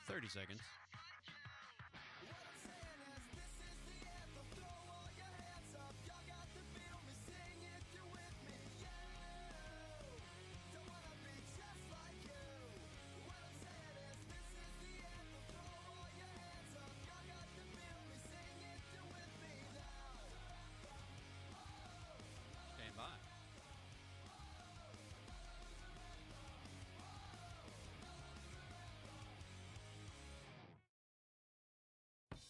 30 seconds. Stand by.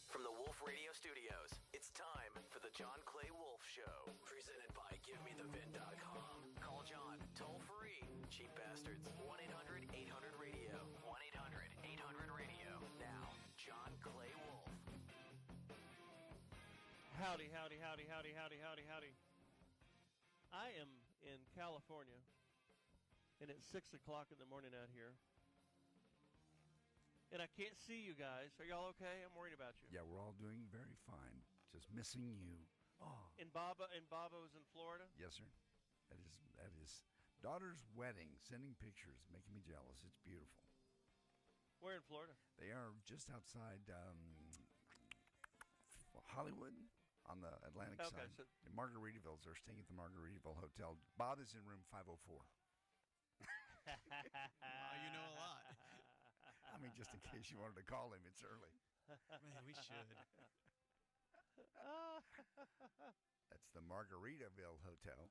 From the Wolfe Radio Studios, it's time for the John Clay Wolfe Show. Presented by GiveMeTheVin.com. Call John toll free. Cheap bastards. 1-800-800-RADIO. 1-800-800-RADIO. Now, John Clay Wolfe. Howdy, howdy, howdy, howdy, howdy, howdy, howdy. I am in California, and it's 6 o'clock in the morning out here. And I can't see you guys. Are y'all okay? I'm worried about you. Yeah, we're all doing very fine. Just missing you. Oh. And Babo's in Florida? Yes, sir. That is daughter's wedding. Sending pictures, making me jealous. It's beautiful. Where in Florida? They are just outside Hollywood on the Atlantic side. So in Margaritaville. They're staying at the Margaritaville Hotel. Bob is in room 504. Wow, you know a lot. I mean, just in case you wanted to call him, it's early. Man, we should. That's the Margaritaville Hotel.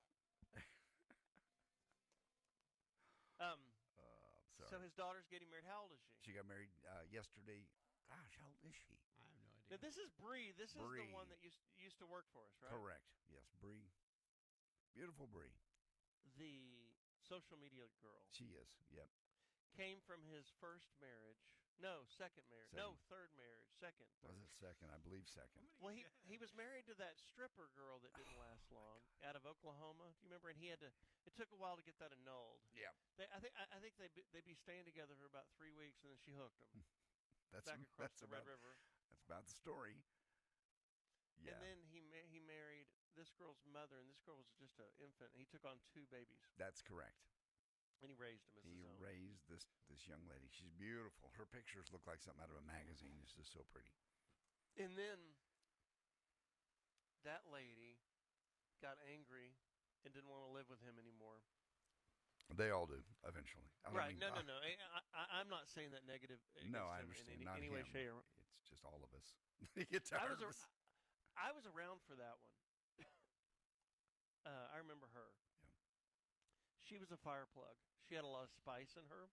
Sorry. So his daughter's getting married. How old is she? She got married yesterday. Gosh, how old is she? I have no idea. Now, this is Bree. This is the Bree. one that used to work for us, right? Correct. Yes, Bree. Beautiful Bree. The social media girl. She is. Yep. Came from his first marriage. No, second marriage. Second. No, third marriage. Second. Was it second? I believe second. Well, he was married to that stripper girl that didn't last long out of Oklahoma. Do you remember? And he had to. It took a while to get that annulled. Yeah. I think they'd be staying together for about 3 weeks, and then she hooked him. That's back across that's the about, Red River. That's about the story. Yeah. And then he married this girl's mother, and this girl was just an infant. And he took on 2 babies, That's correct. and he raised them as He his own. raised this young lady. She's beautiful. Her pictures look like something out of a magazine. It's just so pretty. And then that lady got angry and didn't want to live with him anymore. They all do eventually. Right? No. I'm not saying that negative. No, against I him understand. In Not any him. way, shape, or It's just all of us. You get tired of us. I was around for that one. I remember her. Yeah. She was a fire plug. She had a lot of spice in her.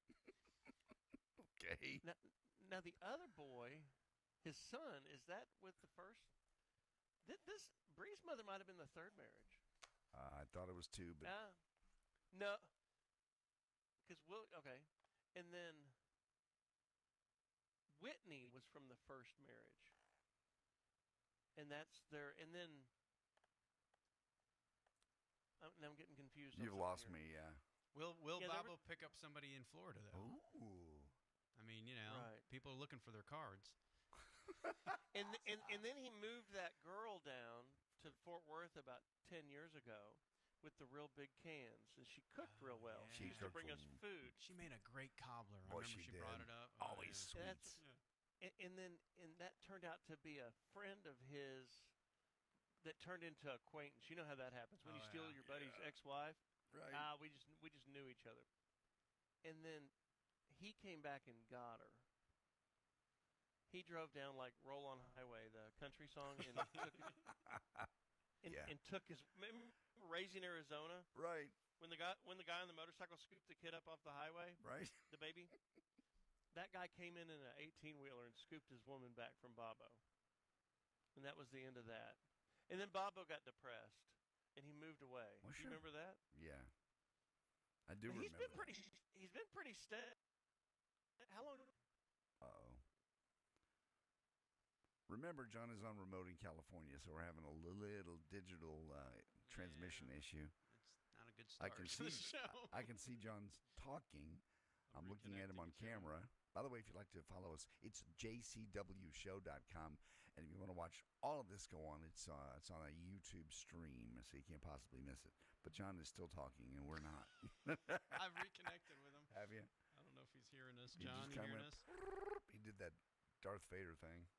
Okay. Now the other boy, his son, is that with the first? This Bree's mother might have been the third marriage. I thought it was 2, but No. Because okay, and then Whitney was from the first marriage, and that's their. And then now I'm getting confused. You've lost me. Yeah. Will Yeah, Bobo pick up somebody in Florida, though? Ooh. I mean, you know, Right. people are looking for their cards. And then he moved that girl down to Fort Worth about 10 years ago with the real big cans, and she cooked real well. yeah. She used to Cooked bring us from- food. She made a great cobbler. I Boy, remember she she brought did. it up. Always yeah. sweets. And that turned out to be a friend of his that turned into acquaintance. You know how that happens when you steal yeah. your buddy's ex-wife. Right. We just knew each other. And then he came back and got her. He drove down like "Roll on Highway," the country song, and took his remember Raising Arizona Right. when the guy on the motorcycle scooped the kid up off the highway, Right. the baby. That guy came in an 18-wheeler and scooped his woman back from Bobo, and that was the end of that. And then Bobo got depressed, and he moved away. Well, Do sure. you remember that? Yeah. I do He's remember. been pretty steady. How long? Uh-oh. Remember, John is on remote in California, so we're having a little digital transmission issue. It's not a good start. I can to the see. show. I can see John's talking. I'm looking at him on reconnecting the camera. camera. By the way, if you'd like to follow us, it's jcwshow.com. And if you want to watch all of this go on, it's on a YouTube stream, so you can't possibly miss it. But John is still talking, and we're not. I've reconnected with him. Have you? I don't know if he's hearing us. He John, just you kinda hearing went, us? He did that Darth Vader thing.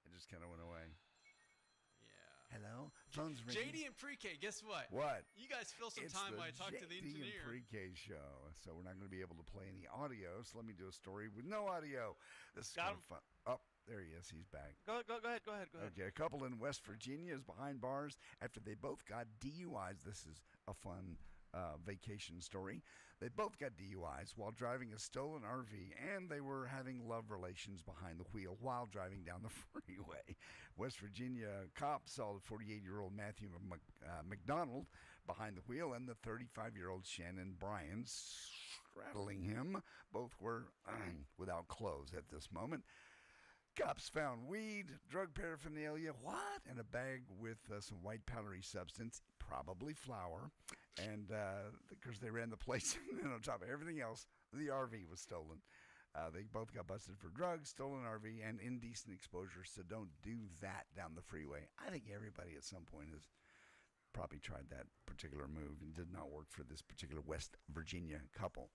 It just kind of went away. Yeah. Hello? Phone's ringing. JD and Pre-K, guess what? What? You guys fill some It's time the while I talk to the JD and engineer. Pre-K show, so we're not going to be able to play any audio. So let me do a story with no audio. This is kind of fun. Oh, there he is. He's back. Go ahead. Okay, a couple in West Virginia is behind bars after they both got DUIs. This is a fun vacation story. They both got DUIs while driving a stolen RV, and they were having love relations behind the wheel while driving down the freeway. West Virginia cops saw the 48-year-old Matthew McDonald behind the wheel and the 35-year-old Shannon Bryan straddling him. Both were without clothes at this moment. Cops found weed, drug paraphernalia, and a bag with some white powdery substance, probably flour. And because they ran the place, and on top of everything else, the RV was stolen. They both got busted for drugs, stolen RV, and indecent exposure. So don't do that down the freeway. I think everybody at some point has probably tried that particular move and did not work for this particular West Virginia couple.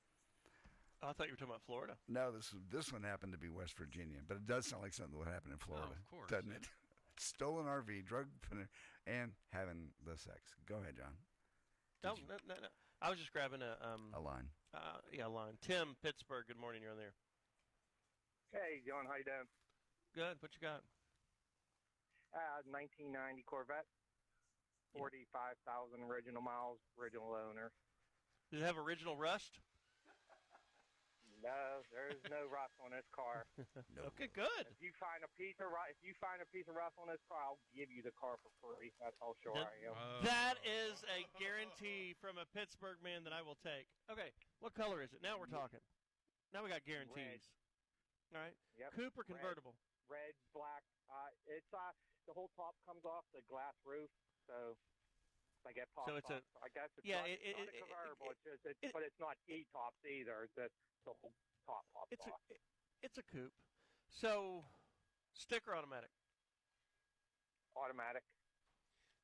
Oh, I thought you were talking about Florida. No, this one happened to be West Virginia, but it does sound like something that would happen in Florida, of course, doesn't it? Stolen RV, drug, and having the sex. Go ahead, John. No. I was just grabbing a line. A line. Tim, Pittsburgh. Good morning. You're on there. Hey, John. How you doing? Good. What you got? 1990 Corvette. 45,000 original miles, original owner. Does it have original rust? No, there's no rust on this car. No. Okay, good. If you find a piece of rust on this car, I'll give you the car for free. That's how sure I am. That is a guarantee from a Pittsburgh man that I will take. Okay, what color is it? Now we're talking. Now we got guarantees. Red. All right. Yep. Coupe or convertible? Red, black. It's the whole top comes off the glass roof, so I get popped. So it's off. I guess it's yeah, not a convertible. But it's not E-tops either. It's the whole top pops off. It's a coupe. So, stick or automatic? Automatic.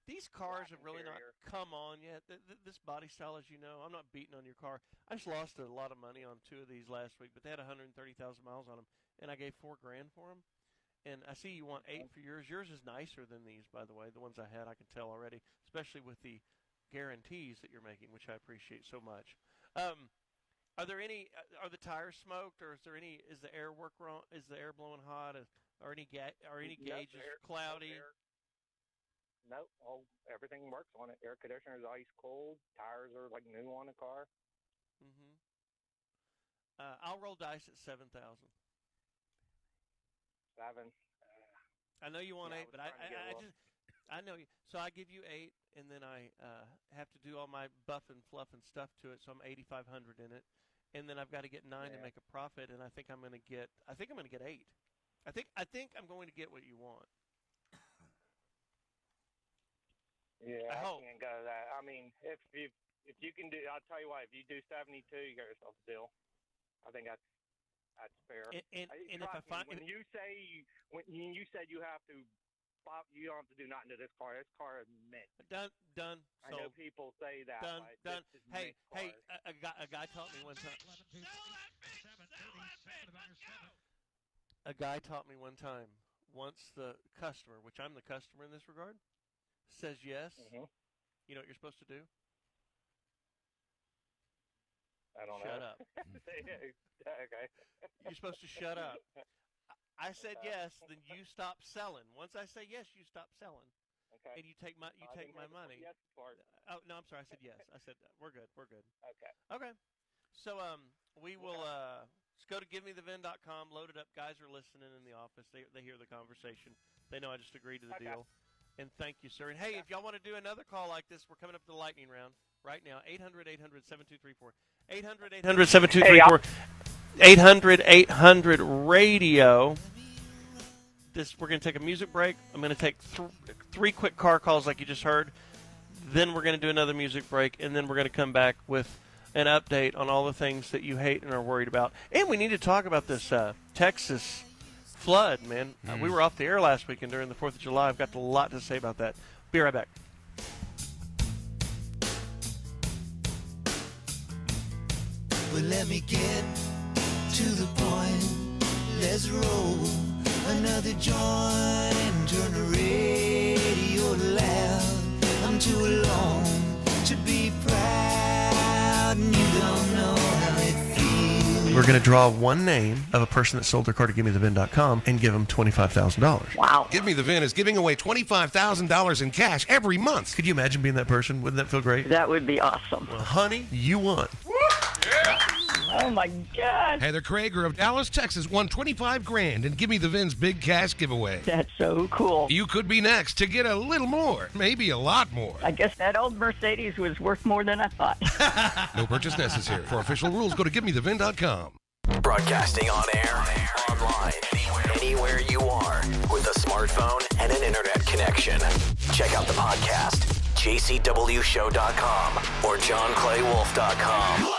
These cars Black have really not interior. come on yet. This body style, as you know, I'm not beating on your car. I just lost a lot of money on two of these last week, but they had 130,000 miles on them, and I gave $4,000 for them. And I see you want 8 for yours. Yours is nicer than these, by the way. The ones I had, I can tell already, especially with the guarantees that you're making, which I appreciate so much. Are there any? Are the tires smoked, or is the air work wrong? Is the air blowing hot? Are any gauges cloudy? Nope. Everything works on it. Air conditioner is ice cold. Tires are like new on the car. Mm-hmm. I'll roll dice at 7,000. 7. I know you want 8, but I know you. So I give you 8, and then I have to do all my buff and fluff and stuff to it. So I'm 8,500 in it, and then I've got to get 9 to make a profit. And I think I'm going to get 8. I think I'm going to get what you want. Yeah, I hope. can't go that. I mean, if you can do, I'll tell you what. If you do 72, you got yourself a deal. I think that's fair. And if I find when you said you have to. You don't have to do nothing to this car. This car is mint. Done. I know people say that. Done. This is Hey, mint cars. a guy taught me one time. A guy taught me one time. Once the customer, which I'm the customer in this regard, says yes, you know what you're supposed to do? I don't Shut know. up. Okay. You're supposed to shut up. I said yes, then you stop selling. Once I say yes, you stop selling, Okay. and you take my money. Yes part. Oh no, I'm sorry. I said yes. I said we're good. Okay. Okay. So we will just go to givemethevin.com, load it up. Guys are listening in the office. They hear the conversation. They know I just agreed to the deal. And thank you, sir. And hey, if y'all want to do another call like this, we're coming up to the lightning round right now. 800-800-7234. 800-800-7234. 800-800-RADIO. We're going to take a music break. I'm going to take 3 quick car calls like you just heard. Then we're going to do another music break, and then we're going to come back with an update on all the things that you hate and are worried about. And we need to talk about this Texas flood, man. We were off the air last weekend during the 4th of July. I've got a lot to say about that. Be right back. Well, let me get to the point. Let's roll another joint and turn the radio loud. I'm too alone to be proud, and you don't know how it feels. We're going to draw one name of a person that sold their car to GiveMeTheVin.com and give them $25,000. Wow. Give Me the VIN is giving away $25,000 in cash every month. Could you imagine being that person? Wouldn't that feel great? That would be awesome. Well, honey, you won. Oh, my God. Heather Krager of Dallas, Texas won $25,000 and Give Me the VIN's big cash giveaway. That's so cool. You could be next to get a little more, maybe a lot more. I guess that old Mercedes was worth more than I thought. No purchase necessary. For official rules, go to GiveMeTheVin.com. Broadcasting on air, online, anywhere you are, with a smartphone and an internet connection. Check out the podcast, JCWShow.com or JohnClayWolfe.com.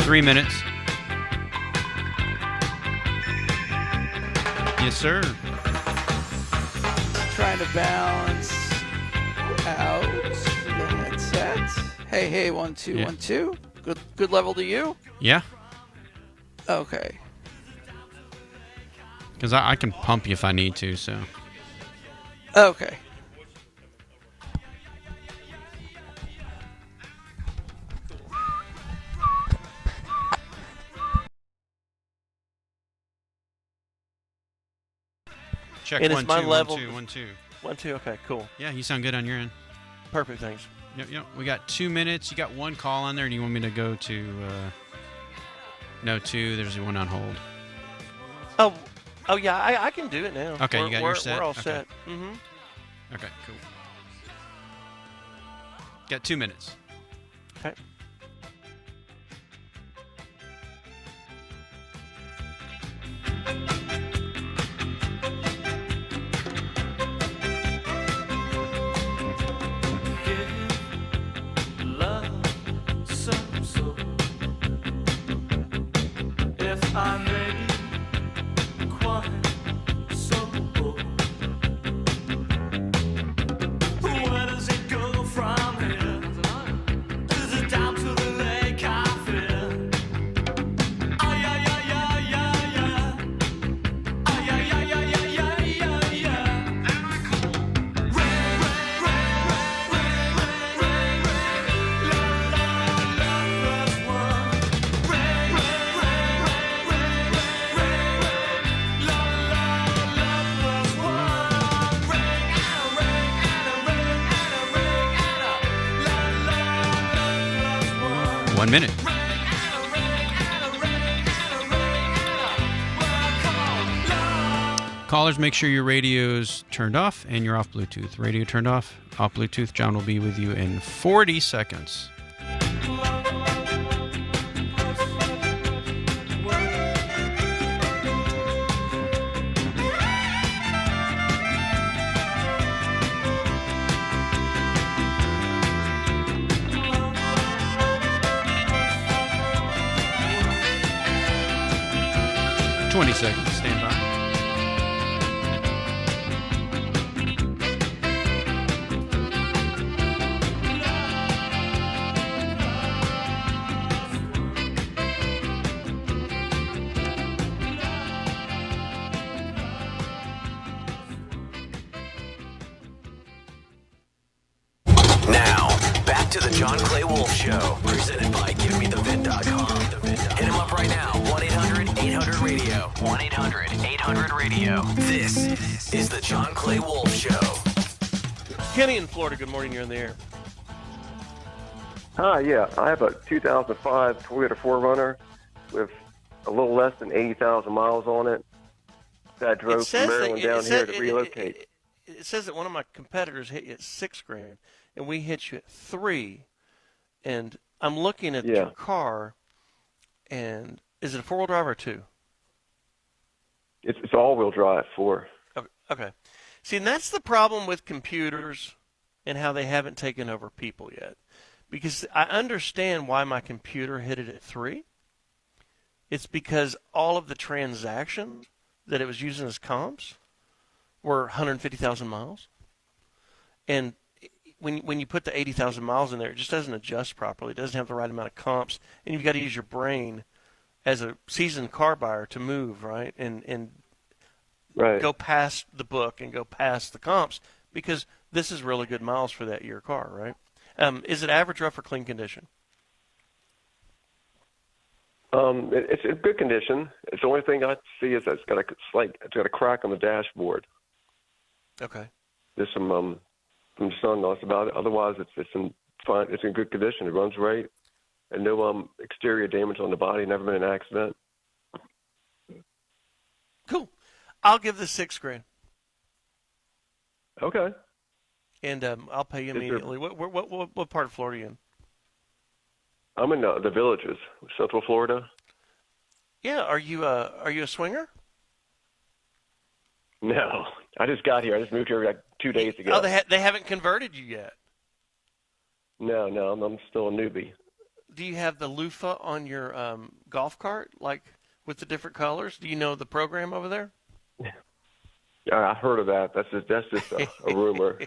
Three minutes. Yes, sir. Trying to balance out the headset. Hey, 1 2 Yeah. 1 2. Good level to you? Yeah, Okay. because I can pump you if I need to, so. Okay. Check And it's 1 my 2 level- 1 2 1 2. 1 2. Okay, cool. Yeah, you sound good on your end. Perfect. Thanks. Yep. We got 2 minutes. You got one call on there. Do you want me to go to? No, 2. There's one on hold. Oh yeah. I can do it now. Okay, you got your set? We're all Okay. set. Mm-hmm. Okay, cool. Got 2 minutes. Okay. 1 minute. Callers, make sure your radio's turned off and you're off Bluetooth. Radio turned off Bluetooth. John will be with you in 40 seconds. Seconds. Stand by. Now, back to the John Clay Wolfe Show, presented by GiveMeTheVid.com. Hit him up right now, 1-800-800-RADIO. 1-800-800-RADIO. This is the John Clay Wolfe Show. Kenny in Florida, good morning. You're in the air. Hi, yeah. I have a 2005 Toyota 4Runner with a little less than 80,000 miles on it. That I drove from Maryland down here to relocate. It says that one of my competitors hit you at $6,000, and we hit you at $3,000. And I'm looking at your car, and is it a four-wheel drive or two? It's all-wheel drive, 4. Okay. See, and that's the problem with computers and how they haven't taken over people yet. Because I understand why my computer hit it at 3. It's because all of the transactions that it was using as comps were 150,000 miles. And when you put the 80,000 miles in there, it just doesn't adjust properly. It doesn't have the right amount of comps. And you've got to use your brain as a seasoned car buyer to move, right? And go past the book and go past the comps, because this is really good miles for that year car, right? Is it average, rough, or clean condition? It's in good condition. It's the only thing I see is that it's got a crack on the dashboard. Okay. There's some sun loss about it. Otherwise, it's in fine. It's in good condition. It runs right, and no exterior damage on the body. Never been an accident. Cool. I'll give this $6,000. Okay. And I'll pay you immediately. What part of Florida are you in? I'm in the Villages, Central Florida. Yeah. Are you a swinger? No, I just got here. I just moved here like 2 days ago. Oh, they haven't converted you yet. No, I'm still a newbie. Do you have the loofah on your golf cart, like with the different colors? Do you know the program over there? I heard of that. That's just a rumor.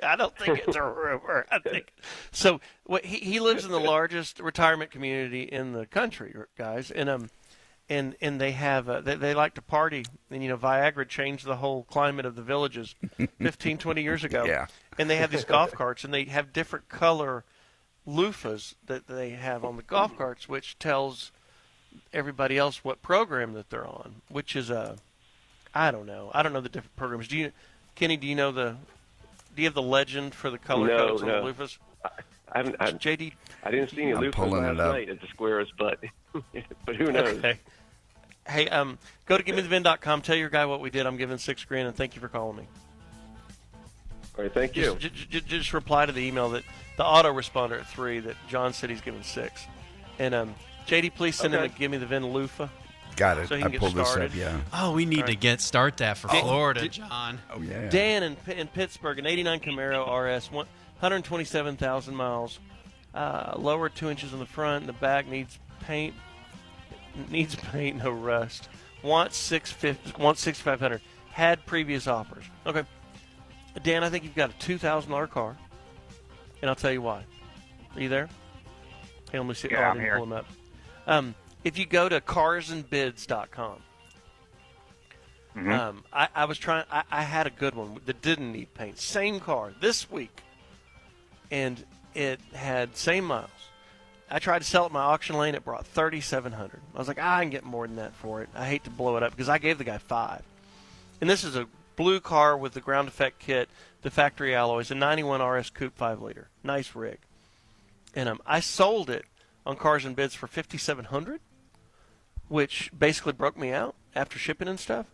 I don't think it's a rumor. I think so. He lives in the largest retirement community in the country, guys, and they have they like to party, and Viagra changed the whole climate of the Villages 15, 20 years ago. Yeah. And they have these golf carts, and they have different color loofahs that they have on the golf carts, which tells everybody else what program that they're on, which is I don't know the different programs. Kenny, do you have the legend for the color codes on the loofahs? I haven't. JD, I didn't see any loofahs last night at the squares, but who knows? Okay. Hey, go to GiveMeTheVin.com. Tell your guy what we did. I'm giving $6,000, and thank you for calling me. All right, thank you. Just reply to the email that the autoresponder at 3 that John said he's giving 6. And JD, please send him a Give Me the Vin loofah. Got it. So he I can pulled get started. this up, yeah. Oh, we need to start that for Florida, John. Oh, yeah. Dan in Pittsburgh, an 89 Camaro RS, 127,000 miles. Lower 2 inches in the front. And the back needs paint. No rust. Wants 6,500. Had previous offers. Okay. Dan, I think you've got a $2,000 car. And I'll tell you why. Are you there? Hey, let me see. Yeah, I'm here. Pull him up. If you go to carsandbids.com, I was trying. I had a good one that didn't need paint. Same car this week, and it had same miles. I tried to sell it in my auction lane. It brought $3,700. I was like, I can get more than that for it. I hate to blow it up because I gave the guy $5,000. And this is a blue car with the ground effect kit, the factory alloys, a 91 RS Coupe 5-liter. Nice rig. And I sold it on Cars and Bids for $5,700, which basically broke me out after shipping and stuff.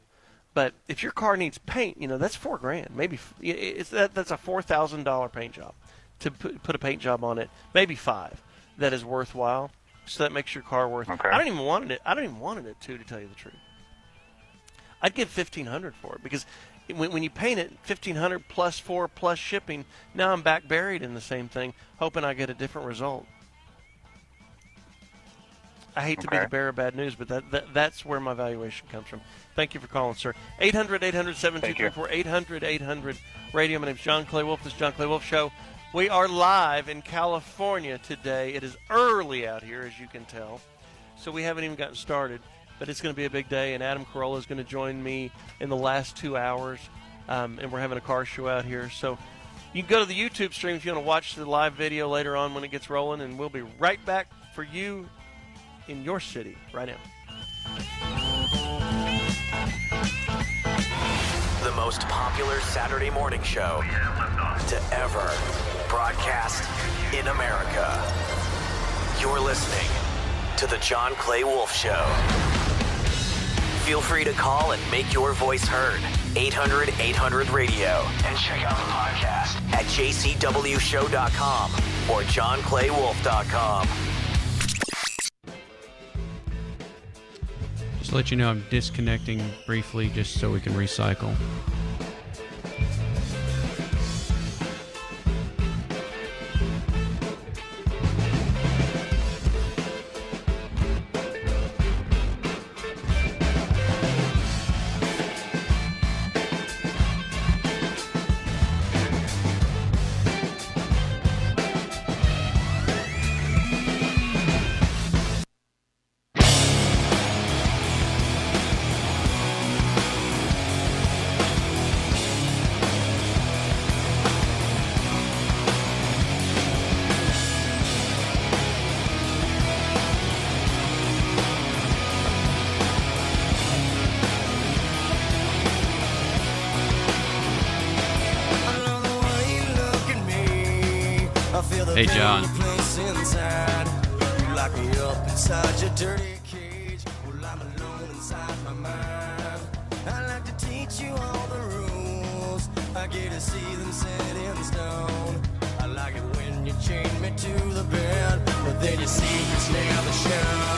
But if your car needs paint, that's $4,000. Maybe that's a $4,000 paint job to put a paint job on it. Maybe $5,000. That is worthwhile. So that makes your car worth. Okay. I don't even want it at $2,000, to tell you the truth. I'd give $1,500 for it because when you paint it, $1,500 plus $4,000 plus shipping. Now I'm back buried in the same thing, hoping I get a different result. I hate to be the bearer of bad news, but that's where my valuation comes from. Thank you for calling, sir. 800-800-7234, 800-800-radio. My name's John Clay Wolfe. This is John Clay Wolfe Show. We are live in California today. It is early out here, as you can tell, so we haven't even gotten started. But it's going to be a big day, and Adam Carolla is going to join me in the last 2 hours, and we're having a car show out here. So you can go to the YouTube stream if you want to watch the live video later on when it gets rolling, and we'll be right back for you in your city right now. The most popular Saturday morning show to ever broadcast in America. You're listening to The John Clay Wolfe Show. Feel free to call and make your voice heard. 800-800-radio. And check out the podcast at jcwshow.com or johnclaywolfe.com. Just to let you know, I'm disconnecting briefly just so we can recycle. Hey, John. Lock me up inside your dirty cage. Well, I'm alone inside my mind. I like to teach you all the rules. I get to see them set in stone. I like it when you chain me to the bed, but then your secrets never show.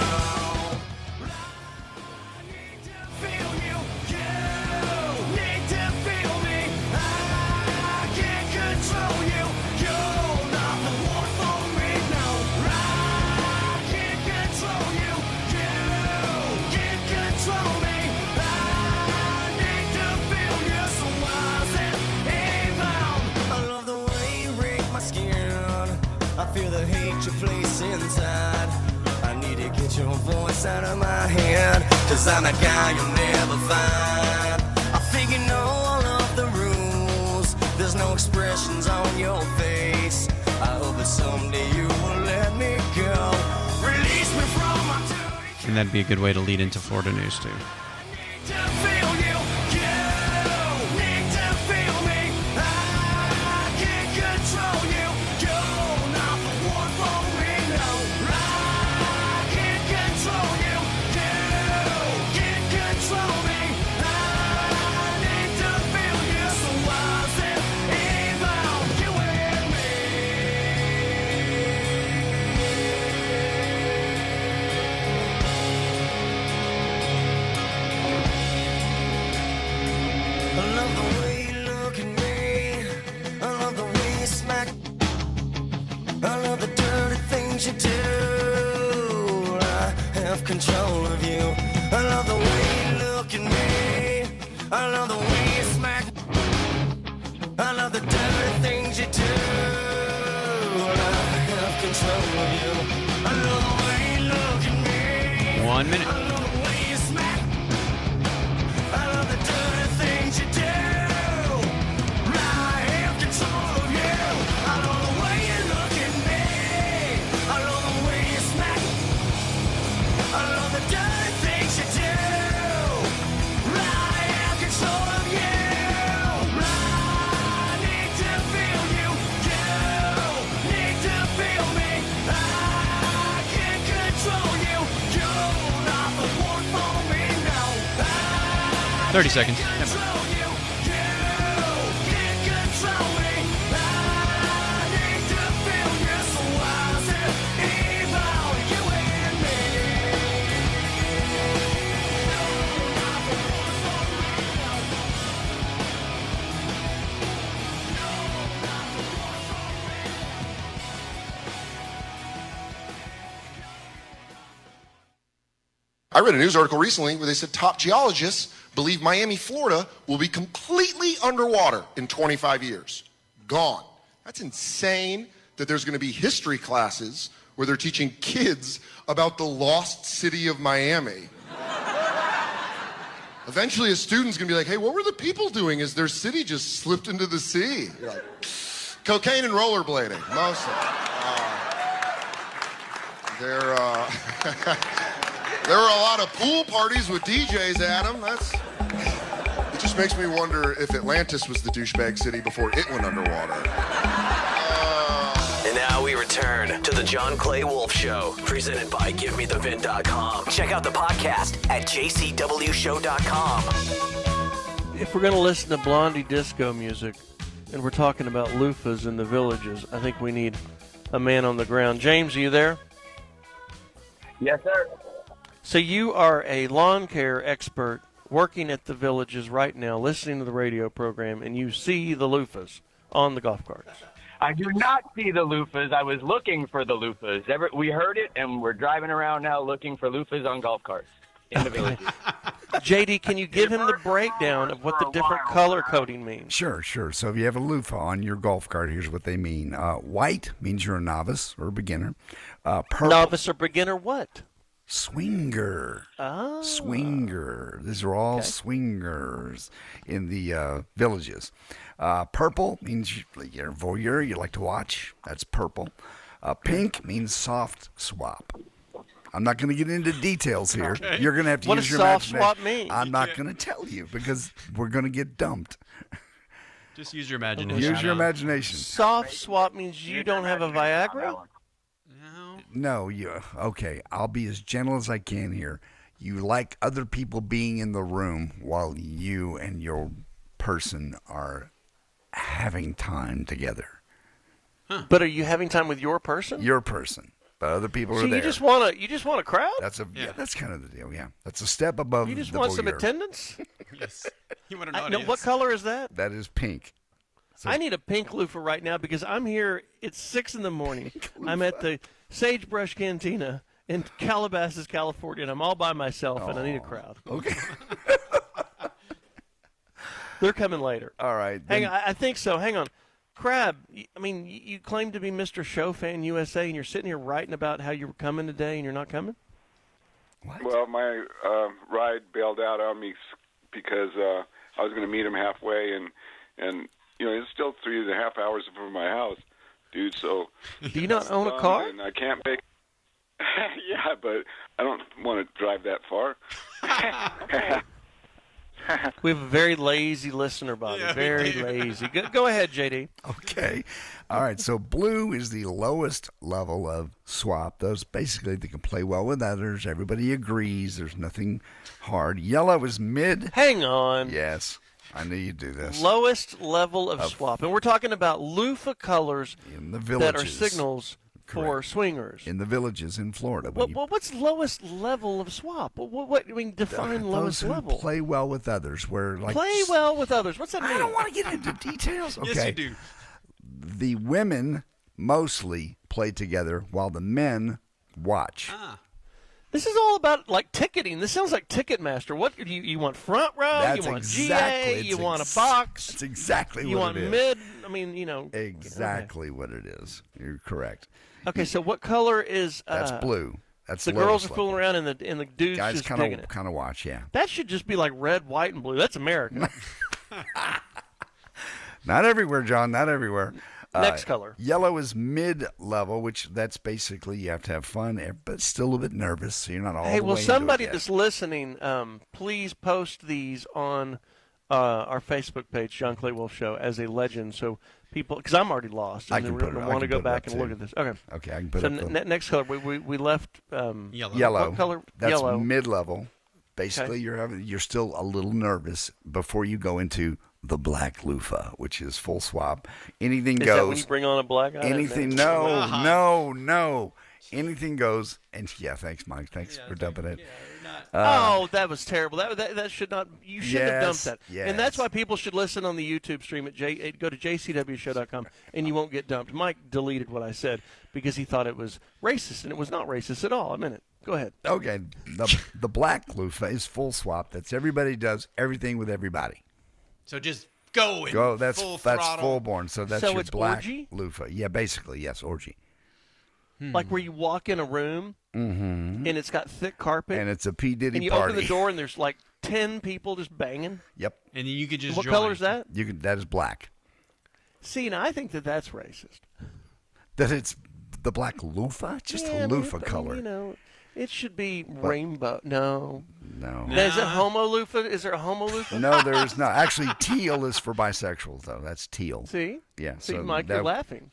Your place inside. I need to get your voice out of my head, 'cause I'm a guy you'll never find. I think you know all of the rules. There's no expressions on your face. I hope that someday you will let me go. Release me from my duty. And that'd be a good way to lead into Florida news, too. You do, I have control of you. I love the way you look at me. I love the way you smack. I love the dirty things you do. I have control of you. I love the way you look at me. 1 minute. I love the way you smack. I love the dirty things you do. I have control of you. I love the way you look at me. I love the way you smack. I love the dirty things you do. I have control of you. I need to feel you. You need to feel me. I can't 30 seconds. Come on. I read a news article recently where they said top geologists believe Miami, Florida will be completely underwater in 25 years. Gone. That's insane that there's going to be history classes where they're teaching kids about the lost city of Miami. Eventually a student's going to be like, hey, what were the people doing as their city just slipped into the sea? You're like, cocaine and rollerblading, mostly. There were a lot of pool parties with DJs, Adam. It just makes me wonder if Atlantis was the douchebag city before it went underwater. And now we return to the John Clay Wolfe Show, presented by GiveMeTheVin.com. Check out the podcast at JCWShow.com. If we're going to listen to Blondie disco music, and we're talking about loofahs in the villages, I think we need a man on the ground. James, are you there? Yes, sir. So you are a lawn care expert working at the villages right now, listening to the radio program, and you see the loofahs on the golf carts. I do not see the loofahs. I was looking for the loofahs. We heard it, and we're driving around now looking for loofahs on golf carts in the villages. JD, can you give him the breakdown of what the different color coding means? Sure. So if you have a loofah on your golf cart, here's what they mean. White means you're a novice or a beginner. Purple. Novice or beginner what? Swinger. Oh. Swinger. These are all swingers in the villages. Purple means you're a voyeur. You like to watch. That's purple. Pink means soft swap. I'm not going to get into details here. Okay. You're going to have to What use does your soft imagination. swap mean? I'm not going to tell you because we're going to get dumped. Just use your imagination. Use your imagination. Soft swap means you don't have a Viagra? No, okay. I'll be as gentle as I can here. You like other people being in the room while you and your person are having time together. Huh. But are you having time with your person? Your person, but other people So are there. you just want a crowd? That's kind of the deal. Yeah, that's a step above. You just the want some voyeur. attendance? Yes. You want an No, audience. what color is that? That is pink. So I need a pink loofah right now because I'm here. It's 6 in the morning. I'm at the Sagebrush Cantina in Calabasas, California, and I'm all by myself, and I need a crowd. Okay. They're coming later. All right. Hang on. I think so. Hang on. Crab, I mean, you claim to be Mr. Show Fan USA, and you're sitting here writing about how you were coming today and you're not coming? What? Well, my ride bailed out on me because I was going to meet him halfway, and you know, it's still 3.5 hours from my house, dude. So do you not own a car? And I can't make. Yeah, but I don't want to drive that far. We have a very lazy listener, Bobby. Yeah, very lazy. Go ahead, JD. Okay. All right. So blue is the lowest level of swap. Those basically they can play well with others. Everybody agrees. There's nothing hard. Yellow is mid. Hang on. Yes. I knew you'd do this. Lowest level of swap. And we're talking about loofah colors in the that are villages. signals for swingers. In the villages in Florida. What's lowest level of swap? What I mean, define lowest those who level. play well with others. Play well with others. What's that mean? I don't want to get into details. Okay. Yes, you do. The women mostly play together while the men watch. This is all about like ticketing. This sounds like Ticketmaster. What you want? Front row? That's you want exactly, GA? You want a box? That's exactly you what want it is. mid? I mean, you know. Exactly what it is. You're correct. Okay, so what color is? That's blue. That's the lowest girls are level. fooling around, and the dudes Guys just digging it. kind of watch. Yeah. That should just be like red, white, and blue. That's America. Not everywhere, John. Not everywhere. Next color. Yellow is mid-level, which that's basically you have to have fun, but still a little bit nervous, so you're not all Hey, the well, way into it somebody yet. that's listening, please post these on our Facebook page, John Clay Wolfe Show, as a legend, so people, because I'm already lost, and I can we're put it- going I to want to can go put it back up, and look too. at this. Okay. Okay, I can put so up the- next color, we left Yellow. Yellow. What color? That's Yellow. mid-level. Basically, you're still a little nervous before you go into the black loofah, which is full swap. Anything goes. Is that when you bring on a black eye? Anything? No. Anything goes. And yeah, thanks, Mike. Thanks for dumping it. That was terrible. That should not. You shouldn't have dumped that. Yes. And that's why people should listen on the YouTube stream at go to jcwshow.com, and you won't get dumped. Mike deleted what I said because he thought it was racist, and it was not racist at all. A minute. Go ahead. Okay. The black loofah is full swap. That's everybody does everything with everybody. So just go. That's full born. So that's your it's black orgy? loofah. Yeah, basically, yes, orgy. Like where you walk in a room and it's got thick carpet. And it's a P. Diddy and you party. open the door and there's like 10 people just banging. Yep. And then you could just What join. color is that? That is black. See, and I think that's racist. That it's the black loofah? Just a loofah color. It should be rainbow. No. No. Now, is it homo loofah? Is there a homo loofah? No, there is not. Actually, teal is for bisexuals, though. That's teal. See? Yeah. See, so Mike, you're laughing.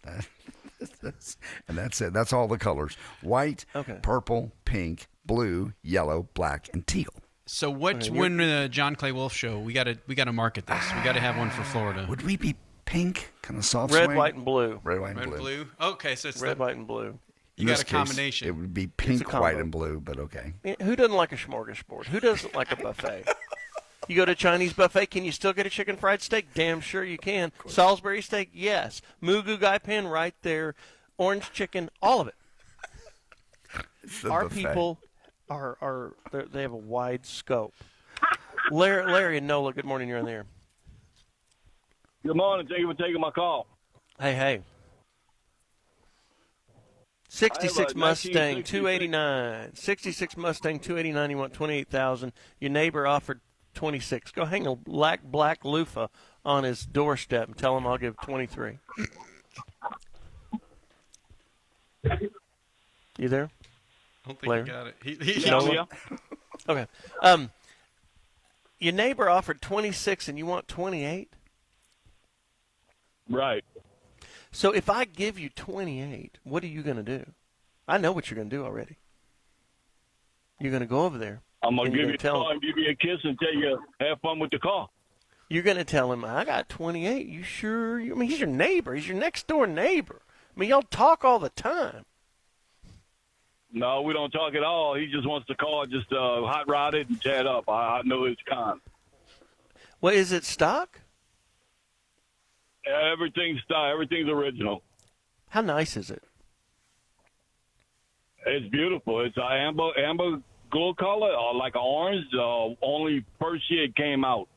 And that's it. That's all the colors: white, purple, pink, blue, yellow, black, and teal. So when the John Clay Wolfe show? We gotta market this. We gotta have one for Florida. Would we be pink, kind of soft Red, swing? white, and blue. Red, white, and blue. Okay, so it's red, white, and blue. You got a combination. It would be pink, white, and blue, but okay. Who doesn't like a smorgasbord? Who doesn't like a buffet? You go to a Chinese buffet, can you still get a chicken fried steak? Damn sure you can. Salisbury steak, yes. Mugu gai pan right there. Orange chicken, all of it. Our buffet. people they have a wide scope. Larry and Nola, good morning. You're on the air. Good morning. Thank you for taking my call. Hey. 66 Mustang, 289. 66 Mustang, 289. You want 28,000. Your neighbor offered 26. Go hang a black loofah on his doorstep and tell him I'll give 23. You there? I don't think Larry? he got it. Yeah. Okay. Your neighbor offered 26 and you want 28? Right. So if I give you 28, what are you going to do? I know what you're going to do already. You're going to go over there. I'm going to give you a call and give you a kiss and tell you, have fun with the car. You're going to tell him, I got 28. You sure? I mean, he's your neighbor. He's your next door neighbor. I mean, y'all talk all the time. No, we don't talk at all. He just wants the car just hot rodded and chat up. I know it's con. Well, is it stock? Everything's stock. Everything's original. How nice is it? It's beautiful. It's amber gold color, like an orange. Only first year it came out.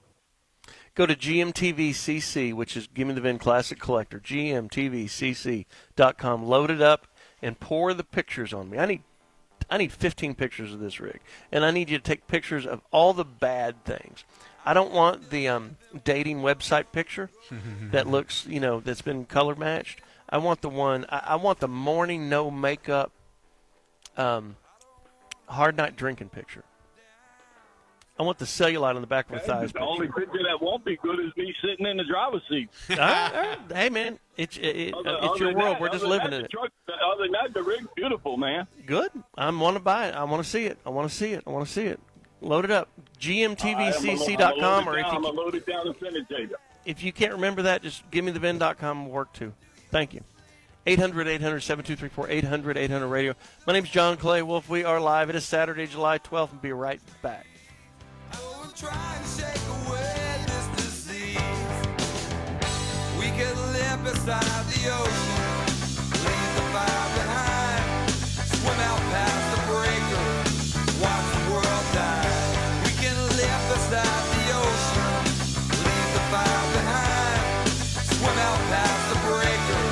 Go to GMTVCC, which is Gimme the VIN Classic Collector, GMTVCC.com. Load it up and pour the pictures on me. I need 15 pictures of this rig, and I need you to take pictures of all the bad things. I don't want the dating website picture that looks, that's been color matched. I want the one. I want the morning no makeup, hard night drinking picture. I want the cellulite on the back of the thighs. The only picture that won't be good is me sitting in the driver's seat. All right. Hey, man, it's your world. We're just living in it. Other than that, the rig's beautiful, man. Good. I want to buy it. I want to see it. Load it up. GMTVCC.com, or I'm going to load it down and send it to you. If you can't remember that, just GimmeTheVin.com will work too. Thank you. 800-800-7234, 800-800-RADIO. My name's John Clay Wolfe. We are live. It is Saturday, July 12th, and be right back. Try and shake away this disease. We could live beside the ocean, leave the fire behind, swim out past the breaker, watch the world die. We can live beside the ocean, leave the fire behind, swim out past the breaker,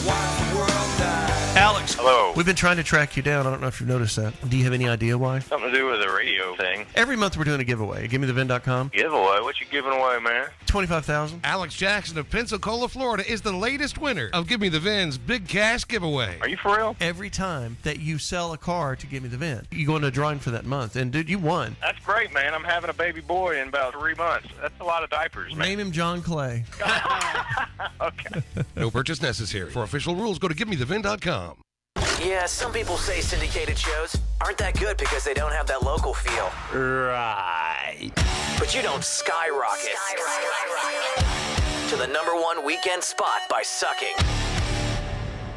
watch the world die. Alex. Hello. We've been trying to track you down. I don't know if you've noticed that. Do you have any idea why? Something to do with the radio thing. Every month we're doing a giveaway. GimmeTheVin.com. Giveaway? What you giving away, man? $25,000. Alex Jackson of Pensacola, Florida, is the latest winner of Give Me the Vin's Big Cash Giveaway. Are you for real? Every time that you sell a car to Give Me the Vin, you go into a drawing for that month. And, dude, you won. That's great, man. I'm having a baby boy in about 3 months. That's a lot of diapers, man. Name him John Clay. Okay. No purchase necessary. For official rules, go to GiveMeTheVin.com. Yeah, some people say syndicated shows aren't that good because they don't have that local feel. Right. But you don't skyrocket to the #1 weekend spot by sucking.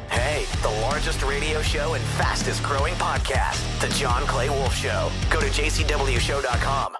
Hey, the largest radio show and fastest growing podcast, The John Clay Wolfe Show. Go to jcwshow.com.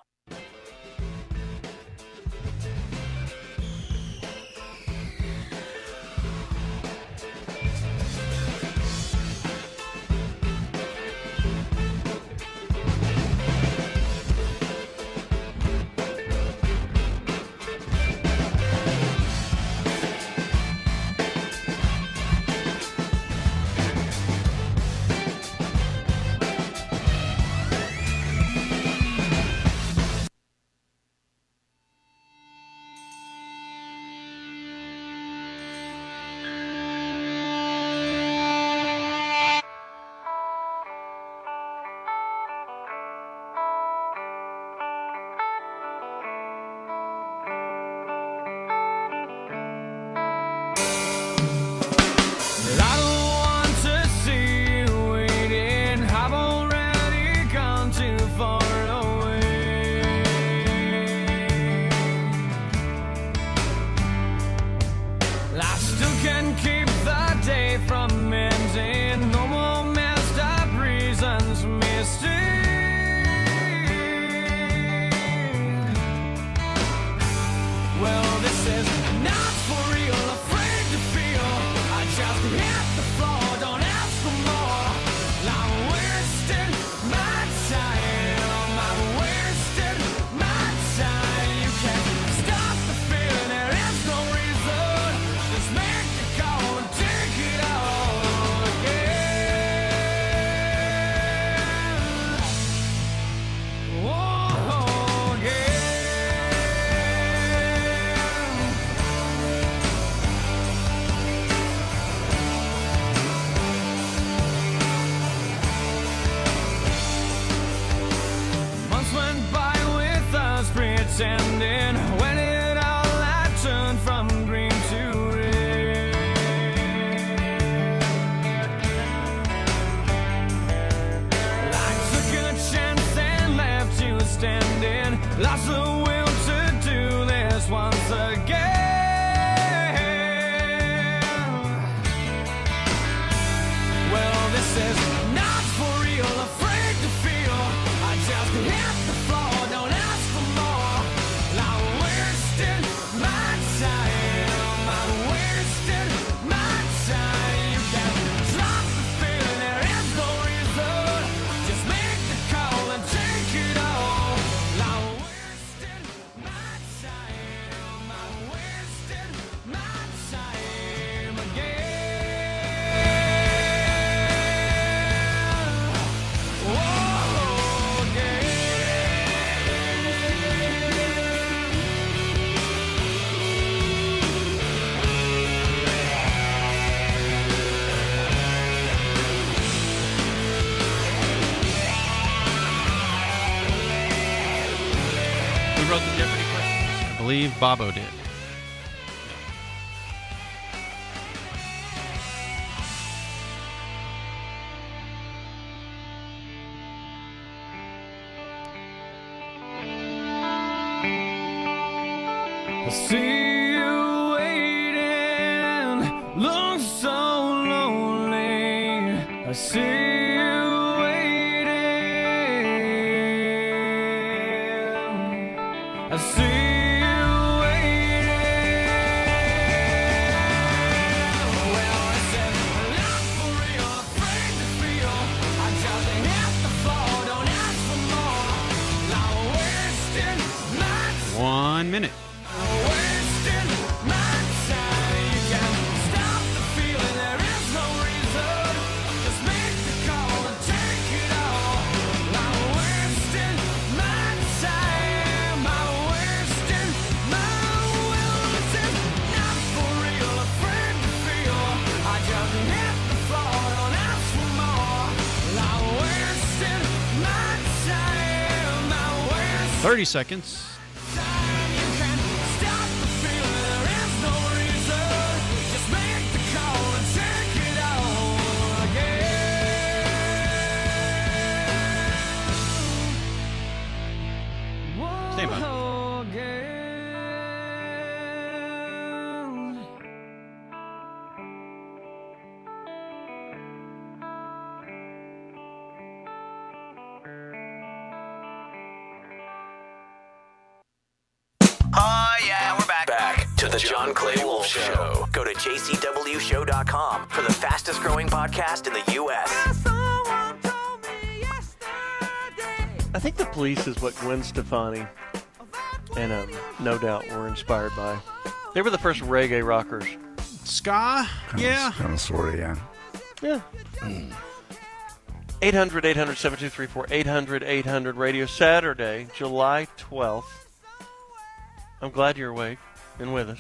I believe Bobo did. I see you waiting, look so lonely. I see you waiting. I see you waiting. Well, I said, not for real, afraid to feel. I just hit the floor, don't ask for more. Now wasting my 1 minute. Time. 30 seconds. The John Clay Wolfe Show. Go to jcwshow.com for the fastest growing podcast in the U.S. I think The Police is what Gwen Stefani and No Doubt were inspired by. They were the first reggae rockers. Ska? Yeah. Kind of, sort of, yeah. Yeah. 800-800-7234, 800-800-radio, Saturday, July 12th. I'm glad you're awake and with us.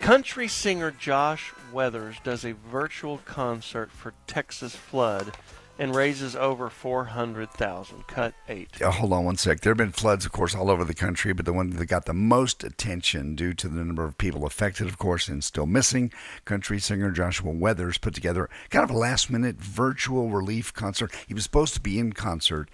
Country singer Josh Weathers does a virtual concert for Texas flood and raises over $400,000. Cut 8. Hold on one sec. There have been floods, of course, all over the country, but the one that got the most attention due to the number of people affected, of course, and still missing, country singer Joshua Weathers put together kind of a last-minute virtual relief concert. He was supposed to be in concert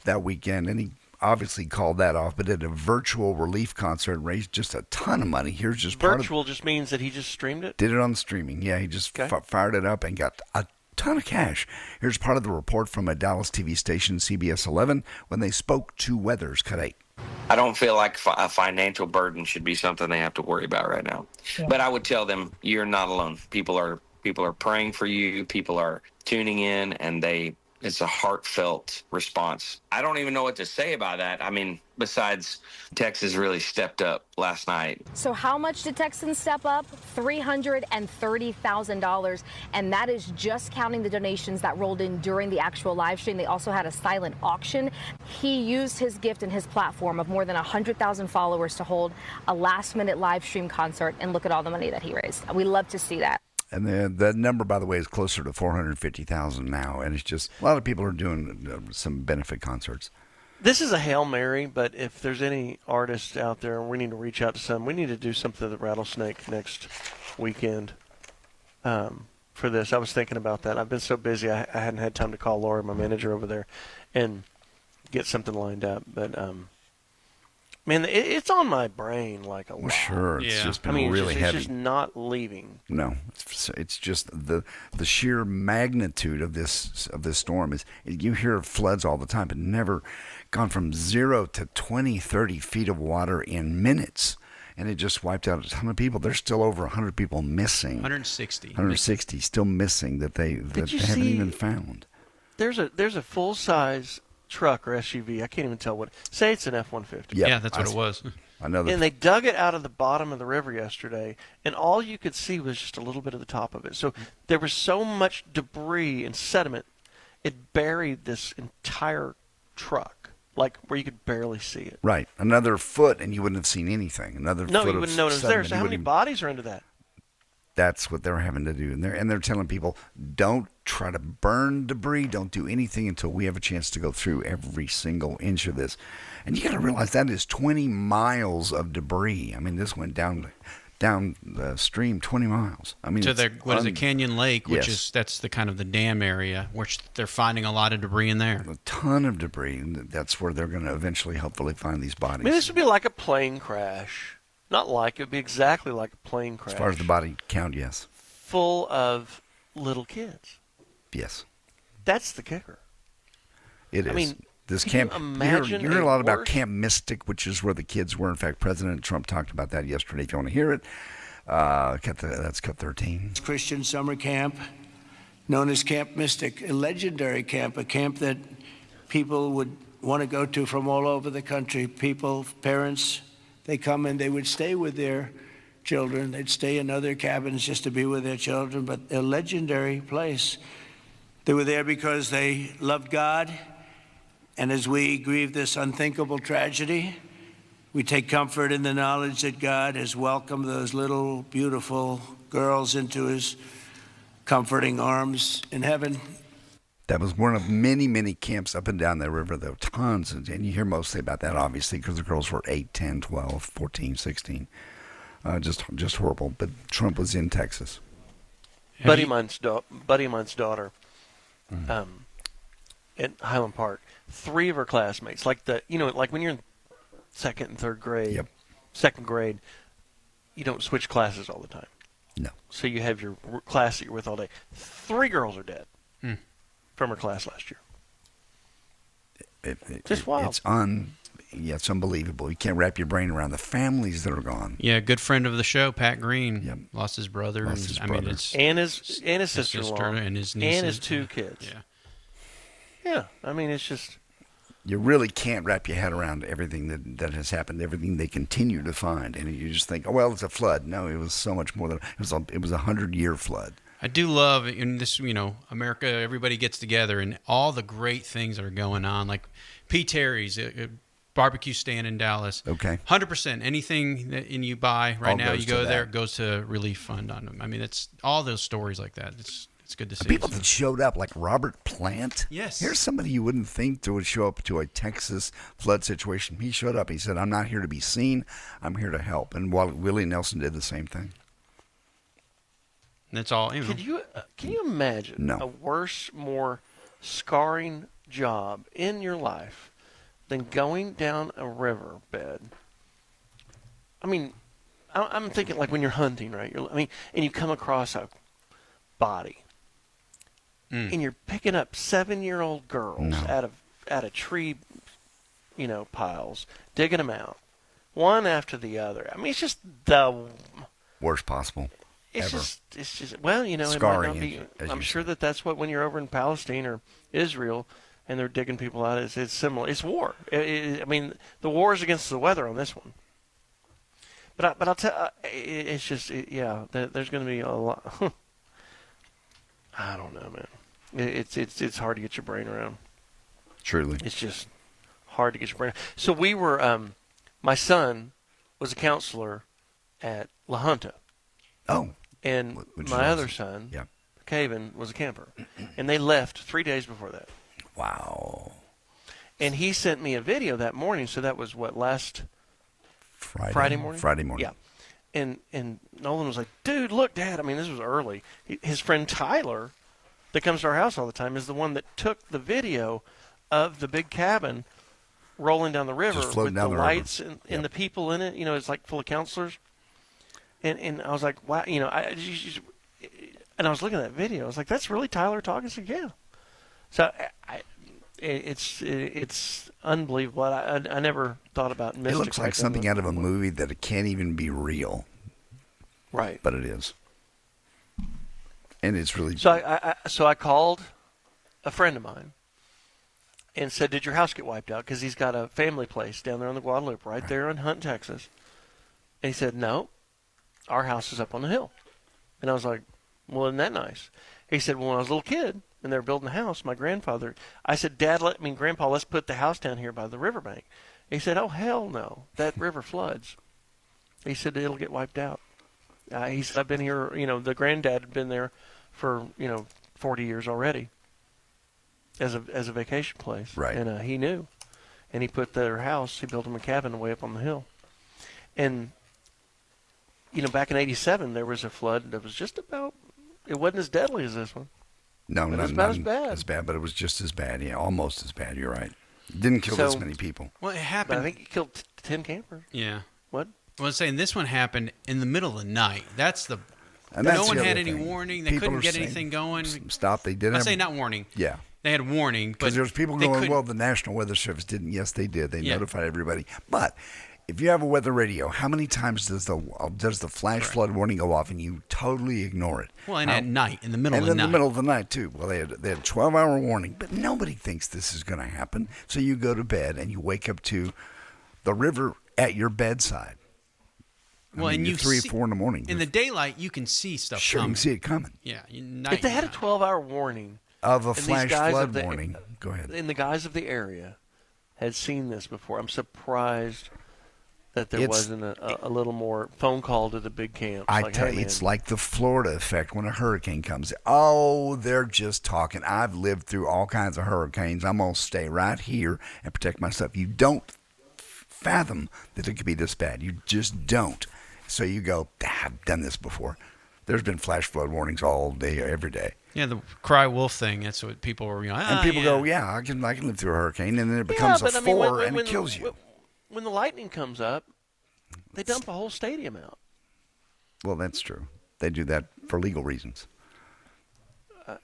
that weekend, and he obviously called that off, but did a virtual relief concert and raised just a ton of money. Here's just virtual just means that he just streamed it? Did it on streaming. Yeah, he just fired it up and got a ton of cash. Here's part of the report from a Dallas TV station, CBS 11, when they spoke to Weathers. Cut 8. I don't feel like a financial burden should be something they have to worry about right now. Yeah. But I would tell them, you're not alone. People are praying for you. People are tuning in, and it's a heartfelt response. I don't even know what to say about that. I mean, besides Texas really stepped up last night. So how much did Texans step up? $330,000. And that is just counting the donations that rolled in during the actual live stream. They also had a silent auction. He used his gift and his platform of more than 100,000 followers to hold a last-minute live stream concert. And look at all the money that he raised. We love to see that. And the number, by the way, is closer to 450,000 now. And it's just a lot of people are doing some benefit concerts. This is a Hail Mary, but if there's any artists out there, we need to reach out to some. We need to do something at the Rattlesnake next weekend for this. I was thinking about that. I've been so busy, I hadn't had time to call Laura, my manager over there, and get something lined up. But man, it's on my brain like a lot. Well, sure, it's just been really heavy. It's just not leaving. No, it's just the sheer magnitude of this storm is. You hear of floods all the time, but never gone from 0 to 20, 30 feet of water in minutes, and it just wiped out a ton of people. There's still over 100 people missing. 160 still missing that they haven't even found. There's a full size truck or SUV. I can't even tell what. Say it's an F-150. Yeah, that's what it was. I know that. And they dug it out of the bottom of the river yesterday, and all you could see was just a little bit of the top of it. So there was so much debris and sediment, it buried this entire truck, like where you could barely see it. Right, another foot, and you wouldn't have seen anything. No, you wouldn't know it was there. So how many bodies are into that? That's what they're having to do. And they're telling people, don't try to burn debris. Don't do anything until we have a chance to go through every single inch of this. And you got to realize that is 20 miles of debris. I mean, this went down the stream 20 miles. I mean, to what is it, Canyon Lake, which that's the kind of the dam area, which they're finding a lot of debris in there. A ton of debris. And that's where they're going to eventually, hopefully, find these bodies. I mean, this would be like a plane crash. Not like, it would be exactly like a plane crash. As far as the body count, yes. Full of little kids. Yes. That's the kicker. It is. I mean, this camp. You heard a lot about Camp Mystic, which is where the kids were. In fact, President Trump talked about that yesterday. If you want to hear it, that's cut 13. Christian summer camp, known as Camp Mystic, a legendary camp, a camp that people would want to go to from all over the country. People, parents, they come and they would stay with their children. They'd stay in other cabins just to be with their children, but a legendary place. They were there because they loved God. And as we grieve this unthinkable tragedy, we take comfort in the knowledge that God has welcomed those little, beautiful girls into his comforting arms in heaven. That was one of many, many camps up and down the river. There were tons, and you hear mostly about that, obviously, because the girls were 8, 10, 12, 14, 16. Just horrible. But Trump was in Texas. Buddy of mine's daughter at Highland Park, 3 of her classmates, like when you're in second and third grade, second grade, you don't switch classes all the time. No. So you have your class that you're with all day. 3 girls are dead. From her class last year. Just wild. Yeah, it's unbelievable. You can't wrap your brain around the families that are gone. Yeah, good friend of the show, Pat Green, lost his brother. I mean, it's and his sister-in-law and his nieces. and his 2 kids. Yeah. Yeah, I mean, it's just. You really can't wrap your head around everything that has happened, everything they continue to find, and you just think, oh well, it's a flood. No, it was so much more than it was. It was 100-year flood. I do love in this, America. Everybody gets together and all the great things that are going on, like P. Terry's barbecue stand in Dallas. Okay, 100%. Anything that you buy right All now, goes you to go that. there, it goes to relief fund on them. I mean, it's all those stories like that. It's good to see. People that showed up, like Robert Plant. Yes. Here's somebody you wouldn't think would show up to a Texas flood situation. He showed up. He said, I'm not here to be seen. I'm here to help. And Willie Nelson did the same thing. And that's all. Can you imagine a worse, more scarring job in your life than going down a river bed? I mean, I'm thinking like when you're hunting, right? And you come across a body. And you're picking up 7-year-old girls out of tree, piles, digging them out, one after the other. I mean, it's just the worst possible. It's ever. just well, it Scarring, might not be. as I'm you sure that's what when you're over in Palestine or Israel and they're digging people out. It's similar. It's war. I mean, the war is against the weather on this one. But I'll tell. It's just there's going to be a lot. I don't know, man. It's hard to get your brain around. Truly. It's just hard to get your brain around. So we were, my son was a counselor at La Junta. Oh. And Which my is other awesome. son, Caven, was a camper. And they left 3 days before that. Wow. And he sent me a video that morning. So that was last Friday morning? Friday morning. Yeah. And Nolan was like, dude, look, Dad. I mean, this was early. His friend Tyler, that comes to our house all the time, is the one that took the video of the big cabin rolling down the river with the lights and the people in it. It's like full of counselors. And I was like, wow, and I was looking at that video. I was like, that's really Tyler talking? I said, yeah. So it's unbelievable. I never thought about mystics. It looks like something out of a movie that it can't even be real. Right. But it is. And it's really... So I called a friend of mine and said, did your house get wiped out? Because he's got a family place down there on the Guadalupe, right there in Hunt, Texas. And he said, no, our house is up on the hill. And I was like, well, isn't that nice? He said, well, when I was a little kid and they were building the house, my grandfather, I said, Grandpa, let's put the house down here by the riverbank. He said, oh, hell no, that river floods. He said, it'll get wiped out. He said, I've been here, the granddad had been there for, 40 years already as a vacation place. Right. And he knew. And he put their house, he built them a cabin way up on the hill. And, back in 87, there was a flood that was just about, it wasn't as deadly as this one. No, it not was about as bad. As bad, but it was just as bad. Yeah, almost as bad. You're right. It didn't kill this many people. Well, it happened. I think it killed 10 campers. Yeah. What? I was saying this one happened in the middle of the night. That's the. And that's no one the had other any thing. warning. They People couldn't are get saying, anything going. Stop. They didn't. I say not warning. Yeah. They had warning, but because there's people they going, couldn't- well, the National Weather Service didn't. Yes, they did. They notified everybody. But if you have a weather radio, how many times does the flash flood warning go off and you totally ignore it? Well, and at night, in the middle of and the in night. the middle of the night too. Well, they had a 12-hour warning, but nobody thinks this is going to happen. So you go to bed and you wake up to the river at your bedside. Well, I mean, and you at 3 see- or 4 in the morning. In the daylight, you can see stuff. Sure, you coming. can see it coming. Yeah, night. If they had a 12-hour warning Of a and these flash guys flood of the- warning. Go ahead. And the guys of the area had seen this before. I'm surprised that there wasn't a little more phone call to the big camps. I like, tell hey, you, man, it's like the Florida effect when a hurricane comes. Oh, they're just talking. I've lived through all kinds of hurricanes. I'm going to stay right here and protect myself. You don't fathom that it could be this bad. You just don't. So you go, I've done this before. There's been flash flood warnings all day, every day. Yeah, the cry wolf thing. That's what people were. And people go, I can live through a hurricane, and then it becomes a 4 and it kills you. When the lightning comes up, they dump a whole stadium out. Well, that's true. They do that for legal reasons.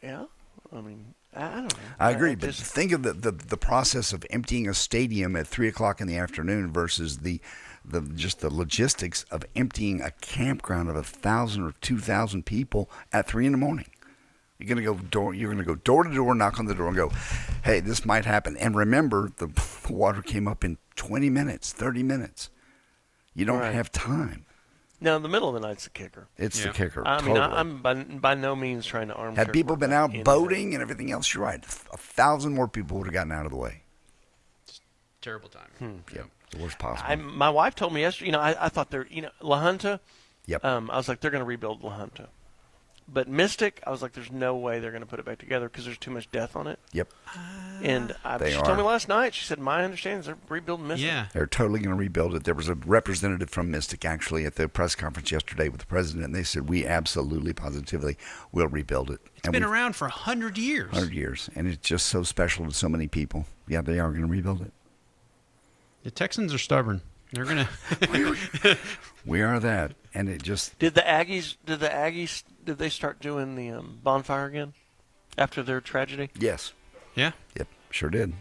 Yeah. I mean, I don't know. I agree, but think of the process of emptying a stadium at 3:00 in the afternoon versus the logistics of emptying a campground of 1,000 or 2,000 people at 3 a.m. You're gonna go door to door, knock on the door, and go, "Hey, this might happen." And remember, the water came up in 20 minutes, 30 minutes. You don't have time. No, the middle of the night's the kicker. It's the kicker. I mean, totally. I'm by no means trying to armchair. Had people been out boating and everything else, you're right. 1,000 more people would have gotten out of the way. Terrible time. Yep, the worst possible. My wife told me yesterday. I thought La Junta. Yep. I was like, they're going to rebuild La Junta. But Mystic, I was like, there's no way they're going to put it back together because there's too much death on it. Yep. And she told me last night, she said, my understanding is they're rebuilding Mystic. Yeah. They're totally going to rebuild it. There was a representative from Mystic actually at the press conference yesterday with the president, and they said, we absolutely, positively will rebuild it. It's been around for 100 years. 100 years. And it's just so special to so many people. Yeah, they are going to rebuild it. The Texans are stubborn. They're going to... We are that. And it just... Did the Aggies, did they start doing the bonfire again after their tragedy? Yes. Yeah? Yep, sure did.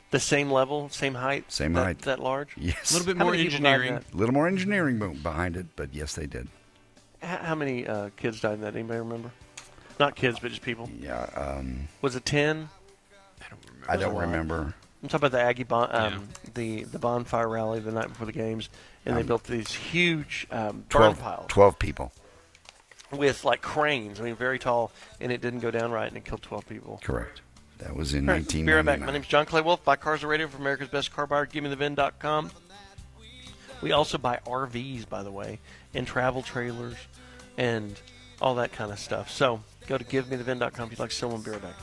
The same level, same height? Same height. That large? Yes. A little bit more engineering. A little more engineering behind it, but yes, they did. How many kids died in that? Anybody remember? Not kids, but just people. Yeah. Was it 10? I don't remember. I'm talking about the Aggie the bonfire rally the night before the games, and they built these huge burn piles. 12 people. With like cranes, I mean, very tall, and it didn't go down right, and it killed 12 people. Correct. That was in All right, 1999. Be right back. My name's John Clay Wolfe. Buy Cars on Radio for America's Best Car Buyer. GiveMeTheVin.com. We also buy RVs, by the way, and travel trailers, and all that kind of stuff. So go to GiveMeTheVin.com if you'd like to sell one. Be right back.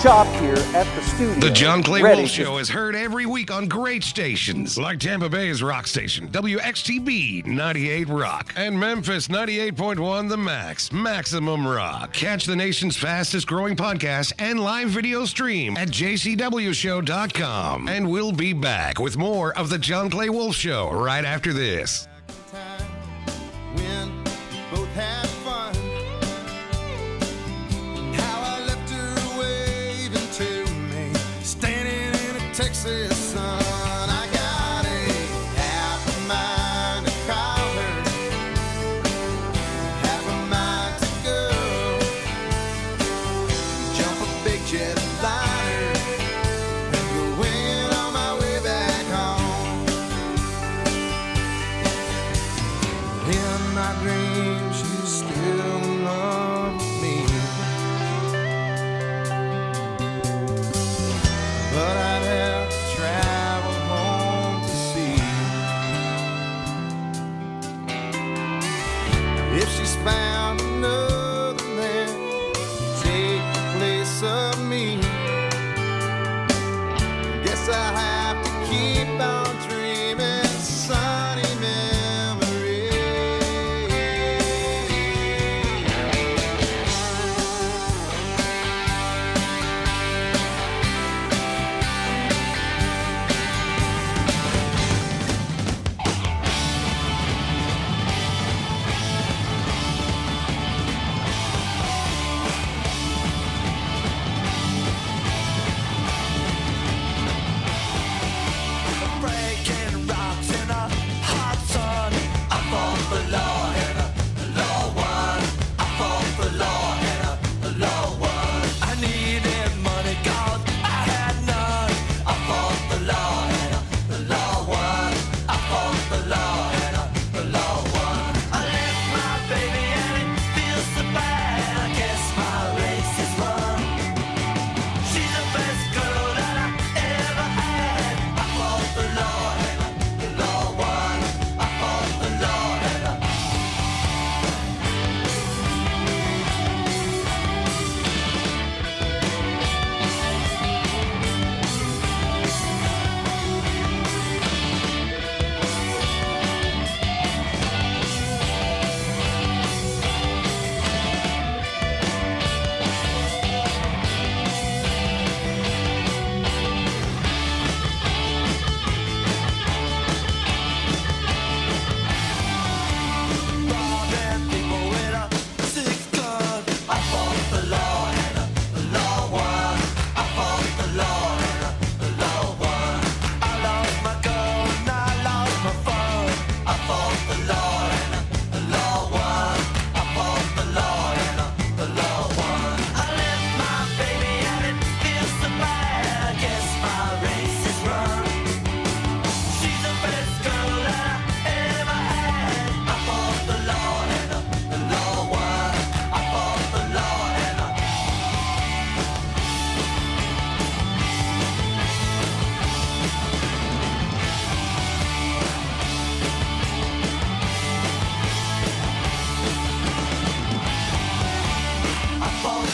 Shop here at the studio. The John Clay Ready Wolfe Show is heard every week on great stations like Tampa Bay's rock station, WXTB 98 Rock, and Memphis 98.1 The Max, Maximum Rock. Catch the nation's fastest growing podcast and live video stream at jcwshow.com. And we'll be back with more of the John Clay Wolfe Show right after this. Texas sun, I got a half a mind to call her, half a mind to go, jump a big jet liner, and go winging on my way back home. In my dreams, you still love me, but I'd have to travel home to see if she's found another man to take the place of me. Guess I have to keep on dreaming sunny memories.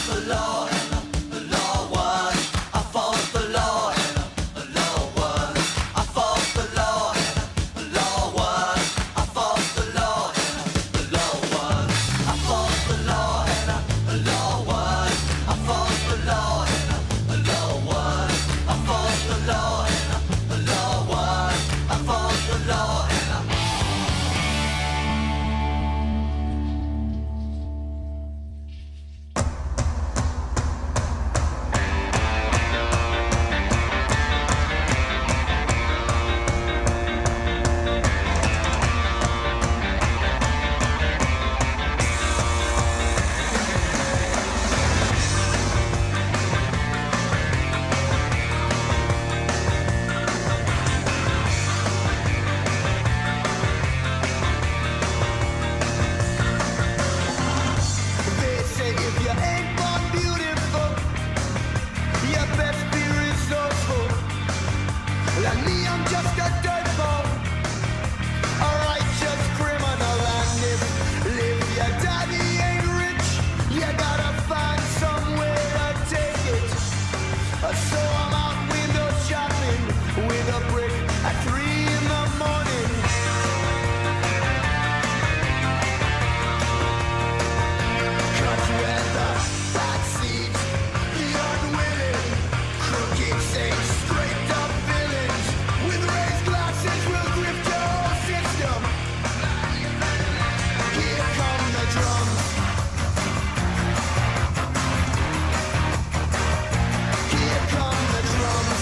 the law and the law was. I fought the law and the law was. I fought the law and the law was. I fought the law and the law was. I fought the law and the law was. I fought the law and the law was. I fought the law and the law was. I fought the law and they say if you ain't born beautiful, you best be resourceful. Like me, I'm just a dirtball, a righteous criminal, and if your daddy ain't rich, you gotta find somewhere to take it. So I'm out window shopping with a brick at 3 in the morning. Cause when the bad seeds, the unwilling, crooked saints, straight up villains, with raised glasses will grip your whole system. Here come the drums. Here come the drums.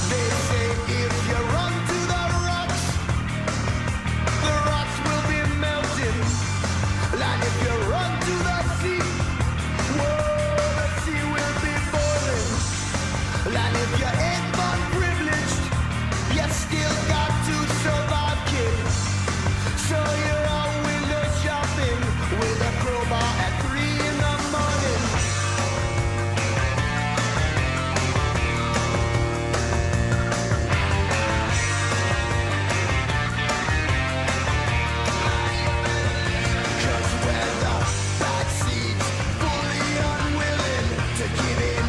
They say if you run to the rocks will be melting. And if you run to the sea, whoa, the sea will be boiling. And if you ain't born privileged, you still got to survive, kid. So you're out window shopping with a crowbar at 3 in the morning. Cause when the bad seeds, fully unwilling to give in,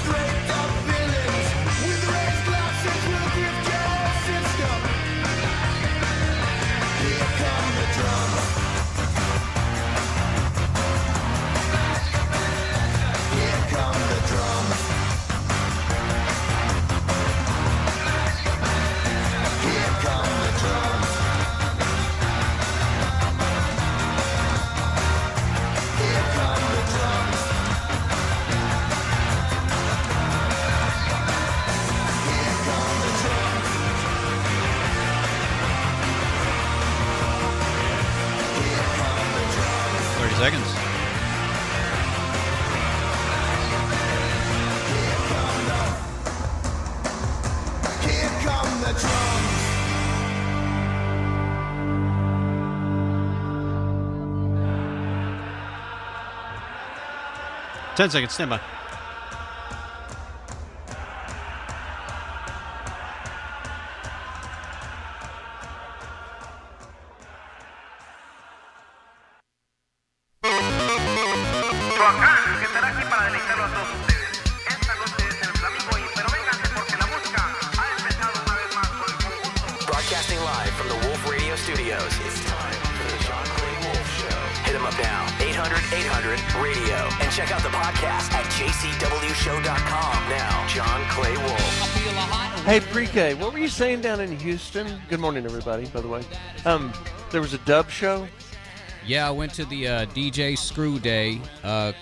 straight up villains with raised glasses will grip your whole system. Here come the drums. Here come the drums. Here come the drums. Here come the drums. Here come the drums. 30 seconds. Here come the drums. 10 seconds. Stand by. Que estará aquí para deleitarlo a todos ustedes. Esta noche es el Flamingo y pero vénganse porque la música ha empezado una vez más con el conjunto. Broadcasting live from the Wolfe Radio Studios. It's time for the John Clay Wolfe Show. Hit him up now, 800-800-RADIO. And check out the podcast at jcwshow.com. Now, John Clay Wolfe. Hey, Pre-K, what were you saying down in Houston? Good morning, everybody, by the way. There was a dub show? Yeah, I went to the DJ Screw Day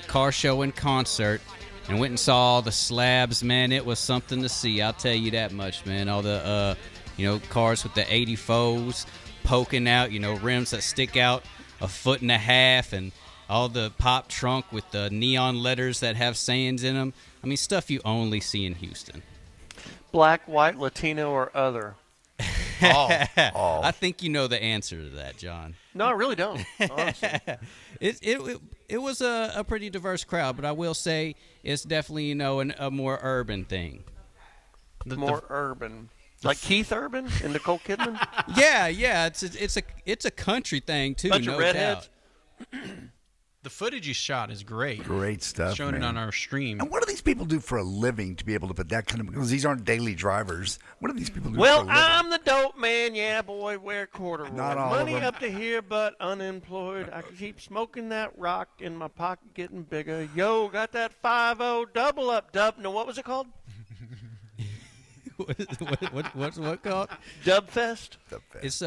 car show and concert and went and saw all the slabs, man. It was something to see, I'll tell you that much, man. All the, cars with the 84s poking out, rims that stick out 1.5 feet, and all the pop trunk with the neon letters that have sayings in them. I mean, stuff you only see in Houston. Black, white, Latino, or other? I think you know the answer to that, John. No, I really don't. Honestly. It was a pretty diverse crowd, but I will say it's definitely a more urban thing. More urban. Like Keith Urban and Nicole Kidman? Yeah. It's a country thing too. Bunch no of redheads. doubt. The footage you shot is great. Great stuff, Showing man. it on our stream. And what do these people do for a living to be able to put that kind of? Because these aren't daily drivers. What do these people do Well, for a living? I'm the dope man, yeah, boy, wear corduroy. Not all of Money them. up to here, but unemployed. I can keep smoking that rock in my pocket getting bigger. Yo, got that 5-0 double up dub. No, what was it called? What's called? Dub Fest? It's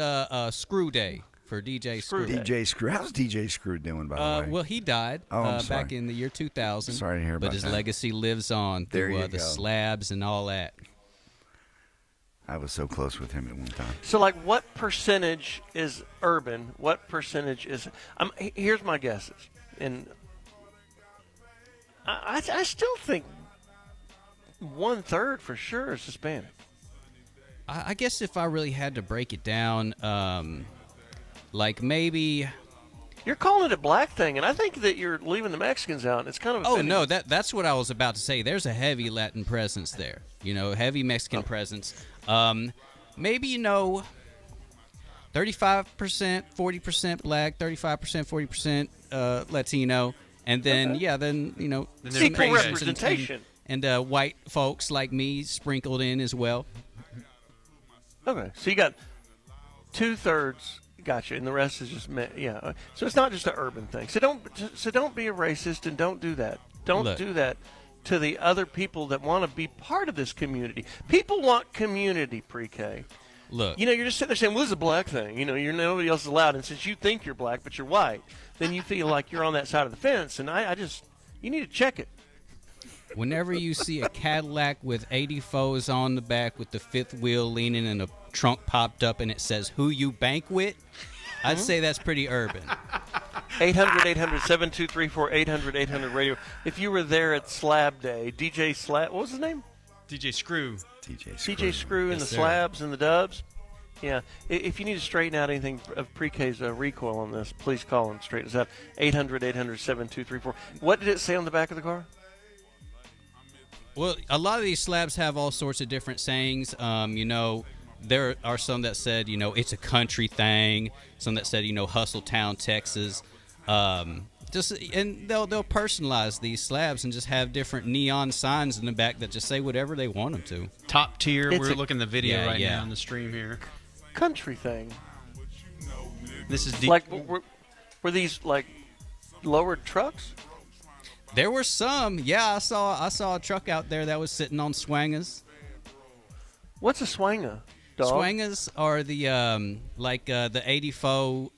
Screw Day for DJ Screw. DJ Screw. How's DJ Screw doing, by the way? Well, he died I'm sorry. back in the year 2000. Sorry to hear but about his that. legacy lives on There through you the go. slabs and all that. I was so close with him at one time. So, like, what percentage is urban? What percentage is... here's my guesses. And I still think 1/3 for sure is Hispanic. I guess if I really had to break it down, like maybe... You're calling it a black thing, and I think that you're leaving the Mexicans out, and it's kind of... Oh, offending. no, that's what I was about to say. There's a heavy Latin presence there. Heavy Mexican presence. Maybe, 35%, 40% black, 35%, 40% Latino. And then, equal representation. And white folks like me sprinkled in as well. Okay, so you got 2/3, gotcha, and the rest is just yeah. So it's not just an urban thing. So don't be a racist and don't do that. Don't do that to the other people that want to be part of this community. People want community, pre-K. Look, you're just sitting there saying, "Well, this is a black thing." You're nobody else is allowed, and since you think you're black but you're white, then you feel like you're on that side of the fence. And you need to check it. Whenever you see a Cadillac with 84s on the back with the fifth wheel leaning and a trunk popped up and it says "Who you bank with," I'd say that's pretty urban. 800-800-7234, 800-800 radio. If you were there at Slab Day, DJ Slab, what was his name? DJ Screw. DJ Screw and Yes, the sir. Slabs and the Dubs. Yeah. If you need to straighten out anything of pre-K's recoil on this, please call and straighten us out. 800-800-7234. What did it say on the back of the car? Well, a lot of these slabs have all sorts of different sayings. There are some that said, it's a country thing. Some that said, Hustle Town, Texas. And they'll personalize these slabs and just have different neon signs in the back that just say whatever they want them to. Top tier. It's We're a- looking at the video Yeah, right yeah. now on the stream here. Country thing. This is Like, were these, like, lowered trucks? There were some. Yeah, I saw a truck out there that was sitting on swangers. What's a swanger, dog? Swangers are the the 84.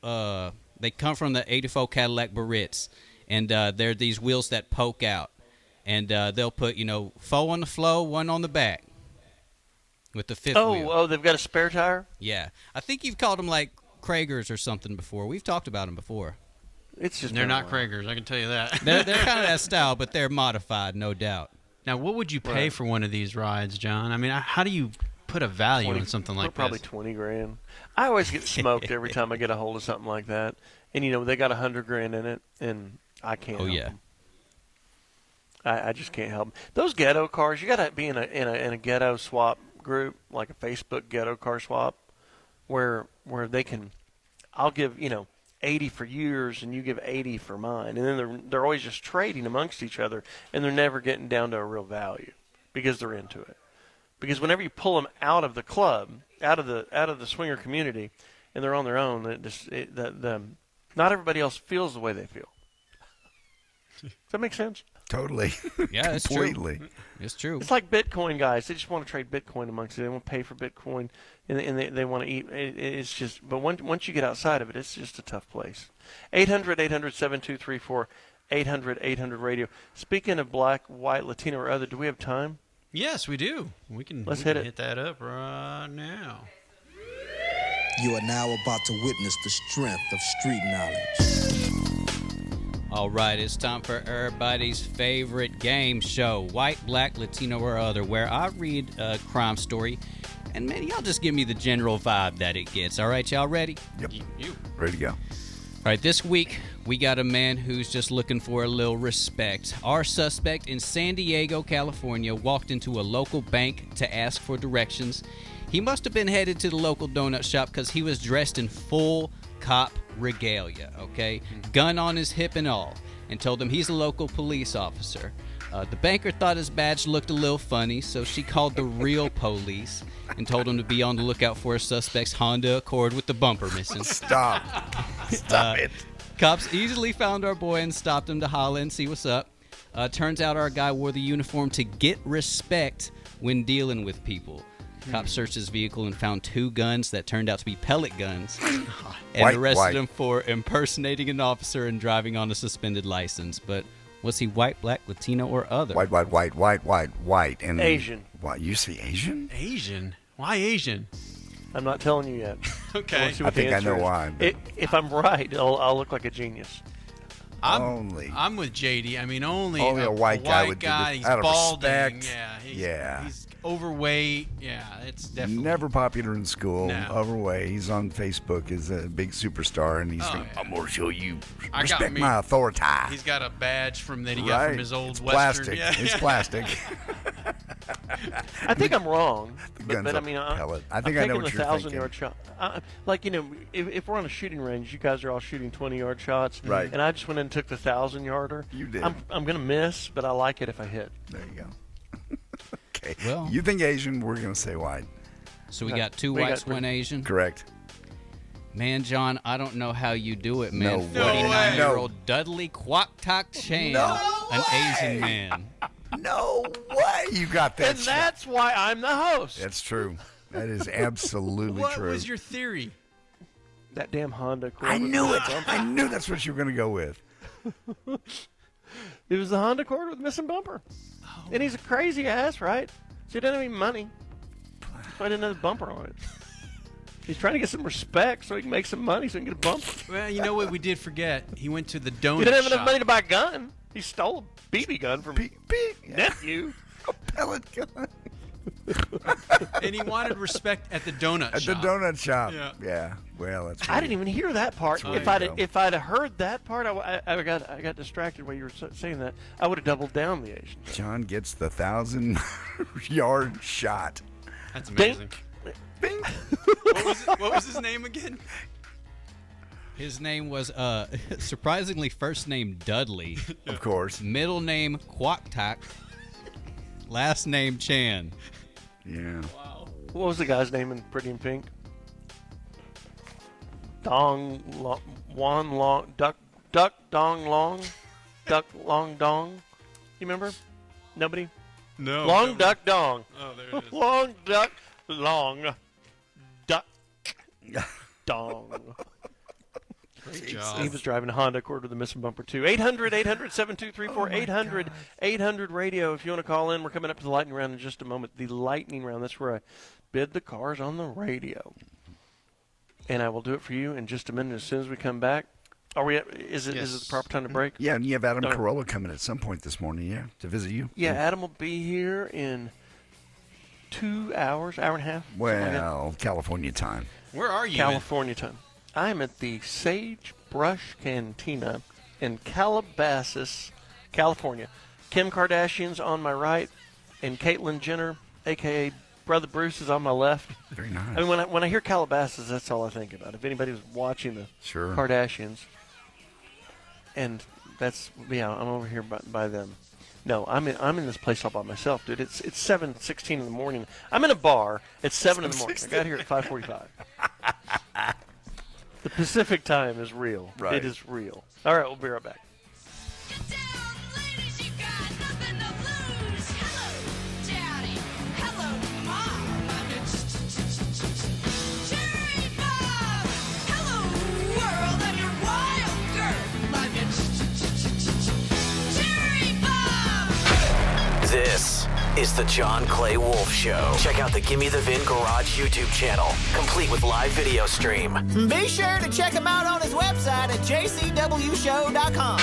They come from the 84 Cadillac Barrettes, and they're these wheels that poke out, and they'll put 4 on the floor, 1 on the back, with the fifth wheel. Oh, they've got a spare tire? Yeah, I think you've called them like Kragers or something before. We've talked about them before. It's just They're not Kragers, I can tell you that. They're kind of that style, but they're modified, no doubt. Now, what would you pay for one of these rides, John? I mean, how do you put a value on something like probably this? $20 grand. I always get smoked every time I get a hold of something like that, and they got $100 grand in it, and I can't. Oh help yeah. them. I just can't help them. Those ghetto cars, you got to be in a ghetto swap group, like a Facebook ghetto car swap, where they can. I'll give 80 for yours, and you give 80 for mine, and then they're always just trading amongst each other, and they're never getting down to a real value because they're into it. Because whenever you pull them out of the club, out of the swinger community, and they're on their own, not everybody else feels the way they feel. Does that make sense? Totally. Yeah, it's completely. true. It's true. It's like Bitcoin guys. They just want to trade Bitcoin amongst them. They want to pay for Bitcoin, and they want to eat. It's just, but once you get outside of it, it's just a tough place. 800-800-7234, 800-800 radio. Speaking of black, white, Latino, or other, do we have time? Yes, we do. Let's hit it. Hit that up right now. You are now about to witness the strength of street knowledge. All right, it's time for everybody's favorite game show, White, Black, Latino, or Other, where I read a crime story, and man, y'all just give me the general vibe that it gets. All right, y'all ready? Yep. Ready to go. All right, this week, we got a man who's just looking for a little respect. Our suspect in San Diego, California, walked into a local bank to ask for directions. He must have been headed to the local donut shop because he was dressed in full cop regalia, okay? Gun on his hip and all, and told him he's a local police officer. The banker thought his badge looked a little funny, so she called the real police and told him to be on the lookout for a suspect's Honda Accord with the bumper missing. Stop it. Cops easily found our boy and stopped him to holler and see what's up. Turns out our guy wore the uniform to get respect when dealing with people. Cops searched his vehicle and found 2 guns that turned out to be pellet guns and arrested him for impersonating an officer and driving on a suspended license. But was he white, black, Latino, or other? White. And Asian. What, you say Asian? Asian? Why Asian? I'm not telling you yet. Okay. I think I know why. If I'm right, I'll look like a genius. I'm with JD. I mean, only a white guy would do guy. this He's out of balding. respect. He's overweight. Yeah, it's definitely Never popular in school. No. Overweight. He's on Facebook as a big superstar, and he's like, I'm going to show you. I got Respect me. my authority. He's got a badge that he got from his old it's Western. plastic. Yeah. It's plastic. I think I'm wrong, gun's but I a mean, pellet. I I'm think I know taking what the you're 1,000-yard shot. If we're on a shooting range, you guys are all shooting 20-yard shots, Right. And I just went in and took the 1,000-yarder. You did. I'm gonna miss, but I like it if I hit. There you go. Okay. Well, you think Asian? We're going to say white. So we got 2 whites, 1 Asian? Correct. Man, John, I don't know how you do it, man. No way. 49-year-old Dudley Kwok Chan, an Asian man. No way you got that. And that's why I'm the host. That's true. That is absolutely What true. was your theory? That damn Honda Accord. I knew it. I knew that's what you were going to go with. It was the Honda Accord with missing bumper. And he's a crazy ass, right? So he doesn't have any money. So I didn't have a bumper on it. He's trying to get some respect so he can make some money so he can get a bumper. Well, you know what we did forget? He went to the donut He didn't have enough shop. money to buy a gun. He stole a BB gun from nephew. A pellet gun. And he wanted respect at the donut At shop. the donut shop. Yeah. Well, that's. I didn't even hear that part. That's If I'd have heard that part, I got distracted while you were saying that. I would have doubled down the Asian. John gets the 1,000-yard shot. That's amazing. Bing. What was his name again? His name was, surprisingly, first name Dudley. Of course. Middle name Kwok, last name Chan. Yeah. Wow. What was the guy's name in Pretty in Pink? Dong Long, Duck Dong Long, Duck Long Dong. You remember? Nobody? No. Long Duck Dong. Oh, there it is. Long Duck Long Duck Dong. Great job. He was driving a Honda Accord with a missing bumper too. 800-800-7234. 800-800-radio. If you want to call in, we're coming up to the lightning round in just a moment. The lightning round. That's where I bid the cars on the radio. And I will do it for you in just a minute as soon as we come back. Are we? Is it the proper time to break? Yeah, and you have Adam No. Carolla coming at some point this morning, yeah, to visit you. Yeah, Adam will be here in 2 hours, hour and a half. something like that. Well, California time. Where are you? California time. I am at the Sagebrush Cantina in Calabasas, California. Kim Kardashian's on my right, and Caitlyn Jenner, a.k.a. Brother Bruce, is on my left. Very nice. I mean, when I hear Calabasas, that's all I think about. If anybody was watching the Sure. Kardashians, and that's, yeah, I'm over here by them. No, I'm in this place all by myself, dude. It's 7:16 in the morning. I'm in a bar at 7 in the morning. I got here at 5:45. The Pacific time is real. Right. It is real. All right, we'll be right back. This is the John Clay Wolfe Show. Check out the Gimme the Vin Garage YouTube channel, complete with live video stream. Be sure to check him out on his website at jcwshow.com.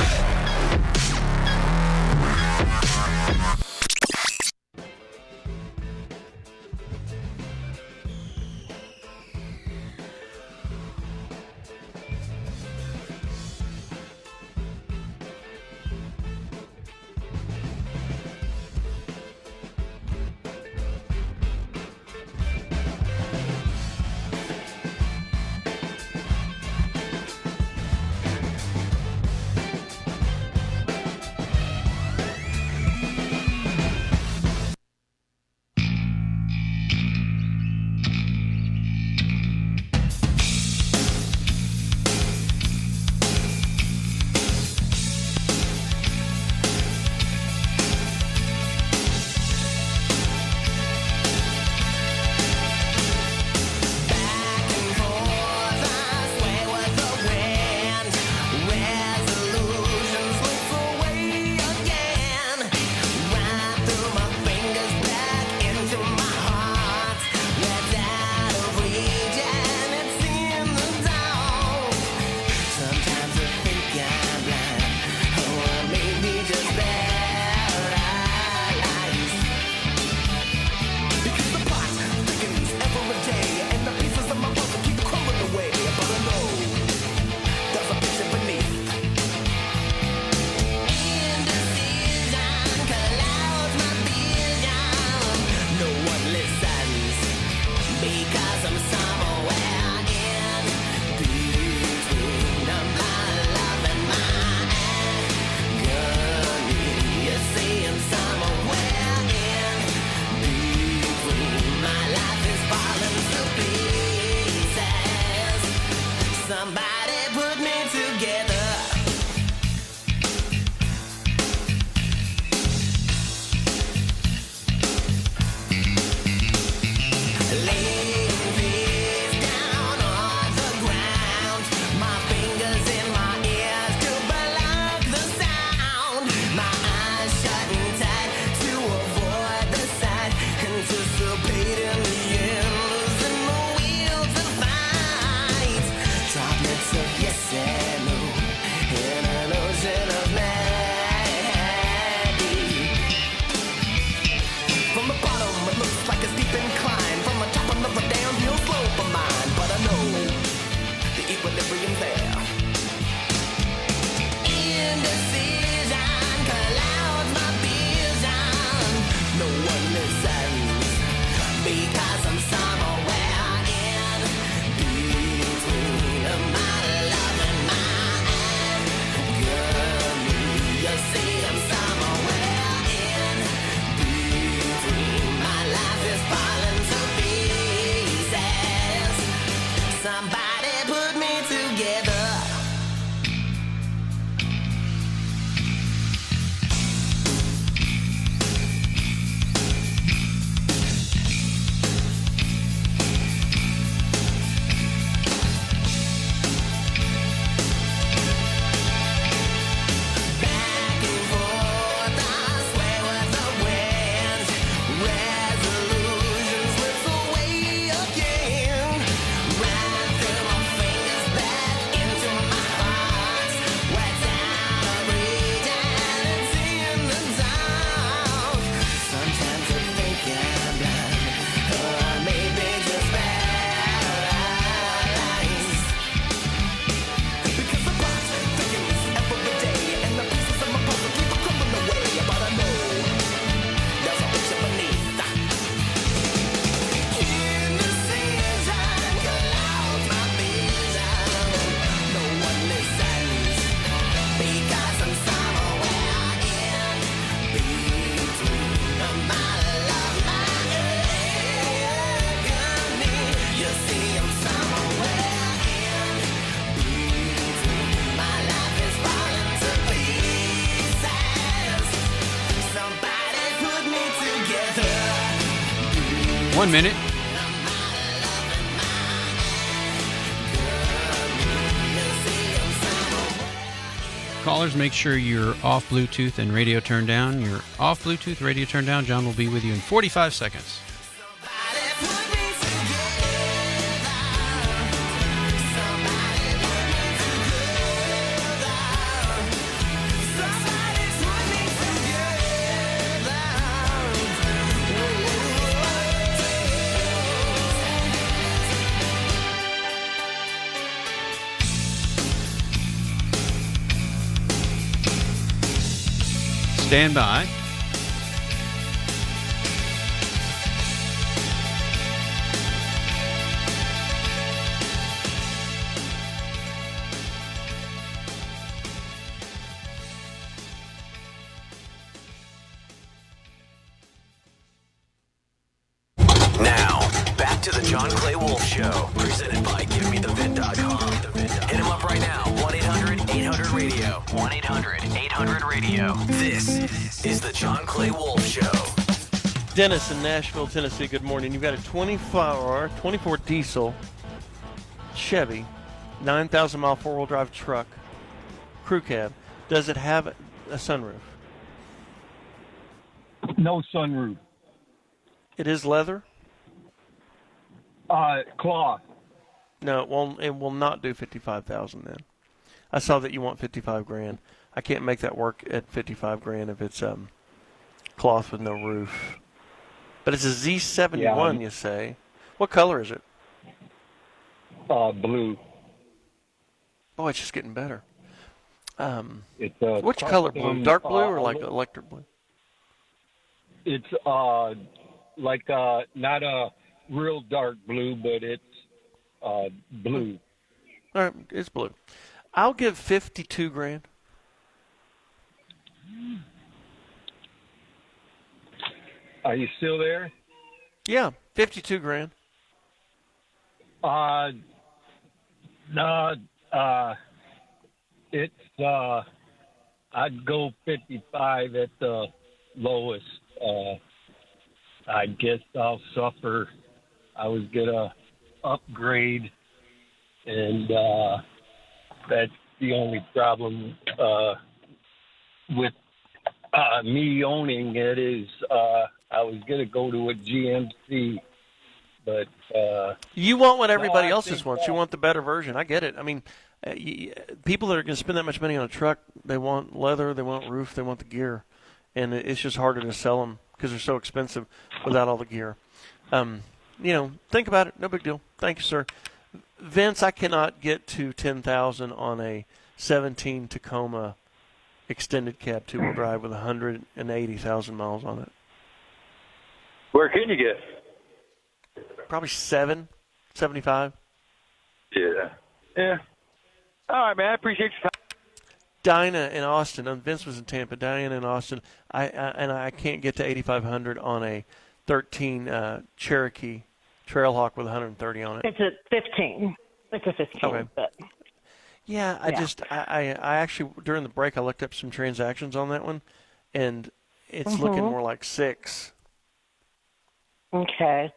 1 minute. Callers, make sure you're off Bluetooth and radio turned down. You're off Bluetooth, radio turned down. John will be with you in 45 seconds. Stand by. Now, back to the John Clay Wolfe Show, presented by GiveMeTheVin.com. Hit him up right now, 1-800-800-RADIO. 1-800-800-RADIO. This is the John Clay Wolfe Show. Dennis in Nashville, Tennessee, good morning. You've got a 24 diesel Chevy, 9,000-mile four-wheel drive truck, crew cab. Does it have a sunroof? No sunroof. It is leather? Cloth. No, it won't. It will not do 55,000 then. I saw that you want 55 grand. I can't make that work at 55 grand if it's cloth with no roof. But it's a Z71, you say. What color is it? Blue. Oh, it's just getting better. It's which color blue? Dark blue or like electric blue? It's like not a real dark blue, but it's blue. All right, it's blue. I'll give 52 grand. Are you still there? Yeah, 52 grand. No, it's I'd go 55 at the lowest. I guess I'll suffer. I was gonna upgrade, and that's the only problem with me owning it is I was gonna go to a GMC, but you want what everybody else wants. You want the better version. I get it. I mean, people that are going to spend that much money on a truck, they want leather, they want roof, they want the gear, and it's just harder to sell them because they're so expensive without all the gear. Think about it. No big deal. Thank you, sir. Vince, I cannot get to 10,000 on a 17 Tacoma extended cab two-wheel drive with 180,000 miles on it. Where can you get? Probably 75. Yeah. All right, man. I appreciate your time. Dinah in Austin. Vince was in Tampa. Diana in Austin. I can't get to 8,500 on a 13 Cherokee Trailhawk with 130 on it. It's a 15. It's a 15. Okay. But yeah, I actually during the break I looked up some transactions on that one, and it's looking more like 6. Okay.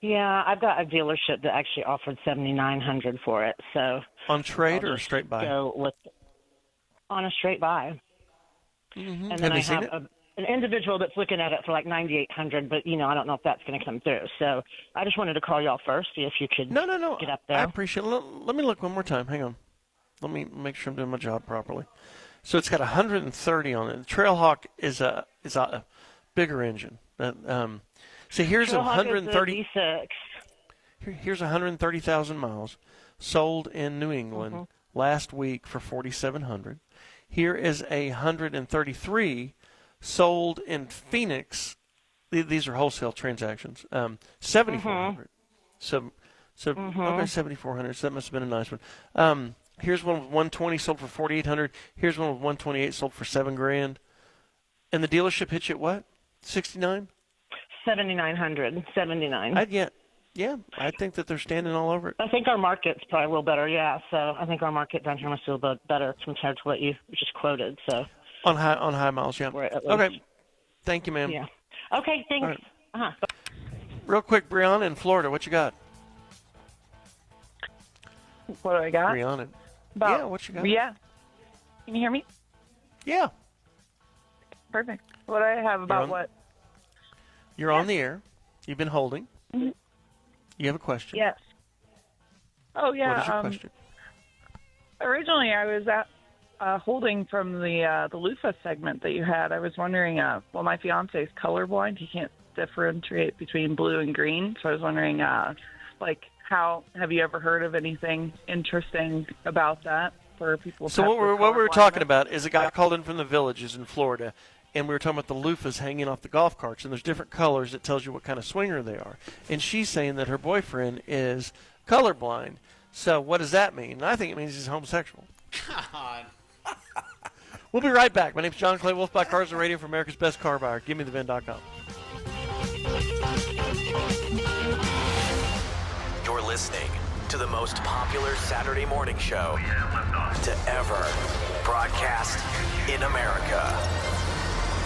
Yeah, I've got a dealership that actually offered 7,900 for it. So on trade or straight buy? On a straight buy. Mm-hmm. And then Have I you seen have it? an individual that's looking at it for like 9,800, but I don't know if that's going to come through. So I just wanted to call y'all first, see if you could get up there. I appreciate it. Let me look one more time. Hang on. Let me make sure I'm doing my job properly. So it's got 130 on it. The Trailhawk is a bigger engine. So here's Trailhawk 130. is a V6. Here's 130,000 miles, sold in New England last week for 4,700. Here is 133 sold in Phoenix. These are wholesale transactions. 7,400. So okay, 7,400. So that must have been a nice one. Here's one with 120 sold for 4,800. Here's one with 128 sold for $7,000. And the dealership hits you at what? 69? 7,900. 79. Yeah, I think that they're standing all over it. I think our market's probably a little better, yeah. So I think our market down here must be a little bit better compared to what you just quoted. So on high miles, yeah. Okay, thank you, ma'am. Yeah. Okay, thanks. Right. Real quick, Brianna in Florida, what you got? What do I got? Brianna. About, yeah, what you got? Yeah. Can you hear me? Yeah. Perfect. What do I have about what? You're on the air. You've been holding. Mm-hmm. You have a question? Yes. Oh, yeah. What is your question? Originally, I was holding from the loofah segment that you had. I was wondering, well, my fiance is colorblind. He can't differentiate between blue and green. So I was wondering, how have you ever heard of anything interesting about that for people? So what we were talking about is a guy called in from the Villages in Florida, and we were talking about the loofahs hanging off the golf carts, and there's different colors that tells you what kind of swinger they are. And she's saying that her boyfriend is colorblind. So what does that mean? And I think it means he's homosexual. God. We'll be right back. My name's John Clay Wolfe, by Cars and Radio for America's Best Car Buyer. GiveMeTheVin.com. You're listening to the most popular Saturday morning show to ever broadcast in America.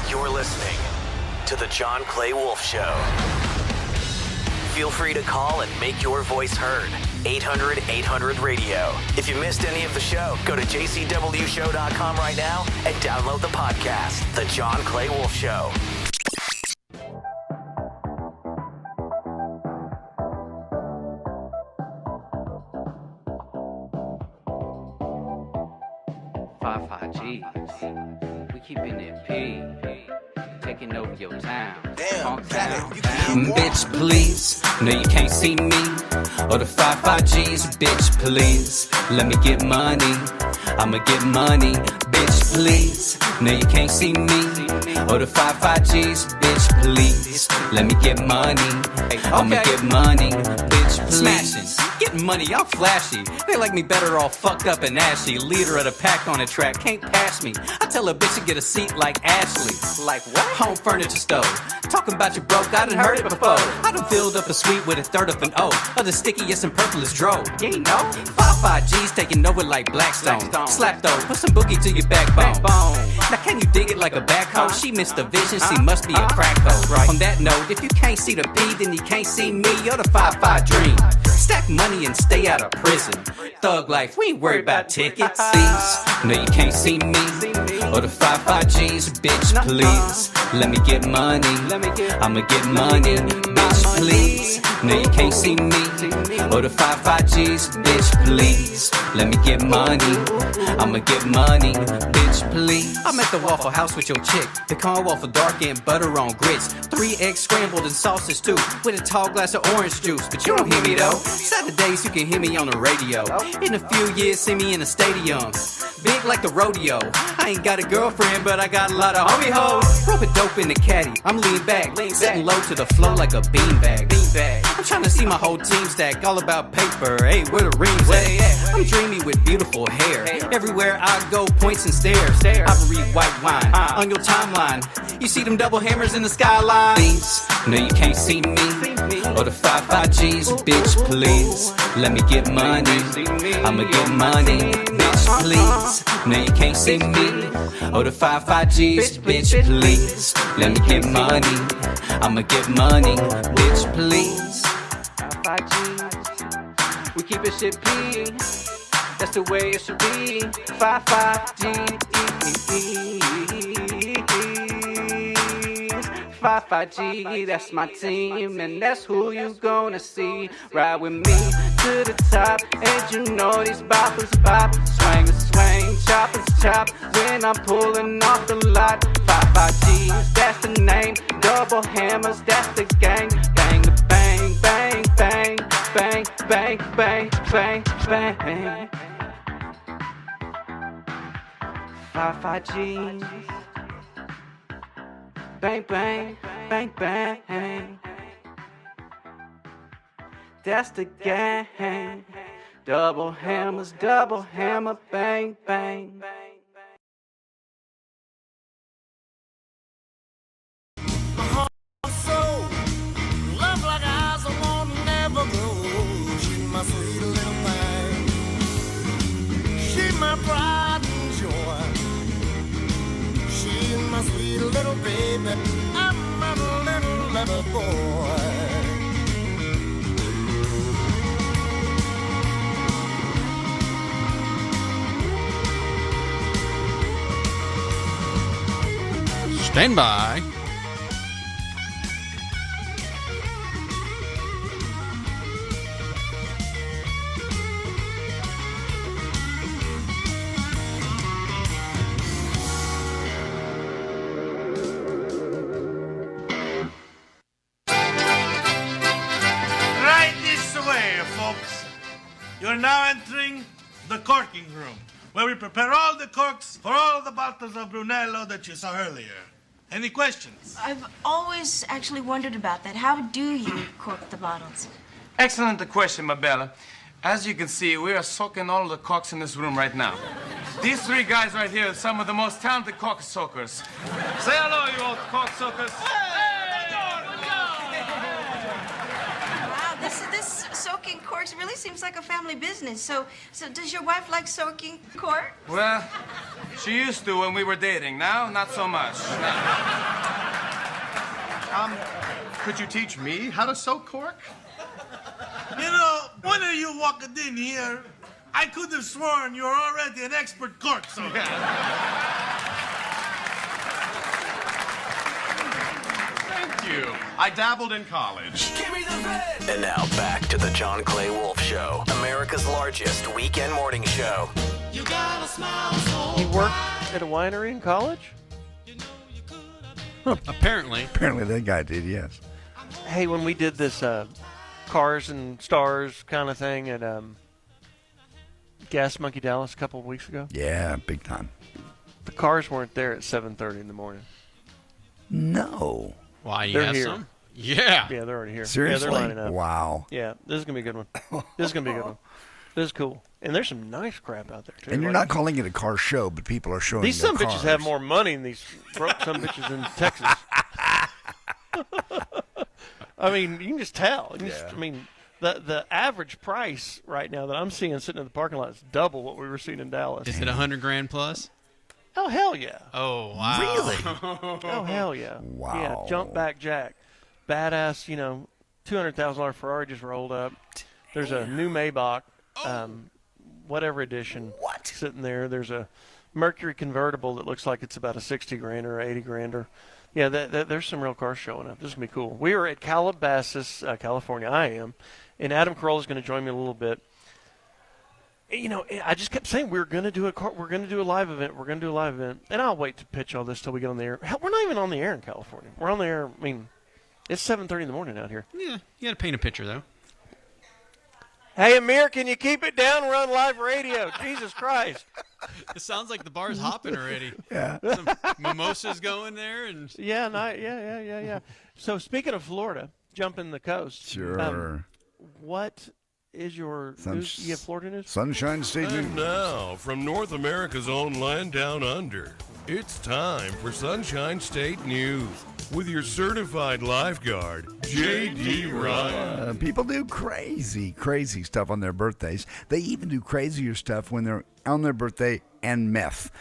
You're listening to the John Clay Wolfe Show. Feel free to call and make your voice heard. 800-800-RADIO. If you missed any of the show, go to jcwshow.com right now and download the podcast, The John Clay Wolfe Show. We keeping it P, taking over your town. Damn, Bitch, please, no you can't see me. Or the 55Gs, bitch, please. Let me get money, I'ma get money. Bitch, please, no you can't see me. Or the 55Gs, bitch, please. Let me get money, I'ma get money. Bitch, please. Smashing, getting money, I'm flashy. They like me better all fucked up and ashy. Leader of the pack on the track, can't pass me. I tell a bitch to get a seat like Ashley. Like what? Home furniture store. Talking about you broke, I done heard it before. I done filled up a suite with a third of an O. Of the stickiest and purplest dro. You ain't know? 55G's taking over like Blackstone. Slap though, put some boogie to your backbone. Now can you dig it like a backhoe? She missed the vision, she must be a crack hoe. Right. On that note, if you can't see the P, then you can't see me. You're the 55 dream. Stack money and stay out of prison. Thug life, we ain't worried about tickets. No, you can't see me. Or the 55G's, bitch, please. Let me get money, I'ma get money. Bitch, please. No, you can't see me. Or the 55G's, bitch, please. Let me get money, I'ma get money. Bitch, please. I'm at the Waffle House with your chick. The corn waffle dark and butter on grits. 3 eggs scrambled and sausage too. With a tall glass of orange juice. But you don't hear me though. Saturdays you can hear me on the radio. In a few years see me in the stadium. Big like the rodeo. I ain't got a girlfriend, but I got a lot of homie hoes. Rubbing dope in the caddy. I'm lean back, sitting low to the flow like a beanbag. I'm trying to see my whole team stack, all about paper. Hey, where the rings at? I'm dreamy with beautiful hair. Everywhere I go, points and stares. Ivory white wine on your timeline. You see them double hammers in the skyline. Please, no, you can't see me. Or the 55G's, bitch, please. Let me get money, I'ma get money. Bitch, please. No, you can't see me. Or the 55G's, bitch, please. Let me get money, I'ma get money. Bitch, please. 55G's, we keep it shit P. That's the way it should be. 55G's. 55G, that's my team, and that's who you gonna see. Ride with me to the top, and you know these boppers bop. Swing a swing, choppers chop, when I'm pulling off the lot. 55G's, that's the name, double hammers, that's the gang. Bang the bang, bang, bang, bang, bang, bang, bang, bang. 55G's. Bang, bang, bang, bang. That's the gang. Double hammers, double hammer, bang, bang. Love like eyes, I won't never grow. She's my sweet little thing. She's my pride and joy. She's my sweet little baby. I'm a little boy. Stand by. Right this way, folks. You're now entering the corking room, where we prepare all the corks for all the bottles of Brunello that you saw earlier. Any questions? I've always actually wondered about that. How do you cork the bottles? Excellent question, Mabella. As you can see, we are soaking all the corks in this room right now. These three guys right here are some of the most talented cork soakers. Say hello, you old cork soakers. Wow, this soaking corks really seems like a family business. So does your wife like soaking cork? Well, she used to when we were dating. Now, not so much. Could you teach me how to soak cork? You know, when you walked in here, I could have sworn you were already an expert cork soaker. Thank you. I dabbled in college. And now back to the John Clay Wolfe Show, America's largest weekend morning show. He worked at a winery in college? Apparently. Apparently that guy did, yes. Hey, when we did this Cars and Stars kind of thing at Gas Monkey Dallas a couple of weeks ago. Yeah, big time. The cars weren't there at 7:30 in the morning. No. Why, you They're have here. some? Yeah. Yeah, they're already here. Seriously? Yeah, they're lining up. Wow. Yeah, this is going to be a good one. This is going to be a good one. This is cool. And there's some nice crap out there, too. And you're not calling it a car show, but people are showing These their some bitches cars. have more money than these broke some bitches in Texas. I mean, you can just tell. You can just- I mean, the average price right now that I'm seeing sitting in the parking lot is double what we were seeing in Dallas. Is it $100,000 plus? Oh, hell yeah. Oh, wow. Really? Oh, hell yeah. Wow. Yeah, jump back Jack. Badass, $200,000 Ferrari just rolled up. There's a new Maybach, whatever edition, sitting there. There's a Mercury convertible that looks like it's about a $60,000 or $80,000. Yeah, there's some real cars showing up. This is going to be cool. We are at Calabasas, California. I am. And Adam Carolla is going to join me a little bit. I just kept saying we're going to do a live event. We're going to do a live event. And I'll wait to pitch all this till we get on the air. Hell, we're not even on the air in California. We're on the air. I mean, it's 7:30 in the morning out here. Yeah, you got to paint a picture, though. Hey, Amir, can you keep it down? We're on live radio. Jesus Christ. It sounds like the bar's hopping already. Yeah. Some mimosas going there. And Yeah. So speaking of Florida, jumping the coast. Sure. What is your news? You have Florida news? Sunshine State And News. now, from North America's own land down under, it's time for Sunshine State News with your certified lifeguard, J.D. Ryan. People do crazy stuff on their birthdays. They even do crazier stuff when they're on their birthday and meth.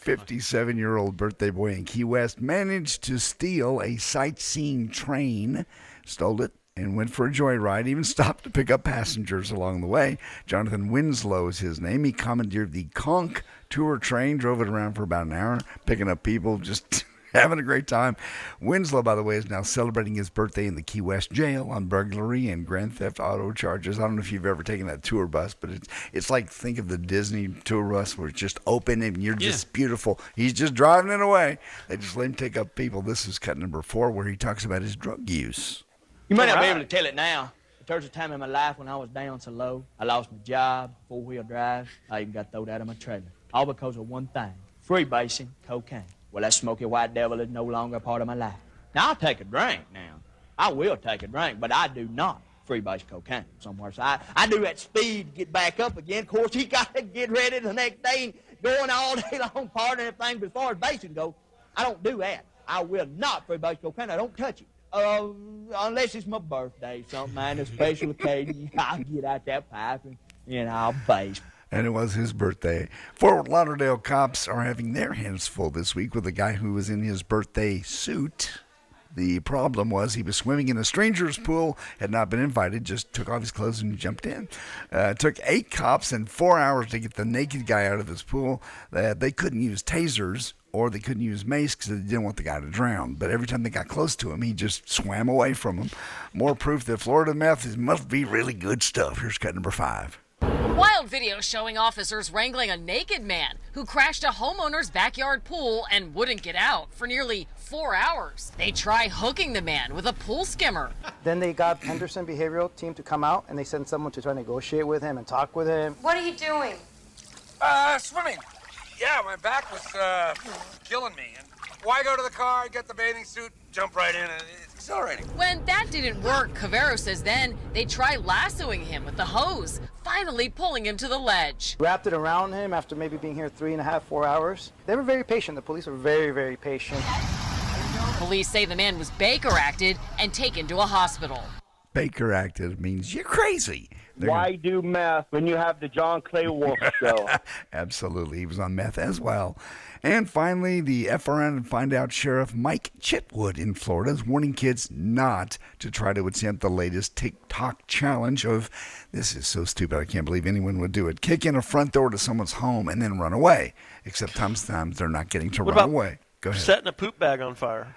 57-year-old birthday boy in Key West managed to steal a sightseeing train, stole it, and went for a joyride, even stopped to pick up passengers along the way. Jonathan Winslow is his name. He commandeered the Conch tour train, drove it around for about an hour, picking up people, just having a great time. Winslow, by the way, is now celebrating his birthday in the Key West jail on burglary and grand theft auto charges. I don't know if you've ever taken that tour bus, but it's like, think of the Disney tour bus where it's just open and you're just beautiful. He's just driving it away. They just let him take up people. This is cut number 4 where he talks about his drug use. You may not be able to tell it now, but there was a time in my life when I was down so low. I lost my job, 4-wheel drive. I even got thrown out of my trailer. All because of one thing, freebasing cocaine. Well, that smoky white devil is no longer a part of my life. Now, I'll take a drink now. I will take a drink, but I do not freebase cocaine somewhere. So I do that speed to get back up again. Of course, he got to get ready the next day and going all day long, partying and everything. But as far as basing goes, I don't do that. I will not freebase cocaine. I don't touch it. Unless it's my birthday, something, man, a special occasion, I'll get out that pipe and I'll base. And it was his birthday. Fort Lauderdale cops are having their hands full this week with a guy who was in his birthday suit. The problem was he was swimming in a stranger's pool, had not been invited, just took off his clothes and jumped in. Took 8 cops and 4 hours to get the naked guy out of his pool. They couldn't use tasers or they couldn't use mace because they didn't want the guy to drown. But every time they got close to him, he just swam away from them. More proof that Florida meth must be really good stuff. Here's cut number 5. Wild video showing officers wrangling a naked man who crashed a homeowner's backyard pool and wouldn't get out for nearly 4 hours. They try hooking the man with a pool skimmer. Then they got Henderson Behavioral Team to come out, and they sent someone to try to negotiate with him and talk with him. What are you doing? Swimming. Yeah, my back was killing me. And why go to the car, get the bathing suit, jump right in? It's exhilarating. When that didn't work, Cavero says then they try lassoing him with the hose, finally pulling him to the ledge. Wrapped it around him after maybe being here 3.5, 4 hours. They were very patient. The police were very, very patient. Police say the man was Baker acted and taken to a hospital. Baker acted means you're crazy. Why do meth when you have the John Clay Wolfe show? Absolutely. He was on meth as well. And finally, the FRN and Find Out Sheriff Mike Chitwood in Florida is warning kids not to try to attempt the latest TikTok challenge of, this is so stupid, I can't believe anyone would do it, kick in a front door to someone's home and then run away. Except sometimes they're not getting to run away. Go ahead. Setting a poop bag on fire.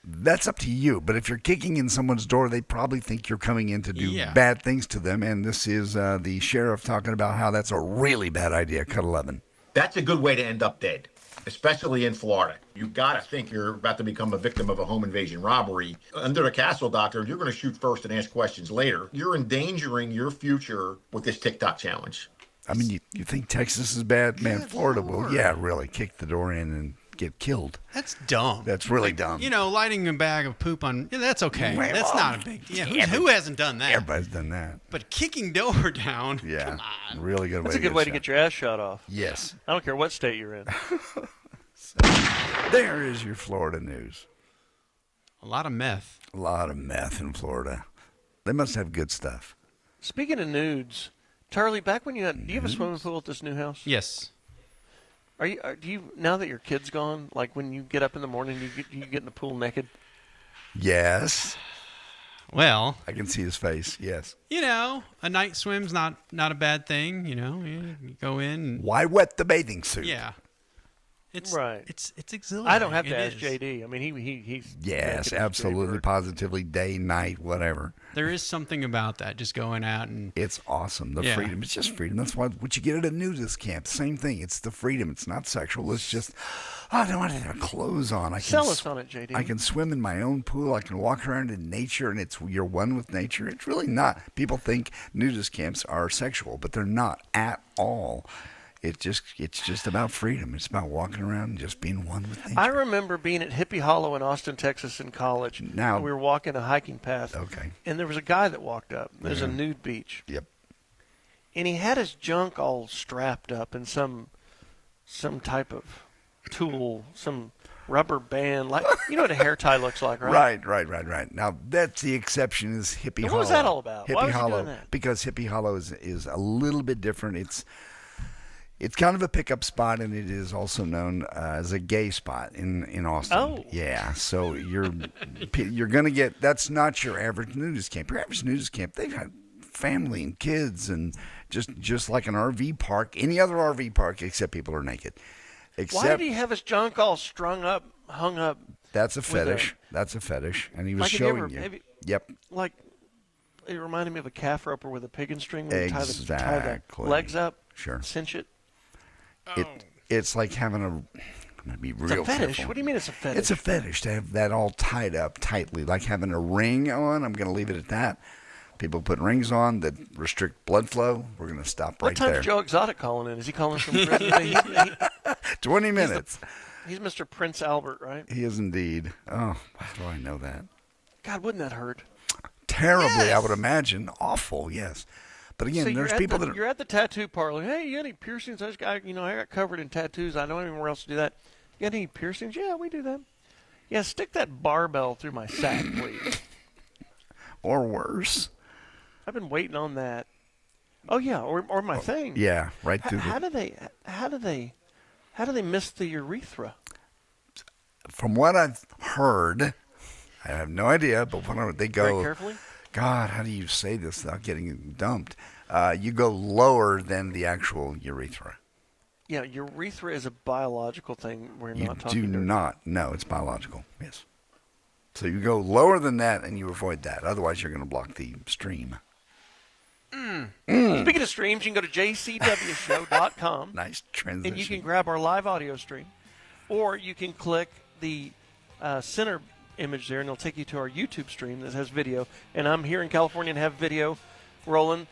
That's up to you. But if you're kicking in someone's door, they probably think you're coming in to do bad things to them. And this is the sheriff talking about how that's a really bad idea. Cut 11. That's a good way to end up dead, especially in Florida. You got to think you're about to become a victim of a home invasion robbery. Under the castle doctrine, you're going to shoot first and ask questions later. You're endangering your future with this TikTok challenge. I mean, you think Texas is bad? Man, Florida will, really, kick the door in and get killed. That's dumb. That's really dumb. You know, lighting a bag of poop on, that's okay. Well, that's not a big deal. Who hasn't done that? Everybody's done that. But kicking door down, yeah, come on. Really good way That's a good way to get your ass shot off. Yes. I don't care what state you're in. So, there is your Florida news. A lot of meth. A lot of meth in Florida. They must have good stuff. Speaking of nudes, Charlie, back when you had, do you have a swimming pool at this new house? Yes. Do you now that your kid's gone? Like when you get up in the morning, do you get in the pool naked? Yes. Well, I can see his face. Yes. You know, a night swim's not a bad thing. You know, you go in. And, why wet the bathing suit? Yeah. It's right. It's exhilarating. I don't have to ask JD. I mean, he's yes, absolutely, positively, day, night, whatever. There is something about that, just going out and it's awesome. The freedom. It's just freedom. That's what you get at a nudist camp. Same thing. It's the freedom. It's not sexual. It's just I don't want to have clothes on. I can sell us on it, JD. I can swim in my own pool. I can walk around in nature, and you're one with nature. It's really not. People think nudist camps are sexual, but they're not at all. It's just about freedom. It's about walking around and just being one with nature. I remember being at Hippie Hollow in Austin, Texas in college. Now we were walking a hiking path. Okay. And there was a guy that walked up. There's a nude beach. Yep. And he had his junk all strapped up in some type of tool, some rubber band, like you know what a hair tie looks like, right? Right. Now that's the exception is Hippie Hollow. What was that all about? Hippie Why was Hollow, he doing that? because Hippie Hollow is a little bit different. It's kind of a pickup spot, and it is also known as a gay spot in Austin. Oh. Yeah. So you're going to get, that's not your average nudist camp. Your average nudist camp, they've got family and kids and just like an RV park, any other RV park, except people are naked. Why did he have his junk all strung up, hung up? That's a fetish. That's a fetish. And he was like showing you. Yep. Like, it reminded me of a calf roper with a piggin string where you tie the legs up, sure, cinch it. It's like having I'm going to be real It's a fetish. careful. What do you mean it's a fetish? It's a fetish to have that all tied up tightly, like having a ring on. I'm going to leave it at that. People put rings on that restrict blood flow. We're going to stop right there. What time's Joe Exotic calling in? Is he calling from prison? 20 minutes. He's Mr. Prince Albert, right? He is indeed. Oh, how do I know that? God, wouldn't that hurt? Terribly, I would imagine. Awful, yes. But again, so there's people that you're at the tattoo parlor. Hey, you got any piercings? I got covered in tattoos. I don't know anywhere else to do that. You got any piercings? Yeah, we do that. Yeah, stick that barbell through my sack, please. Or worse. I've been waiting on that. Oh yeah, or my thing. Yeah, right through. How do they miss the urethra? From what I've heard, I have no idea, but whenever they go, Very carefully. God, how do you say this without getting dumped? You go lower than the actual urethra. Yeah, urethra is a biological thing. We're You not talking. do not. No, it's biological. Yes. So you go lower than that, and you avoid that. Otherwise, you're going to block the stream. Speaking of streams, you can go to jcwshow.com. Nice transition. And you can grab our live audio stream, or you can click the center image there, and it'll take you to our YouTube stream that has video. And I'm here in California and have video rolling.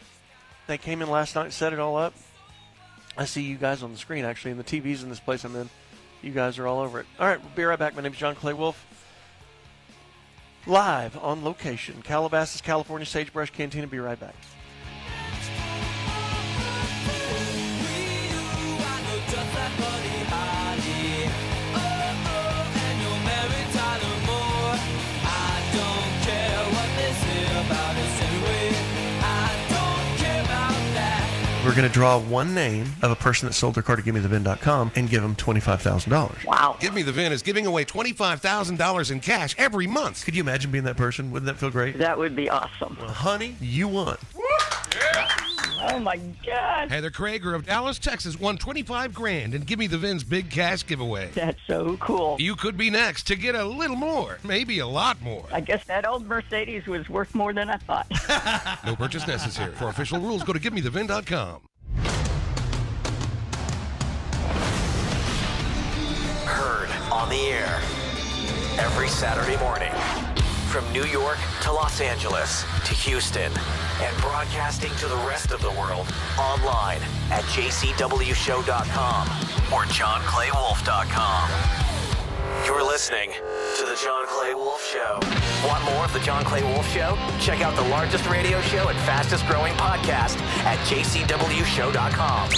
They came in last night and set it all up. I see you guys on the screen, actually, and the TVs in this place I'm in. You guys are all over it. All right, we'll be right back. My name is John Clay Wolfe. Live on location, Calabasas, California, Sagebrush Cantina. Be right back. We're going to draw one name of a person that sold their car to GiveMeTheVin.com and give them $25,000. Wow. Give Me the VIN is giving away $25,000 in cash every month. Could you imagine being that person? Wouldn't that feel great? That would be awesome. Well, honey, you won. Oh my God. Heather Krager of Dallas, Texas won $25,000 and Give Me the VIN's big cash giveaway. That's so cool. You could be next to get a little more, maybe a lot more. I guess that old Mercedes was worth more than I thought. No purchase necessary. For official rules, go to GiveMeTheVin.com. Heard on the air every Saturday morning from New York to Los Angeles to Houston and broadcasting to the rest of the world online at jcwshow.com or johnclaywolf.com. You're listening to The John Clay Wolfe Show. Want more of The John Clay Wolfe Show? Check out the largest radio show and fastest growing podcast at jcwshow.com.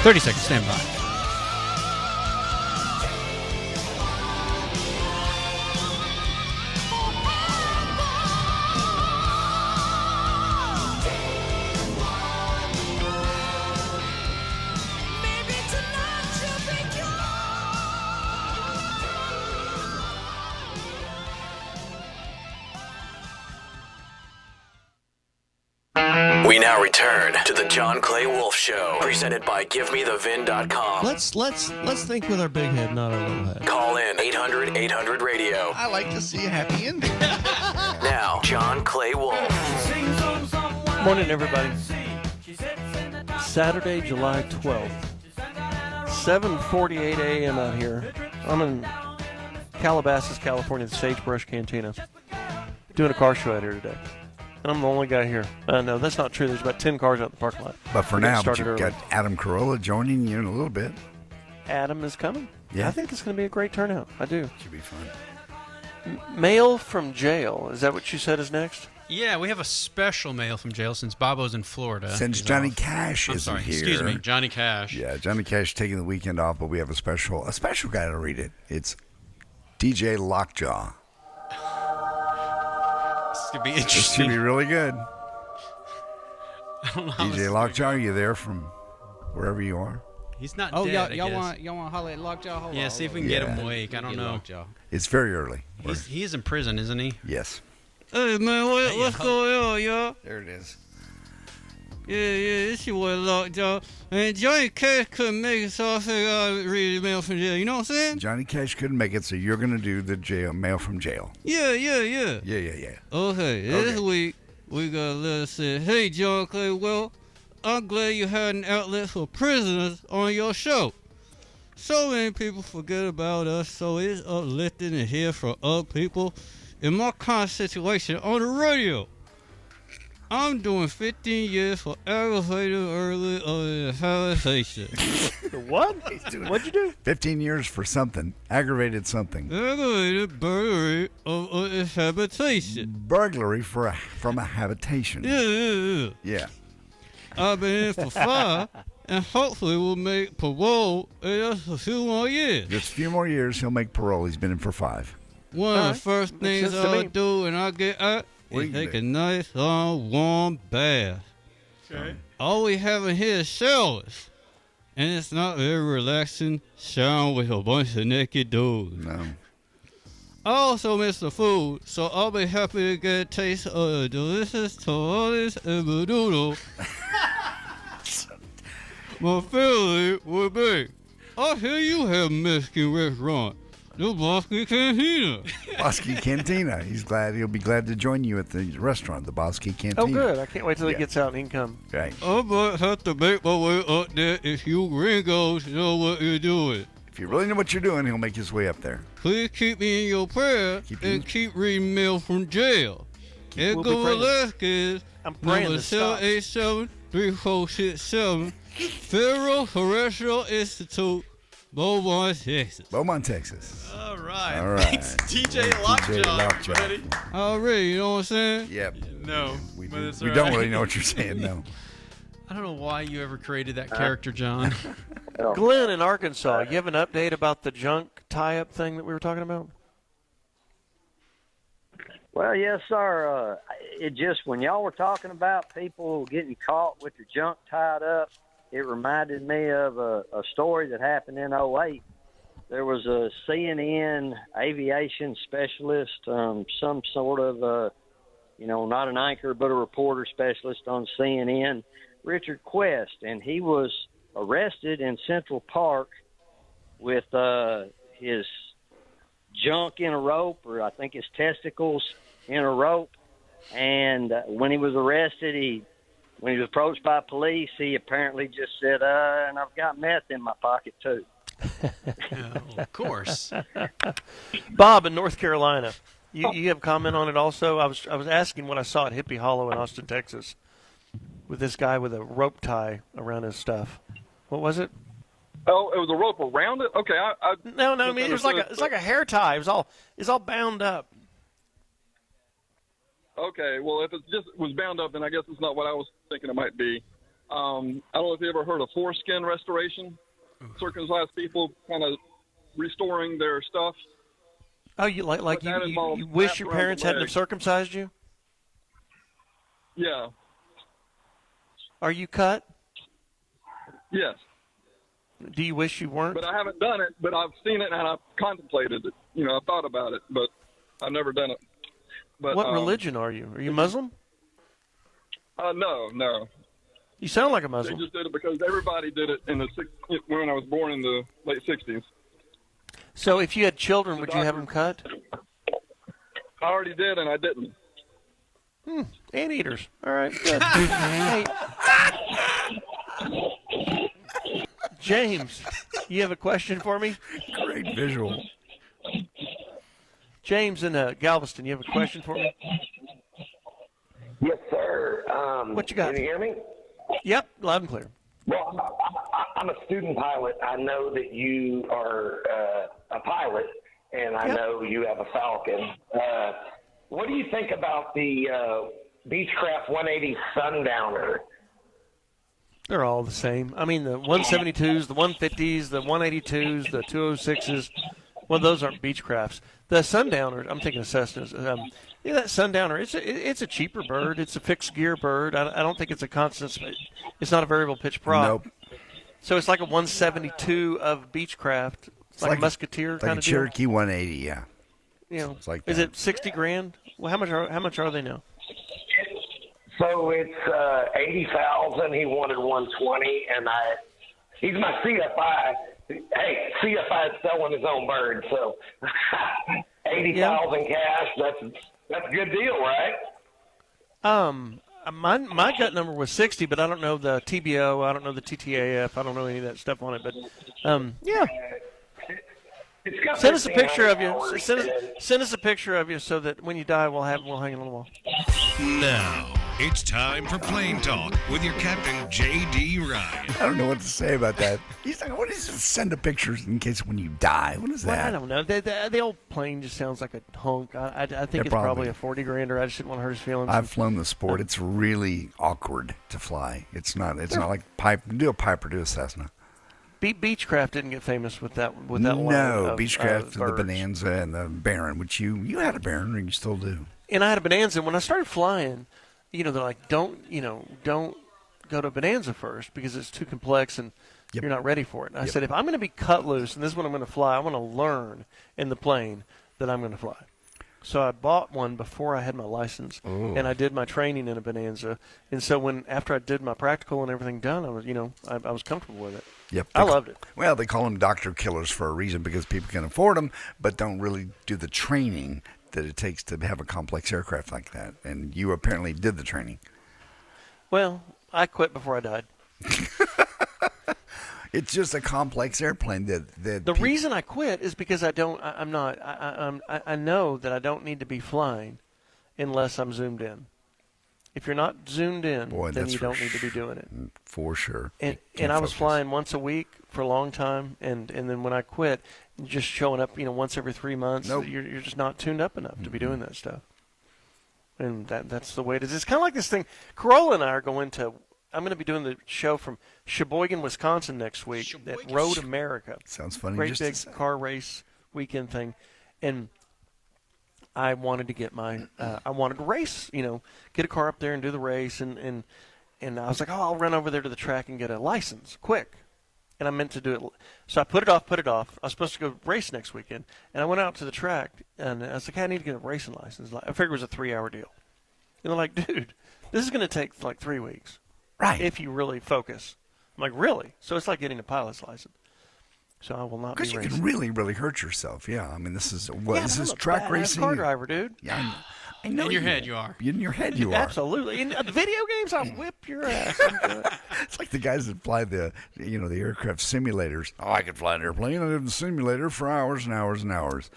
30 seconds, stand by. We now return to the John Clay Wolfe Show, presented by GiveMeTheVin.com. Let's think with our big head, not our little head. Call in 800-800-RADIO. I like to see a happy ending. Now, John Clay Wolfe. Morning, everybody. Saturday, July 12th, 7:48 a.m. out here. I'm in Calabasas, California, the Sagebrush Cantina, doing a car show out here today. And I'm the only guy here. No, that's not true. There's about 10 cars out in the parking lot. But for now, you've early. got Adam Carolla joining you in a little bit. Adam is coming. Yeah. I think it's going to be a great turnout. I do. Should be fun. Mail from jail. Is that what you said is next? Yeah, we have a special mail from jail since Bobo's in Florida. Since He's Johnny off. Cash I'm isn't sorry, here. Excuse me, Johnny Cash. Yeah, Johnny Cash taking the weekend off, but we have a special guy to read it. It's DJ Lockjaw. This could be This interesting. should be really good. I don't know how DJ Lockjaw, are you there from wherever you are? He's not Oh, dead, y'all I guess. want to holler at Lockjaw? Hold Yeah, on, see if we hold can on. get him awake. I don't know. Lockjaw. It's very early. He is in prison, isn't he? Yes. Hey man, what's going on, y'all? There it is. Yeah, this your boy Lockjaw. And Johnny Cash couldn't make it, so I figured I'd read the mail from jail. You know what I'm saying? Johnny Cash couldn't make it, so you're going to do the mail from jail. Yeah. Yeah. Okay, this week we got a letter said, "Hey, John Clay, well, I'm glad you had an outlet for prisoners on your show. So many people forget about us, so it's uplifting to hear from other people in my kind of situation on the radio. I'm doing 15 years for aggravated early inhabitation." The what? What'd you do? 15 years for something. Aggravated something. Aggravated burglary of inhabitation. Burglary from a habitation. Yeah. Yeah. I've been in for 5, and hopefully we'll make parole in just a few more years. Just a few more years, he'll make parole. He's been in for 5. One of the first things I'll do when I get out is take a nice long warm bath. Okay. All we have in here is showers, and it's not very relaxing showering with a bunch of naked dudes. No. I also miss the food, so I'll be happy to get a taste of the delicious tamales and menudo my family would make. I hear you have a Mexican restaurant, the Bosque Cantina. Bosque Cantina. He'll be glad to join you at the restaurant, the Bosque Cantina. Oh, good. I can't wait till he gets out and he can come. Right. I might have to make my way up there if you gringos know what you're doing. If you really know what you're doing, he'll make his way up there. Please keep me in your prayer and keep reading mail from jail. We'll be Edgar praying. Velasquez, I'm praying number this stops. 787-3467, Federal Correctional Institute, Beaumont, Texas. Beaumont, Texas. All right. All right. Thanks, DJ Lockjaw, everybody. Already, you know what I'm saying? Yep. No. We but it's don't all right. really know what you're saying, no. I don't know why you ever created that character, John. Glenn in Arkansas, you have an update about the junk tie-up thing that we were talking about? Well, yes, sir. It just, when y'all were talking about people getting caught with their junk tied up, it reminded me of a story that happened in 2008. There was a CNN aviation specialist, some sort of, not an anchor, but a reporter specialist on CNN, Richard Quest, and he was arrested in Central Park with his junk in a rope, or I think his testicles in a rope. And when he was arrested, when he was approached by police, he apparently just said, and I've got meth in my pocket too. Of course. Bob in North Carolina, you have a comment on it also? I was asking what I saw at Hippie Hollow in Austin, Texas, with this guy with a rope tie around his stuff. What was it? Oh, it was a rope around it? Okay, No, I mean, it's like a hair tie. It's all bound up. Okay, well, if it just was bound up, then I guess it's not what I was thinking it might be. I don't know if you ever heard of foreskin restoration. Circumcised people kind of restoring their stuff. Oh, you you wish your parents hadn't have circumcised you? Yeah. Are you cut? Yes. Do you wish you weren't? But I haven't done it, but I've seen it and I've contemplated it. I've thought about it, but I've never done it. But what religion are you? Are you Muslim? No. You sound like a Muslim. They just did it because everybody did it when I was born in the late 60s. So if you had children, would you have them cut? I already did, and I didn't. Anteaters. All right, good. Hey, James, you have a question for me? Great visual. James in Galveston, you have a question for me? Yes, sir. What you got? Can you hear me? Yep, loud and clear. Well, I'm a student pilot. I know that you are a pilot, and I know you have a Falcon. What do you think about the Beechcraft 180 Sundowner? They're all the same. I mean, the 172s, the 150s, the 182s, the 206s, well, those aren't Beechcrafts. The Sundowner, I'm thinking of Cessnas. That Sundowner, it's a cheaper bird. It's a fixed gear bird. I don't think it's a constant. It's not a variable pitch prop. Nope. So it's like a 172 of Beechcraft. It's like a Musketeer kind like of a Cherokee 180, yeah. It's like is that. it $60,000? Well, how much are they now? So it's 80,000. He wanted 120, and he's my CFI. Hey, CFI is selling his own bird, so 80,000 cash. That's a good deal, right? My gut number was 60, but I don't know the TBO. I don't know the TTAF. I don't know any of that stuff on it. But yeah. Send us a picture of you. Send us a picture of you so that when you die, we'll hang it on the wall. Now, it's time for Plane Talk with your captain, J.D. Ryan. I don't know what to say about that. He's like, what is this? Send a picture in case when you die. What is that? Well, I don't know. The old plane just sounds like a hunk. I think it's probably a $40,000. I just didn't want to hurt his feelings. I've flown the Sport. It's really awkward to fly. It's not like do a Piper, do a Cessna. Beechcraft didn't get famous with that line. No, Beechcraft, the Bonanza, and the Baron, which you had a Baron, and you still do. And I had a Bonanza. When I started flying, they're like, don't go to Bonanza first because it's too complex and you're not ready for it. And I said, if I'm going to be cut loose and this is when I'm going to fly, I want to learn in the plane that I'm going to fly. So I bought one before I had my license, and I did my training in a Bonanza. And so after I did my practical and everything done, I was I was comfortable with it. Yep, I loved it. Well, they call them doctor killers for a reason because people can afford them, but don't really do the training that it takes to have a complex aircraft like that. And you apparently did the training. Well, I quit before I died. It's just a complex airplane the reason I quit is because I know that I don't need to be flying unless I'm zoomed in. If you're not zoomed in, then you don't need to be doing it. For sure. And I was flying once a week for a long time, and then when I quit, just showing up, once every 3 months, you're just not tuned up enough to be doing that stuff. And that's the way it is. It's kind of like this thing. Carolla and I are going to. I'm going to be doing the show from Sheboygan, Wisconsin next week at Road America. Sounds funny. Great big car race weekend thing, and I wanted to get I wanted to race, get a car up there and do the race, and I was like, I'll run over there to the track and get a license quick. And I meant to do it. So I put it off. I was supposed to go race next weekend, and I went out to the track, and I was like, I need to get a racing license. I figured it was a 3-hour deal. And they're like, dude, this is going to take like 3 weeks. Right. If you really focus. I'm like, really? So it's like getting a pilot's license. So I will not be racing. Because you can really, really hurt yourself. Yeah. I mean, this is track racing. I'm a car driver, dude. Yeah. I know in your head you are. In your head you are. Absolutely. In the video games, I'll whip your ass. It's like the guys that fly the aircraft simulators. Oh, I could fly an airplane. I did the simulator for hours and hours and hours.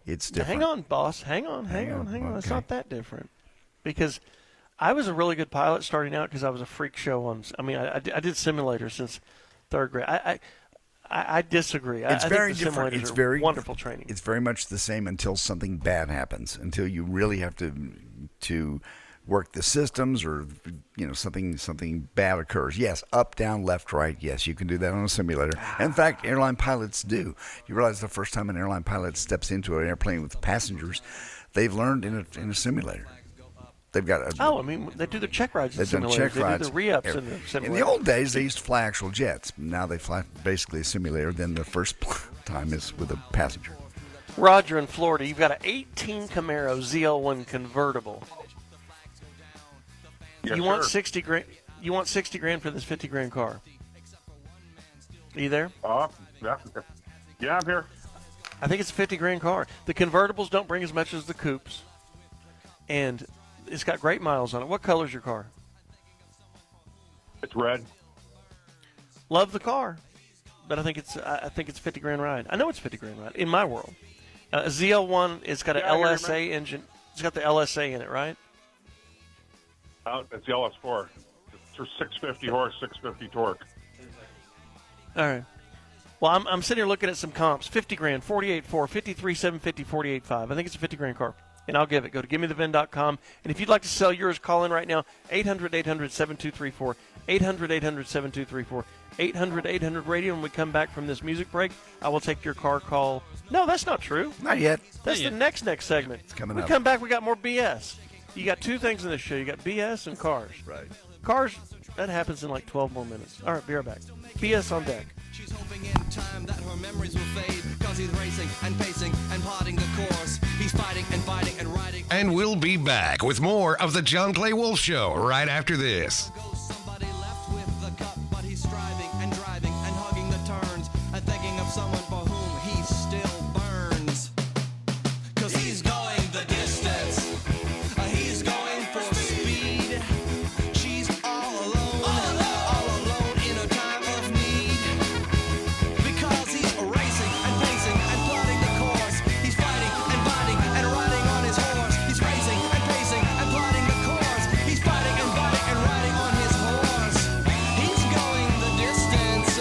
It's different. Hang on, boss. Hang on. Okay. It's not that different. Because I was a really good pilot starting out because I was a freak show on. I did simulators since 3rd grade. I disagree. It's very different. It's very wonderful training. It's very much the same until something bad happens. Until you really have to work the systems, or something bad occurs. Yes, up, down, left, right. Yes, you can do that on a simulator. In fact, airline pilots do. You realize the first time an airline pilot steps into an airplane with passengers, they've learned in a simulator. They've got they do their check rides in they've done simulators. check They rides. do the re-ups in the simulator. In the old days, they used to fly actual jets. Now they fly basically a simulator. Then the first time is with a passenger. Roger in Florida, you've got an 18 Camaro ZL1 convertible. Yes, you want sir. 60 grand? You want 60 grand for this 50 grand car? Are you there? Yeah, I'm here. I think it's a 50 grand car. The convertibles don't bring as much as the coupes, and it's got great miles on it. What color's your car? It's red. Love the car, but I think it's a 50 grand ride. I know it's a 50 grand ride in my world. A ZL1, it's got an LSA engine. It's got the LSA in it, right? It's the LS4. It's for 650 horse, 650 torque. All right. Well, I'm sitting here looking at some comps. 50 grand, 48.4, 53,750, 48.5. I think it's a 50 grand car, and I'll give it. Go to GiveMeTheVin.com, and if you'd like to sell yours, call in right now. 800-800-7234. 800-800-7234. 800-800-radio. When we come back from this music break, I will take your car call. No, that's not true. Not yet. That's the next segment. It's coming we up. Come back, we got more BS. You got two things in this show. You got BS and cars. Right. Cars, that happens in like 12 more minutes. All right, be right back. BS on deck. She's hoping in time that her memories will fade, cause he's racing and pacing and plotting the course. He's fighting and fighting and riding. And we'll be back with more of the John Clay Wolfe Show right after this. Somebody left with the cup, but he's striving and driving and hugging the turns and thinking of someone for whom he still burns. Cause he's going the distance. He's going for speed. She's all alone in a time of need. Because he's racing and pacing and plotting the course. He's fighting and fighting and riding on his horse. He's racing and pacing and plotting the course. He's fighting and fighting and riding on his horse. He's going the distance.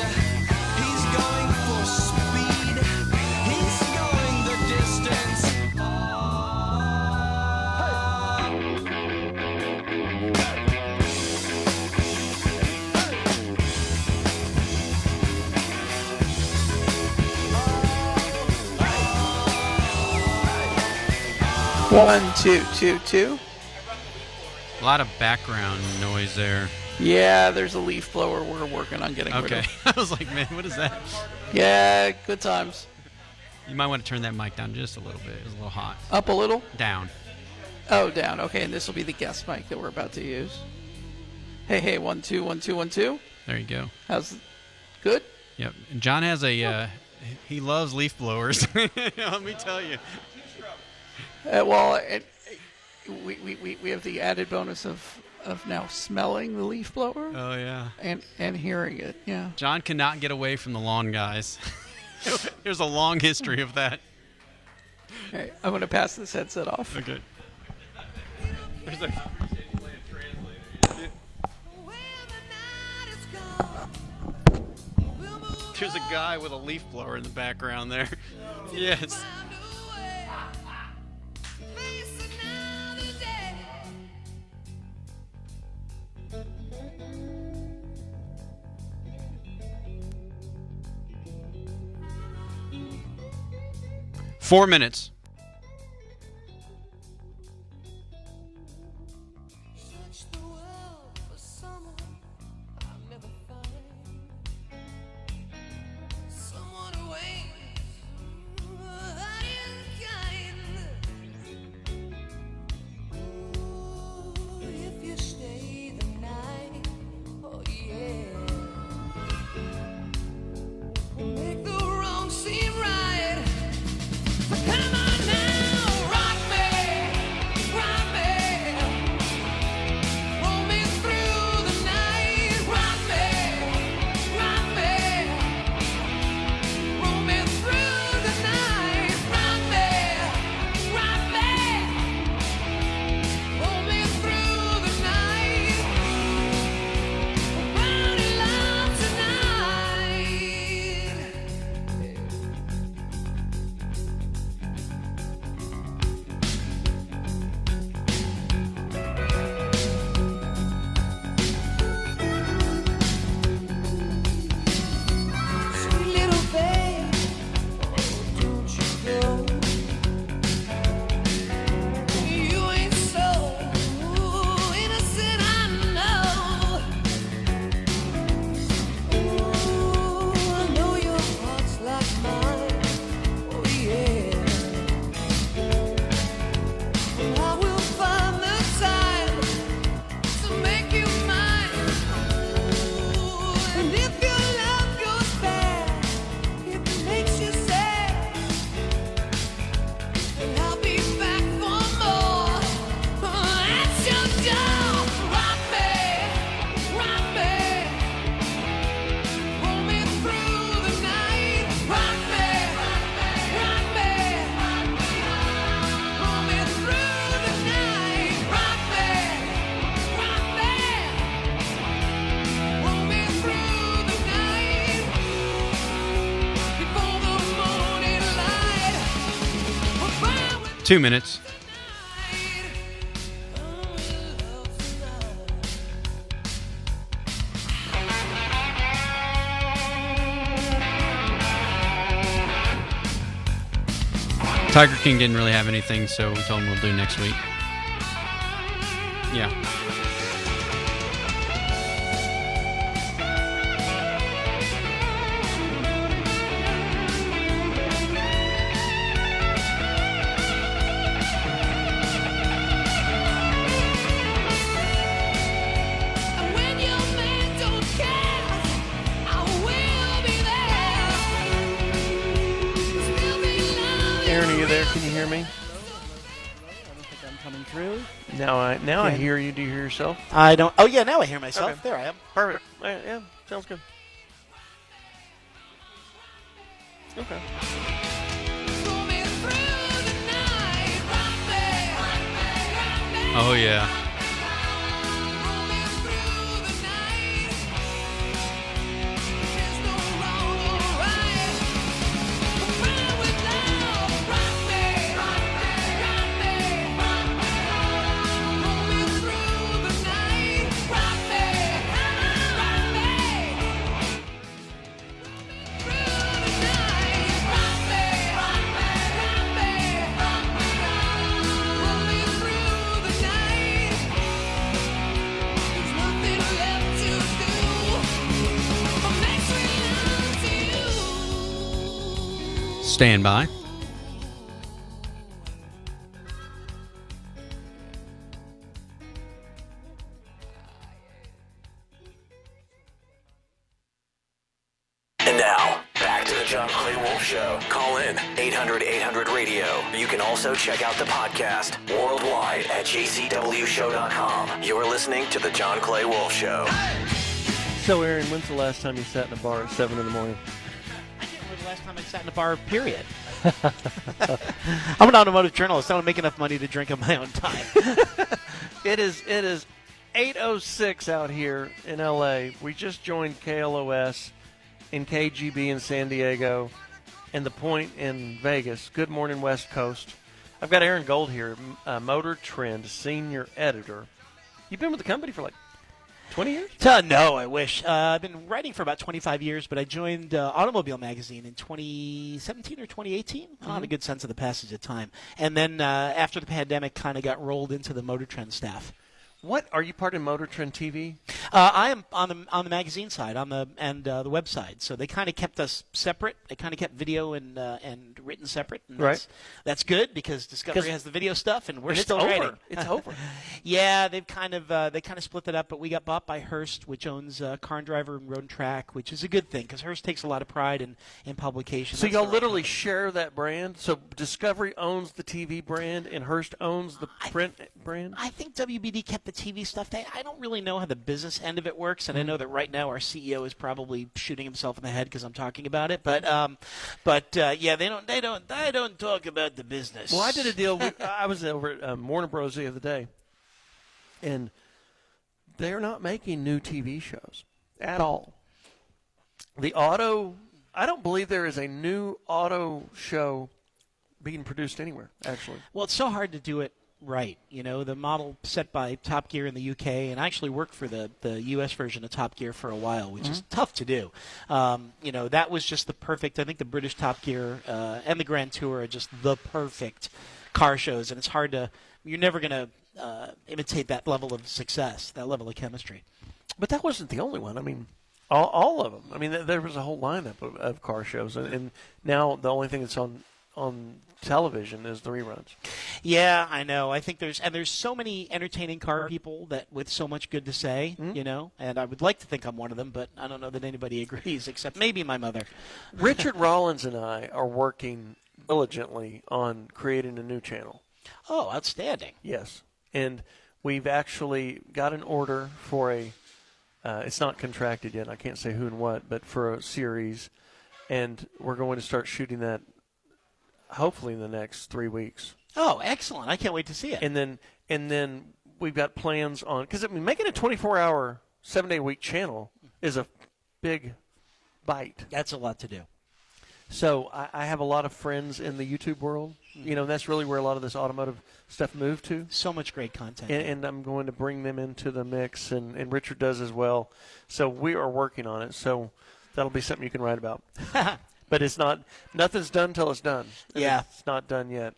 He's going for speed. He's going the distance. One, two, two, two. A lot of background noise there. Yeah, there's a leaf blower we're working on getting rid Okay. of. I was like, man, what is that? Yeah, good times. You might want to turn that mic down just a little bit. It was a little hot. Up a little? Down. Oh, down. Okay, and this will be the guest mic that we're about to use. Hey, 1, 2, 1, 2, 1, 2. There you go. How's good? Yep. And John has he loves leaf blowers. Let me tell you. We have the added bonus of now smelling the leaf blower. Oh, yeah. And hearing it, yeah. John cannot get away from the lawn guys. There's a long history of that. Okay, I'm going to pass this headset off. Okay. There's a guy with a leaf blower in the background there. Yes. Four minutes. Make the wrong seem right. So come on. 2 minutes. Tiger King didn't really have anything, so we told him we'll do next week. Yeah. Aaron, are you there? Can you hear me? I don't think I'm coming through. Now I hear you. Do you hear yourself? I don't. Oh yeah, now I hear myself. Okay. There I am. Perfect. Yeah, sounds good. Okay. Oh, yeah. Stand by. And now, back to the John Clay Wolfe Show. Call in 800-800-RADIO. You can also check out the podcast worldwide at jcwshow.com. You're listening to the John Clay Wolfe Show. So, Aaron, when's the last time you sat in a bar at 7 in the morning? I can't remember the last time I sat in a bar, period. I'm an automotive journalist. I don't make enough money to drink on my own time. It is 8:06 out here in L.A. We just joined KLOS in KGB in San Diego and The Point in Vegas. Good morning, West Coast. I've got Aaron Gold here, MotorTrend senior editor. You've been with the company for like 20 years? No, I wish. I've been writing for about 25 years, but I joined Automobile Magazine in 2017 or 2018. I don't have a good sense of the passage of time. And then after the pandemic, kind of got rolled into the MotorTrend staff. What are you part of MotorTrend TV? I am on the magazine side, the website. So they kind of kept us separate. They kind of kept video and written separate. And that's good because Discovery has the video stuff, and we're still writing. It's over. Yeah, they kind of split that up. But we got bought by Hearst, which owns Car and Driver and Road and Track, which is a good thing because Hearst takes a lot of pride in publication. So y'all literally share that brand. So Discovery owns the TV brand, and Hearst owns the print brand. I think WBD kept the TV stuff. I don't really know how the business end of it works, and I know that right now our CEO is probably shooting himself in the head because I'm talking about it. But yeah, they don't talk about the business. Well, I did a deal. I was over at Warner Bros. The other day, and they're not making new TV shows at all. I don't believe there is a new auto show being produced anywhere, actually. Well, it's so hard to do it right. You know, the model set by Top Gear in the UK, and I actually worked for the US version of Top Gear for a while, which is tough to do. You know, that was just the perfect, I think the British Top Gear and the Grand Tour are just the perfect car shows, and it's hard to, you're never going to imitate that level of success, that level of chemistry. But that wasn't the only one. I mean, all of them. I mean, there was a whole lineup of car shows, and now the only thing that's on television is the reruns. Yeah, I know. I think there's so many entertaining car people that with so much good to say, you know, and I would like to think I'm one of them, but I don't know that anybody agrees except maybe my mother. Richard Rollins and I are working diligently on creating a new channel. Oh, outstanding. Yes. And we've actually got an order for it's not contracted yet, I can't say who and what, but for a series, and we're going to start shooting that hopefully in the next 3 weeks. Oh, excellent. I can't wait to see it. And then we've got plans on, because I mean, making a 24-hour, 7-day-a-week channel is a big bite. That's a lot to do. So I have a lot of friends in the YouTube world, You know, that's really where a lot of this automotive stuff moved to. So much great content. And I'm going to bring them into the mix, and Richard does as well. So we are working on it. So that'll be something you can write about. But it's not, nothing's done till it's done. Yeah. It's not done yet.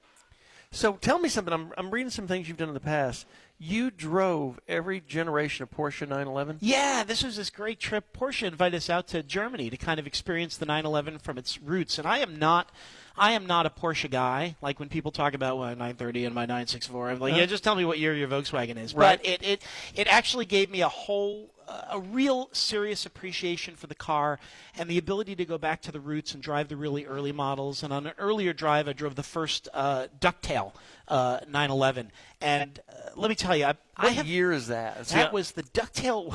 So tell me something. I'm reading some things you've done in the past. You drove every generation of Porsche 911? Yeah, this was this great trip. Porsche invited us out to Germany to kind of experience the 911 from its roots. And I am not a Porsche guy. Like when people talk about my 930 and my 964, I'm like, yeah, just tell me what year your Volkswagen is. Right. But it actually gave me a real serious appreciation for the car and the ability to go back to the roots and drive the really early models. And on an earlier drive, I drove the first ducktail 911. And let me tell you, What year is that? That was the ducktail.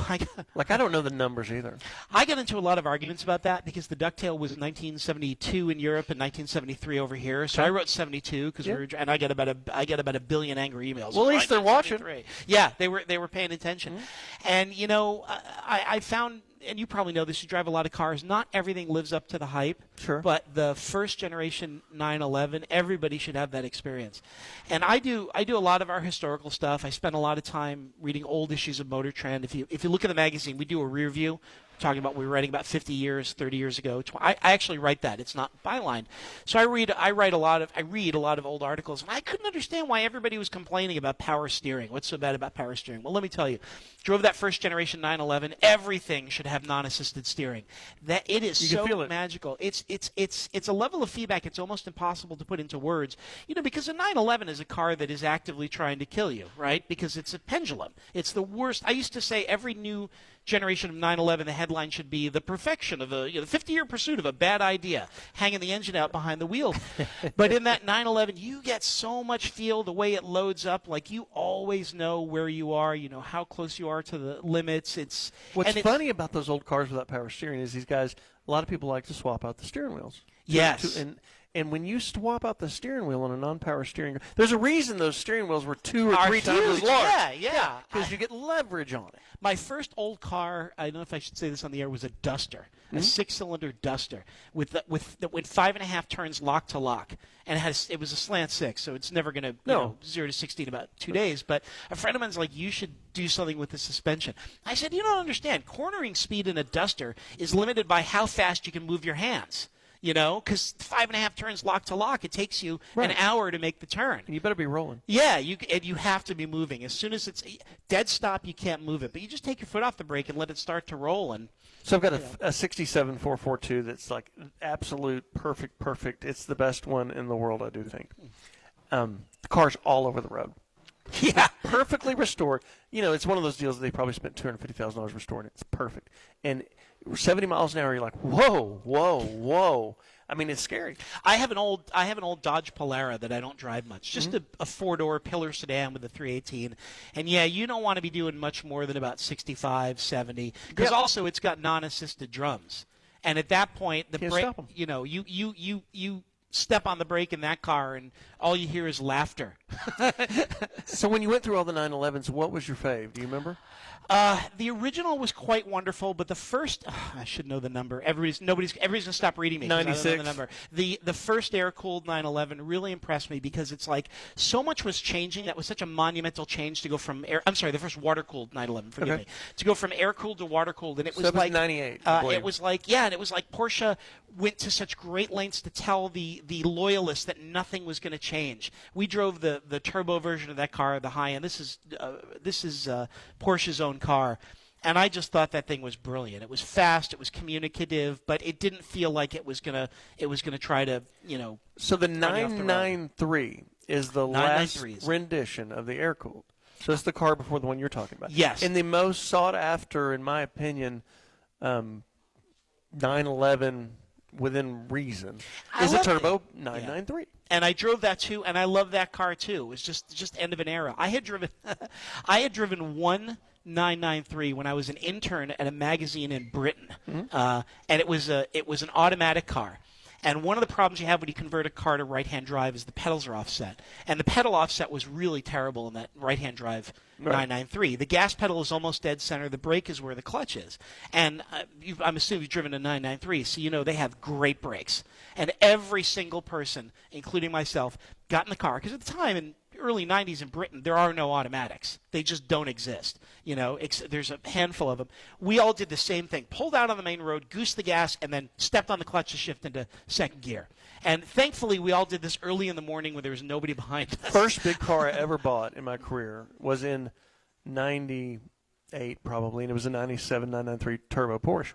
I don't know the numbers either. I got into a lot of arguments about that because the ducktail was 1972 in Europe and 1973 over here. So I wrote 72 because and I get about a billion angry emails. Well, at least they're watching. Yeah, they were paying attention. And you know, I found, and you probably know this, you drive a lot of cars, not everything lives up to the hype. Sure. But the first generation 911, everybody should have that experience. And I do a lot of our historical stuff. I spend a lot of time reading old issues of MotorTrend. If you look at the magazine, we do a rear view talking about what we were writing about 50 years, 30 years ago. I actually write that. It's not byline. So I read a lot of old articles, and I couldn't understand why everybody was complaining about power steering. What's so bad about power steering? Well, let me tell you. Drove that first generation 911. Everything should have non-assisted steering. That it is You can feel it. magical. It's a level of feedback it's almost impossible to put into words. You know, because a 911 is a car that is actively trying to kill you, right? Because it's a pendulum. It's the worst. I used to say every new generation of 911, the headline should be the perfection of the 50-year pursuit of a bad idea, hanging the engine out behind the wheel. But in that 911, you get so much feel the way it loads up. Like you always know where you are. You know how close you are to the limits. What's funny about those old cars without power steering is these guys, a lot of people like to swap out the steering wheels. Yes. And when you swap out the steering wheel on a non-power steering, there's a reason those steering wheels were 2 or 3 times as large. Yeah. Because you get leverage on it. My first old car, I don't know if I should say this on the air, was a Duster, a 6-cylinder Duster with that went 5.5 turns lock to lock, and it was a slant 6, so it's never going to 0 to 60 in about 2 days. But a friend of mine's like, you should do something with the suspension. I said, you don't understand. Cornering speed in a Duster is limited by how fast you can move your hands. You know, because 5.5 turns lock to lock, it takes you an hour to make the turn. And you better be rolling. Yeah, you have to be moving. As soon as it's dead stop, you can't move it. But you just take your foot off the brake and let it start to roll. And so I've got a 67 442 that's like absolute perfect. It's the best one in the world, I do think. The car's all over the road. Yeah. Perfectly restored. You know, it's one of those deals that they probably spent $250,000 restoring it. It's perfect. And 70 miles an hour, you're like, whoa. I mean, it's scary. I have an old Dodge Polara that I don't drive much. Just a 4-door pillar sedan with a 318. And yeah, you don't want to be doing much more than about 65, 70. Because also it's got non-assisted drums. And at that point, the brake, you know, you step on the brake in that car and all you hear is laughter. So when you went through all the 911s, what was your fave? Do you remember? The original was quite wonderful, but the first, I should know the number. Everybody's going to stop reading me. 96. I don't know the number. The first air-cooled 911 really impressed me because it's like so much was changing. That was such a monumental change to go from the first water-cooled 911, forgive me. To go from air-cooled to water-cooled. And it was so like 98. It was like, and it was like Porsche went to such great lengths to tell the loyalists that nothing was going to change. We drove the turbo version of that car, the high end. This is Porsche's own car, and I just thought that thing was brilliant. It was fast, it was communicative, but it didn't feel like it was gonna try to, you know. So the 993 is the last rendition of the air cooled. So it's the car before the one you're talking about. Yes. And the most sought after, in my opinion, 911 within reason is a turbo 993. And I drove that too, and I love that car too. It was just end of an era. I had driven one 993 when I was an intern at a magazine in Britain, and it was an automatic car. And one of the problems you have when you convert a car to right-hand drive is the pedals are offset. And the pedal offset was really terrible in that right-hand drive 993. The gas pedal is almost dead center. The brake is where the clutch is. And I'm assuming you've driven a 993, so you know they have great brakes. And every single person, including myself, got in the car. Because at the time, in early 90s in Britain, there are no automatics. They just don't exist. You know, there's a handful of them. We all did the same thing. Pulled out on the main road, goosed the gas, and then stepped on the clutch to shift into second gear. And thankfully, we all did this early in the morning when there was nobody behind us. First big car I ever bought in my career was in 98 probably, and it was a 97 993 turbo Porsche.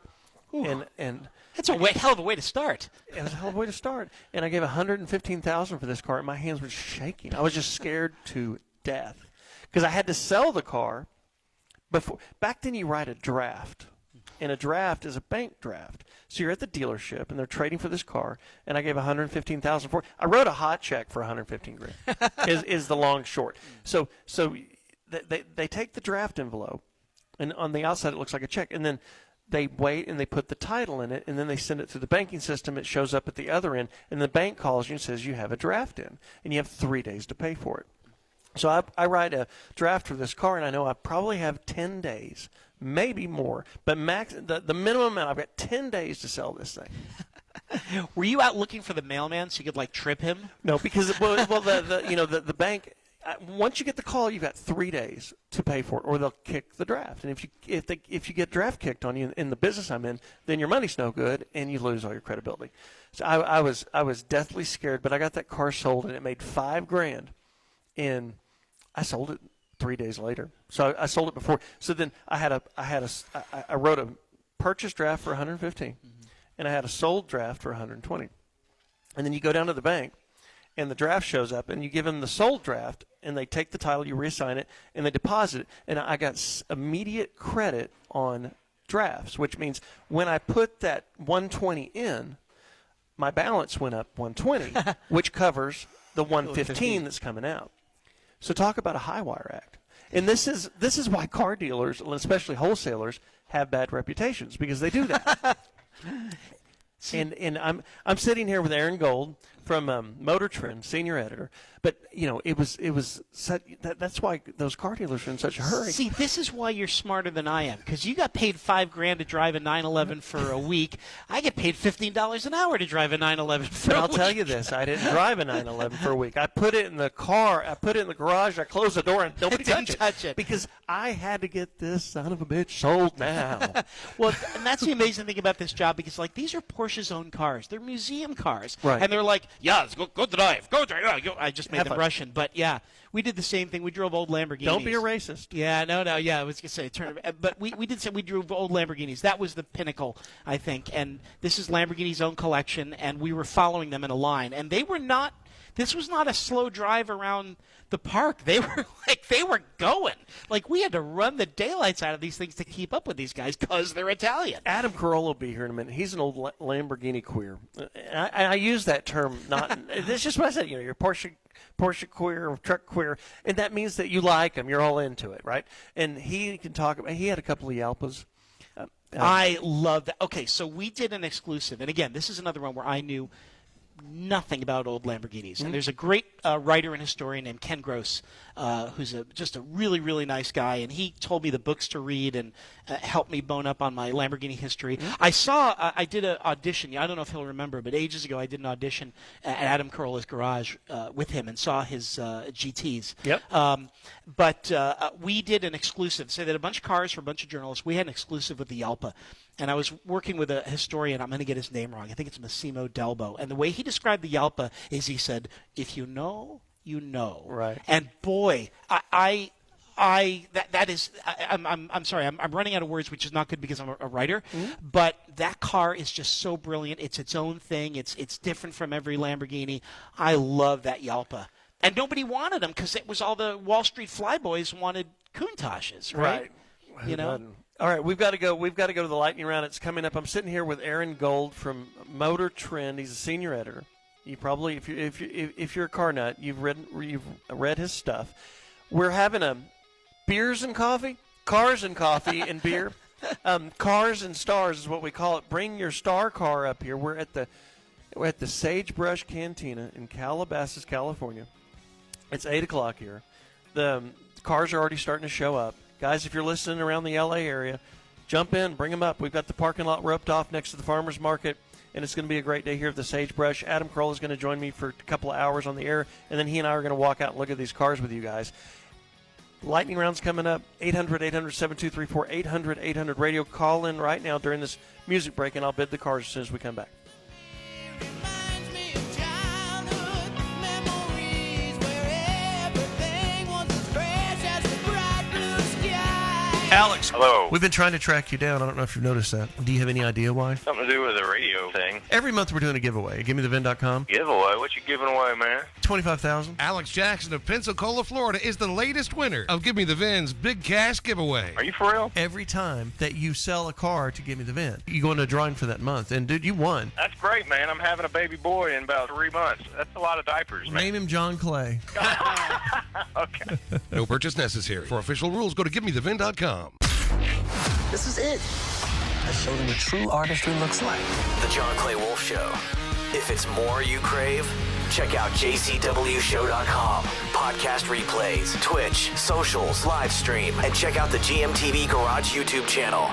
And that's a hell of a way to start. It was a hell of a way to start. And I gave $115,000 for this car, and my hands were shaking. I was just scared to death because I had to sell the car before. Back then, you write a draft, and a draft is a bank draft. So you're at the dealership, and they're trading for this car, and I gave $115,000 for it. I wrote a hot check for $115,000. is the long short. So they take the draft envelope, and on the outside it looks like a check, and then they wait and they put the title in it, and then they send it through the banking system. It shows up at the other end, and the bank calls you and says you have a draft in, and you have 3 days to pay for it. So I write a draft for this car, and I know I probably have 10 days, maybe more, but max the minimum amount. I've got 10 days to sell this thing. Were you out looking for the mailman so you could like trip him? No, because the bank. Once you get the call, you've got 3 days to pay for it, or they'll kick the draft. And if you get draft kicked on you in the business I'm in, then your money's no good and you lose all your credibility. So I was deathly scared, but I got that car sold and it made $5,000, and I sold it 3 days later. So I sold it before. So then I wrote a purchase draft for $115, and I had a sold draft for $120. And then you go down to the bank, and the draft shows up, and you give them the sold draft, and they take the title, you reassign it, and they deposit it. And I got immediate credit on drafts, which means when I put that 120 in, my balance went up 120, which covers the 115 that's coming out. So talk about a high wire act. And this is why car dealers, especially wholesalers, have bad reputations, because they do that. And I'm sitting here with Aaron Gold from MotorTrend, senior editor. But it was such, that's why those car dealers are in such a hurry. See, this is why you're smarter than I am, because you got paid $5,000 to drive a 911 for a week. I get paid $15 an hour to drive a 911 for a week. I'll tell you this: I didn't drive a 911 for a week. I put it in the car. I put it in the garage. I closed the door, and nobody touched it because I had to get this son of a bitch sold now. Well, and that's the amazing thing about this job, because these are Porsche's own cars. They're museum cars, right? And they're like, yeah, go drive. I just made them Russian, but yeah, we did the same thing. We drove old Lamborghinis. Don't be a racist. Yeah, no, yeah, I was gonna say, but we did say we drove old Lamborghinis. That was the pinnacle, I think. And this is Lamborghini's own collection, and we were following them in a line, and they were not. This was not a slow drive around the park. They were going. Like, we had to run the daylights out of these things to keep up with these guys because they're Italian. Adam Carolla will be here in a minute. He's an old Lamborghini queer. I use that term not. That's just what I said. You're Porsche queer, truck queer, and that means that you like them. You're all into it, right? And he can talk about. He had a couple of Yalpas. I love that. Okay, so we did an exclusive, and again, this is another one where I knew nothing about old Lamborghinis. And there's a great writer and historian named Ken Gross, who's just a really, really nice guy. And he told me the books to read and helped me bone up on my Lamborghini history. I did an audition. I don't know if he'll remember, but ages ago I did an audition at Adam Carolla's garage with him and saw his GTs. Yep. But we did an exclusive. So they had a bunch of cars for a bunch of journalists. We had an exclusive with the Yalpa. And I was working with a historian. I'm going to get his name wrong. I think it's Massimo Delbo. And the way he described the Yalpa is he said, if you know, you know. Right. And boy, I'm sorry, I'm running out of words, which is not good because I'm a writer. But that car is just so brilliant. It's its own thing. It's different from every Lamborghini. I love that Yalpa. And nobody wanted them because it was all the Wall Street flyboys wanted Countachs, right? You know. All right, we've got to go. We've got to go to the lightning round. It's coming up. I'm sitting here with Aaron Gold from MotorTrend. He's a senior editor. You probably, if you're a car nut, you've read his stuff. We're having a beers and coffee, cars and coffee and beer. Cars and stars is what we call it. Bring your star car up here. We're at the We're at the Sagebrush Cantina in Calabasas, California. It's 8 o'clock here. The cars are already starting to show up. Guys, if you're listening around the L.A. area, jump in, bring them up. We've got the parking lot roped off next to the farmer's market, and it's going to be a great day here at the Sagebrush. Adam Carolla is going to join me for a couple of hours on the air, and then he and I are going to walk out and look at these cars with you guys. Lightning round's coming up, 800-800-7234, 800-800-RADIO. Call in right now during this music break, and I'll bid the cars as soon as we come back. Alex. Hello. We've been trying to track you down. I don't know if you've noticed that. Do you have any idea why? Something to do with the radio thing. Every month we're doing a giveaway. GiveMeTheVin.com. Giveaway? What you giving away, man? $25,000. Alex Jackson of Pensacola, Florida is the latest winner of Give Me the Vin's Big Cash Giveaway. Are you for real? Every time that you sell a car to Give Me the Vin, you go into a drawing for that month. And, dude, you won. That's great, man. I'm having a baby boy in about 3 months. That's a lot of diapers, man. Name him John Clay. Okay. No purchase necessary. For official rules, go to GiveMeTheVin.com. This is it. I showed them what true artistry looks like. The John Clay Wolfe Show. If it's more you crave, check out JCWShow.com. Podcast replays, Twitch, socials, live stream, and check out the GMTV Garage YouTube channel.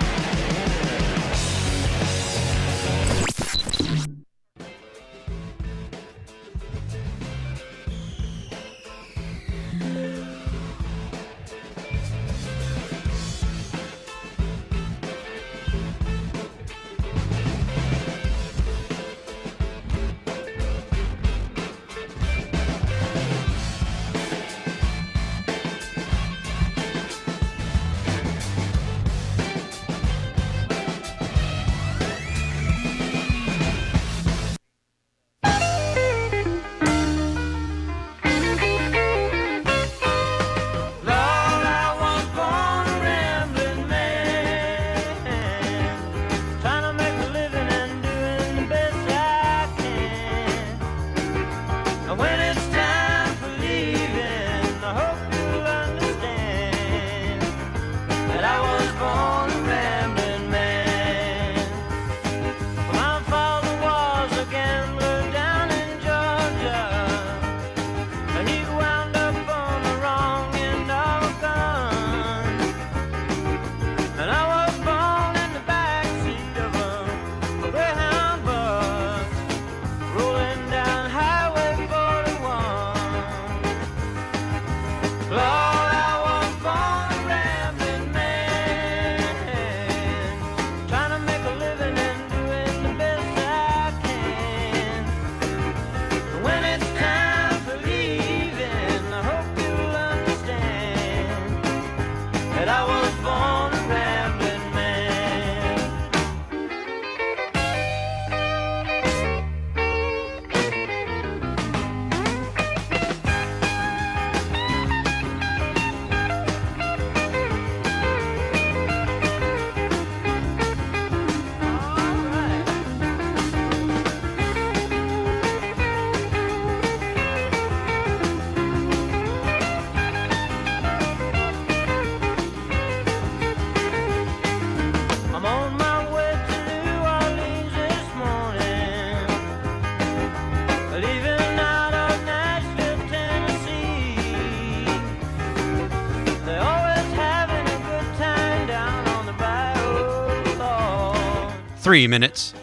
Three minutes.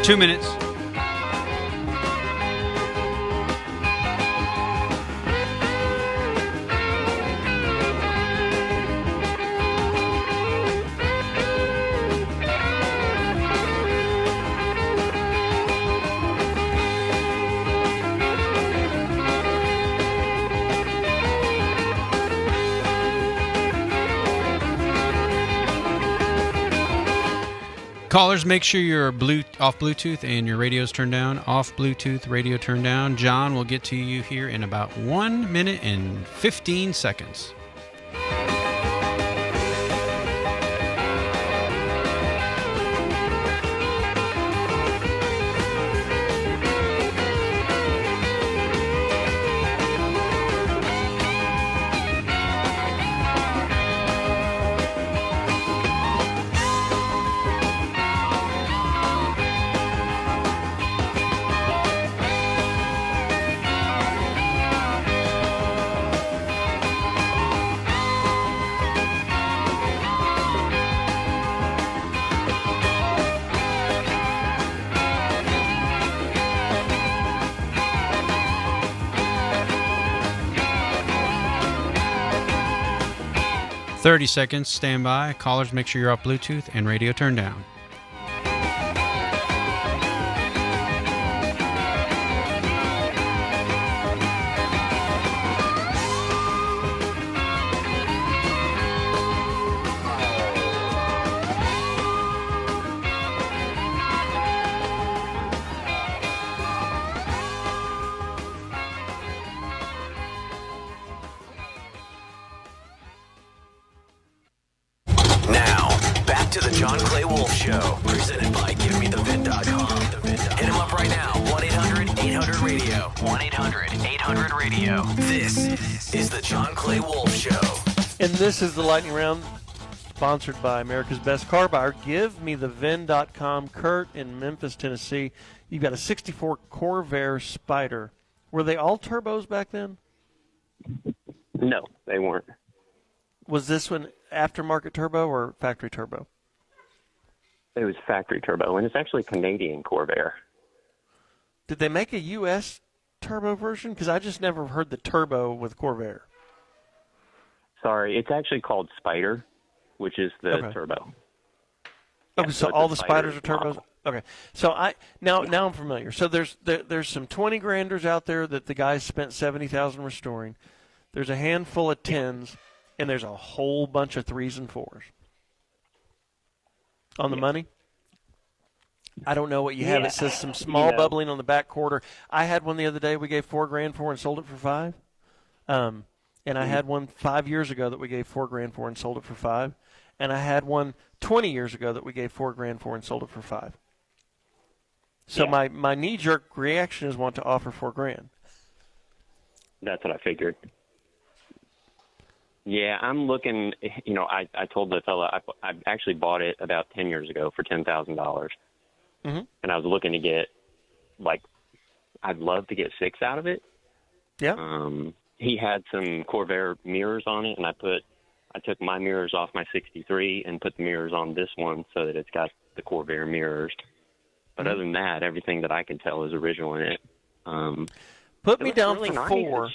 2 minutes. Callers, make sure you're off Bluetooth and your radio's turned down. Off Bluetooth, radio turned down. John will get to you here in about 1 minute and 15 seconds. 30 seconds, stand by. Callers, make sure you're off Bluetooth and radio turned down. This is the Lightning Round, sponsored by America's Best Car Buyer. GiveMeTheVin.com. Kurt in Memphis, Tennessee. You've got a 64 Corvair Spider. Were they all turbos back then? No, they weren't. Was this one aftermarket turbo or factory turbo? It was factory turbo, and it's actually Canadian Corvair. Did they make a U.S. turbo version? Because I just never heard the turbo with Corvair. Sorry, it's actually called Spider, which is the turbo. Okay, so all the Spiders are turbos. Okay, so now I'm familiar. So there's some 20 granders out there that the guys spent $70,000 restoring. There's a handful of 10s, and there's a whole bunch of 3s and 4s. On the money? I don't know what you have. It says some small bubbling on the back quarter. I had one the other day we gave $4,000 for and sold it for $5,000. And I had one 5 years ago that we gave $4,000 for and sold it for $5,000. And I had one 20 years ago that we gave $4,000 for and sold it for $5,000. So my knee-jerk reaction is want to offer $4,000. That's what I figured. Yeah, I'm looking. You know, I told the fella I actually bought it about 10 years ago for $10,000, and I was looking to get I'd love to get 6 out of it. Yeah. He had some Corvair mirrors on it, and I took my mirrors off my 63 and put the mirrors on this one so that it's got the Corvair mirrors. But other than that, everything that I can tell is original in it. Put me down for nice. 4.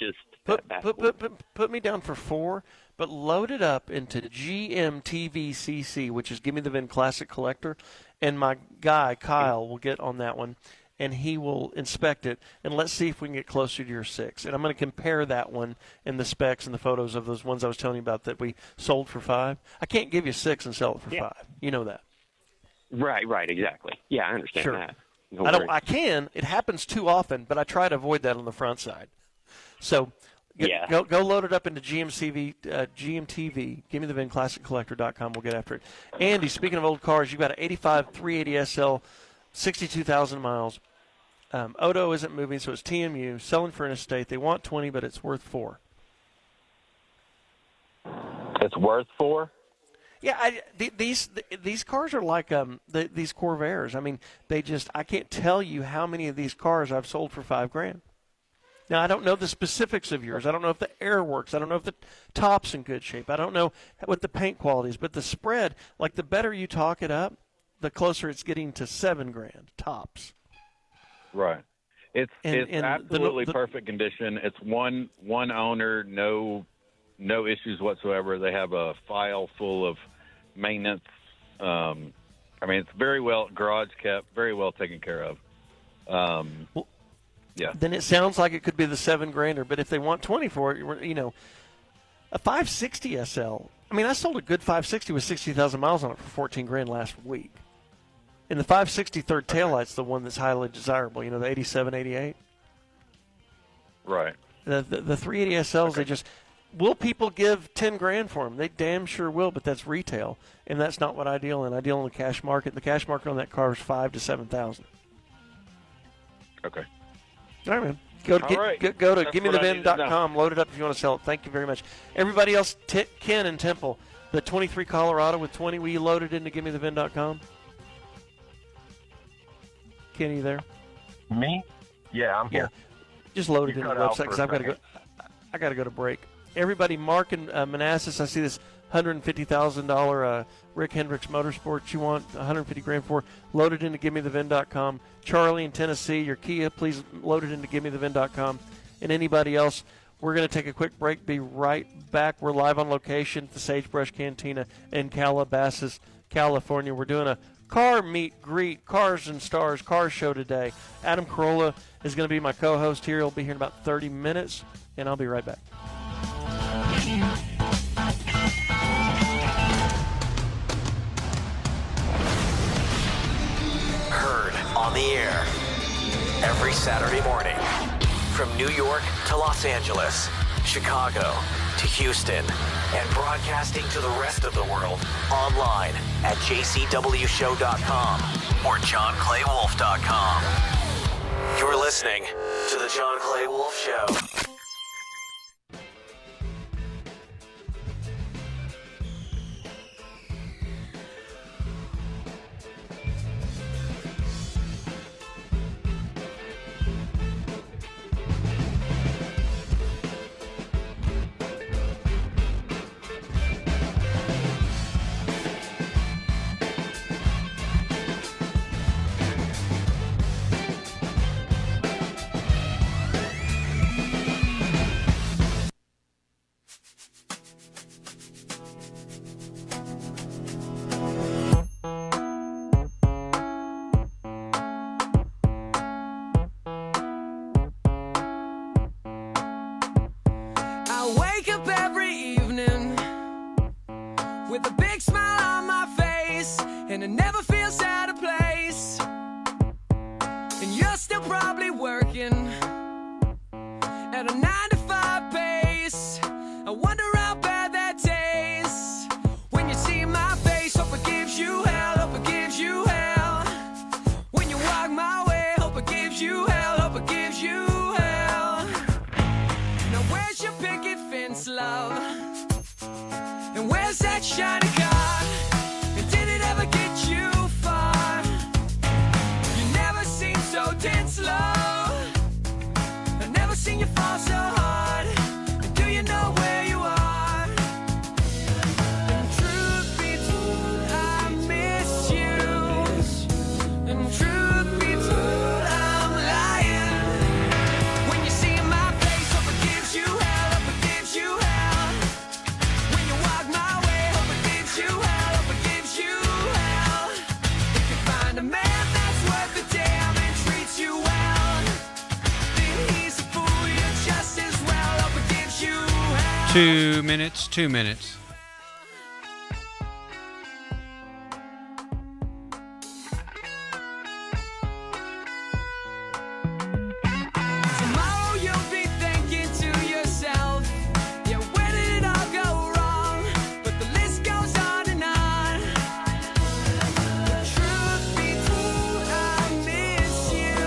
Put me down for 4, but load it up into GMTVCC, which is Give Me the VIN Classic Collector, and my guy Kyle will get on that one. And he will inspect it, and let's see if we can get closer to your 6. And I'm going to compare that one and the specs and the photos of those ones I was telling you about that we sold for $5,000. I can't give you 6 and sell it for $5,000. You know that. Right, exactly. Yeah, I understand that. No I can. It happens too often, but I try to avoid that on the front side. So go load it up into GMTV. Give me the VIN ClassicCollector.com. We'll get after it. Andy, speaking of old cars, you've got an 85 380 SL, 62,000 miles. Odo isn't moving, so it's TMU, selling for an estate. They want 20, but it's worth 4. It's worth 4? Yeah, these cars are like these Corvairs. I mean, I can't tell you how many of these cars I've sold for $5,000. Now, I don't know the specifics of yours. I don't know if the air works. I don't know if the top's in good shape. I don't know what the paint quality is. But the spread, like the better you talk it up, the closer it's getting to $7,000 tops. Right. It's And absolutely the- perfect condition. It's one owner, no issues whatsoever. They have a file full of maintenance. I mean, it's very well garage kept, very well taken care of. Yeah. Then it sounds like it could be the $7,000, but if they want 20 for it, you know, a 560 SL. I mean, I sold a good 560 with 60,000 miles on it for $14,000 last week. And the 560 third taillight's the one that's highly desirable. You know, the 87, 88. Right. The 380 SLs, they just will people give $10,000 for them? They damn sure will, but that's retail, and that's not what I deal in. I deal in the cash market. The cash market on that car is $5,000 to $7,000. Okay. All right, man. Go to All right. go to That's what I needed to gimmethevin.com. Load it up if you want to sell it. Thank you very much. Everybody else, Ken and Temple, the 23 Colorado with 20, will you load it into gimmethevin.com? Ken, you there? Me? Yeah, I'm here. Just load it You into the cut out website for because a I've got to go. I got to go to break. Everybody, Mark and Manassas, I see this $150,000 Rick Hendricks Motorsports you want $150,000 for. Load it into gimmethevin.com. Charlie in Tennessee, your Kia, please load it into gimmethevin.com. And anybody else, we're going to take a quick break. Be right back. We're live on location at the Sagebrush Cantina in Calabasas, California. We're doing a car meet greet, Cars and Stars car show today. Adam Carolla is going to be my co-host here. He'll be here in about 30 minutes, and I'll be right back. Heard on the air every Saturday morning from New York to Los Angeles, Chicago to Houston, and broadcasting to the rest of the world online at jcwshow.com or johnclaywolf.com. You're listening to the John Clay Wolfe Show. I wake up every evening with a big smile on my face, and it never feels out of place. And you're still probably working at a 9-to-5 pace. I wonder how bad that tastes when you see my face. Hope it gives you hell, hope it gives you hell. When you walk my way, hope it gives you hell, hope it gives you hell. Now where's your picket fence, love? And where's that shiny car? And did it ever get you far? You never seem so tense, love. I've never seen you fall so hard. And do you know where you are? And truth be told, I miss you. And truth be told, I'm lying. When you see my face, hope it gives you hell, hope it gives you hell. When you walk my way, hope it gives you hell, hope it gives you hell. If you find a man that's worth the damn and treats you well, then he's a fool, you're just as well, hope it gives you hell. 2 minutes, 2 minutes. Tomorrow you'll be thinking to yourself, yeah, where did it all go wrong? But the list goes on and on. Truth be told, I miss you.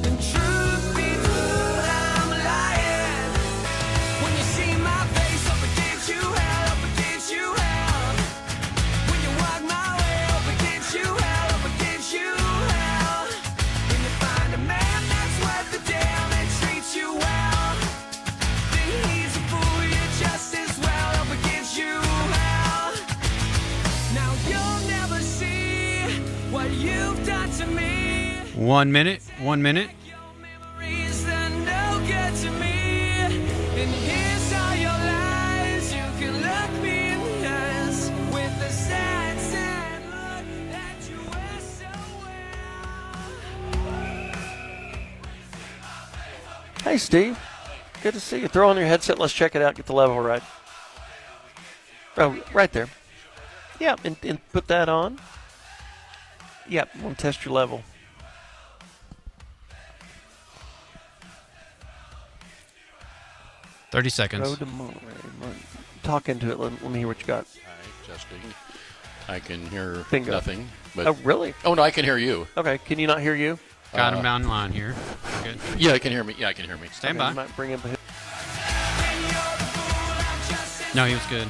And truth be told, I'm lying. When you see my face, hope it gives you 1 minute. 1 minute. Hey, Steve. Good to see you. Throw on your headset. Let's check it out. Get the level right. Oh, right there. Yeah, and put that on. Yeah, we'll test your level. $30 seconds. Road to Monterey. Talk into it. Let me hear what you got. All right, testing. I can hear Bingo. nothing. But Oh, really? Oh, no, I can hear you. Okay, can you not hear you? Got him down the line here. Good. Yeah, I can hear me. Yeah, I can hear me. Stand Okay, by. you might bring up a No, he was good.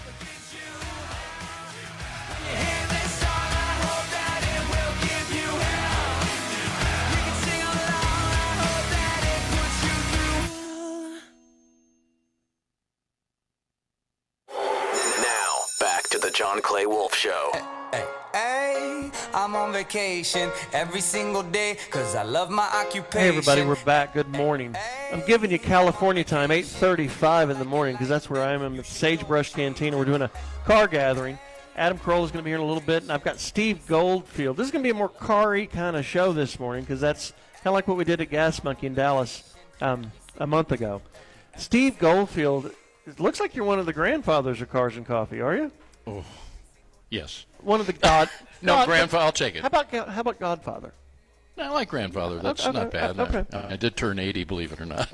Now, back to the John Clay Wolfe Show. Hey, I'm on vacation every single day because I love my occupation. Hey, everybody, we're back. Good morning. I'm giving you California time, 8:35 in the morning, because that's where I am. I'm at Sagebrush Cantina. We're doing a car gathering. Adam Carolla is going to be here in a little bit, and I've got Steve Goldfield. This is going to be a more car-y kind of show this morning, because that's kind of like what we did at Gas Monkey in Dallas a month ago. Steve Goldfield, it looks like you're one of the grandfathers of Cars and Coffee, are you? Oh, yes. One of the God. No, grandfather. I'll take it. How about Godfather? I like grandfather. That's Okay, not bad. okay. I did turn 80, believe it or not.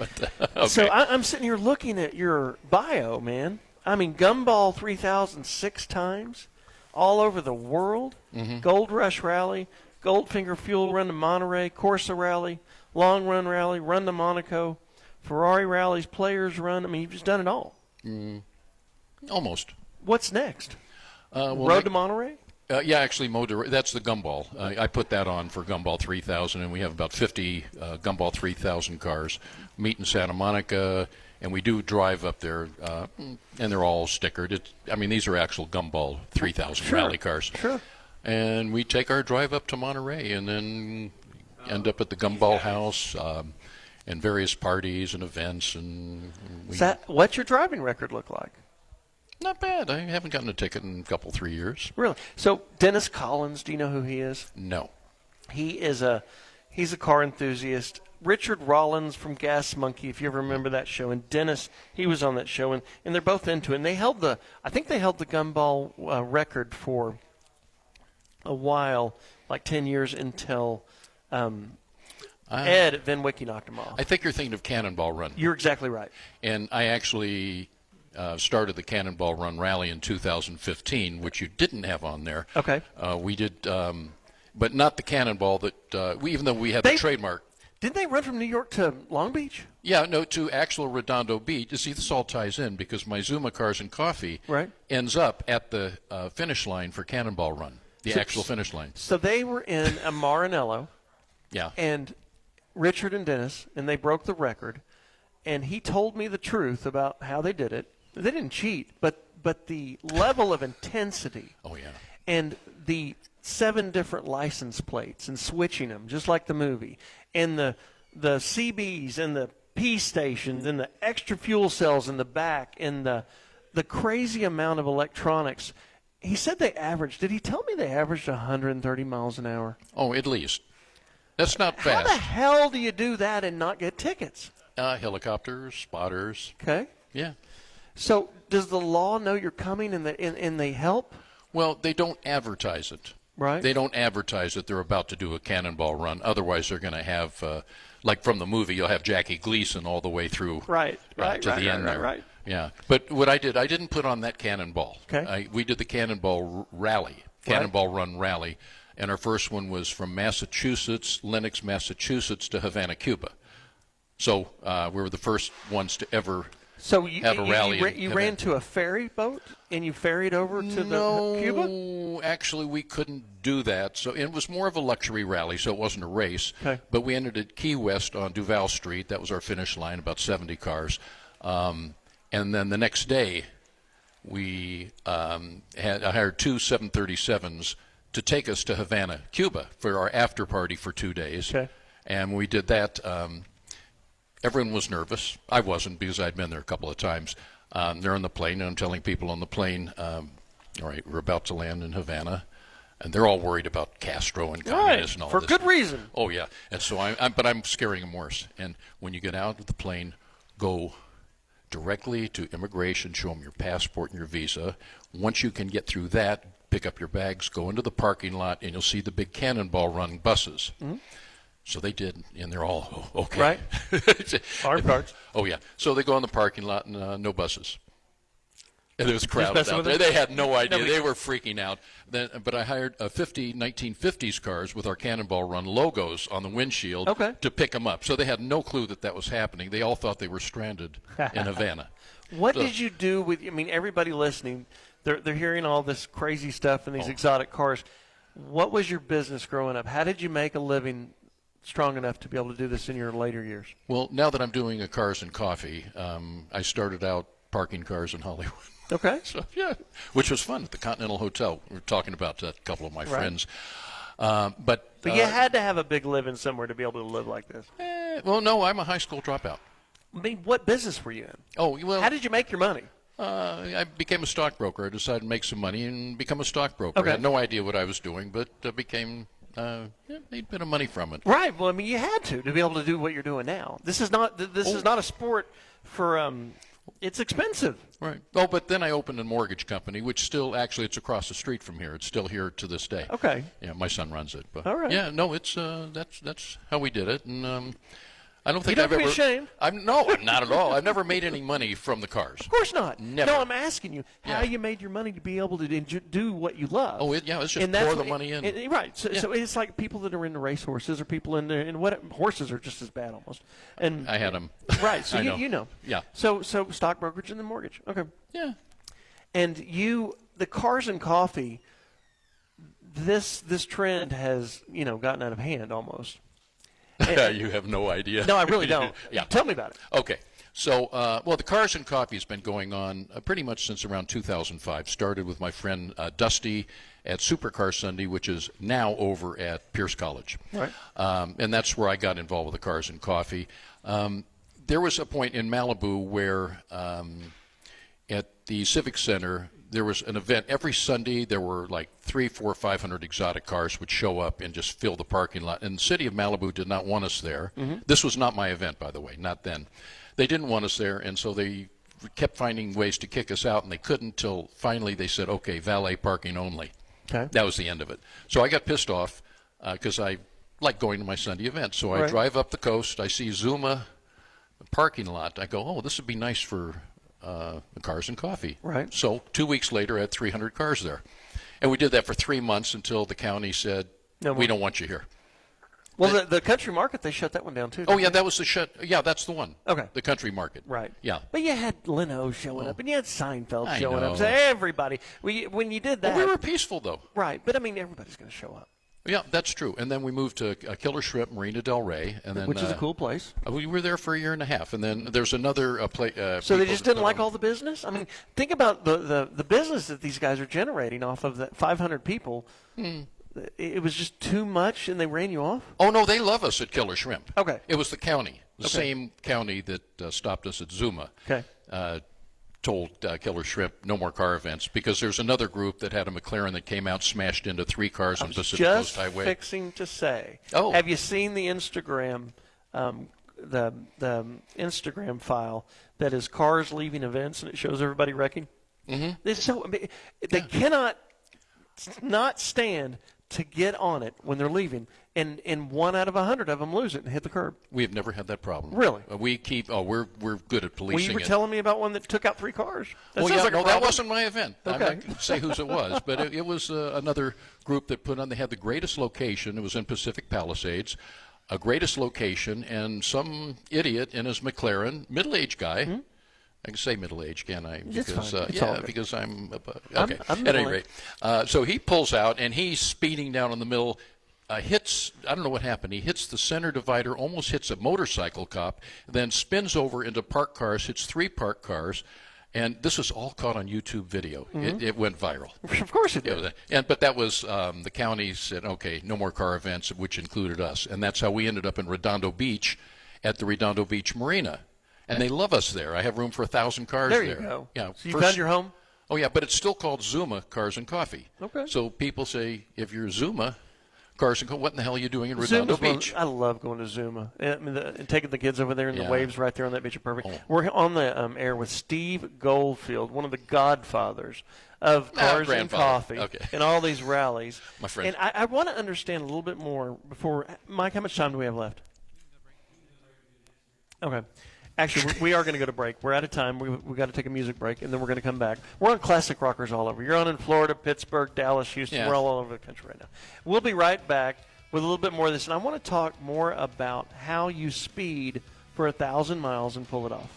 Okay. So I'm sitting here looking at your bio, man. I mean, Gumball 3000 6 times, all over the world. Mhm. Gold Rush Rally, Goldfinger Fuel Run to Monterey, Corsa Rally, Long Run Rally, Run to Monaco, Ferrari Rallies, Players Run. I mean, you've just done it all. Almost. What's next? Well, Road to Monterey? Yeah, actually, that's the Gumball. I put that on for Gumball 3000, and we have about 50 Gumball 3000 cars. Meet in Santa Monica, and we do drive up there, and they're all stickered. These are actual Gumball 3000 rally cars. Sure. And we take our drive up to Monterey, and then end up at the Gumball House, and various parties and events. And What's your driving record look like? Not bad. I haven't gotten a ticket in a couple, 3 years. Really? So Dennis Collins, do you know who he is? No. He's a car enthusiast. Richard Rollins from Gas Monkey, if you ever remember that show, and Dennis, he was on that show, and they're both into it. And I think they held the Gumball record for a while, like 10 years until Ed at Van Wicke knocked him off. I think you're thinking of Cannonball Run. You're exactly right. And I actually started the Cannonball Run Rally in 2015, which you didn't have on there. Okay. We did, but not the Cannonball that, even though we had the trademark. Didn't they run from New York to Long Beach? Yeah, no, to actual Redondo Beach. You see, this all ties in because my Zuma Cars and Coffee ends up at the finish line for Cannonball Run, the actual finish line. So they were in a Maranello. Yeah. And Richard and Dennis, and they broke the record. And he told me the truth about how they did it. They didn't cheat, but the level of intensity. Oh, yeah. And the 7 different license plates and switching them, just like the movie. And the CBs and the P stations and the extra fuel cells in the back and the crazy amount of electronics. He said they averaged, did he tell me they averaged 130 miles an hour? Oh, at least. That's not fast. How the hell do you do that and not get tickets? Helicopters, spotters. Okay. Yeah. So does the law know you're coming and they help? Well, they don't advertise it. Right. They don't advertise that they're about to do a Cannonball Run. Otherwise, they're going to have, like from the movie, you'll have Jackie Gleason all the way through to the end there. Right. Yeah. But what I didn't put on that Cannonball. Okay. We did the Cannonball Rally, Cannonball Run Rally, and our first one was from Massachusetts, Lenox, Massachusetts to Havana, Cuba. So we were the first ones to ever have a rally. You ran to a ferry boat and you ferried over to Cuba? No, actually we couldn't do that. So it was more of a luxury rally, so it wasn't a race. Okay. But we ended at Key West on Duval Street. That was our finish line, about 70 cars. And then the next day, we I hired 2 737s to take us to Havana, Cuba, for our after party for 2 days. Okay. And when we did that, everyone was nervous. I wasn't because I'd been there a couple of times. They're on the plane, and I'm telling people on the plane, all right, we're about to land in Havana. And they're all worried about Castro and communists and all for this. good reason. Oh, yeah. And so but I'm scaring them worse. And when you get out of the plane, go directly to immigration, show them your passport and your visa. Once you can get through that, pick up your bags, go into the parking lot, and you'll see the big Cannonball Run buses. Mm-hmm. So they did, and they're all, okay. Right. Armed guards. Oh, yeah. So they go in the parking lot, and no buses. And there was crowds messing out with there. it? They had no idea. Nobody- They were freaking out. But I hired 1950s cars with our Cannonball Run logos on the windshield to pick them up. So they had no clue that was happening. They all thought they were stranded in Havana. What So- did you do with? I mean, everybody listening, they're hearing all this crazy stuff and these exotic cars. What was your business growing up? How did you make a living strong enough to be able to do this in your later years? Well, now that I'm doing a Cars and Coffee, I started out parking cars in Hollywood. Okay. So, yeah, which was fun at the Continental Hotel. We were talking about that, a couple of my friends. But you had to have a big living somewhere to be able to live like this. Well, no, I'm a high school dropout. I mean, what business were you in? Oh, well. How did you make your money? I became a stockbroker. I decided to make some money and become a stockbroker. Okay. I had no idea what I was doing, but became made a bit of money from it. Right. Well, I mean, you had to be able to do what you're doing now. This is not is not a sport for. It's expensive. Right. Oh, but then I opened a mortgage company, which still actually it's across the street from here. It's still here to this day. Okay. Yeah, my son runs it. But all right. Yeah, no, it's that's how we did it, and I don't think you I've don't be ever. ashamed. I'm not at all. I've never made any money from the cars. Of course not. Never. No, I'm asking you how you made your money to be able to do what you love. Oh, it's just And that's pour the what- money in. Right. So it's like people that are into racehorses or people in what horses are just as bad almost. And I had them. Right. So I you know. Yeah. So stock brokerage and then mortgage. Okay. Yeah. And the Cars and Coffee. This trend has gotten out of hand almost. You have no idea. No, I really don't. Yeah. Tell me about it. Okay. So, the Cars and Coffee has been going on pretty much since around 2005. Started with my friend Dusty at Supercar Sunday, which is now over at Pierce College. Right. And that's where I got involved with the Cars and Coffee. There was a point in Malibu where at the Civic Center, there was an event every Sunday. There were like 300, 400, 500 exotic cars would show up and just fill the parking lot. And the city of Malibu did not want us there. Mm-hmm. This was not my event, by the way, not then. They didn't want us there, and so they kept finding ways to kick us out, and they couldn't until finally they said, okay, valet parking only. Okay. That was the end of it. So I got pissed off because I like going to my Sunday event. So I Right. drive up the coast. I see Zuma parking lot. I go, oh, this would be nice for the Cars and Coffee. Right. So 2 weeks later, I had 300 cars there. And we did that for 3 months until the county said, No we more. don't want you here. Well, the country market, they shut that one down too. Oh, yeah, that was the shut. Yeah, that's the one. Okay. The country market. Right. Yeah. But you had Leno showing up, and you had Seinfeld I showing know. up. So everybody, when you did that, Well, we were peaceful, though. right? But I mean, everybody's going to show up, Yeah, that's true. And then we moved to Killer Shrimp, Marina Del Rey, and then which is a cool place. We were there for a year and a half, and then there's another place. So they just didn't like all the business. I mean, think about the business that these guys are generating off of that 500 people. It was just too much, and they ran you off. Oh no, they love us at Killer Shrimp. Okay. It was the county, the Okay. same county that stopped us at Zuma. Okay. Told Killer Shrimp no more car events because there's another group that had a McLaren that came out, smashed into 3 cars on Pacific Just Coast Highway. fixing to say. Oh. Have you seen the Instagram, the Instagram file that is cars leaving events and it shows everybody wrecking? Mm-hmm. They cannot not stand to get on it when they're leaving, and 1 out of 100 of them lose it and hit the curb. We have never had that problem. Really? We keep. Oh, we're good at policing Well, you were it. telling me about one that took out 3 cars. That Oh sounds yeah, like a no, that problem. wasn't my event. I'm Okay. not going to say whose it was, but it was another group that put on. They had the greatest location. It was in Pacific Palisades, a greatest location, and some idiot in his McLaren, middle-aged guy. Mm-hmm. I can say middle-aged, can I? It's Because fine. It's all yeah, good. because I'm I'm okay. At any middle-aged. rate, so he pulls out and he's speeding down in the middle. Hits, I don't know what happened. He hits the center divider, almost hits a motorcycle cop, then spins over into parked cars, hits 3 parked cars, And this was all caught on YouTube video. It went viral. Of course it did. But that was the county said, okay, no more car events, which included us. And that's how we ended up in Redondo Beach at the Redondo Beach Marina. And they love us there. I have room for 1,000 cars there. There you go. Yeah, so you found your home? Oh, yeah, but it's still called Zuma Cars and Coffee. Okay. So people say, if you're Zuma Cars and Coffee, what in the hell are you doing in Redondo Beach? I love going to Zuma. And taking the kids over there and the waves right there on that beach are perfect. Oh. We're on the air with Steve Goldfield, one of the godfathers of Cars and Coffee and all these rallies. My friend. And I want to understand a little bit more before. Mike, how much time do we have left? Okay. Actually, we are going to go to break. We're out of time. We've got to take a music break, and then we're going to come back. We're on Classic Rockers all over. You're on in Florida, Pittsburgh, Dallas, Houston. Yeah. We're all over the country right now. We'll be right back with a little bit more of this, and I want to talk more about how you speed for 1,000 miles and pull it off.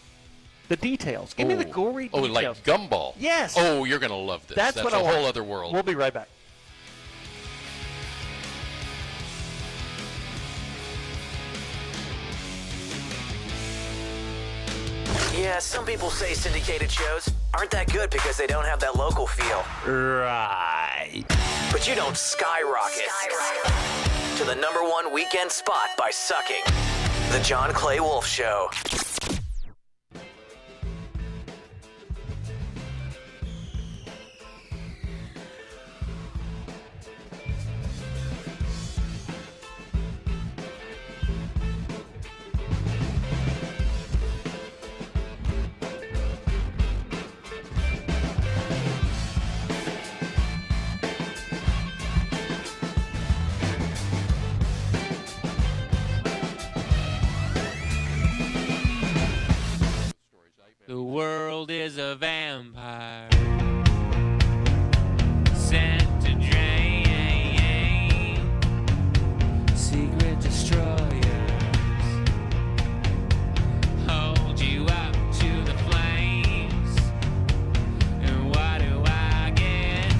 The details. Give me the gory details. Oh, like Gumball. Yes. Oh, you're going to love this. That's what I a want. whole other world. We'll be right back. Yeah, some people say syndicated shows aren't that good because they don't have that local feel. Right. But you don't skyrocket to the #1 weekend spot by sucking. The John Clay Wolfe Show. The world is a vampire sent to drain secret destroyers hold you up to the flames. And what do I get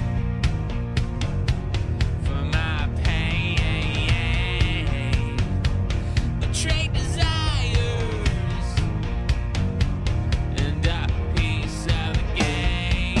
for my pain? Betrayed desires and a piece of the game.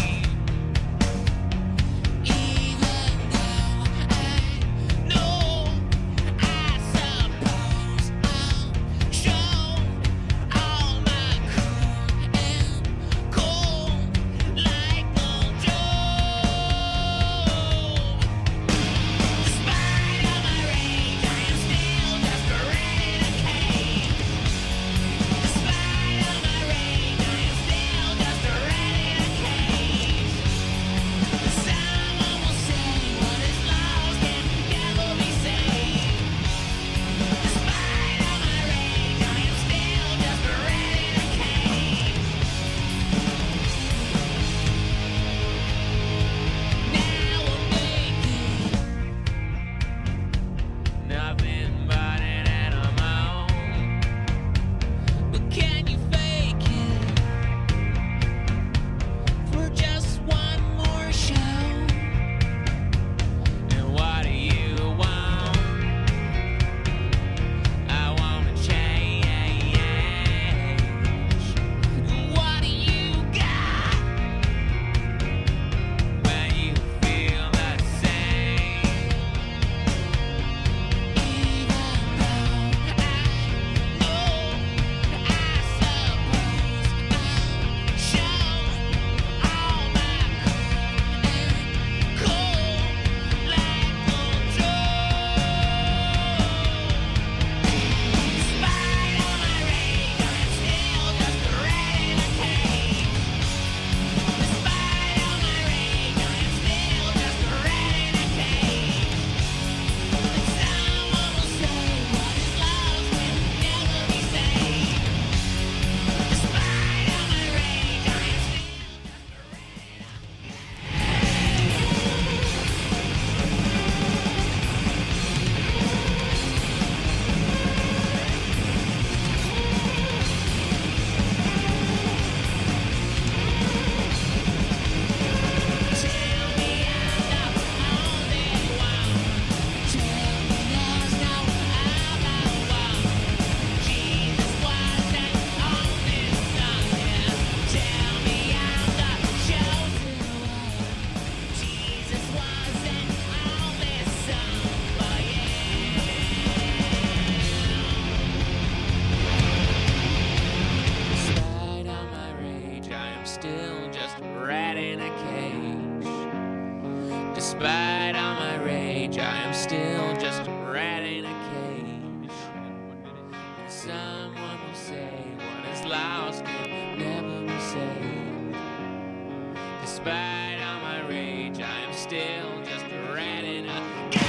still just a rat in a cage. Despite all my rage, I am still just a rat in a cage. And someone will say what is lost can never be saved. Despite all my rage, I am still just a rat in a cage.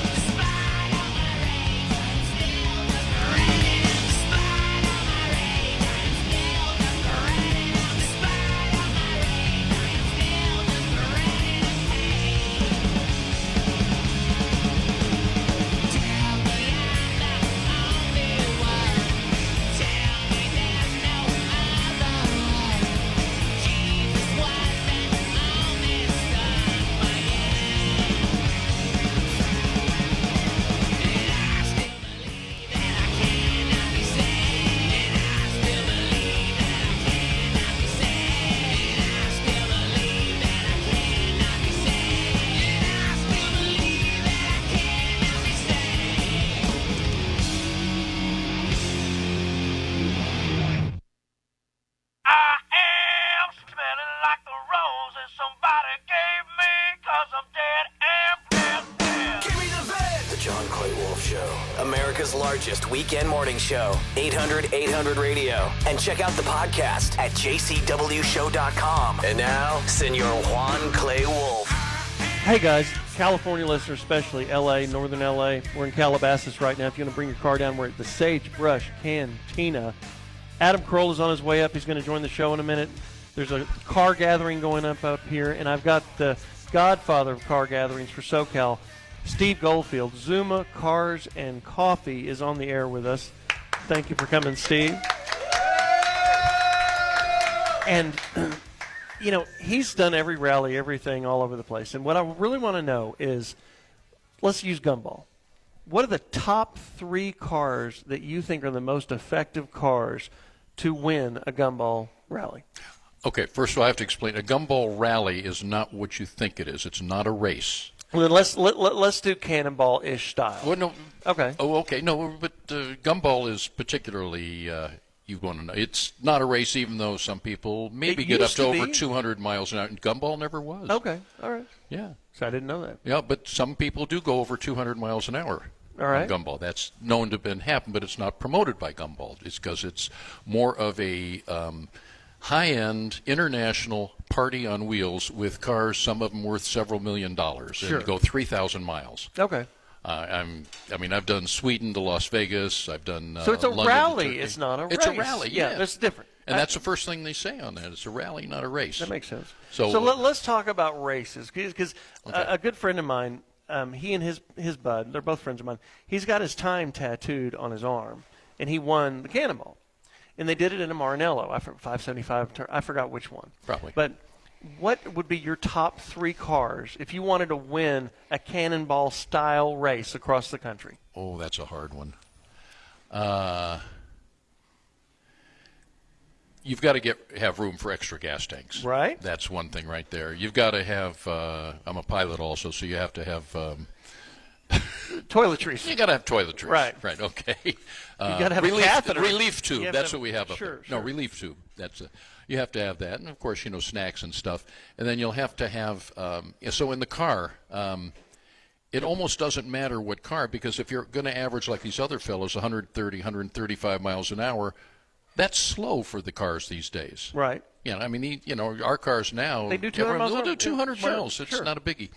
Despite all my rage, I am still just a rat in a cage. Despite all my rage, I am still just a rat in a cage. Despite all my rage, I am still just a rat in a cage. Tell me I'm the only one. Tell me there's no other way. Jesus was an only son, but yeah. And I still believe that I cannot be saved. And I still believe that I cannot be saved. And I still believe that I cannot be saved. And I still believe that I cannot be saved. I am smelling like the roses somebody gave me, 'cause I'm dead and dead. Give me the vet. The John Clay Wolfe Show, America's largest weekend morning show. 800 radio. And check out the podcast at jcwshow.com. And now, Senor Juan Clay Wolfe. Hey guys, California listeners, especially LA, northern LA. We're in Calabasas right now. If you want to bring your car down, we're at the Sagebrush Cantina. Adam Carolla is on his way up. He's going to join the show in a minute. There's a car gathering going up here, and I've got the godfather of car gatherings for SoCal, Steve Goldfield. Zuma Cars and Coffee is on the air with us. Thank you for coming, Steve. And you know, he's done every rally, everything all over the place. And what I really want to know is, let's use Gumball. What are the top 3 cars that you think are the most effective cars to win a Gumball rally? Okay, first of all, I have to explain. A Gumball rally is not what you think it is. It's not a race. Well, then let's do cannonball-ish style. Well, no. Okay. Oh, okay. No, but Gumball is particularly, you want to know, it's not a race, even though some people maybe get up to over 200 miles an hour. And Gumball never was. Okay, all right. Yeah. So I didn't know that. Yeah, but some people do go over 200 miles an hour. All right. On Gumball. That's known to have happen, but it's not promoted by Gumball. It's because it's more of a high-end international party on wheels with cars, some of them worth several $1 million, Sure. and go 3,000 miles. Okay. I've done Sweden to Las Vegas. I've done so it's a London rally. It's not a race. It's a rally. Yeah, that's different. And that's the first thing they say on that. It's a rally, not a race. That makes sense. So let's talk about races, because a good friend of mine, he and his bud, they're both friends of mine. He's got his time tattooed on his arm, and he won the Cannonball, and they did it in a Maranello. 575. I forgot which one. Probably. But what would be your top 3 cars if you wanted to win a Cannonball style race across the country? Oh, that's a hard one. You've got to have room for extra gas tanks. Right. That's one thing right there. You've got to have, I'm a pilot also, so you have to have toiletries. You got to have toiletries. Right. Right, okay. You got to have a catheter. Relief tube. That's what we have up sure, there. Sure. No, relief tube. You have to have that. And, of course, snacks and stuff. And then you'll have to have, so in the car, it almost doesn't matter what car, because if you're going to average like these other fellows, 130, 135 miles an hour, that's slow for the cars these days. Right. Yeah, I mean, our cars now, they do 200 miles. They'll do 200 miles. Sure, it's not a biggie.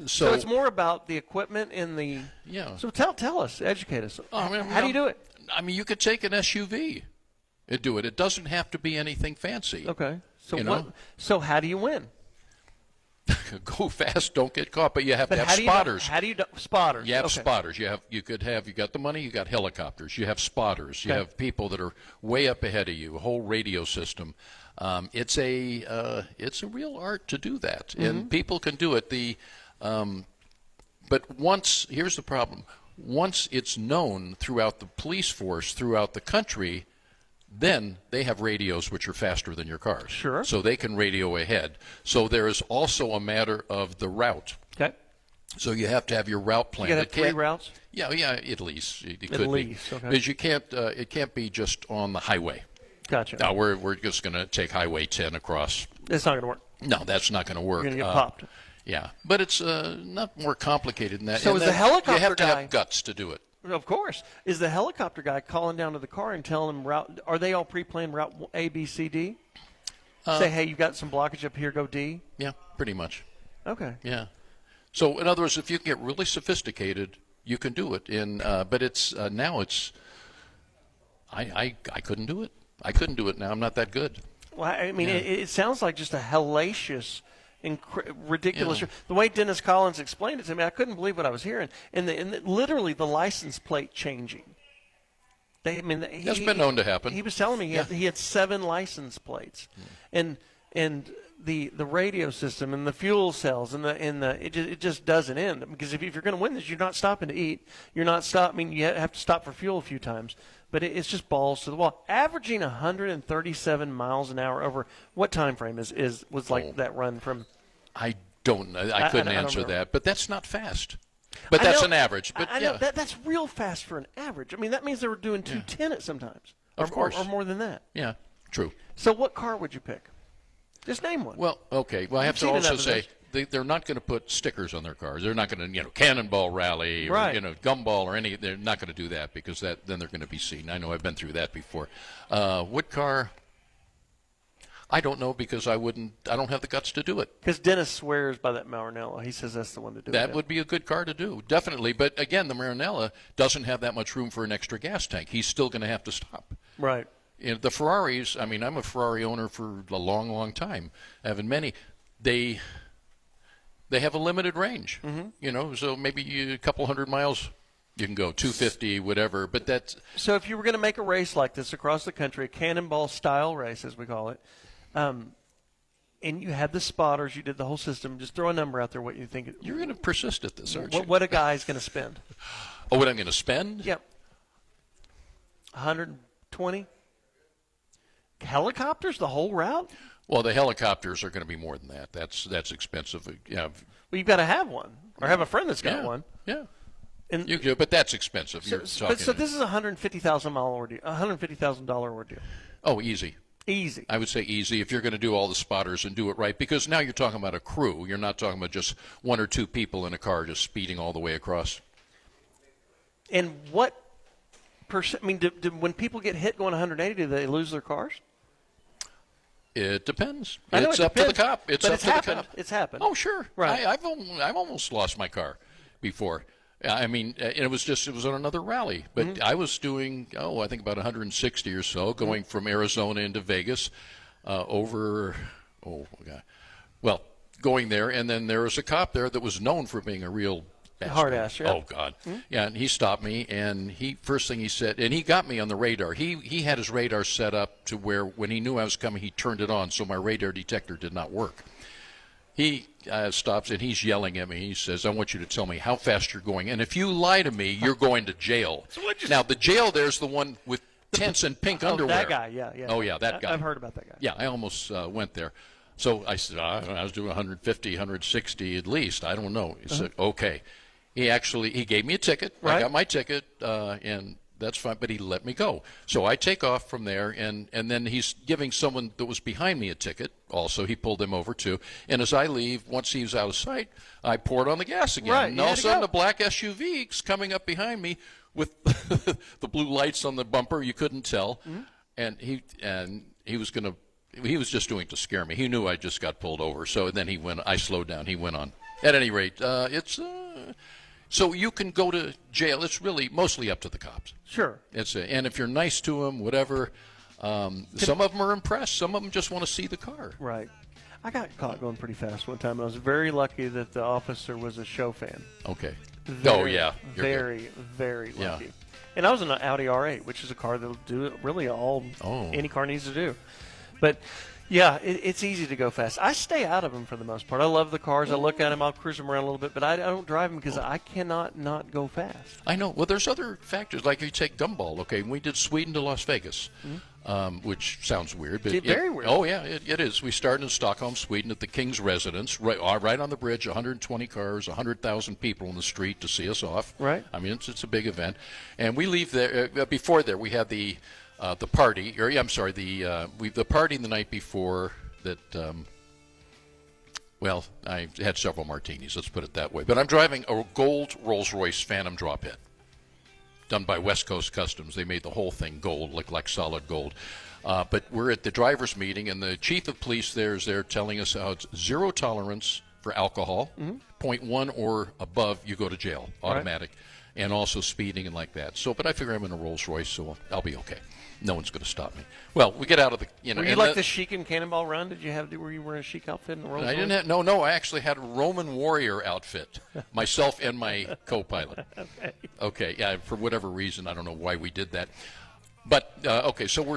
So it's more about the equipment in the. Yeah. So tell us, educate us. How do you do it? I mean, you could take an SUV and do it. It doesn't have to be anything fancy. Okay. So So how do you win? Go fast, don't get caught, but you have to have spotters. How do you spotters? You have spotters. You got the money. You got helicopters. You have spotters. You have people that are way up ahead of you. A whole radio system. It's a real art to do that, and people can do it. But here's the problem. Once it's known throughout the police force, throughout the country, then they have radios which are faster than your cars. Sure. So they can radio ahead. So there is also a matter of the route. Okay. So you have to have your route plan. You got to have 3 routes? Yeah, at least. It at could least, be. okay. Because it can't be just on the highway. Gotcha. No, we're just going to take Highway 10 across. It's not going to work. No, that's not going to work. You're going to get popped. Yeah, but it's not more complicated than that. So And is the then helicopter you have to guy- have guts to do it. Of course. Is the helicopter guy calling down to the car and telling them route? Are they all pre-planned route A, B, C, D? Say, hey, you've got some blockage up here, go D? Yeah, pretty much. Okay. Yeah. So, in other words, if you get really sophisticated, you can do it. But it's now it's. I couldn't do it. I couldn't do it now. I'm not that good. Well, I mean, Yeah. it sounds like just a hellacious, ridiculous. The way Dennis Collins explained it to me, I couldn't believe what I was hearing. And literally the license plate changing. That's been known to happen. He was telling me he had 7 license plates, and the radio system and the fuel cells and it just doesn't end, because if you're going to win this, you're not stopping to eat. You're not stopping. You have to stop for fuel a few times, but it's just balls to the wall. Averaging 137 miles an hour over what time frame was that run from? I don't know. I couldn't answer remember. that, but that's not fast. But that's an average. But I know that's real fast for an average. I mean, that means they were doing 210 at sometimes, Of course. or more than that. Yeah, true. So, what car would you pick? Just name one. Well, okay. Well, I have to also say they're not going to put stickers on their cars. They're not going to, Cannonball Rally or Right. Gumball or any. They're not going to do that, because then they're going to be seen. I know I've been through that before. What car? I don't know, because I don't have the guts to do it. Because Dennis swears by that Maranello. He says that's the one to do. That would be a good car to do, definitely. But again, the Maranello doesn't have that much room for an extra gas tank. He's still going to have to stop. Right. The Ferraris, I mean, I'm a Ferrari owner for a long, long time. Having many, they have a limited range. So maybe a couple hundred miles you can go, 250, whatever. But that's So if you were going to make a race like this across the country, a cannonball style race, as we call it, and you had the spotters, you did the whole system, just throw a number out there, what you think. You're going to persist at this, aren't you? What a guy's going to spend. Oh, what I'm going to spend? Yep. 120? Helicopters, the whole route? Well, the helicopters are going to be more than that. That's expensive. Yeah. Well, you've got to have one, or have a friend that's got Yeah. one. Yeah. And You can do it, but that's expensive. so, You're talking. so this is a $150,000 ordeal. $150,000 ordeal. Oh, easy. Easy. I would say easy if you're going to do all the spotters and do it right, because now you're talking about a crew. You're not talking about just 1 or 2 people in a car just speeding all the way across. And what percent? I mean, when people get hit going 180, do they lose their cars? It depends. I know It's it up depends, to the cop. but It's up it's to happened. the cop. It's happened. Oh, sure. Right. I've almost lost my car before. I mean, and it was on another rally. But I was doing, I think about 160 or so, going from Arizona into Vegas going there. And then there was a cop there that was known for being a real bastard. Hard ass, yeah. Oh, God. Yeah, and he stopped me, and first thing he said, and he got me on the radar. He had his radar set up to where when he knew I was coming, he turned it on, so my radar detector did not work. He stops, and he's yelling at me. He says, I want you to tell me how fast you're going, and if you lie to me, you're going to jail. Now, the jail there's the one with tents and pink underwear. That guy, yeah. Oh, yeah, that guy. I've heard about that guy. Yeah, I almost went there. So I said, I was doing 150, 160 at least. I don't know. He said, okay. He gave me a ticket. Right. I got my ticket, and that's fine, but he let me go. So I take off from there, and then he's giving someone that was behind me a ticket. Also, he pulled them over, too. And as I leave, once he was out of sight, I poured on the gas again. Right, And you all had of a to sudden, go. a black SUV is coming up behind me with the blue lights on the bumper. You couldn't tell. And he was going to... He was just doing it to scare me. He knew I just got pulled over. So then I slowed down. He went on. At any rate, it's... So you can go to jail. It's really mostly up to the cops. Sure. And if you're nice to them, whatever, some of them are impressed. Some of them just want to see the car. Right. I got caught going pretty fast one time, and I was very lucky that the officer was a show fan. Okay. Very, yeah. Very, very Yeah. lucky. And I was in an Audi R8, which is a car that'll do really all any car needs to do. But, yeah, it's easy to go fast. I stay out of them for the most part. I love the cars. I look at them. I'll cruise them around a little bit. But I don't drive them because I cannot not go fast. I know. Well, there's other factors. Like if you take Gumball, okay, we did Sweden to Las Vegas, which sounds weird. But Very weird. Oh, yeah, it is. We started in Stockholm, Sweden at the King's residence, right on the bridge, 120 cars, 100,000 people in the street to see us off. Right. I mean, it's a big event. And we leave there. Before there, we had the the party, or I'm sorry, the party the night before that. Well, I had several martinis. Let's put it that way. But I'm driving a gold Rolls-Royce Phantom drop-in, done by West Coast Customs. They made the whole thing gold, look like solid gold. But we're at the driver's meeting, and the chief of police there is there telling us how it's zero tolerance for alcohol. 0.1 or above, you go to jail, automatic. Right. And also speeding and like that. So, but I figure I'm in a Rolls-Royce, so I'll be okay. No one's going to stop me. Well, we get out of the, Were you like the Sheik in Cannonball Run? Were you wearing a Sheik outfit in the Rolls-Royce? I didn't have, no, I actually had a Roman warrior outfit, myself and my co-pilot. Okay, yeah, for whatever reason, I don't know why we did that. But, okay, so we're...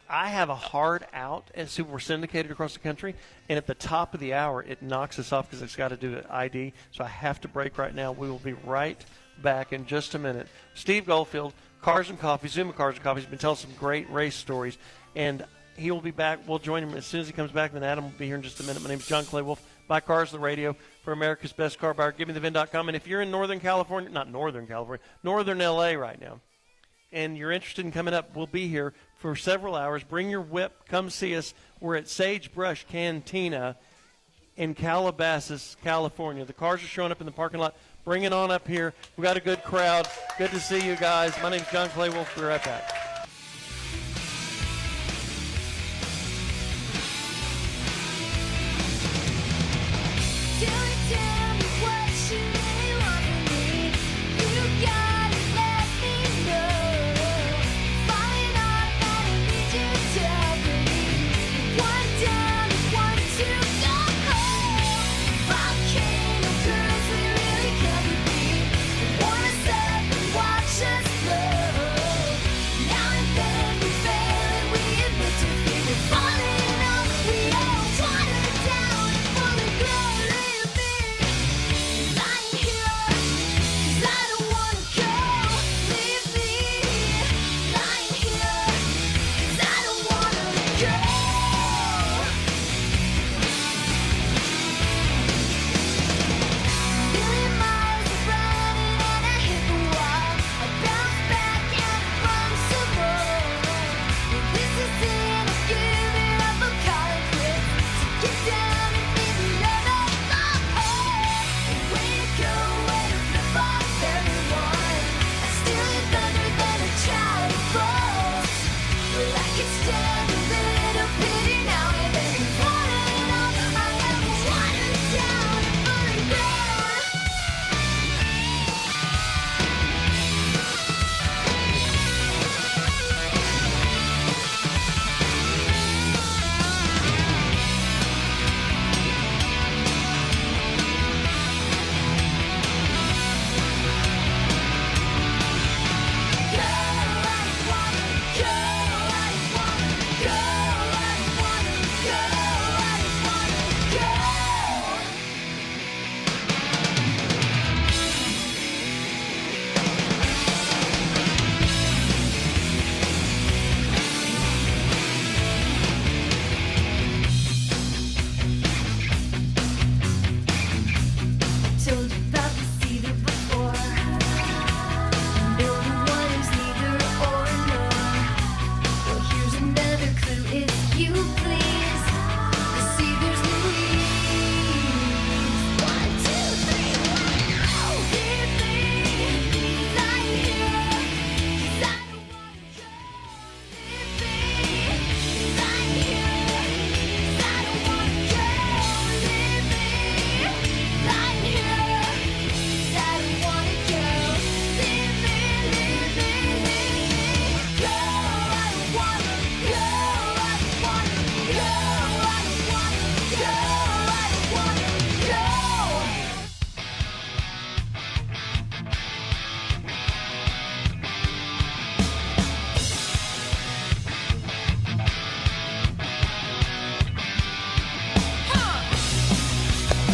I have a hard out as we're syndicated across the country, and at the top of the hour, it knocks us off because it's got to do an ID, so I have to break right now. We will be right back in just a minute. Steve Goldfield, Cars and Coffee, Zuma Cars and Coffee, has been telling some great race stories, and he will be back. We'll join him as soon as he comes back. Then Adam will be here in just a minute. My name is John Clay Wolfe. Buy Cars the Radio for America's Best Car Buyer. GiveMeTheVin.com. And if you're in Northern California, not Northern California, Northern L.A. right now, and you're interested in coming up, we'll be here for several hours. Bring your whip. Come see us. We're at Sagebrush Cantina in Calabasas, California. The cars are showing up in the parking lot. Bring it on up here. We got a good crowd. Good to see you guys. My name's John Clay Wolfe. We'll be right back.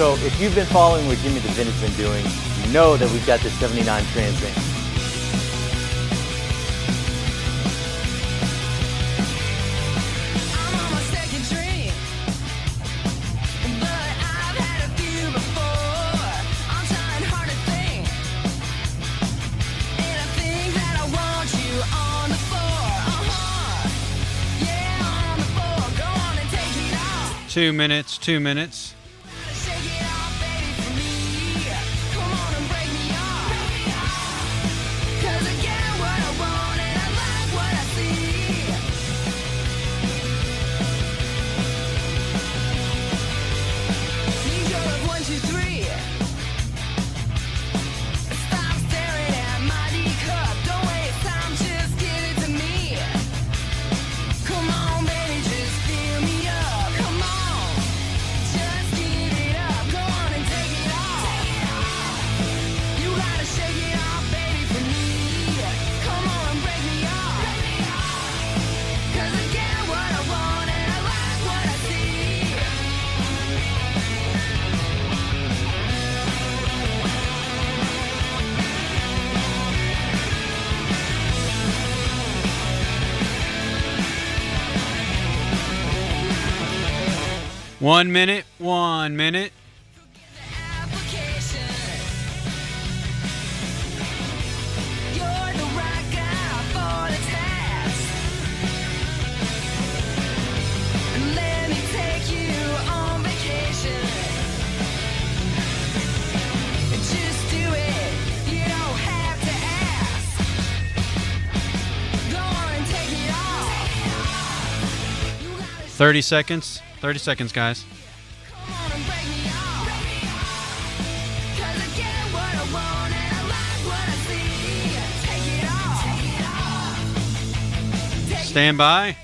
So if you've been following what Jimmy the Vin has been doing, you know that we've got this 79 Trans Am. 2 minutes, 2 minutes. One minute, 1 minute. Just do it, you don't have to ask. Go on and take it off. 30 seconds. 30 seconds, guys. Stand by.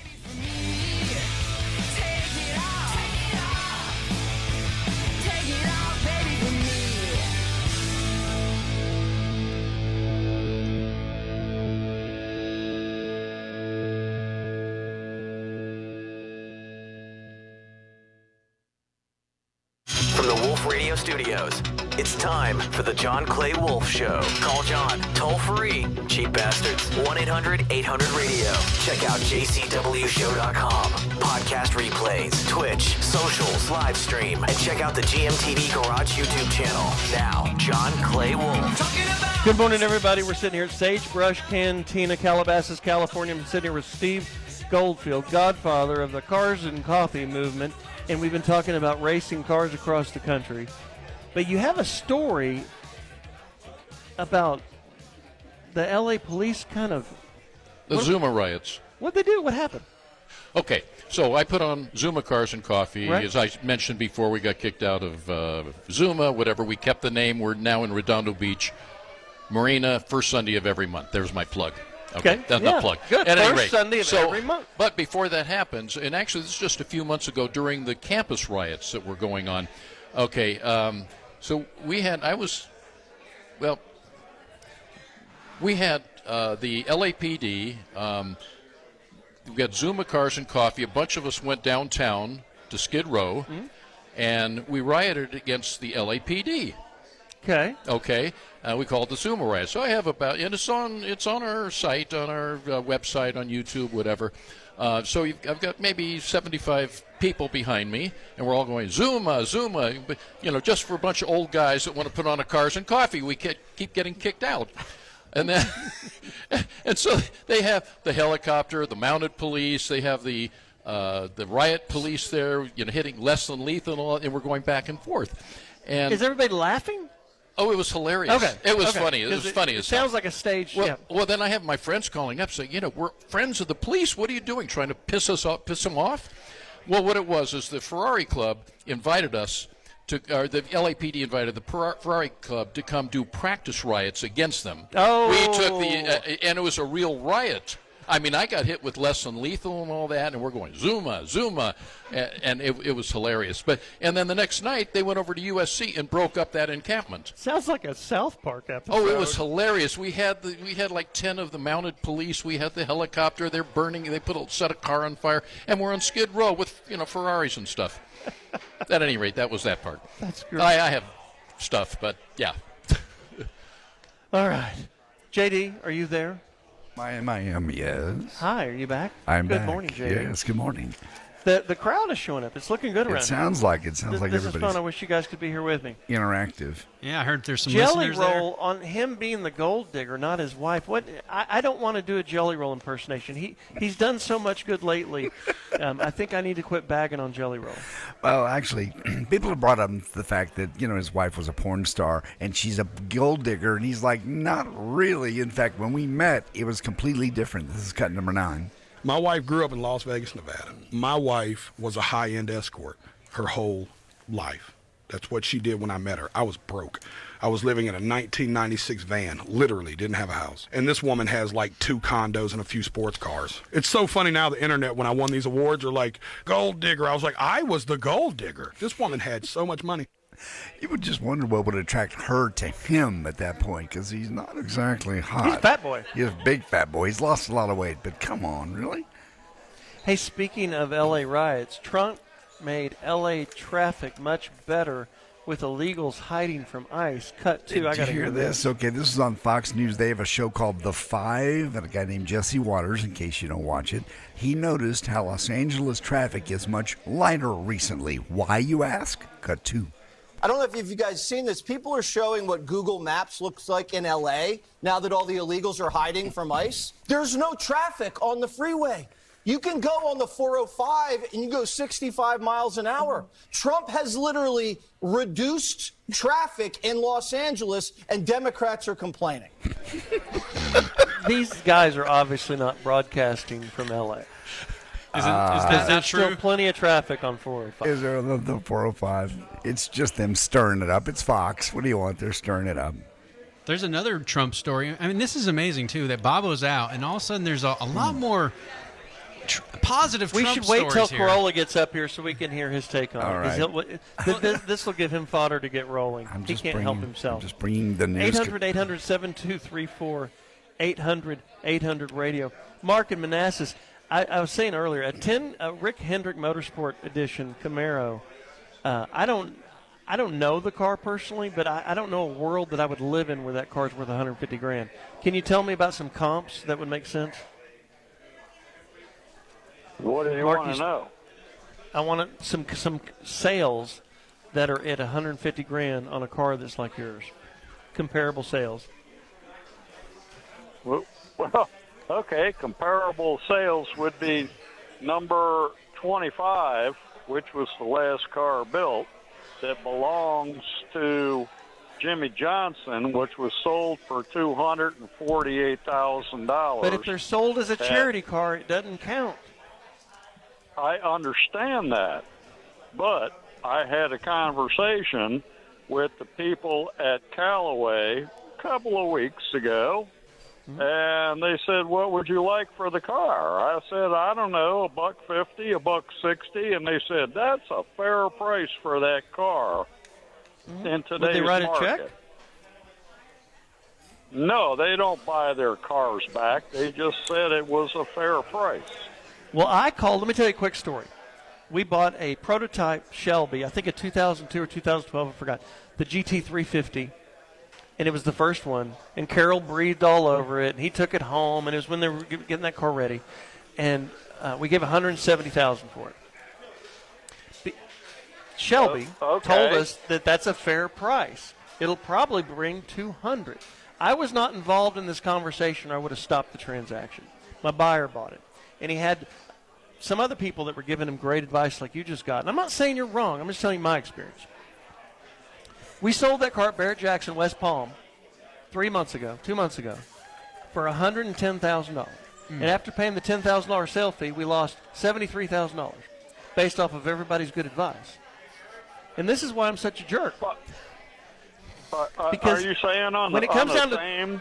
From the Wolfe Radio Studios, it's time for the John Clay Wolfe Show. Call John, toll free. Cheap bastards. 1-800-800-radio. Check out jcwshow.com. Podcast replays, Twitch, socials, live stream, and check out the GMTV Garage YouTube channel. Now, John Clay Wolfe. Good morning, everybody. We're sitting here at Sagebrush Cantina, Calabasas, California. I'm sitting here with Steve Goldfield, godfather of the Cars and Coffee movement, and we've been talking about racing cars across the country. But you have a story about the L.A. police kind of... The Zuma riots. What'd they do? What happened? Okay, so I put on Zuma Cars and Coffee. Right. As I mentioned before, we got kicked out of Zuma, whatever. We kept the name. We're now in Redondo Beach Marina, first Sunday of every month. There's my plug. Okay, that's yeah, not plug. Good. At any First rate, Sunday of every month. But before that happens, and actually this is just a few months ago during the campus riots that were going on. Okay, so we had, we had the LAPD, we got Zuma Cars and Coffee. A bunch of us went downtown to Skid Row, and we rioted against the LAPD. Okay. Okay. We call it the Zuma riot. So I have about, and it's on our site, on our website, on YouTube, whatever. So I've got maybe 75 people behind me, and we're all going, Zuma, Zuma. But, just for a bunch of old guys that want to put on a Cars and Coffee, we keep getting kicked out. And then, and so they have the helicopter, the mounted police, they have the riot police there, hitting less than lethal, and all, and we're going back and forth. And is everybody laughing? Oh, it was hilarious. Okay. It was funny. It was funny. It sounds like a stage. Well, then I have my friends calling up saying, we're friends of the police. What are you doing? Trying to piss them off? Well, what it was is the Ferrari Club invited us to, or the LAPD invited the Ferrari Club to come do practice riots against them. Oh. We took and it was a real riot. I mean, I got hit with less than lethal and all that, and we're going, Zuma, Zuma, and it was hilarious. And then the next night, they went over to USC and broke up that encampment. Sounds like a South Park episode. Oh, it was hilarious. We had like 10 of the mounted police. We had the helicopter. They're burning. They set a car on fire, and we're on Skid Row with Ferraris and stuff. At any rate, that was that part. That's great. I have stuff, but yeah. All right, JD, are you there? I am, yes. Hi, are you back? I'm good back. Morning, JD. Yes, good morning. The crowd is showing up. It's looking good around It sounds like it. Sounds like this is everybody's fun. I wish you guys could be here with me. interactive. Yeah, I heard there's some Jelly listeners there. Roll, on him being the gold digger, not his wife. What? I don't want to do a Jelly Roll impersonation. He's done so much good lately. I think I need to quit bagging on Jelly Roll. Well, actually, people have brought up the fact that, his wife was a porn star and she's a gold digger. And he's like, not really. In fact, when we met, it was completely different. This is cut number 9. My wife grew up in Las Vegas, Nevada. My wife was a high-end escort her whole life. That's what she did when I met her. I was broke. I was living in a 1996 van, literally didn't have a house. And this woman has like 2 condos and a few sports cars. It's so funny now, the internet, when I won these awards, are like, gold digger. I was like, I was the gold digger. This woman had so much money. You would just wonder what would attract her to him at that point, because he's not exactly hot. He's a fat boy. He's a big fat boy. He's lost a lot of weight, but come on, really? Hey, speaking of L.A. riots, Trump made L.A. traffic much better with illegals hiding from ICE. Cut 2. I got to hear this. Okay, this is on Fox News. They have a show called The Five, and a guy named Jesse Waters, in case you don't watch it. He noticed how Los Angeles traffic is much lighter recently. Why, you ask? Cut 2. I don't know if you guys seen this. People are showing what Google Maps looks like in L.A. now that all the illegals are hiding from ICE. There's no traffic on the freeway. You can go on the 405 and you go 65 miles an hour. Trump has literally reduced traffic in Los Angeles, and Democrats are complaining. These guys are obviously not broadcasting from L.A. Is that There's true? still plenty of traffic on 405. Is there the 405? It's just them stirring it up. It's Fox. What do you want? They're stirring it up. There's another Trump story. I mean, this is amazing, too, that Bobo's out, and all of a sudden there's a lot more positive We Trump should wait till stories here. Carolla gets up here so we can hear his take on All it. right. This will give him fodder to get rolling. He can't help himself. I'm just bringing the news. 800-800-7234, 800-800-radio. Mark and Manassas, I was saying earlier, a Rick Hendrick Motorsport Edition Camaro, I don't know the car personally, but I don't know a world that I would live in where that car's worth $150,000. Can you tell me about some comps that would make sense? What do you Mark, want to know? I want some sales that are at $150,000 on a car that's like yours. Comparable sales. Well, okay. Comparable sales would be number 25, which was the last car built, that belongs to Jimmy Johnson, which was sold for $248,000. But if they're sold as a charity car, it doesn't count. I understand that, but I had a conversation with the people at Callaway a couple of weeks ago, and they said, "What would you like for the car?" I said, "I don't know, $150, $160," and they said, "That's a fair price for that car in today's market." Would they write a check? No, they don't buy their cars back. They just said it was a fair price. Well, let me tell you a quick story. We bought a prototype Shelby, I think a 2002 or 2012, I forgot, the GT350, and it was the first one. And Carol breathed all over it, and he took it home, and it was when they were getting that car ready. And we gave $170,000 for it. Shelby told us that that's a fair price. It'll probably bring $200,000. I was not involved in this conversation, or I would have stopped the transaction. My buyer bought it. And he had some other people that were giving him great advice like you just got. And I'm not saying you're wrong. I'm just telling you my experience. We sold that car at Barrett Jackson, West Palm, 2 months ago, for $110,000. And after paying the $10,000 sale fee, we lost $73,000 based off of everybody's good advice. And this is why I'm such a jerk. Because are you saying when it comes down the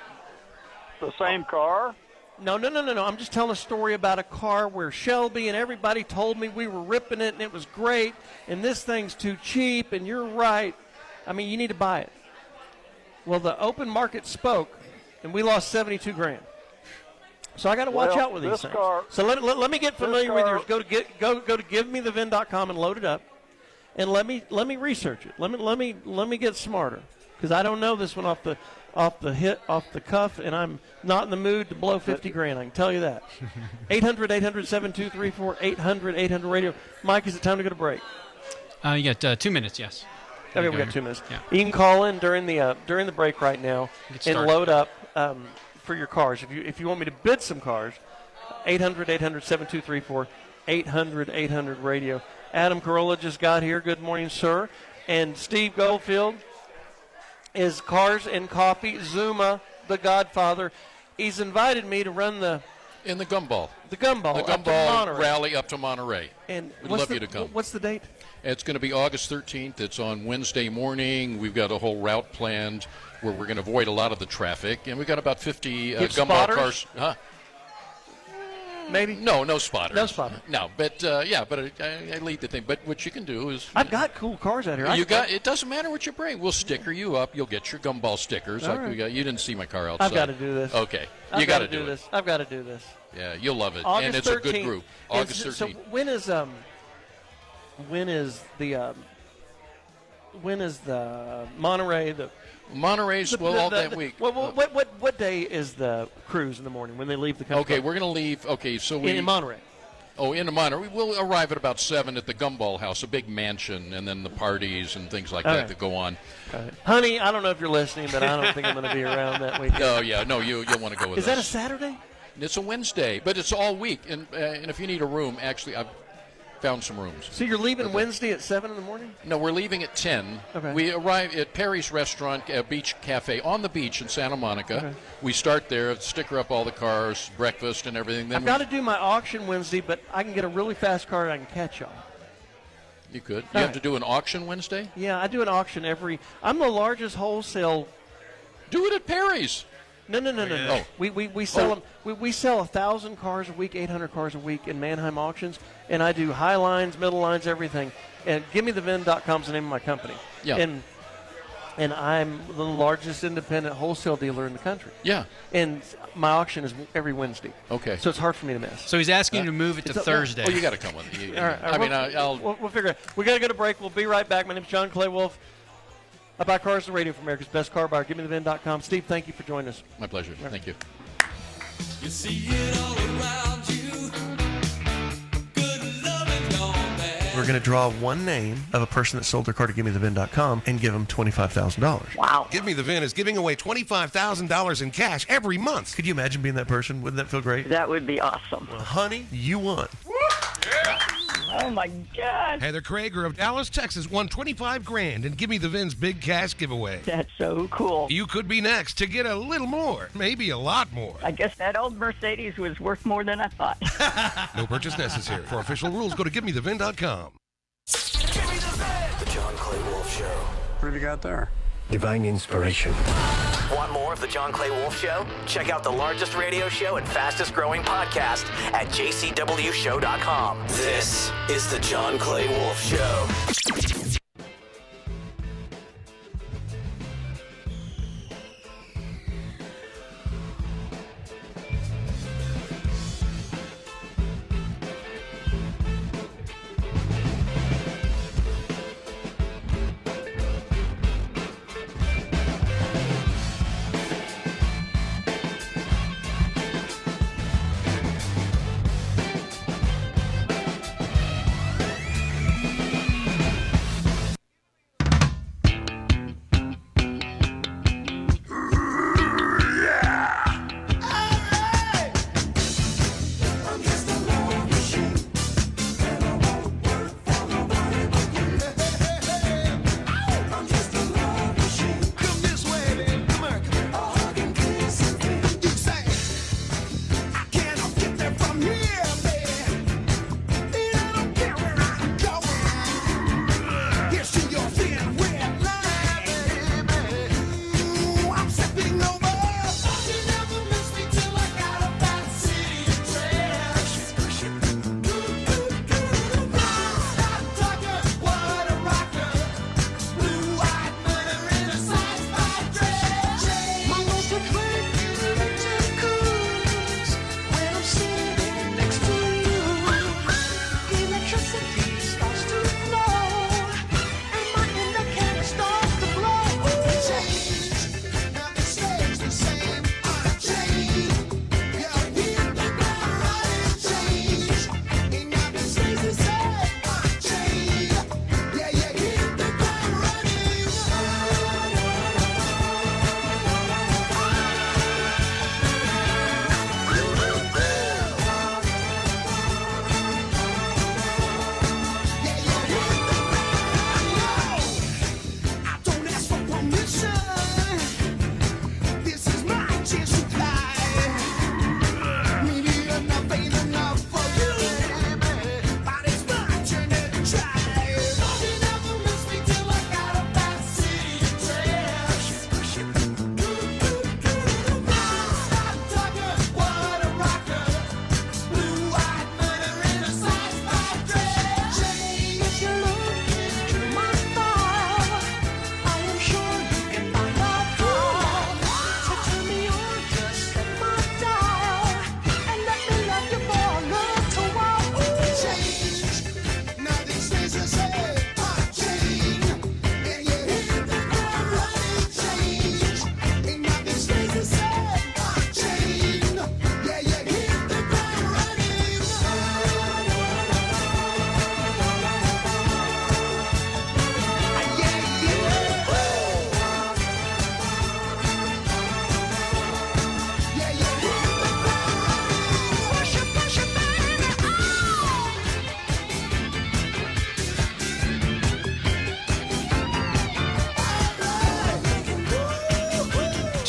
same car? No. I'm just telling a story about a car where Shelby and everybody told me we were ripping it and it was great and this thing's too cheap and you're right. I mean, you need to buy it. Well, the open market spoke and we lost $72,000. So I got to watch out with these things. So let me get familiar with yours. Go to givemethevin.com and load it up, and let me research it. Let me get smarter because I don't know this one off the cuff, and I'm not in the mood to blow $50,000. I can tell you that. 800-800-7234, 800-800-radio. Mike, is it time to go to break? You got 2 minutes, yes. Okay, we got 2 minutes. Yeah. You can call in during the break right now and load up for your cars. If you want me to bid some cars, 800-800-7234, 800 radio. Adam Carolla just got here. Good morning, sir. And Steve Goldfield is Cars and Coffee, Zuma, the Godfather. He's invited me to run the gumball. The gumball. The up to gumball Monterey. rally up to Monterey. And we'd love you to come. What's the date? It's going to be August 13th. It's on Wednesday morning. We've got a whole route planned where we're going to avoid a lot of the traffic, and we've got about 50 gumball spotters? cars. Huh? Maybe. No spotters. No spotters. No, but I lead the thing. But what you can do is I've got cool cars out here. It doesn't matter what you bring. We'll sticker you up. You'll get your gumball stickers. All Like we right. got. You didn't see my car outside. I've got to do this. Okay, I've you got to do do this. I've got to do this. Yeah, you'll love it, August and it's 13th. a good group. August 13th. So when is the Monterey Monterey's all that week. What day is the cruise in the morning when they leave the country? Okay, we're going to leave. Okay, so in Monterey. Oh, in Monterey. We'll arrive at about 7 at the Gumball House, a big mansion, and then the parties and things like that that go on. Honey, I don't know if you're listening, but I don't think I'm going to be around that weekend. Oh yeah, no, you'll want to go with us. Is that a Saturday? It's a Wednesday, but it's all week, and if you need a room, actually, I've found some rooms. So you're leaving Wednesday at 7 in the morning? No, we're leaving at 10. Okay. We arrive at Perry's Restaurant, Beach Cafe, on the beach in Santa Monica. Okay. We start there, sticker up all the cars, breakfast and everything. Then I've got to do my auction Wednesday, but I can get a really fast car and I can catch y'all. You could. You have to do an auction Wednesday? Yeah, I do an auction I'm the largest wholesale. Do it at Perry's. No. Oh. We sell them. We sell 1,000 cars a week, 800 cars a week in Manheim auctions, and I do high lines, middle lines, everything. And GimmeTheVin.com is the name of my company. Yeah. And I'm the largest independent wholesale dealer in the country. Yeah. And my auction is every Wednesday. Okay. So it's hard for me to miss. So he's asking you to move it to Thursday. Oh, you got to come with me. All right. We'll figure it out. We got to go to break. We'll be right back. My name is John Clay Wolfe. I buy cars on the radio for America's best car buyer. GimmeTheVin.com. Steve, thank you for joining us. My pleasure. Thank you. You see it all around you. Good loving gone bad. We're going to draw one name of a person that sold their car to GimmeTheVin.com and give them $25,000. Wow. Give Me the VIN is giving away $25,000 in cash every month. Could you imagine being that person? Wouldn't that feel great? That would be awesome. Well, honey, you won. Oh my God. Heather Krager of Dallas, Texas won $25,000 and Give Me the VIN's big cash giveaway. That's so cool. You could be next to get a little more, maybe a lot more. I guess that old Mercedes was worth more than I thought. No purchase necessary. For official rules, go to GiveMeTheVin.com. The John Clay Wolfe Show. What have you got there? Divine inspiration. Want more of the John Clay Wolfe Show? Check out the largest radio show and fastest growing podcast at jcwshow.com. This is the John Clay Wolfe Show.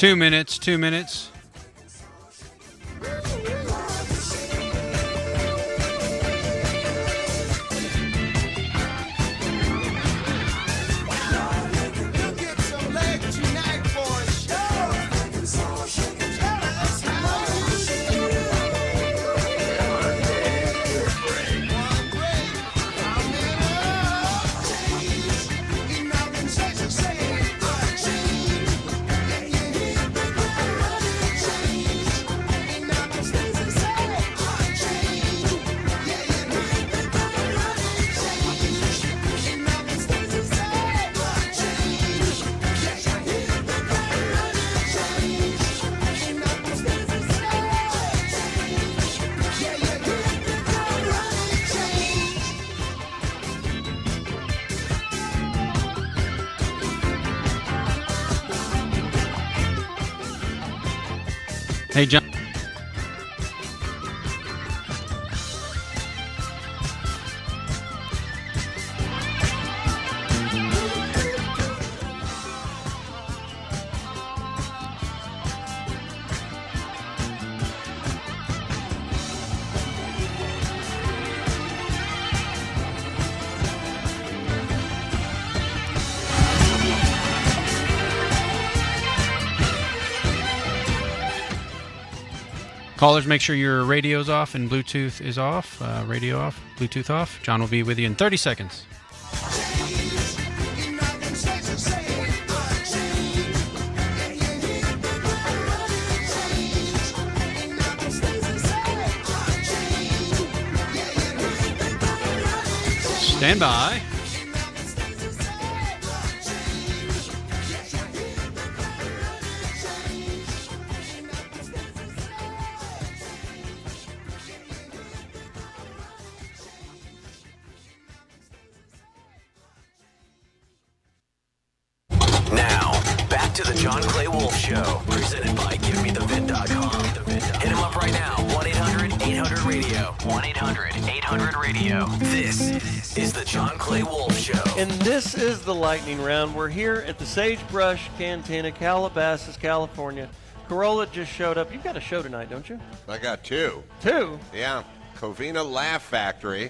2 minutes. 2 minutes. Hey, John. Callers, make sure your radio's off and Bluetooth is off. Radio off, Bluetooth off. John will be with you in 30 seconds. Stand by. Now, back to the John Clay Wolfe Show, presented by GiveMeTheVin.com. Hit him up right now, 1-800-800-RADIO. 1-800-800-RADIO. This is the John Clay Wolfe Show. And this is the lightning round. We're here at the Sagebrush Cantina, Calabasas, California. Carolla just showed up. You've got a show tonight, don't you? I got two. Two? Yeah. Covina Laugh Factory. I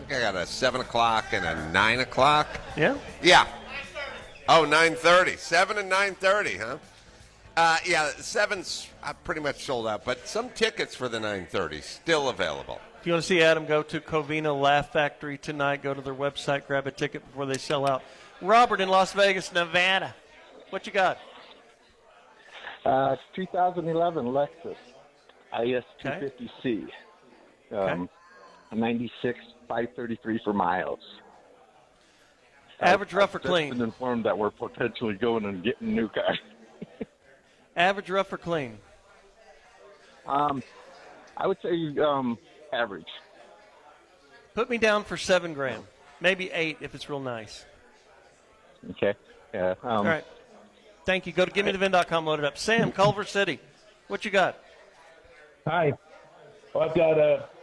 think I got a 7 o'clock and a 9 o'clock. Yeah? Yeah. Oh, 9:30. 7 and 9:30, huh? Yeah, 7's pretty much sold out, but some tickets for the 9:30 still available. If you want to see Adam, go to Covina Laugh Factory tonight. Go to their website, grab a ticket before they sell out. Robert in Las Vegas, Nevada. What you got? 2011 Lexus IS 250C. A 96 533 for miles. Average rough or I've clean? been informed that we're potentially going and getting a new car. Average rough or clean? I would say average. Put me down for $7,000, maybe 8 if it's real nice. Okay. Yeah. All right. Thank you. Go to GiveMeTheVin.com, load it up. Sam, Culver City, what you got? Hi. Well, I've got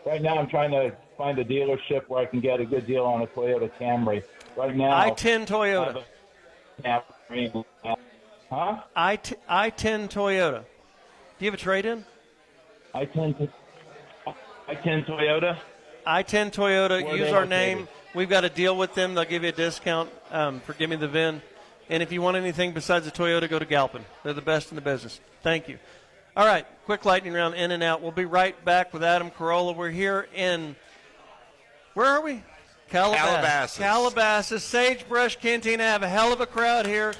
right now I'm trying to find a dealership where I can get a good deal on a Toyota Camry. Right now, I-10 Toyota. Huh? I-10 Toyota. Do you have a trade-in? I-10 Toyota. I-10 Toyota. Where are Use they our located? name. We've got a deal with them. They'll give you a discount for Give Me the VIN. And if you want anything besides a Toyota, go to Galpin. They're the best in the business. Thank you. All right, quick lightning round, in and out. We'll be right back with Adam Carolla. We're here in, where are we? Calabasas. Calabasas. Sagebrush Cantina. Have a hell of a crowd here.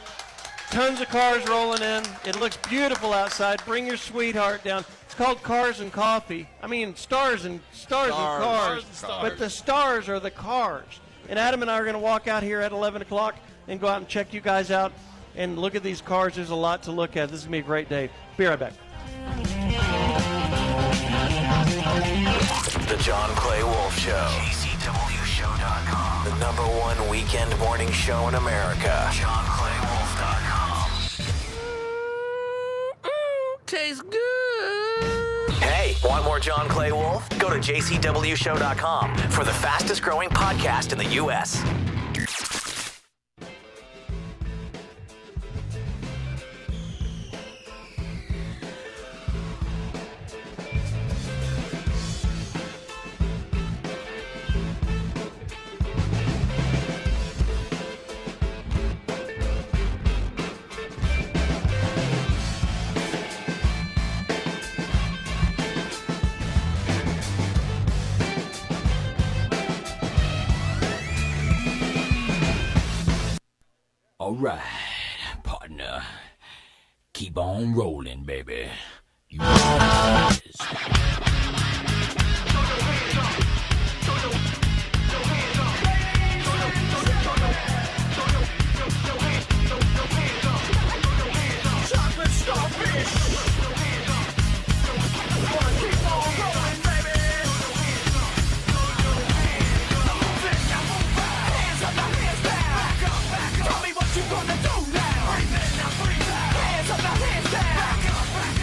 Tons of cars rolling in. It looks beautiful outside. Bring your sweetheart down. It's called Cars and Coffee. I mean, stars and cars. But the stars are the cars. And Adam and I are going to walk out here at 11 o'clock and go out and check you guys out and look at these cars. There's a lot to look at. This is going to be a great day. Be right back. The John Clay Wolfe Show. JCWShow.com. The #1 weekend morning show in America. JohnClayWolfe.com. Tastes good. Hey, want more John Clay Wolfe? Go to JCWShow.com for the fastest growing podcast in the U.S. All right, partner. Keep on rolling, baby. You know this. Chocolate starfish. Wanna keep on rolling, baby. Hands up, now hands down. Tell me what you gonna do now. Hands up, now hands down.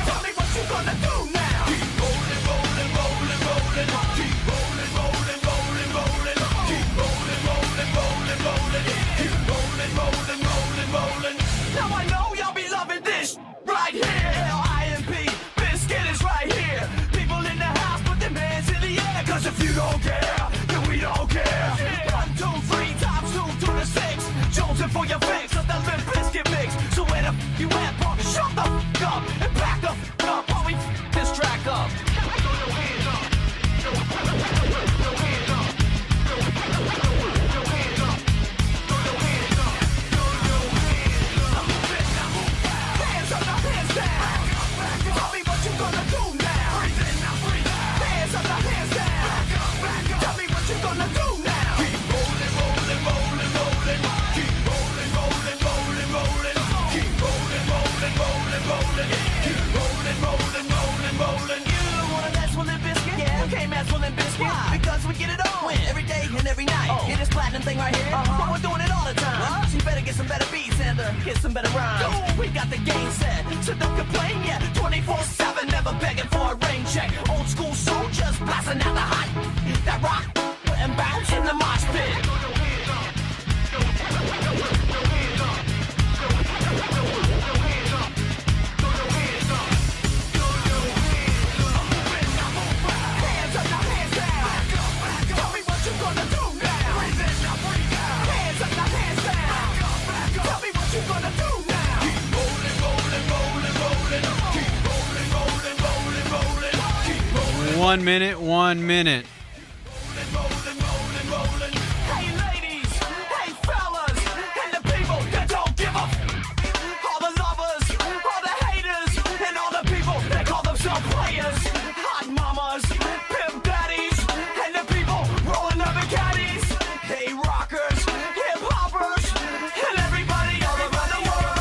Tell me what you gonna do now. Keep rolling, rolling, rolling, rolling. Keep rolling, rolling, rolling, rolling. Keep rolling, rolling, rolling, rolling. Keep rolling, rolling, rolling, rolling. Now I know y'all be loving this right here. L-I-M-P, Biscuit is right here. People in the house, put their hands in the air. Cause if you don't care, then we don't care. 1, 2, 3, times 2 to the 6. Jonesing for your fix of the Limp Biscuit mix. So where the you at, punk? Shut the up and back the up while we this track up. Hands up, now hands down. Tell me what you gonna do now. Hands up, now hands down. Tell me what you gonna do now. Keep rolling, rolling, rolling, rolling. Keep rolling, rolling, rolling, rolling. Keep rolling, rolling, rolling, rolling. Keep rolling, rolling, rolling, rolling. You wanna mess with Limp Biscuit? Yeah, we can't mess with Limp Biscuit. Why? Because we get it on every day and every night. Hear this platinum thing right here? But we're doing it all the time. So you better get some better beats and get some better rhymes. We got the game set, so don't complain. Yeah, 24/7, never begging for a rain check. Old school soldiers blasting out the hot, that rock and bounce in the mosh pit. Hands up, now hands down. Tell me what you gonna do now. Hands up, now hands down. Tell me what you gonna do now. Keep rolling, rolling, rolling, rolling. Keep rolling, rolling, rolling, rolling. Keep rolling. 1 minute, 1 minute. Hey ladies, hey fellas, and the people that don't give up. All the lovers, all the haters, and all the people that call themselves players. Hot mamas, pimp daddies, and the people rolling up in caddies. Hey rockers, hip hoppers, and everybody all around the world.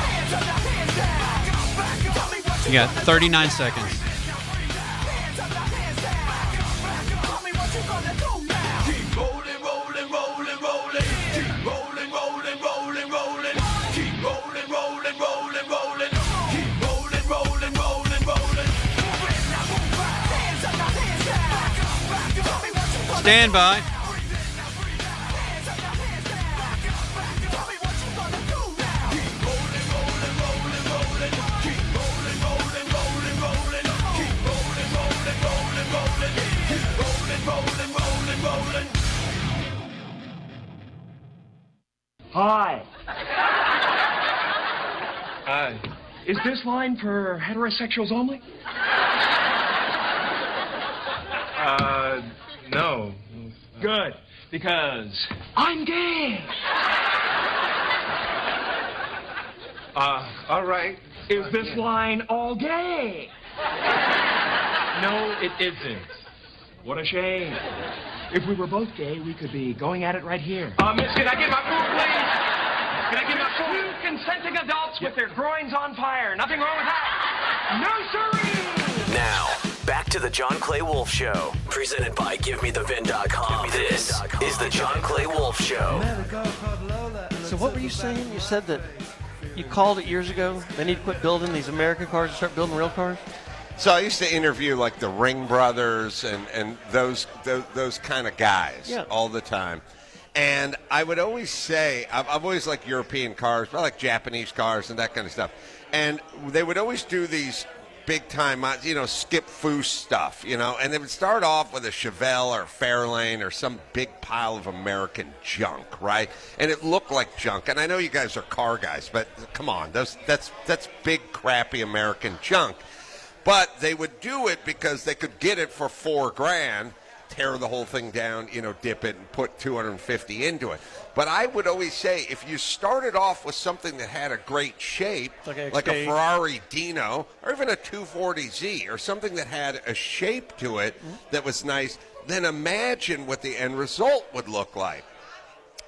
Hands up, now hands down. Tell me what You got 39 seconds. Keep rolling, rolling, rolling, rolling. Keep rolling, rolling, rolling, rolling. Keep rolling, rolling, rolling, rolling. Keep rolling, rolling, rolling, rolling. Hands up, now hands down. Tell me what you gonna Stand by. Tell me what you gonna do now. Keep rolling, rolling, rolling, rolling. Keep rolling, rolling, rolling, rolling. Keep rolling, rolling, rolling, rolling. Keep rolling, rolling, rolling, rolling. Hi. Is this line for heterosexuals only? No. Good, because I'm gay. All right. Is this line all gay? No, it isn't. What a shame. If we were both gay, we could be going at it right here. Miss, can I get my food, please? Can I get my food? Two consenting adults with their groins on fire. Nothing wrong with that. No, sirree! Now, back to the John Clay Wolfe Show, presented by GiveMeTheVin.com. This is the John Clay Wolfe Show. So what were you saying? You said that you called it years ago. They need to quit building these American cars and start building real cars? So I used to interview like the Ring brothers and those kind of guys all the time. And I would always say, I've always liked European cars, but I like Japanese cars and that kind of stuff. And they would always do these big-time, Skip Foose stuff, and they would start off with a Chevelle or Fairlane or some big pile of American junk, right? And it looked like junk. And I know you guys are car guys, but come on, that's big, crappy American junk. But they would do it because they could get it for $4,000, tear the whole thing down, dip it and put 250 into it. But I would always say if you started off with something that had a great shape, like a Ferrari Dino or even a 240Z or something that had a shape to it that was nice, then imagine what the end result would look like.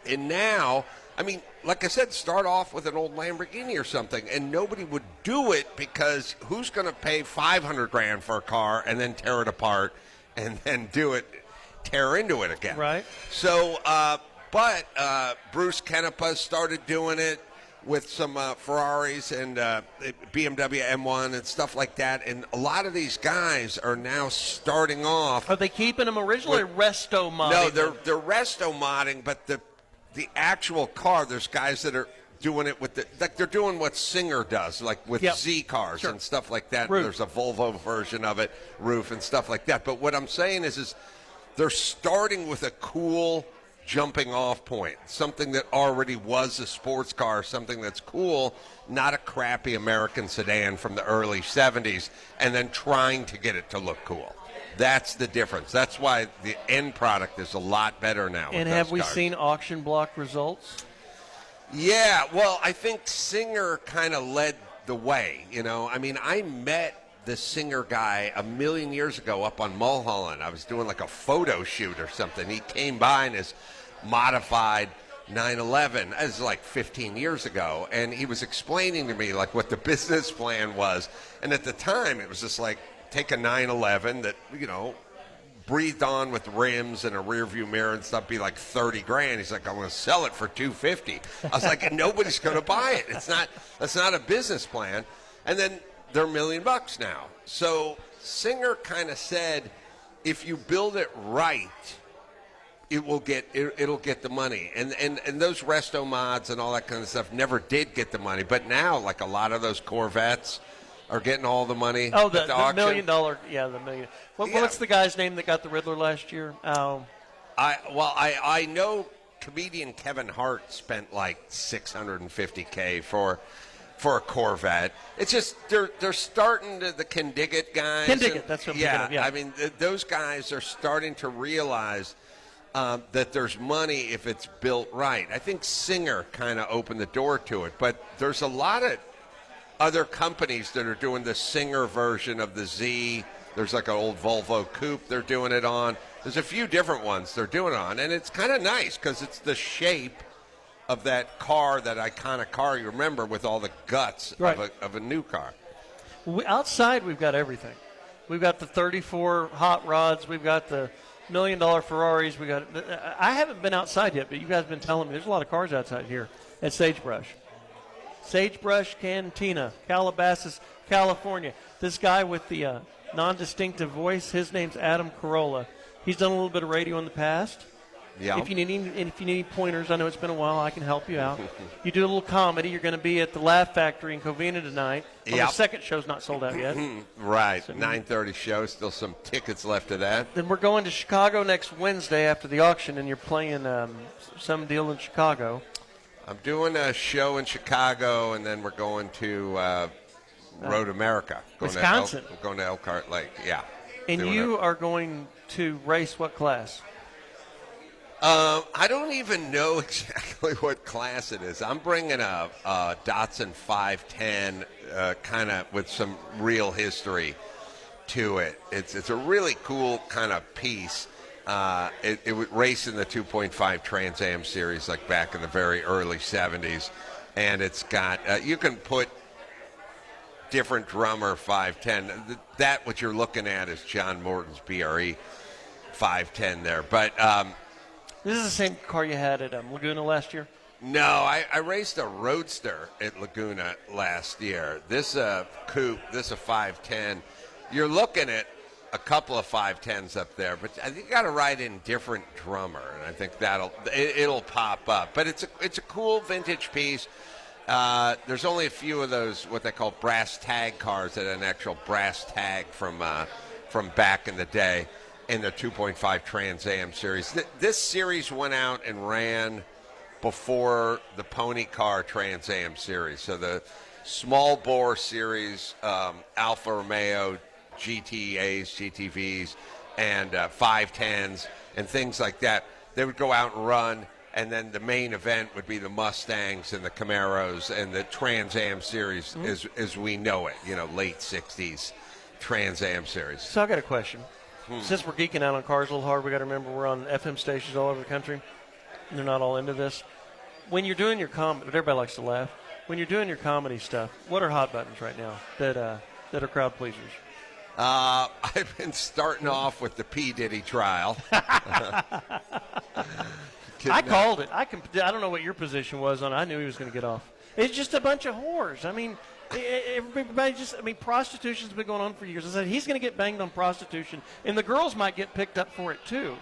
And now, I mean, like I said, start off with an old Lamborghini or something, and nobody would do it because who's going to pay $500,000 for a car and then tear it apart and then tear into it again? Right. So, but Bruce Canepa started doing it with some Ferraris and BMW M1 and stuff like that, and a lot of these guys are now starting off. Are they keeping them originally or resto modding? No, they're resto modding, but the actual car, there's guys that are doing it with they're doing what Singer does, like with Z cars and stuff like that. Roof. There's a Volvo version of it, roof and stuff like that. But what I'm saying is they're starting with a cool jumping off point, something that already was a sports car, something that's cool, not a crappy American sedan from the early 70s, and then trying to get it to look cool. That's the difference. That's why the end product is a lot better now. And have we seen auction block results? Yeah, well, I think Singer kind of led the way, I mean, I met the Singer guy a million years ago up on Mulholland. I was doing like a photo shoot or something. He came by in his modified 911. That was like 15 years ago. And he was explaining to me like what the business plan was. And at the time, it was just like, take a 911 that, breathed on with rims and a rear view mirror and stuff, be like $30,000. He's like, I'm going to sell it for $250. I was like, nobody's going to buy it. That's not a business plan. And then they're $1 million now. So Singer kind of said, if you build it right, it'll get the money. And those resto mods and all that kind of stuff never did get the money. But now, like a lot of those Corvettes are getting all the money. Oh, at the auction. $1 million, the million. What's the guy's name that got the Riddler last year? I know comedian Kevin Hart spent like $650K for a Corvette. It's just they're starting to, the Kendiggett guys. Kendiggett, that's what I'm thinking of, yeah. I mean, those guys are starting to realize that there's money if it's built right. I think Singer kind of opened the door to it, but there's a lot of other companies that are doing the Singer version of the Z. There's like an old Volvo coupe they're doing it on. There's a few different ones they're doing it on, and it's kind of nice because it's the shape of that car, that iconic car you remember with all the guts of a new car. Outside, we've got everything. We've got the 34 hot rods. We've got the $1 million Ferraris. I haven't been outside yet, but you guys have been telling me there's a lot of cars outside here at Sagebrush. Sagebrush Cantina, Calabasas, California. This guy with the non-distinctive voice, his name's Adam Carolla. He's done a little bit of radio in the past. Yeah. If you need pointers, I know it's been a while. I can help you out. You do a little comedy. You're going to be at the Laugh Factory in Covina tonight. Well, the second show's not sold out yet. Right. So, 9:30 show. Still some tickets left of that. Then we're going to Chicago next Wednesday after the auction, and you're playing some deal in Chicago. I'm doing a show in Chicago, and then we're going to Road America. Wisconsin. We're going to Elkhart Lake, yeah. And you are going to race what class? I don't even know exactly what class it is. I'm bringing a Datsun 510 kind of with some real history to it. It's a really cool kind of piece. It would race in the 2.5 Trans Am series like back in the very early 70s. And it's got, you can put different drummer 510. That, what you're looking at is John Morton's BRE 510 there. But this is the same car you had at Laguna last year? No, I raced a Roadster at Laguna last year. This coupe, this a 510. You're looking at a couple of 510s up there, but I think you got to ride in different drummer, and I think it'll pop up. But it's a cool vintage piece. There's only a few of those what they call brass tag cars that had an actual brass tag from back in the day in the 2.5 Trans Am series. This series went out and ran before the Pony Car Trans Am series. So the small bore series, Alfa Romeo GTAs, GTVs, and 510s and things like that. They would go out and run, and then the main event would be the Mustangs and the Camaros and the Trans Am Series as we know it, late 60s Trans Am Series. So I got a question. Since we're geeking out on cars a little hard, we got to remember we're on FM stations all over the country, and they're not all into this. When you're doing your comedy, but everybody likes to laugh. When you're doing your comedy stuff, what are hot buttons right now that are crowd pleasers? I've been starting off with the P. Diddy trial. I called it. I don't know what your position was on it. I knew he was going to get off. It's just a bunch of whores. I mean, everybody prostitution's been going on for years. I said he's going to get banged on prostitution, and the girls might get picked up for it too.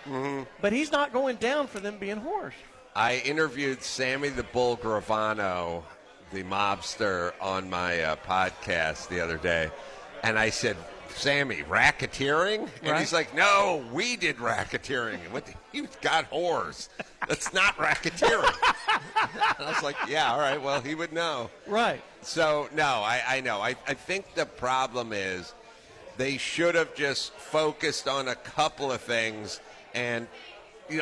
Mm-hmm. But he's not going down for them being whores. I interviewed Sammy the Bull Gravano, the mobster, on my podcast the other day, and I said, Sammy, racketeering? And he's like, no, we did racketeering. You've got whores. That's not racketeering. And I was like, yeah, all right, well, he would know. Right. So, no, I know. I think the problem is they should have just focused on a couple of things, and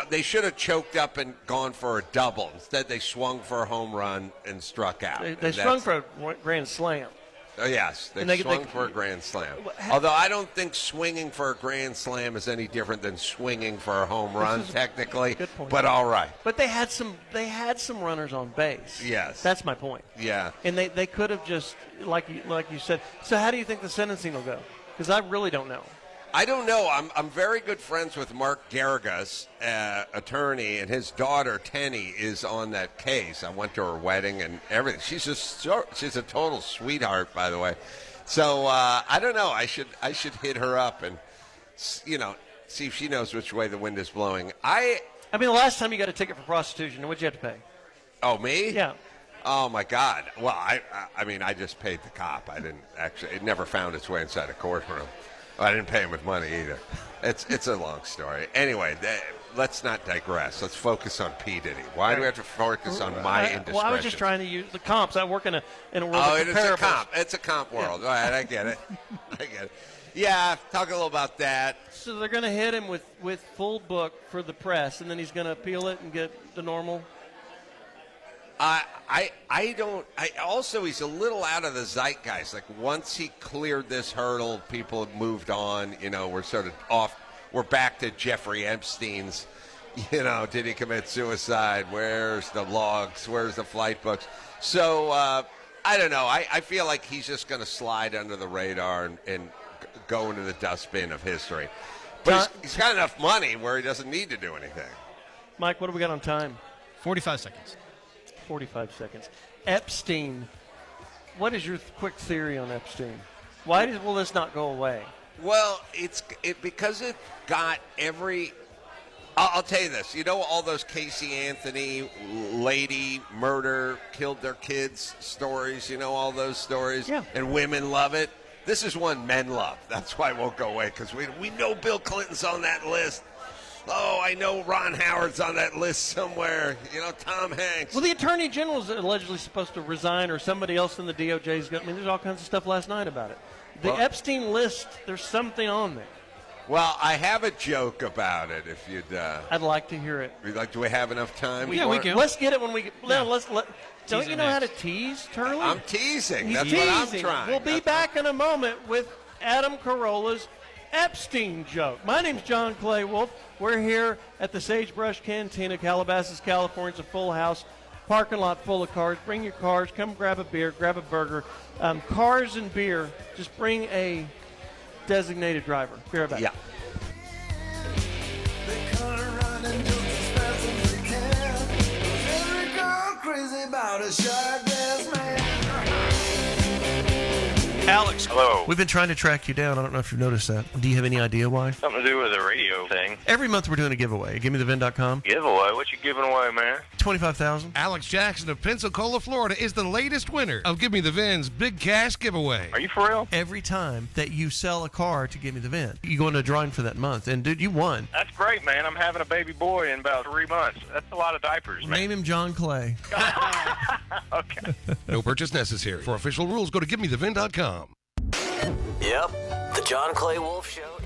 they should have choked up and gone for a double. Instead, they swung for a home run and struck out. They swung for a grand slam. Oh, yes, they swung for a grand slam. Although I don't think swinging for a grand slam is any different than swinging for a home run, technically. Good point. But all right. But they had some runners on base. Yes, that's my point. Yeah, and they could have just like you said. So how do you think the sentencing will go? Because I really don't know. I don't know. I'm very good friends with Mark Garrigus, attorney, and his daughter Tenny is on that case. I went to her wedding and everything. She's a total sweetheart, by the way. So I don't know. I should hit her up and see if she knows which way the wind is blowing. I mean, the last time you got a ticket for prostitution, what'd you have to pay? Oh, me? Yeah. Oh my God. Well, I mean, I just paid the cop. I didn't actually. It never found its way inside a courtroom. I didn't pay him with money either. It's a long story. Anyway, let's not digress. Let's focus on P. Diddy. Why do we have to focus on my indiscretion? Well, I was just trying to use the comps. I work in a world of comparables. It's a comp. It's a comp world. Yeah. All right, I get it. Yeah, talk a little about that. So they're going to hit him with full book for the press, and then he's going to appeal it and get the normal. Also, he's a little out of the zeitgeist. Like, once he cleared this hurdle, people have moved on. We're sort of off. We're back to Jeffrey Epstein's, did he commit suicide? Where's the logs? Where's the flight books? So, I don't know. I feel like he's just going to slide under the radar and go into the dustbin of history. But he's got enough money where he doesn't need to do anything. Mike, what do we got on time? 45 seconds. 45 seconds. Epstein. What is your quick theory on Epstein? Why will this not go away? Well, because it got every. I'll tell you this. All those Casey Anthony lady murder, killed their kids stories. All those stories. Yeah. And women love it. This is one men love. That's why it won't go away, because we know Bill Clinton's on that list. Oh, I know Ron Howard's on that list somewhere. Tom Hanks. Well, the Attorney General is allegedly supposed to resign, or somebody else in the DOJ is going to. There's all kinds of stuff last night about it. The Epstein list, there's something on there. Well, I have a joke about it. If you'd, I'd like to hear it. Do we have enough time? We can. Let's get it when we get. Yeah. Don't you know how to tease, Turley? I'm teasing. He's That's teasing. what I'm trying. We'll be back in a moment with Adam Carolla's Epstein joke. My name's John Clay Wolfe. We're here at the Sagebrush Cantina, Calabasas, California. It's a full house, parking lot full of cars. Bring your cars. Come grab a beer, grab a burger. Cars and beer. Just bring a designated driver. Be right back. Yeah. Alex. Hello. We've been trying to track you down. I don't know if you've noticed that. Do you have any idea why? Something to do with the radio thing. Every month we're doing a giveaway. GiveMeTheVin.com. Giveaway? What you giving away, man? $25,000. Alex Jackson of Pensacola, Florida is the latest winner of Give Me the Vin's Big Cash Giveaway. Are you for real? Every time that you sell a car to Give Me the Vin, you go into a drawing for that month. And, dude, you won. That's great, man. I'm having a baby boy in about 3 months. That's a lot of diapers, man. Name him John Clay. Okay. No purchase necessary. For official rules, go to GiveMeTheVin.com. Yep, the John Clay Wolfe Show.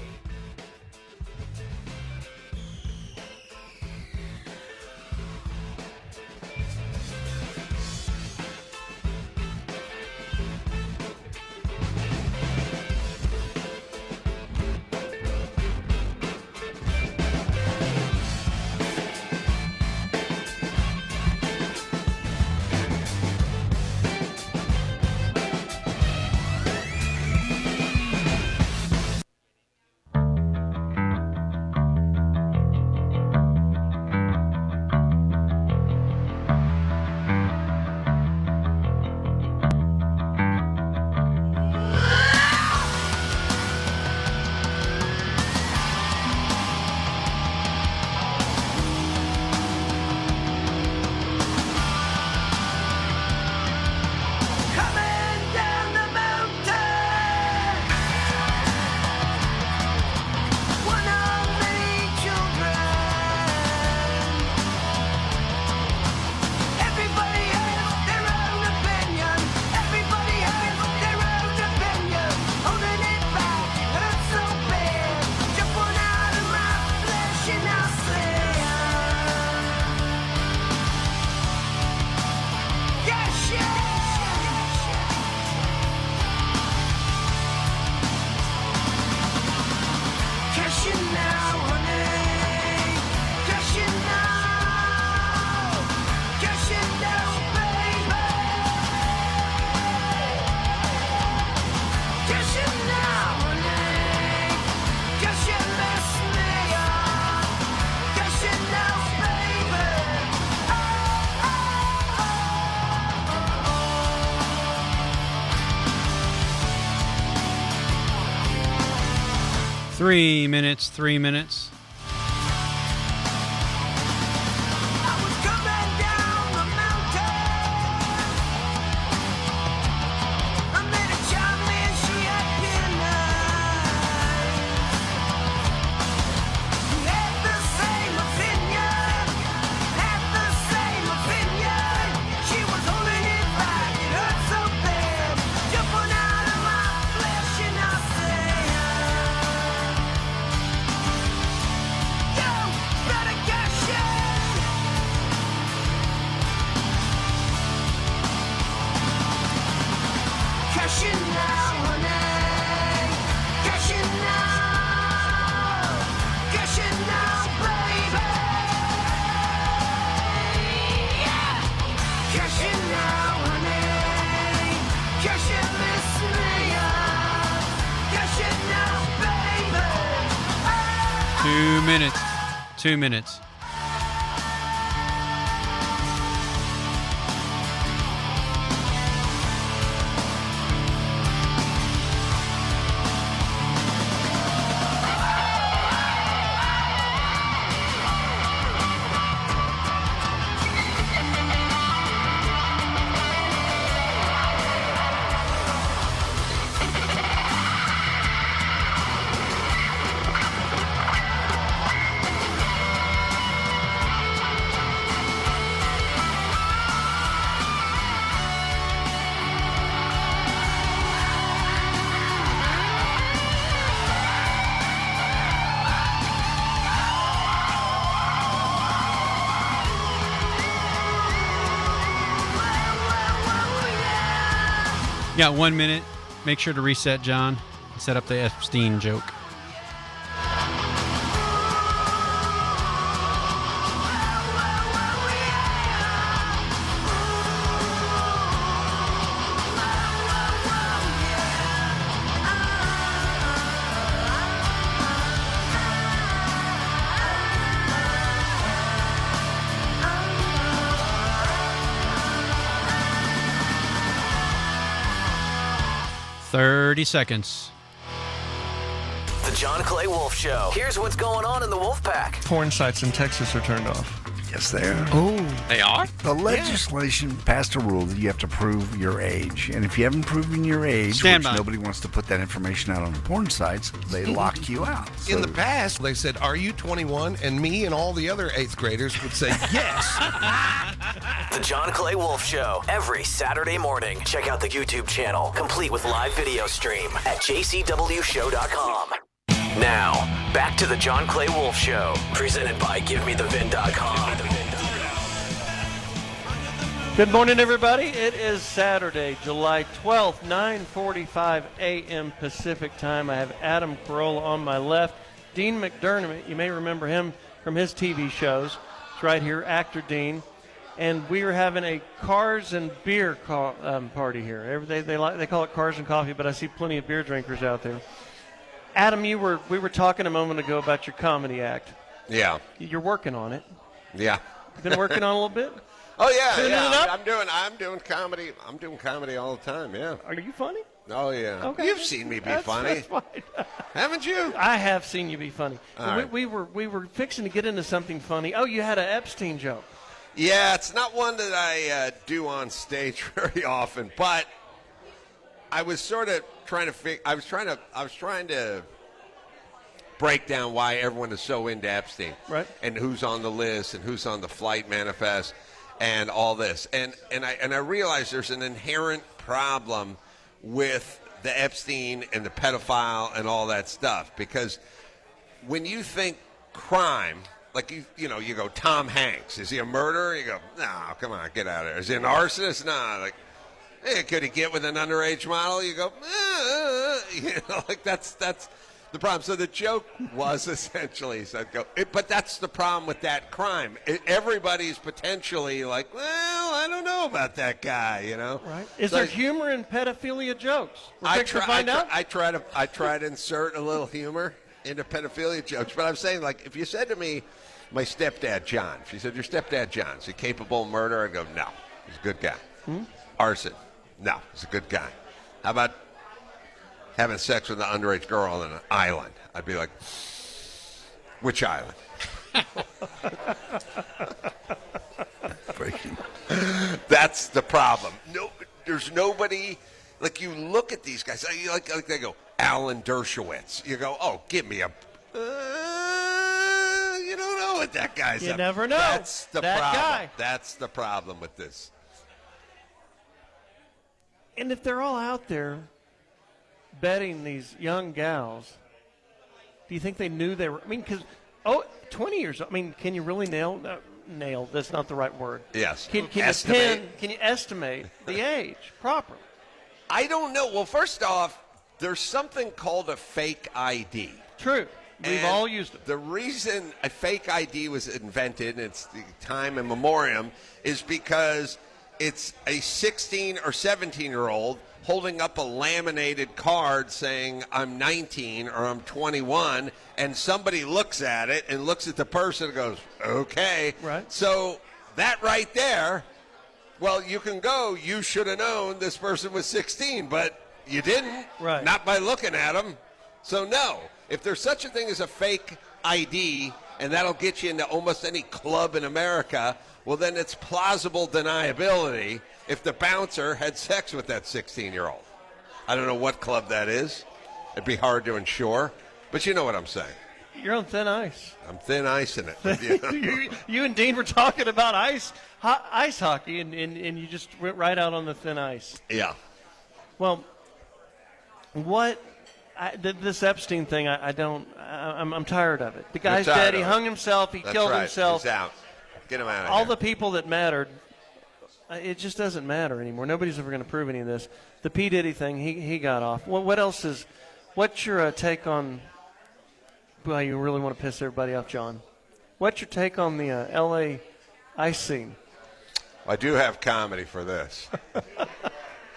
3 minutes, 3 minutes. Minutes. 2 minutes. Got 1 minute. Make sure to reset, John. Set up the Epstein joke. $30 seconds. The John Clay Wolfe Show. Here's what's going on in the Wolf Pack. Porn sites in Texas are turned off. Yes, they are. Oh, they are? The legislation passed a rule that you have to prove your age. And if you haven't proven your age, Stand which by. nobody wants to put that information out on the porn sites, they lock you out. In So- the past, they said, "Are you 21?" And me and all the other 8th graders would say, "Yes." The John Clay Wolfe Show. Every Saturday morning. Check out the YouTube channel, complete with live video stream at jcwshow.com. Now, back to the John Clay Wolfe Show. Presented by GiveMeTheVin.com. Good morning, everybody. It is Saturday, July 12th, 9:45 a.m. Pacific time. I have Adam Carolla on my left. Dean McDermott, you may remember him from his TV shows. It's right here, actor Dean. And we are having a cars and beer party here. They call it cars and coffee, but I see plenty of beer drinkers out there. Adam, we were talking a moment ago about your comedy act. Yeah. You're working on it. Yeah. You've been working on it a little bit? Oh yeah, Tuning yeah. it up? I'm doing comedy. I'm doing comedy all the time. Yeah. Are you funny? Oh yeah. Okay. You've seen me be funny, That's fine. haven't you? I have seen you be funny. All right. We were fixing to get into something funny. Oh, you had an Epstein joke. Yeah, it's not one that I do on stage very often, but I was sort of trying to I was trying to break down why everyone is so into Epstein, right? And who's on the list and who's on the flight manifest and all this. And I realized there's an inherent problem with the Epstein and the pedophile and all that stuff, because when you think crime, like you go Tom Hanks, is he a murderer? You go, no, come on, get out of there. Is he an arsonist? No, like, hey, could he get with an underage model? You go, like that's the problem. So the joke was essentially, but that's the problem with that crime. Everybody's potentially like, well, I don't know about that guy, Right? Is there humor in pedophilia jokes? I try to insert a little humor into pedophilia jokes, but I'm saying, like, if you said to me, my stepdad John, if you said your stepdad John, is he capable of murder? I'd go, no, he's a good guy. Arson, no, he's a good guy. How about having sex with an underage girl on an island? I'd be like, which island? Breaking. That's the problem. No, there's nobody. Like, you look at these guys, like they go, Alan Dershowitz. You go, oh, give me a. You don't know what that guy's You up. never know. That's the That problem. guy. That's the problem with this. And if they're all out there betting these young gals, do you think they knew they were? I mean, because 20 years. I mean, can you really nail? That's not the right word. Yes. Can Estimate? Can you estimate the age properly? I don't know. Well, first off, there's something called a fake ID. True. We've And all used it. The reason a fake ID was invented, and it's the time in memoriam, is because it's a 16 or 17-year-old holding up a laminated card saying, I'm 19 or I'm 21, and somebody looks at it and looks at the person and goes, okay. Right. So that right there, well, you can go, you should have known this person was 16, but you didn't. Right. Not by looking at them. So, no. If there's such a thing as a fake ID, and that'll get you into almost any club in America, well, then it's plausible deniability if the bouncer had sex with that 16-year-old. I don't know what club that is. It'd be hard to insure, but you know what I'm saying. You're on thin ice. I'm thin icing it. You and Dean were talking about ice hockey, and you just went right out on the thin ice. Yeah. Well, this Epstein thing, I'm tired of it. The guy's dead. He hung himself. He killed himself. He's out. Get him out of All here. the people that mattered, it just doesn't matter anymore. Nobody's ever going to prove any of this. The P. Diddy thing, he got off. What else is? What's your take on? Well, you really want to piss everybody off, John. What's your take on the L.A. ice scene? I do have comedy for this. All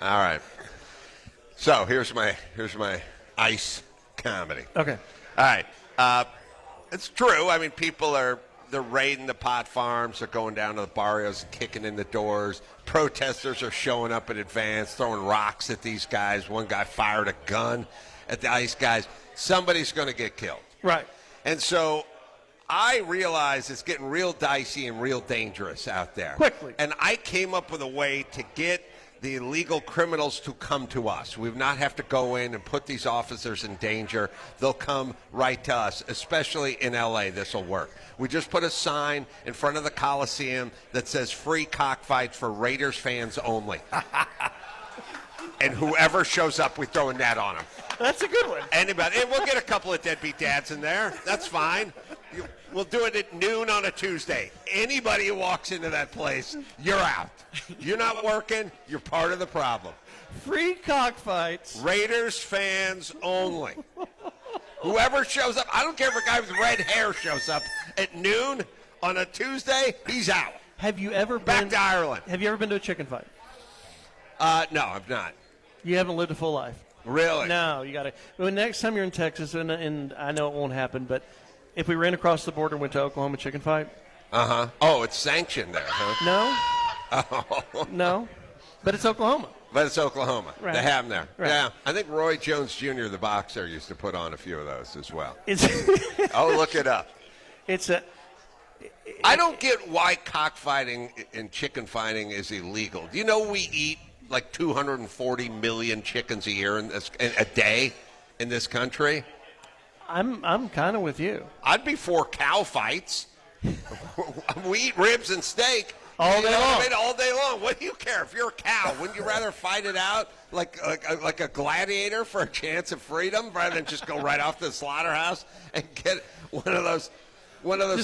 right. So here's my ice comedy. Okay. All right. It's true. I mean, they're raiding the pot farms. They're going down to the barrios and kicking in the doors. Protesters are showing up in advance, throwing rocks at these guys. One guy fired a gun at the ice guys. Somebody's going to get killed. Right. And so I realize it's getting real dicey and real dangerous out there. Quickly. And I came up with a way to get the illegal criminals to come to us. We would not have to go in and put these officers in danger. They'll come right to us, especially in L.A. This will work. We just put a sign in front of the Coliseum that says free cockfights for Raiders fans only. And whoever shows up, we throw a net on them. That's a good one. Anybody. And we'll get a couple of deadbeat dads in there. That's fine. We'll do it at noon on a Tuesday. Anybody who walks into that place, you're out. You're not working. You're part of the problem. Free cockfights. Raiders fans only. Whoever shows up, I don't care if a guy with red hair shows up at noon on a Tuesday, he's out. Have you ever Back to Ireland. Have you ever been to a chicken fight? No, I've not. You haven't lived a full life. Really? No, you got to. Well, next time you're in Texas, and I know it won't happen, but if we ran across the border and went to Oklahoma chicken fight. Uh-huh. Oh, it's sanctioned there, huh? No. Oh. No. But it's Oklahoma. But it's Oklahoma. Right. They have them there. Right. Yeah. I think Roy Jones Jr., the boxer, used to put on a few of those as well. Oh, look it up. I don't get why cockfighting and chicken fighting is illegal. Do you know we eat like 240 million chickens a year a day in this country? I'm kind of with you. I'd be for cow fights. We eat ribs and steak all day long. All day long. What do you care if you're a cow? Wouldn't you rather fight it out like a gladiator for a chance of freedom rather than just go right off to the slaughterhouse and get one of those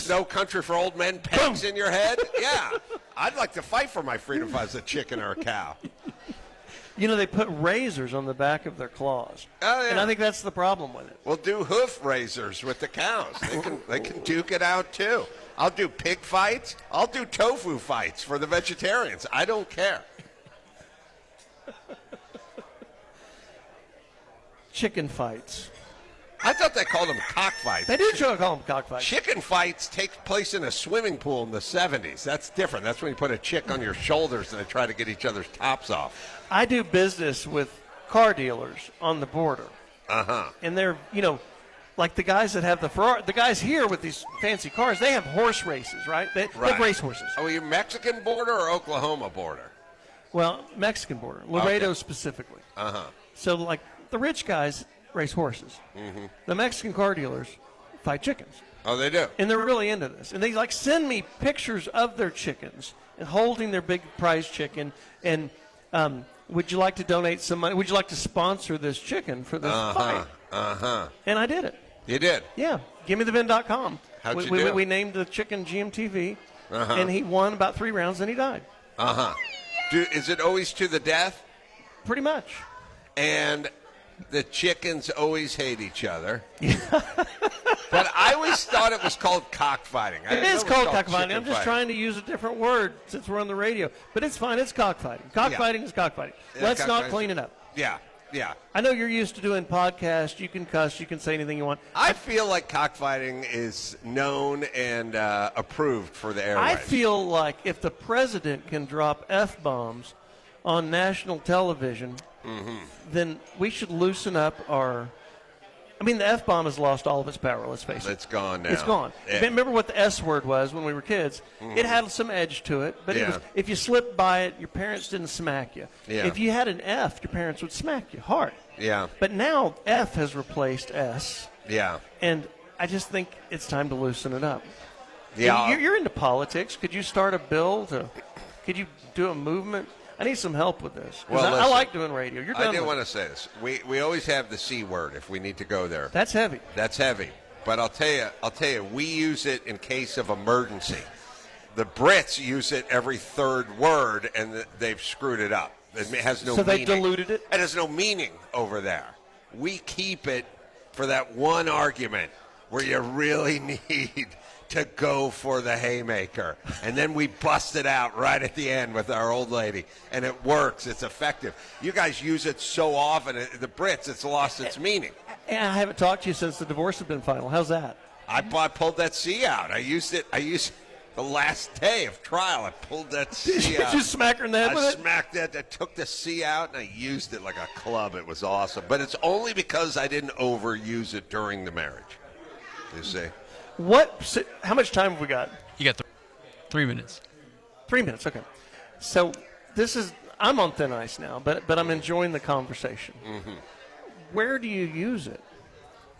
No Country for Old Men pegs in your head? Yeah. I'd like to fight for my freedom if I was a chicken or a cow. You know, they put razors on the back of their claws. Oh, yeah. And I think that's the problem with it. We'll do hoof razors with the cows. They can duke it out, too. I'll do pig fights. I'll do tofu fights for the vegetarians. I don't care. Chicken fights. I thought they called them cockfights. They do call them cockfights. Chicken fights take place in a swimming pool in the 70s. That's different. That's when you put a chick on your shoulders and they try to get each other's tops off. I do business with car dealers on the border. Uh-huh. And they're, like the guys that have the Ferrari, the guys here with these fancy cars, they have horse races, right? They have race horses. Oh, are you Mexican border or Oklahoma border? Well, Mexican border, Laredo specifically. Uh-huh. So, like, the rich guys race horses. Mm-hmm. The Mexican car dealers fight chickens. Oh, they do? And they're really into this. And they, like, send me pictures of their chickens and holding their big prize chicken. And would you like to donate some money? Would you like to sponsor this chicken for this fight? Uh-huh. And I did it. You did? Yeah. GimmeTheVin.com. How'd you do? We named the chicken GMTV. Uh-huh. And he won about 3 rounds, and he died. Uh-huh. Is it always to the death? Pretty much. And the chickens always hate each other. But I always thought it was called cockfighting. It is called cockfighting. I'm just trying to use a different word since we're on the radio. But it's fine. It's cockfighting. Cockfighting is cockfighting. Yeah, Let's not cockfighting. clean it up. Yeah, yeah. I know you're used to doing podcasts. You can cuss. You can say anything you want. I feel like cockfighting is known and approved for the airwaves. I feel like if the president can drop F-bombs on national television, then we should loosen up our... I mean, the F-bomb has lost all of its power, let's face it. It's gone now. It's gone. Yeah. Remember what the S word was when we were kids? It had some edge to it, but it was, if you slipped by it, your parents didn't smack you. Yeah. If you had an F, your parents would smack you hard. Yeah. But now F has replaced S. Yeah. And I just think it's time to loosen it up. Yeah. And you're into politics. Could you start a bill could you do a movement? I need some help with this. 'Cause I listen, like doing radio. You're done I do with want it. to say this. We always have the C word if we need to go there. That's heavy. That's heavy. But I'll tell you, we use it in case of emergency. The Brits use it every third word, and they've screwed it up. It has no So meaning. they diluted it? It has no meaning over there. We keep it for that one argument where you really need to go for the haymaker. And then we bust it out right at the end with our old lady. And it works. It's effective. You guys use it so often. The Brits, it's lost its meaning. And I haven't talked to you since the divorce has been final. How's that? I pulled that C out. I used the last day of trial. I pulled that C out. Did you smack her in the head with it? I smacked it. I took the C out, and I used it like a club. It was awesome. But it's only because I didn't overuse it during the marriage. You see? How much time have we got? You got 3 minutes. 3 minutes, okay. So I'm on thin ice now, but I'm enjoying the conversation. Mm-hmm. Where do you use it?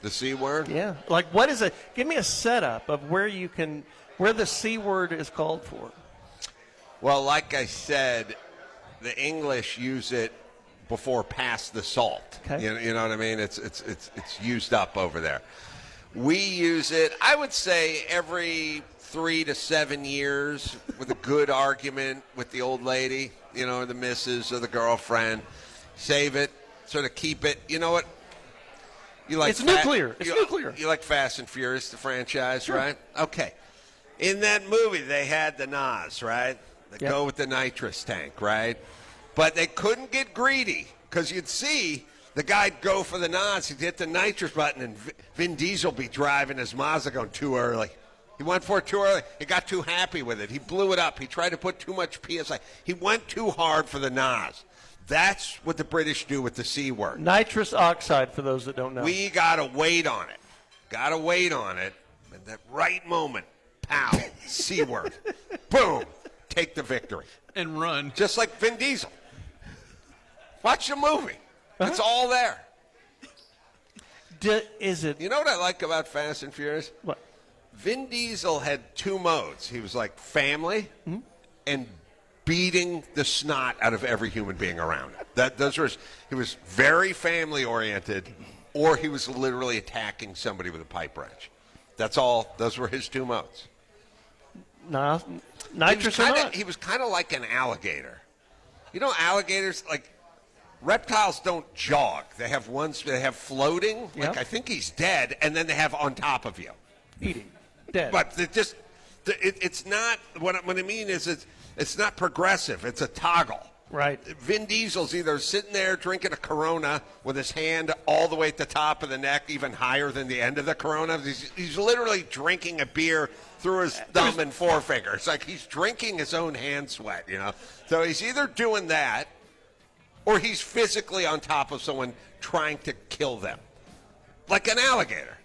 The C word? Yeah. Like, what is it? Give me a setup of where the C word is called for. Well, like I said, the English use it before pass the salt. Okay. You know what I mean? It's used up over there. We use it, I would say, every 3 to 7 years with a good argument with the old lady, or the missus or the girlfriend. Save it, sort of keep it. You know what? You like It's nuclear. It's nuclear. You like Fast and Furious, the franchise, Sure. right? Okay. In that movie, they had the NOS, right? They go with the nitrous tank, right? But they couldn't get greedy because you'd see the guy'd go for the NOS, he'd hit the nitrous button, and Vin Diesel be driving his Mazda going too early. He went for it too early. He got too happy with it. He blew it up. He tried to put too much PSI. He went too hard for the NOS. That's what the British do with the C word. Nitrous oxide, for those that don't know. We got to wait on it. Got to wait on it. At that right moment, pow, C word. Boom. Take the victory. And run. Just like Vin Diesel. Watch the movie. It's all there. Is it? You know what I like about Fast and Furious? What? Vin Diesel had 2 modes. He was like family and beating the snot out of every human being around him. He was very family oriented, or he was literally attacking somebody with a pipe wrench. That's all. Those were his 2 modes. No, nitrous or not. He was kind of like an alligator. Alligators, like, reptiles don't jog. They have ones. They have floating. Yep. Like, I think he's dead, and then they have on top of you. Eating. Dead. But it's not. What I mean is, it's not progressive. It's a toggle. Right. Vin Diesel's either sitting there drinking a Corona with his hand all the way at the top of the neck, even higher than the end of the Corona. He's literally drinking a beer through his thumb and forefinger. It's like he's drinking his own hand sweat, So he's either doing that, or he's physically on top of someone trying to kill them. Like an alligator.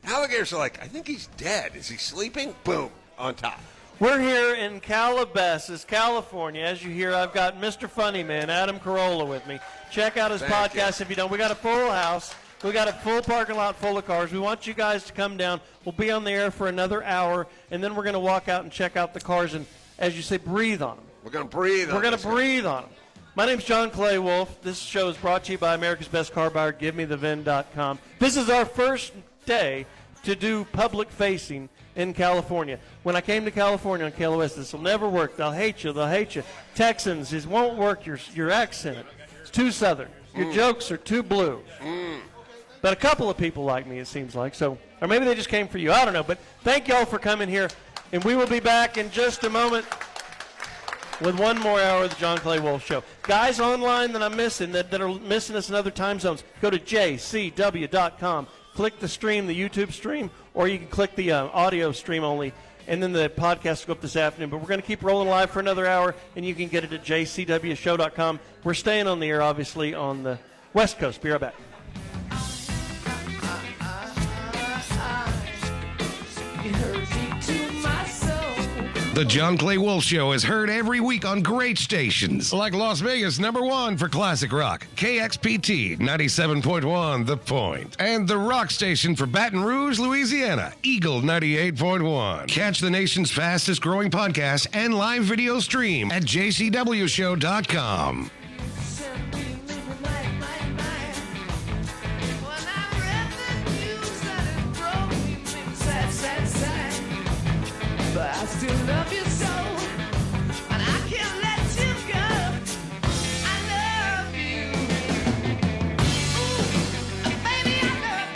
Alligators are like, I think he's dead. Is he sleeping? Boom, on top. We're here in Calabasas, California. As you hear, I've got Mr. Funny Man, Adam Carolla, with me. Check out his Thank podcast if you don't. We got a full house. We got a full parking lot full of cars. We want you guys to come down. We'll be on the air for another hour, and then we're going to walk out and check out the cars and, as you say, breathe on them. We're going to breathe on We're going this to breathe on them. My name's John Clay Wolfe. This show is brought to you by America's Best Car Buyer, GiveMeTheVin.com. This is our first day to do public facing in California. When I came to California on KLOS, this will never work. They'll hate you. They'll hate you. Texans, it won't work. Your accent, it's too Southern. Your jokes are too blue. But a couple of people like me, it seems like. So, or maybe they just came for you. I don't know. But thank y'all for coming here. And we will be back in just a moment with one more hour of the John Clay Wolfe Show. Guys online that I'm missing, that are missing us in other time zones, go to jcw.com. Click the stream, the YouTube stream, or you can click the audio stream only, and then the podcast will go up this afternoon. But we're going to keep rolling live for another hour, and you can get it at jcwshow.com. We're staying on the air, obviously, on the West Coast. Be right back. The John Clay Wolfe Show is heard every week on great stations like Las Vegas #1 for classic rock, KXPT 97.1 The Point, and the rock station for Baton Rouge, Louisiana, Eagle 98.1. Catch the nation's fastest growing podcast and live video stream at jcwshow.com. But I still love you so, and I can't let you go. I love you. Ooh, baby, I love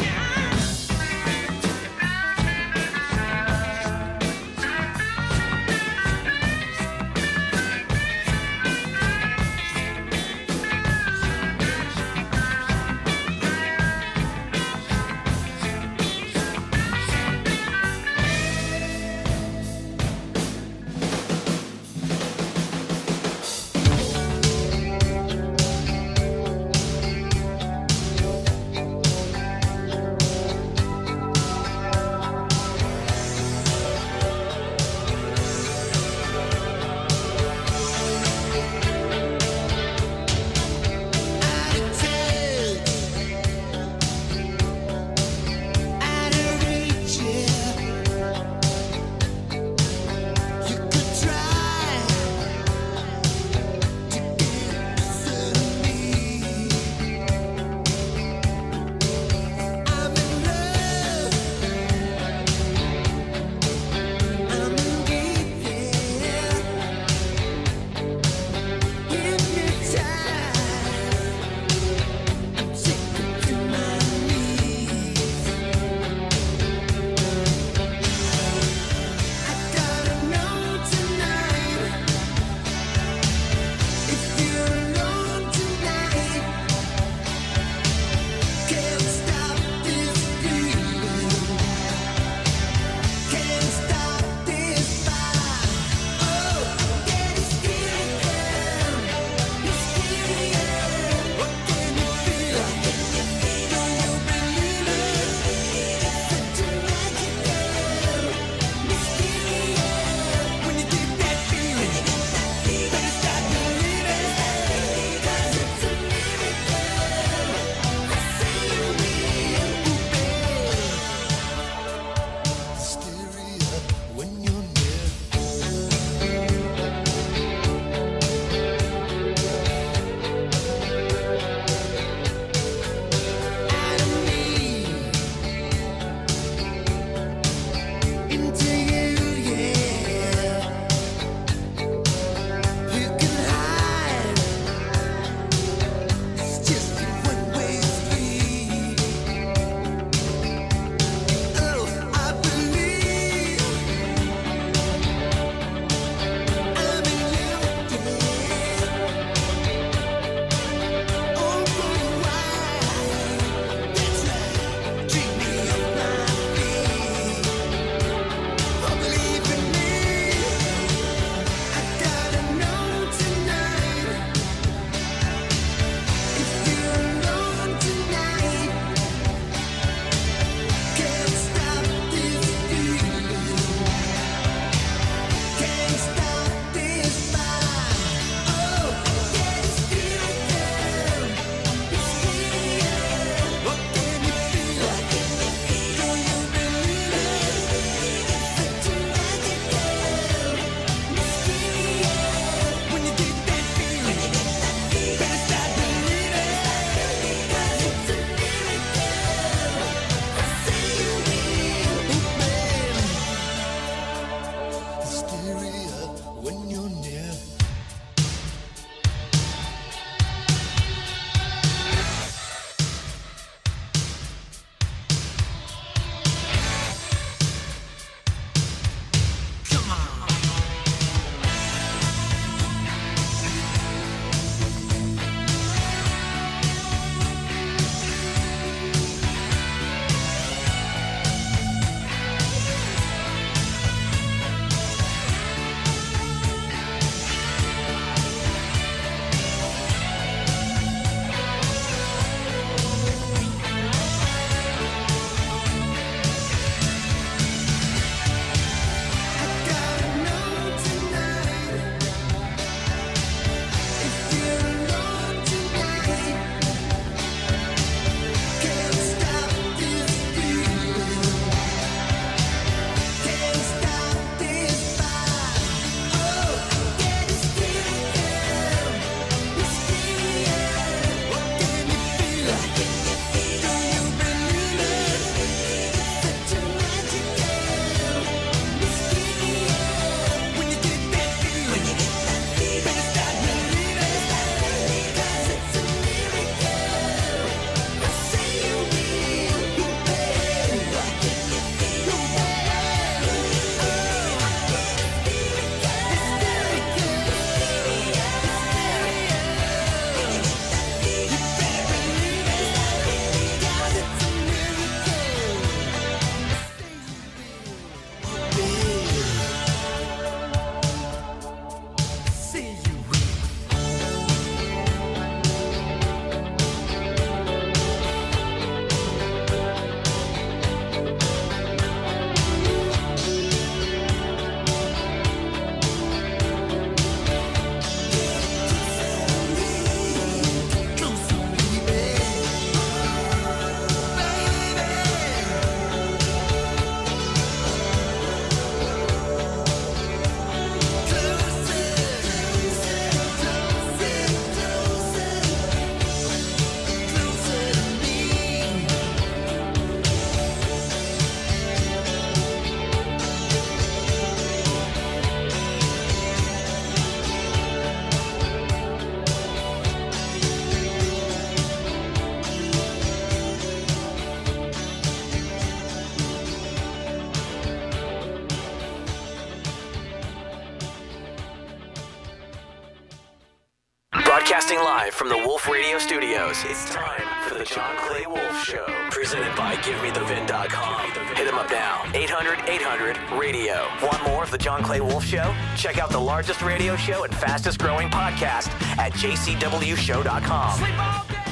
Broadcasting live from the Wolfe Radio Studios, it's time for the John Clay Wolfe Show. Presented by GiveMeTheVin.com. Hit him up now. 800-800-RADIO. Want more of the John Clay Wolfe Show? Check out the largest radio show and fastest growing podcast at JCWShow.com.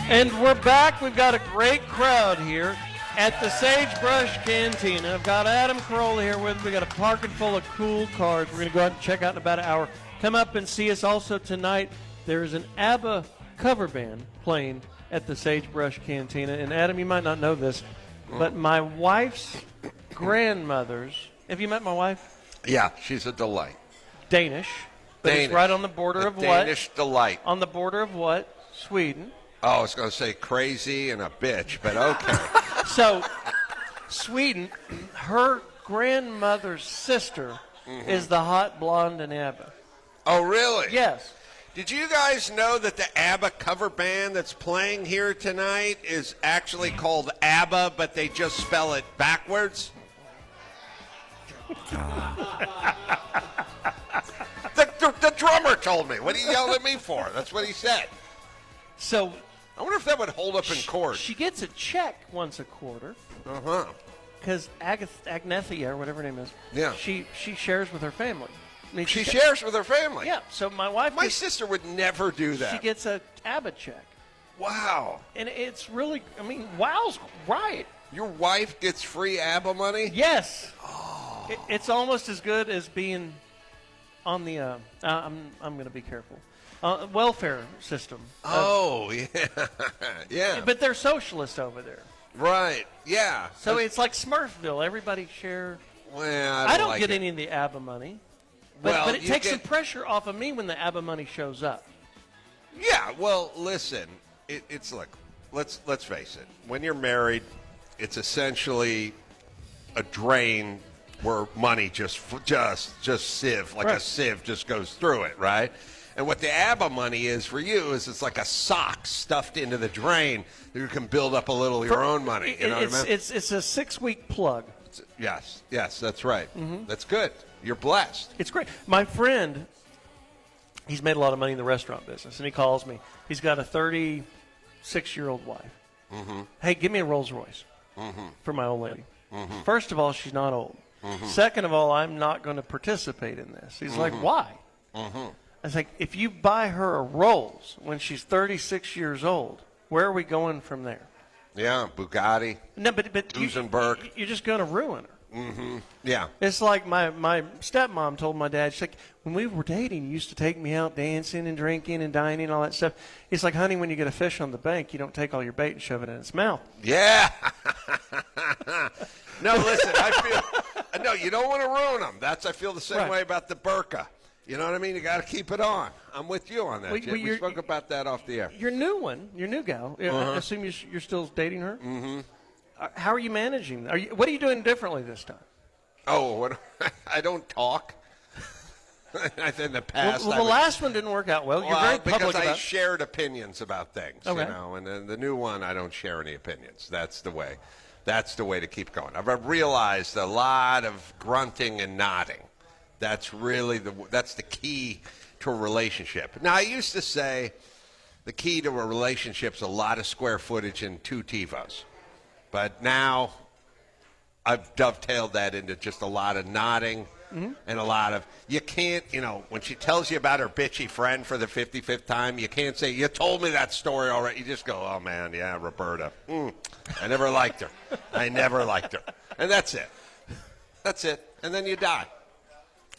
And we're back. We've got a great crowd here at the Sagebrush Cantina. I've got Adam Carolla here with me. We've got a parking full of cool cars. We're going to go out and check out in about an hour. Come up and see us. Also tonight, there is an ABBA cover band playing at the Sagebrush Cantina. And Adam, you might not know this, but my wife's grandmother's, have you met my wife? Yeah, she's a delight. Danish. But Danish. it's right on the border of what? Danish delight. On the border of what? Sweden. Oh, I was going to say crazy and a bitch, but okay. So, Sweden, her grandmother's sister is the hot blonde in ABBA. Oh, really? Yes. Did you guys know that the ABBA cover band that's playing here tonight is actually called ABBA, but they just spell it backwards? The drummer told me. What are you yelling at me for? That's what he said. So, I wonder if that would hold up in court. She gets a check once a quarter. Uh-huh. Because Agnethia, or whatever her name is, yeah, she shares with her family. I mean, she shares with her family? Yeah, so my wife... My sister would never do that. She gets a ABBA check. Wow. And it's really, I mean, wow's right. Your wife gets free ABBA money? Yes. Oh. It's almost as good as being on the, I'm going to be careful, welfare system. Oh, yeah. Yeah. But they're socialists over there. Right, yeah. So it's like Smurfville. Everybody share. Well, I don't like get it. any of the ABBA money. But it takes some pressure off of me when the ABBA money shows up. Yeah, well, listen, it's like, let's face it. When you're married, it's essentially a drain where money just sieve, like a sieve just goes through it, right? And what the ABBA money is for you is it's like a sock stuffed into the drain that you can build up a little of your own money. You know what I mean? It's a 6-week plug. Yes, that's right. Mm-hmm. That's good. You're blessed. It's great. My friend, he's made a lot of money in the restaurant business, and he calls me. He's got a 36-year-old wife. Mm-hmm. Hey, give me a Rolls Royce for my old lady. Mm-hmm. First of all, she's not old. Mm-hmm. Second of all, I'm not going to participate in this. He's like, why? Mm-hmm. I was like, if you buy her a Rolls when she's 36 years old, where are we going from there? Yeah, Bugatti. No, but Duesenberg. you're just going to ruin her. Mm-hmm. Yeah. It's like my stepmom told my dad, she's like, when we were dating, you used to take me out dancing and drinking and dining and all that stuff. He's like, honey, when you get a fish on the bank, you don't take all your bait and shove it in its mouth. Yeah. No, listen, no, you don't want to ruin them. I feel the same way about the burqa. You know what I mean? You got to keep it on. I'm with you on that. We spoke about that off the air. Your new gal. I assume you're still dating her? Mm-hmm. How are you managing? What are you doing differently this time? Oh, I don't talk. In the past, the last one didn't work out well. You're very public because I about shared opinions about things, okay. you know, and then the new one, I don't share any opinions. That's the way. That's the way to keep going. I've realized a lot of grunting and nodding. That's really that's the key to a relationship. Now, I used to say the key to a relationship's a lot of square footage and 2 TiVos. But now I've dovetailed that into just a lot of nodding and a lot of, you can't, when she tells you about her bitchy friend for the 55th time, you can't say, you told me that story already. You just go, oh, man, yeah, Roberta. I never liked her. I never liked her. And that's it. That's it. And then you die.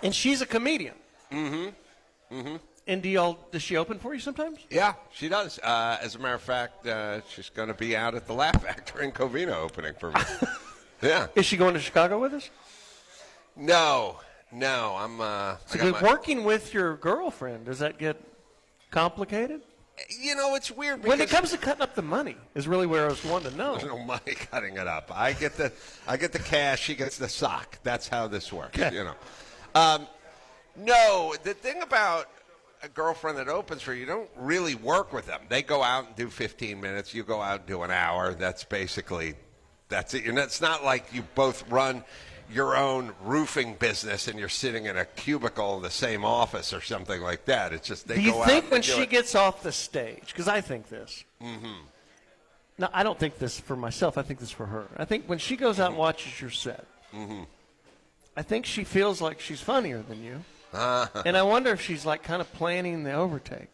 And she's a comedian. Mm-hmm. Mm-hmm. And does she open for you sometimes? Yeah, she does. As a matter of fact, she's going to be out at the Laugh Factory in Covina opening for me. Yeah. Is she going to Chicago with us? No. I'm. Working with your girlfriend, does that get complicated? It's weird. When it comes to cutting up the money, is really where I was wanting to know. There's no money cutting it up. I get the cash. She gets the sock. That's how this works. Okay. No, the thing about a girlfriend that opens for you don't really work with them. They go out and do 15 minutes. You go out and do an hour. That's it. It's not like you both run your own roofing business and you're sitting in a cubicle in the same office or something like that. It's just they Do you go think out when and do she it. gets off the stage, because I think this. Mm-hmm. No, I don't think this for myself. I think this for her. I think when she goes out and watches your set, I think she feels like she's funnier than you. And I wonder if she's like kind of planning the overtake.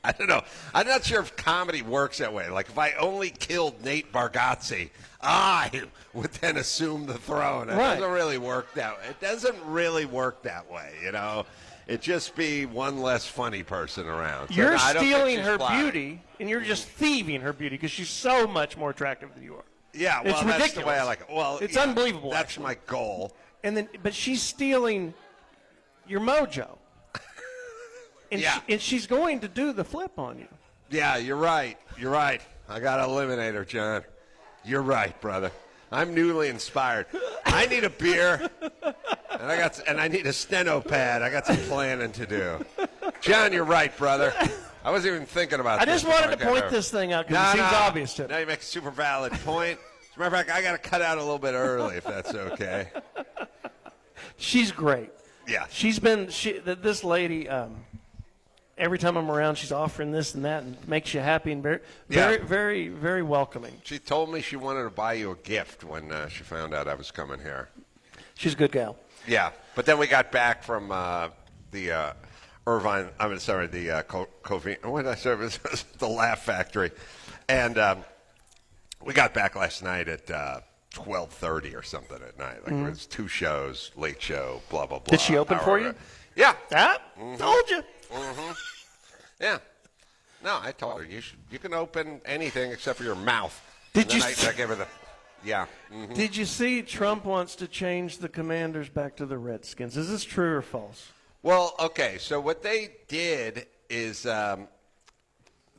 I don't know. I'm not sure if comedy works that way. Like, if I only killed Nate Bargatze, I would then assume the throne. It Right. doesn't really work that way. It doesn't really work that way, you know? It'd just be one less funny person around. So, You're no, I don't think stealing she's her plotting. beauty, and you're just thieving her beauty because she's so much more attractive than you are. Yeah, well, it's that's ridiculous. the way I like it. Well, it's yeah, unbelievable. That's my goal. And then, but she's stealing your mojo. And, Yeah. and she's going to do the flip on you. Yeah, you're right. You're right. I got to eliminate her, John. You're right, brother. I'm newly inspired. I need a beer, and I need a steno pad. I got some planning to do. John, you're right, brother. I wasn't even thinking about I this. just wanted to before I got point here. this thing out because it seems obvious to me. Now you make a super valid point. As a matter of fact, I got to cut out a little bit early if that's okay. She's great. Yeah. This lady, every time I'm around, she's offering this and that and makes you happy and very, Yeah. very, very welcoming. She told me she wanted to buy you a gift when she found out I was coming here. She's a good gal. Yeah, but then we got back from the Irvine. I'm sorry, the Covina. What did I say? It was the Laugh Factory, and we got back last night at 12:30 or something at night. Like it was 2 shows, late show, blah blah blah. Did she open for you? Yeah. Told you. Yeah. No, I told her you can open anything except for your mouth. Did And you? then I gave her the. Yeah. Mhm. Did you see Trump wants to change the Commanders back to the Redskins? Is this true or false? Well, okay, so what they did is,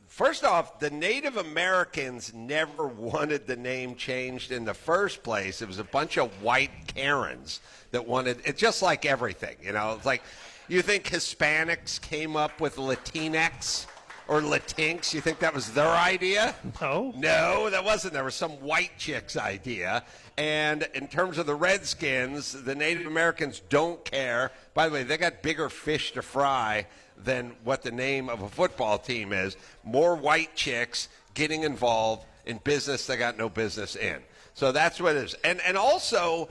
first off, the Native Americans never wanted the name changed in the first place. It was a bunch of white Karens that wanted it, just like everything, you know. It's like, you think Hispanics came up with Latinx or Latinx? You think that was their idea? No. No, that wasn't. There was some white chick's idea. And in terms of the Redskins, the Native Americans don't care. By the way, they got bigger fish to fry than what the name of a football team is. More white chicks getting involved in business they got no business in. So that's what it is. And also,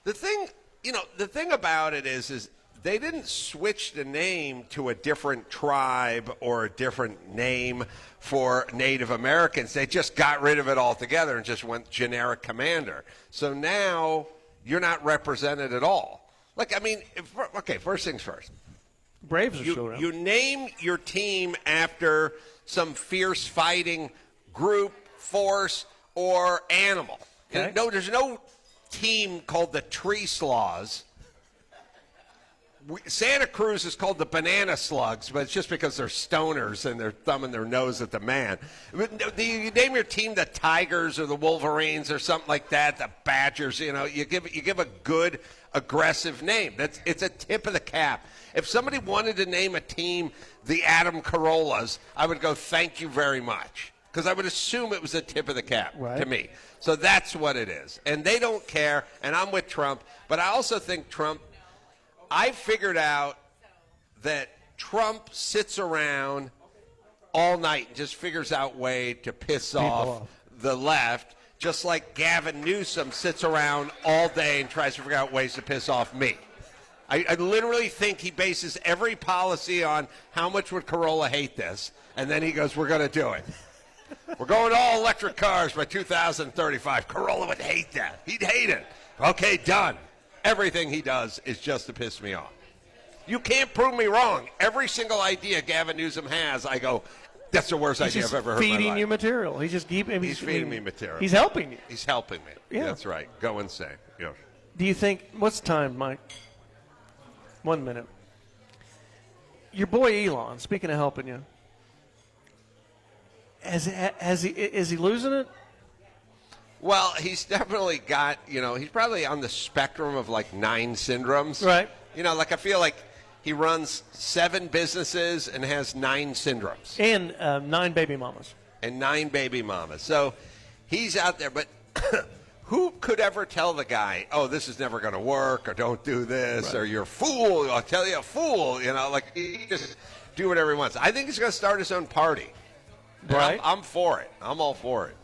the thing about it is they didn't switch the name to a different tribe or a different name for Native Americans. They just got rid of it altogether and just went generic commander. So now you're not represented at all. Like, I mean, first things first. Braves are still around. You name your team after some fierce fighting group, force, or animal. Okay. No, there's no team called the Tree Slaws. Santa Cruz is called the Banana Slugs, but it's just because they're stoners and they're thumbing their nose at the man. You name your team the Tigers or the Wolverines or something like that, the Badgers. You know, you give a good aggressive name. It's a tip of the cap. If somebody wanted to name a team the Adam Carollas, I would go thank you very much because I would assume it was a tip of the cap to me. So that's what it is, and they don't care. And I'm with Trump, but I also think Trump. I figured out that Trump sits around all night and just figures out way to piss off the left, just like Gavin Newsom sits around all day and tries to figure out ways to piss off me. I literally think he bases every policy on how much would Carolla hate this, and then he goes, we're going to do it. We're going to all electric cars by 2035. Carolla would hate that. He'd hate it. Okay, done. Everything he does is just to piss me off. You can't prove me wrong. Every single idea Gavin Newsom has, I go, that's the worst idea I've ever heard in my feeding life. you material. He's just He's feeding me material. He's helping you. He's helping me. Yeah. That's right. Go insane. Yeah. Do you think, what's the time, Mike? 1 minute. Your boy Elon, speaking of helping you, is he losing it? Well, he's definitely got, he's probably on the spectrum of like 9 syndromes. Right. I feel like he runs 7 businesses and has 9 syndromes. And 9 baby mamas. And 9 baby mamas. So he's out there. But Who could ever tell the guy, oh, this is never going to work, or don't do this, or you're a fool, I'll tell you a fool, like he just do whatever he wants. I think he's going to start his own party. Right. I'm for it. I'm all for it.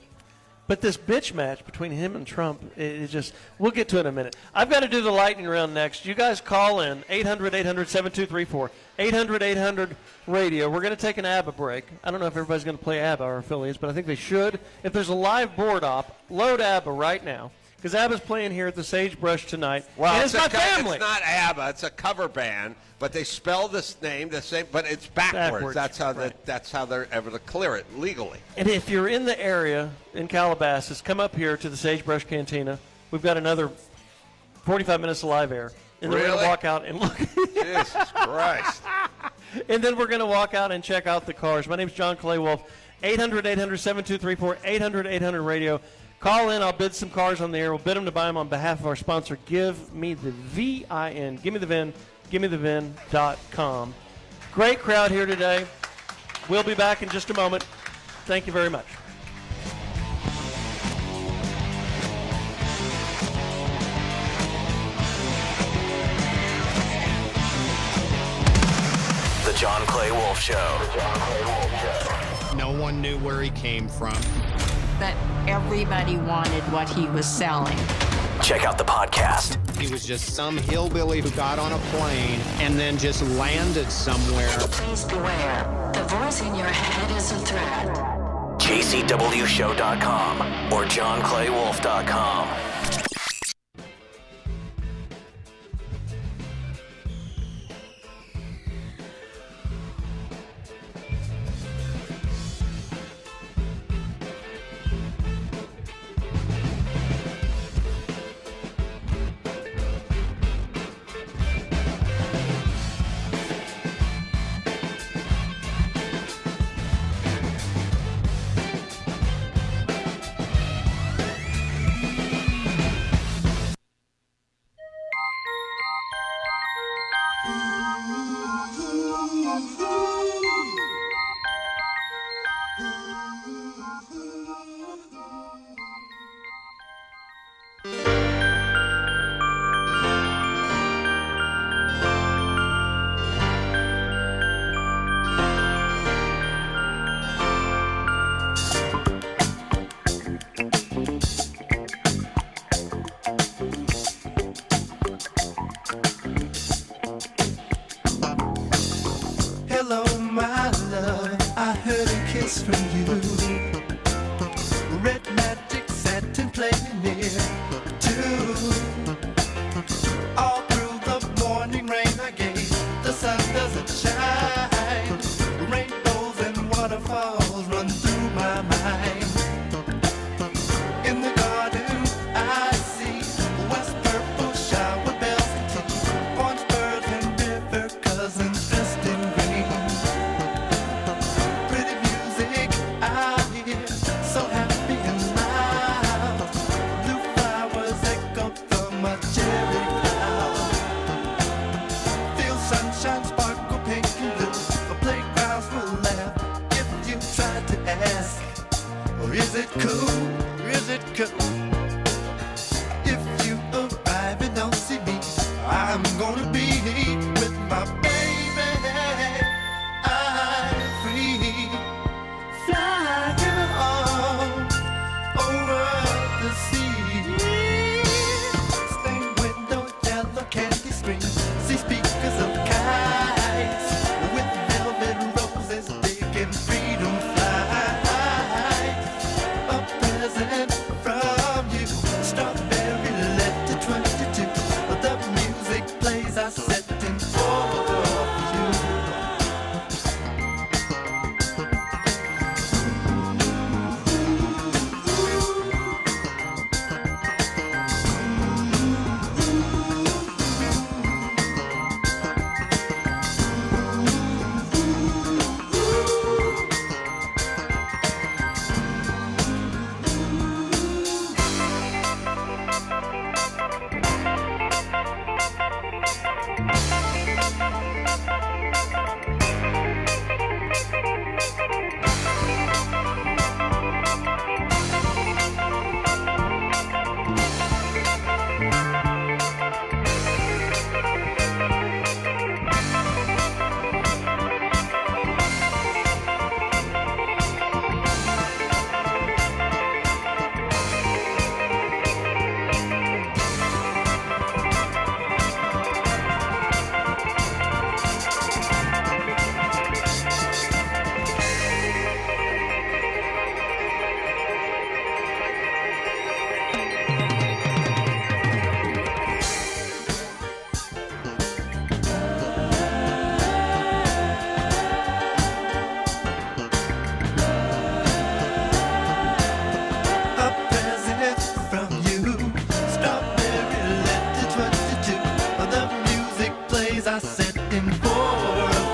But this bitch match between him and Trump, it just, we'll get to it in a minute. I've got to do the lightning round next. You guys call in, 800-800-7234, 800-800-RADIO. We're going to take an ABBA break. I don't know if everybody's going to play ABBA, our affiliates, but I think they should. If there's a live board op, load ABBA right now, because ABBA's playing here at the Sagebrush tonight. Well, and it's my family. It's not ABBA. It's a cover band, but they spell this name the same, but it's backwards. That's how that's how they're able to clear it legally. And if you're in the area in Calabasas, come up here to the Sagebrush Cantina. We've got another 45 minutes of live air. And then we're going to walk out and look. Jesus Christ. And then we're going to walk out and check out the cars. My name's John Clay Wolfe. 800-800-7234, 800-800-RADIO. Call in. I'll bid some cars on the air. We'll bid them to buy them on behalf of our sponsor, Give Me the VIN. Give me the VIN. GiveMeTheVIN.com. Great crowd here today. We'll be back in just a moment. Thank you very much. The John Clay Wolfe Show. No one knew where he came from. But everybody wanted what he was selling. Check out the podcast. He was just some hillbilly who got on a plane and then just landed somewhere. Please beware. The voice in your head is a threat. JCWShow.com or JohnClayWolfe.com. Hello, my love. I heard a kiss from you. Red magic satin playing near too. All through the morning rain I gave. The sun doesn't shine. Rainbows and waterfalls run through my mind. In the garden I see west purple shower bells and tea. Orange birds and river cousins dressed in green. Pretty music I hear, so happy and loud. Blue flowers echo from a cherry cloud. Feel sunshine sparkle pink and blue. The playgrounds will laugh if you try to ask, or is it cool? Is it cool? If you arrive and don't see me, I'm gonna be with my baby. I'm free, flying on over the sea. Stained window, yellow candy screen. See speakers of kites with velvet roses, big and freedom flies. A present from you, strawberry letter 22. The music plays, I set in for days are setting for a few.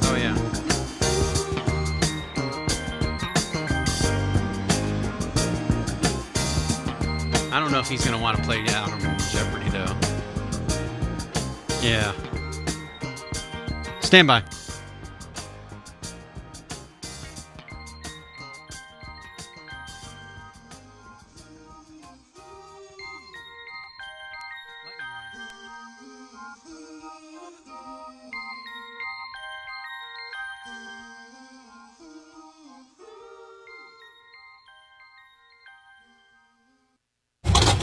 Oh, yeah. I don't know if he's going to want to play out on Jeopardy, though. Yeah. Stand by.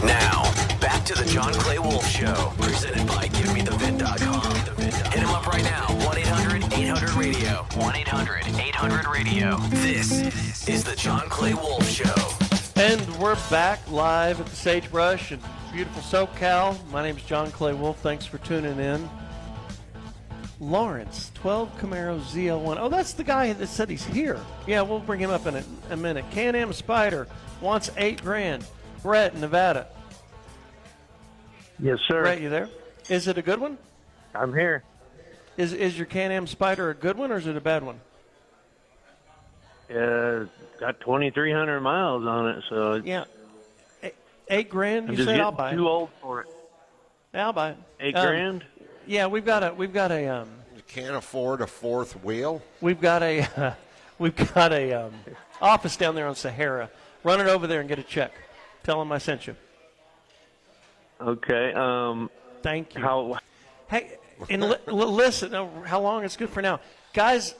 Now, back to the John Clay Wolfe Show, presented by GiveMeTheVid.com. Hit him up right now, 1-800-800-RADIO. 1-800-800-RADIO. This is the John Clay Wolfe Show. And we're back live at the Sagebrush in beautiful SoCal. My name's John Clay Wolfe. Thanks for tuning in. Lawrence, 12 Camaro ZL1. Oh, that's the guy that said he's here. Yeah, we'll bring him up in a minute. Can-Am Spider wants $8,000. Brett, Nevada. Yes, sir. Brett, you there? Is it a good one? I'm here. Is your Can-Am Spider a good one or is it a bad one? Got 2,300 miles on it, so yeah, $8,000. I'm You just said I'll buy it. too old for it. I'll buy it. $8,000. Yeah, we've got a. You can't afford a fourth wheel. We've got a office down there on Sahara. Run it over there and get a check. Tell them I sent you. Okay. Thank you. How? Hey, and listen. How long? It's good for now, guys.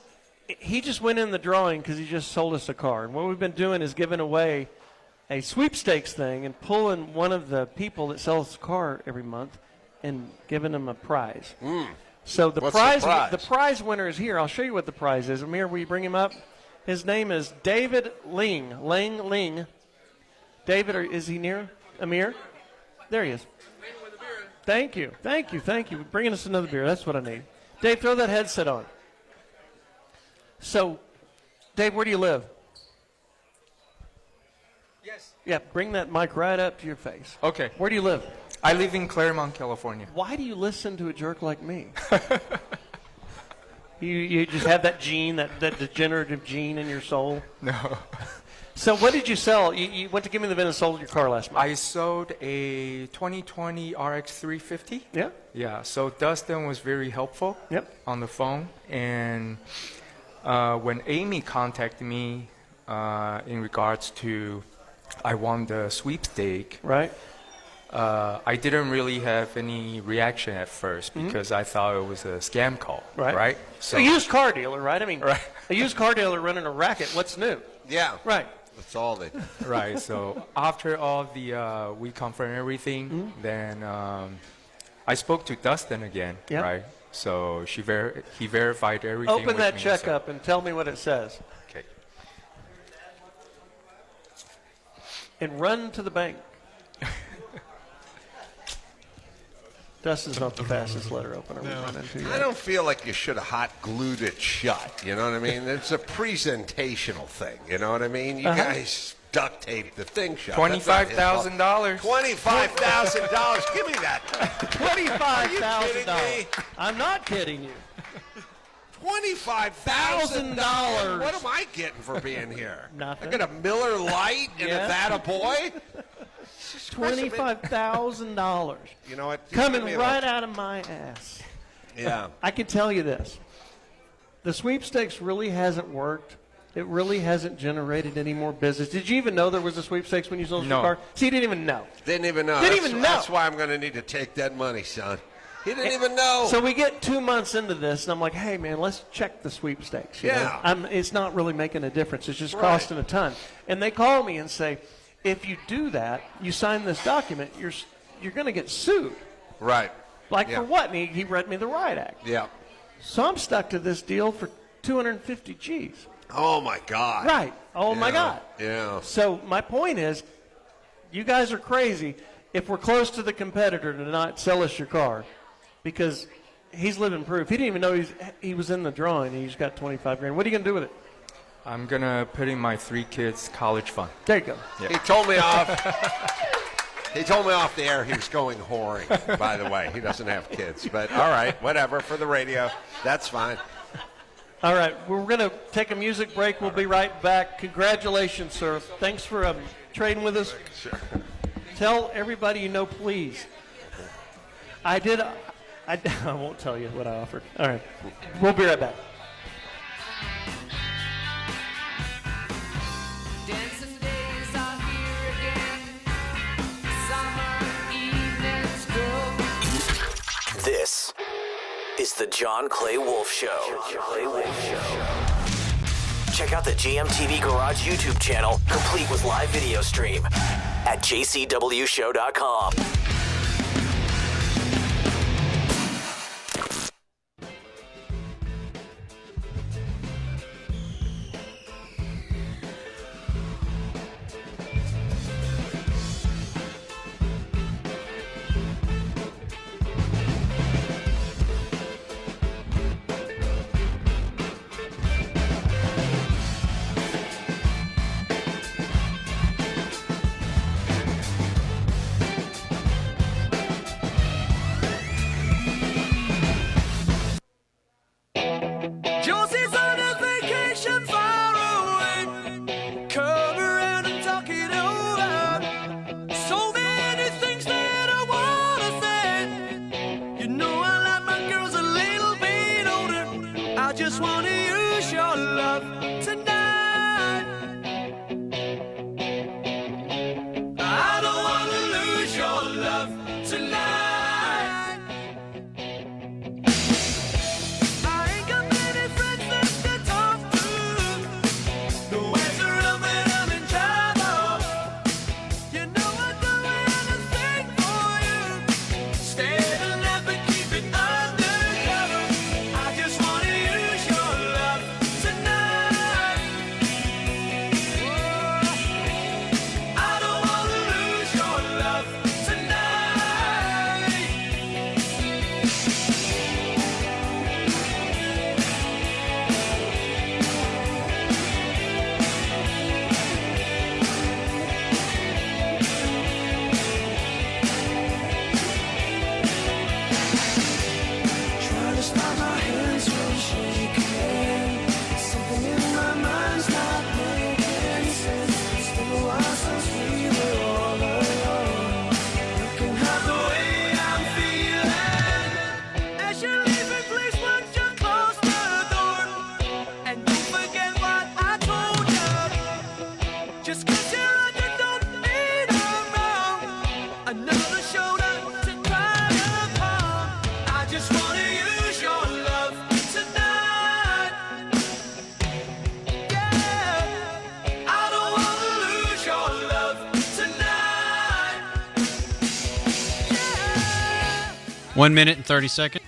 He just went in the drawing because he just sold us a car. And what we've been doing is giving away a sweepstakes thing and pulling one of the people that sells the car every month and giving them a prize. So the What's the prize winner is here. I'll show you what the prize is. Amir, will you bring him up? His name is David Ling. David, is he near? Amir? There he is. Thank you. Bringing us another beer. That's what I need. Dave, throw that headset on. So, Dave, where do you live? Yes. Yeah, bring that mic right up to your face. Okay. Where do you live? I live in Claremont, California. Why do you listen to a jerk like me? you just have that gene, that degenerative gene in your soul? No. So what did you sell? You went to Give Me the Vin and sold your car last month. I sold a 2020 RX 350. Yeah. Yeah, so Dustin was very helpful on the phone. And when Amy contacted me in regards to I won the sweepstake, right? I didn't really have any reaction at first because I thought it was a scam call, right? So a used car dealer, right? I mean, a used car dealer running a racket. What's new? Yeah. Right. That's all they. Right. So after all the we confirmed everything, then I spoke to Dustin again, right? So he verified everything. Open that with me, check so. up and tell me what it says. Okay. And run to the bank. Dustin's not the fastest letter opener we've run into yet. I don't feel like you should have hot glued it shut. You know what I mean? It's a presentational thing. You know what I mean? You guys duct tape the thing shut. $25,000. $25,000. Give me that. $25,000. I'm not kidding you. $25,000. What am I getting for being here? Nothing. I get a Miller Lite and a That a Boy. $25,000. You know what? Coming right out of my ass. Yeah. I can tell you this. The sweepstakes really hasn't worked It really hasn't generated any more business. Did you even know there was a sweepstakes when you sold your car? See, you didn't even know. Didn't even know. Didn't even know. That's why I'm going to need to take that money, son. He didn't even know. So we get 2 months into this, and I'm like, hey, man, let's check the sweepstakes. you know? It's not really making a difference. It's just costing a ton. And they call me and say, if you do that, you sign this document, you're going to get sued. Right. Like for what? And he read me the Riot Act. Yeah. So I'm stuck to this deal for 250 G's. Oh, my God. Right. Oh, my God. Yeah. So my point is, you guys are crazy if we're close to the competitor to not sell us your car, because he's living proof. He didn't even know he was in the drawing. He's got 25 grand. What are you going to do with it? I'm going to put in my 3 kids' college fund. There you go. Yeah. He told me off the air he was going whoring, by the way. He doesn't have kids. But all right, whatever, for the radio. That's fine. All right, we're going to take a music break. We'll be right back. Congratulations, sir. Thanks for trading with us. Sure. Tell everybody you know, please. I won't tell you what I offered. All right, we'll be right back. Dancing days are here again. Summer evenings grow. This is the John Clay Wolfe Show. Check out the GMTV Garage YouTube channel, complete with live video stream, at jcwshow.com. Josie's on a vacation far away. Come around and talk it over. So many things that I wanna say. You know I like my girls a little bit older. I just wanna use your love tonight. I don't wanna lose your love tonight. One minute and 30 seconds.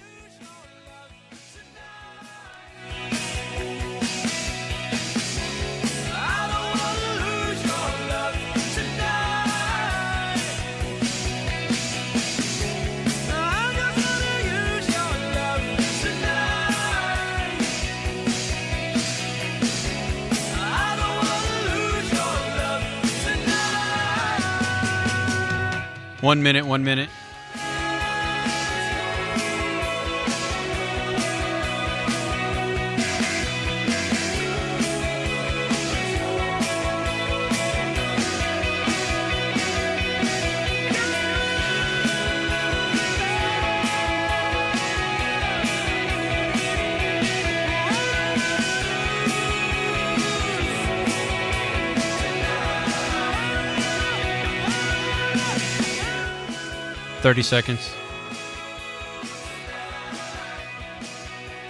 One minute. 30 seconds.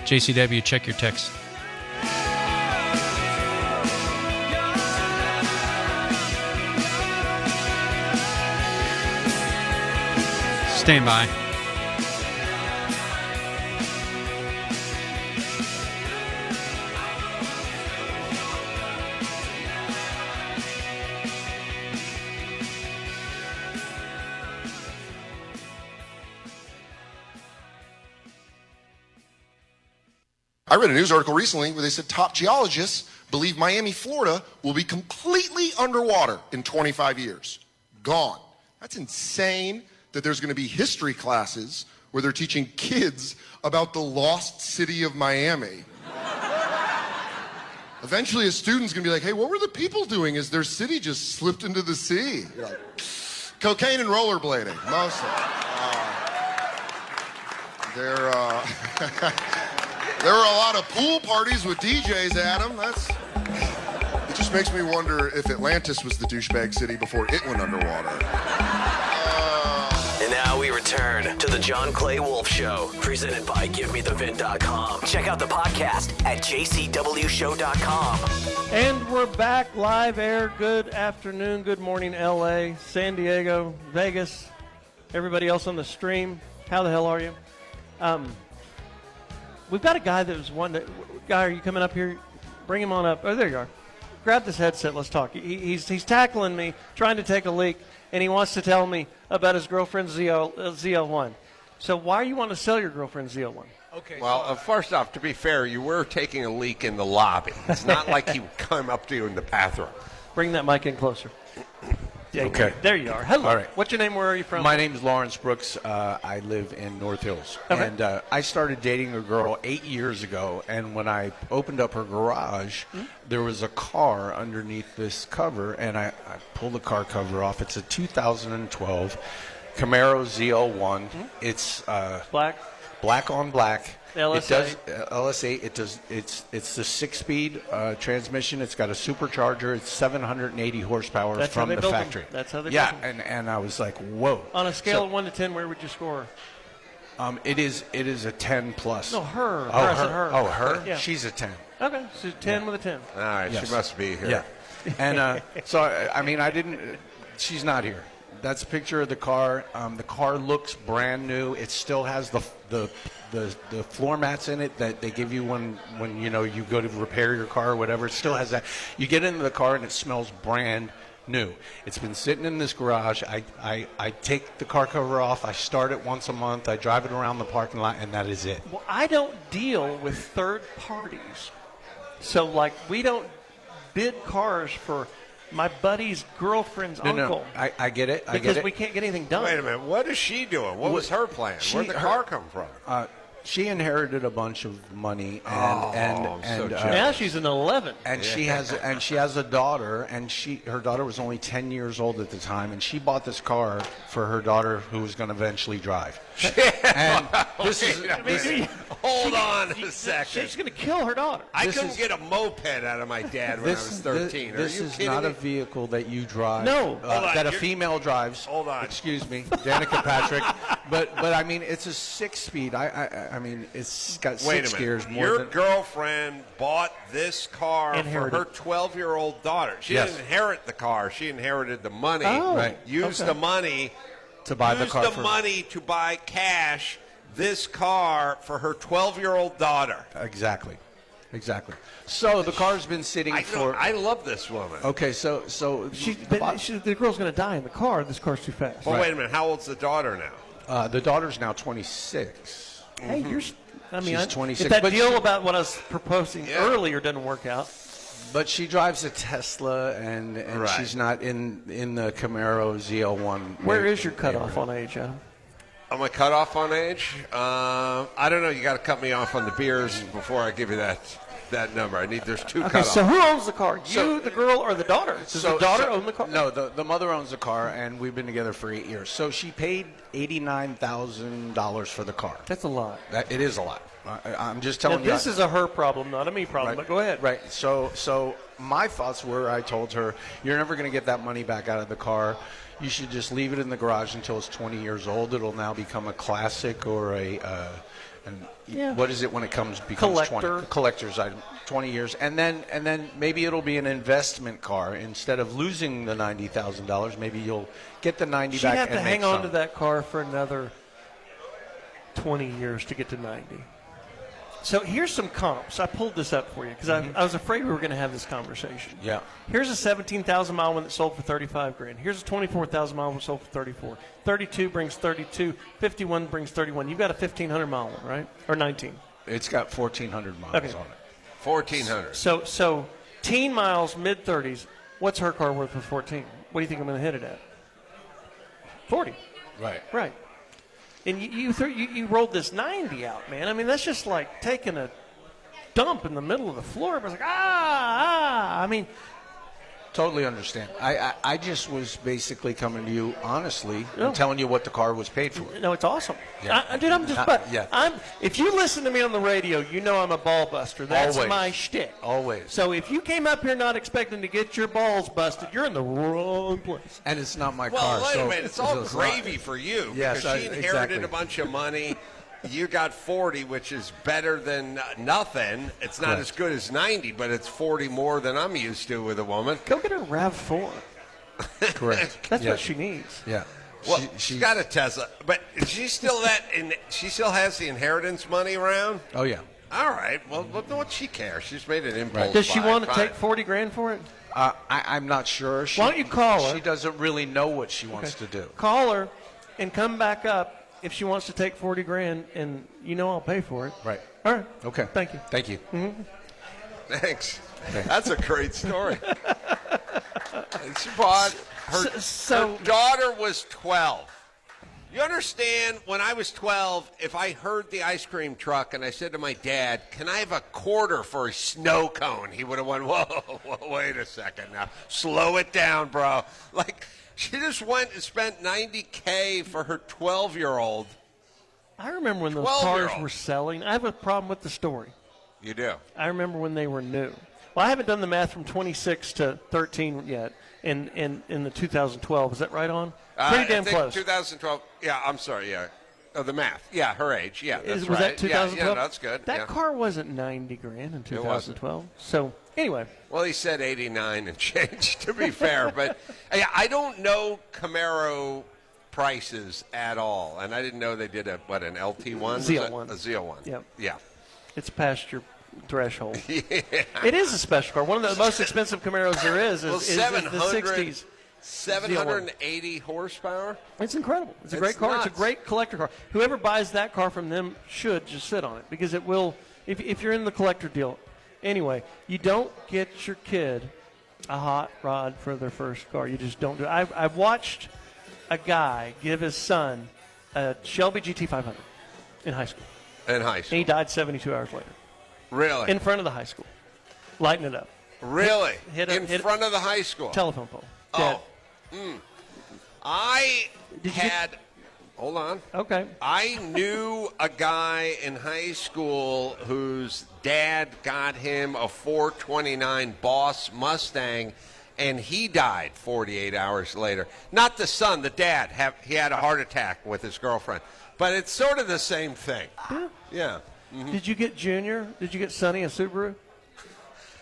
JCW, check your text. Stand by. I read a news article recently where they said top geologists believe Miami, Florida will be completely underwater in 25 years. Gone. That's insane that there's going to be history classes where they're teaching kids about the lost city of Miami. Eventually a student's going to be like, hey, what were the people doing as their city just slipped into the sea? You're like, cocaine and rollerblading, mostly. There were a lot of pool parties with DJs, Adam. It just makes me wonder if Atlantis was the douchebag city before it went underwater. And now we return to the John Clay Wolfe Show, presented by GiveMeTheVin.com. Check out the podcast at JCWShow.com. And we're back live air. Good afternoon, good morning, LA, San Diego, Vegas, everybody else on the stream. How the hell are you? We've got a guy that was one that. Guy, are you coming up here? Bring him on up. Oh, there you are. Grab this headset. Let's talk. He's tackling me, trying to take a leak, and he wants to tell me about his girlfriend's ZL1. So why you want to sell your girlfriend's ZL1? Okay. Well, first off, to be fair, you were taking a leak in the lobby. It's not like he came up to you in the bathroom. Bring that mic in closer. Yeah, Okay. There you are. Hello. All right. What's your name? Where are you from? My name is Lawrence Brooks. I live in North Hills. Okay. And I started dating a girl 8 years ago, and when I opened up her garage, there was a car underneath this cover, and I pulled the car cover off. It's a 2012 Camaro ZL1. It's black on black. LSA. It does LSA. It does. It's the 6-speed transmission. It's got a supercharger. It's 780 horsepower That's how from they the built them. factory. That's how they yeah, built them. and I was like, whoa. On a scale of 1 to 10, where would you score? It is a 10 plus. No, her. Oh, I said her. Oh, her. Yeah. She's a 10. Okay, so 10 with a 10. All right, Yes. she must be here. Yeah. And so I mean, I didn't. She's not here. That's a picture of the car. The car looks brand new. It still has the floor mats in it that they give you when you know you go to repair your car or whatever. It still has that. You get into the car and it smells brand new. It's been sitting in this garage. I take the car cover off. I start it once a month. I drive it around the parking lot, and that is it. Well, I don't deal with third parties. So, like, we don't bid cars for my buddy's girlfriend's uncle. No, I get it. Because we can't get anything done. Wait a minute. What is she doing? What was her plan? Where'd the car come from? She inherited a bunch of money, and now she's an 11, and she has a daughter, and her daughter was only 10 years old at the time, and she bought this car for her daughter, who was going to eventually drive. And this is hold on a second. She's going to kill her daughter. I couldn't get a moped out of my dad when I was 13. This is not a vehicle that you drive. No, that a female drives. Hold on. Excuse me, Danica Patrick. But I mean, it's a 6-speed. I mean, it's got Wait a 6 minute. gears. Your girlfriend bought this car Inherited. for her 12-year-old daughter. She Yes. didn't inherit the car. She inherited the money. Oh, Right. Used okay. the money to buy the used car. the money to buy cash this car for her 12-year-old daughter. Exactly. So the car's been sitting I love this woman. Okay, so the girl's going to die in the car. This car's too fast. Well, wait a minute. How old's the daughter now? the daughter's now 26. Hey, I mean, She's 26, if that but deal she- about what I was proposing earlier doesn't work out. But she drives a Tesla, and Right. she's not in the Camaro ZL1. Where is your cutoff on age, Adam? Am I cut off on age? I don't know. You got to cut me off on the beers before I give you that that number. There's two Okay, cutoffs. so who owns the car? You, the girl, or the daughter? Does the daughter own the car? No, the mother owns the car, and we've been together for 8 years. So she paid $89,000 for the car. That's a lot. It is a lot. I'm just telling you. This is a her problem, not a me problem. But go ahead. Right. So my thoughts were, I told her, you're never going to get that money back out of the car. You should just leave it in the garage until it's 20 years old. It'll now become a classic or what is it when it becomes Collector. 20? Collector's item, 20 years. And then maybe it'll be an investment car. Instead of losing the $90,000, maybe you'll get the 90 She'd back have and to make hang on some. to that car for another 20 years to get to 90. So here's some comps. I pulled this up for you because I was afraid we were going to have this conversation. Yeah. Here's a 17,000 mile one that sold for 35 grand. Here's a 24,000 mile one that sold for 34. 32 brings 32. 51 brings 31. You've got a 1,500 mile one, right? Or 19. It's got 1,400 miles Okay. on it. 1,400. So teen miles, mid 30s. What's her car worth for 14? What do you think I'm going to hit it at? 40. Right. And you rolled this 90 out, man. I mean, that's just like taking a dump in the middle of the floor. It was like, I mean, Totally understand. I just was basically coming to you honestly and telling you what the car was paid for. No, it's awesome. Yeah. Dude, I'm just. If you listen to me on the radio, you know I'm a ball buster. That's Always. my shtick. Always. So if you came up here not expecting to get your balls busted, you're in the wrong place. And it's not my car. Well, wait so a minute. It's all not- gravy for you Yes, because she inherited exactly. a bunch of money. You got 40, which is better than nothing. It's not Correct. as good as 90, but it's 40 more than I'm used to with a woman. Go get her RAV4. Correct. That's Yeah. what she needs. Yeah. Well, she's got a Tesla, but she still she still has the inheritance money around. Oh yeah. All right. Well, what she cares? She's made an impulse. Does she buy. want to Fine. take 40 grand for it? I'm not sure. Why don't you call her? She doesn't really know what she wants to do. Call her and come back up if she wants to take 40 grand, and I'll pay for it. Right. All right. Okay. Thank you. Thank you. Mm-hmm. Thanks. That's a great story. She bought her daughter was 12. You understand, when I was 12, if I heard the ice cream truck and I said to my dad, can I have a quarter for a snow cone? He would have went, whoa, wait a second now. Slow it down, bro. Like, she just went and spent $90K for her 12-year-old. I remember when those cars were selling. I have a problem with the story. You do? I remember when they were new. Well, I haven't done the math from 26 to 13 yet in the 2012. Is that right on? Pretty damn I think close. 2012. Yeah, I'm sorry, yeah. Oh, the math. Yeah, her age. Yeah, that's Was right. that 2012? Yeah, that's good. That yeah. car wasn't 90 grand in It wasn't. 2012. So, anyway. Well, he said 89 and change, to be fair. But I don't know Camaro prices at all. And I didn't know they did an LT1? ZL1. A ZL1. Yep. Yeah. It's past your threshold. Yeah. It is a special car. One of the most expensive Camaros there is the 60s. 780 horsepower? It's incredible. It's a great car. Nuts. It's a great collector car. Whoever buys that car from them should just sit on it because it will, if you're in the collector deal. Anyway, you don't get your kid a hot rod for their first car. You just don't do it. I've watched a guy give his son a Shelby GT500 in high school. In high school. And he died 72 hours later. Really? In front of the high school. Lighting it up. Really? Hit in front of the high school? Telephone pole. Dead. Oh. Hold on. Okay. I knew a guy in high school whose dad got him a 429 Boss Mustang, and he died 48 hours later. Not the son, the dad. He had a heart attack with his girlfriend. But it's sort of the same thing. Yeah. Mm-hmm. Did you get Junior? Did you get Sonny a Subaru?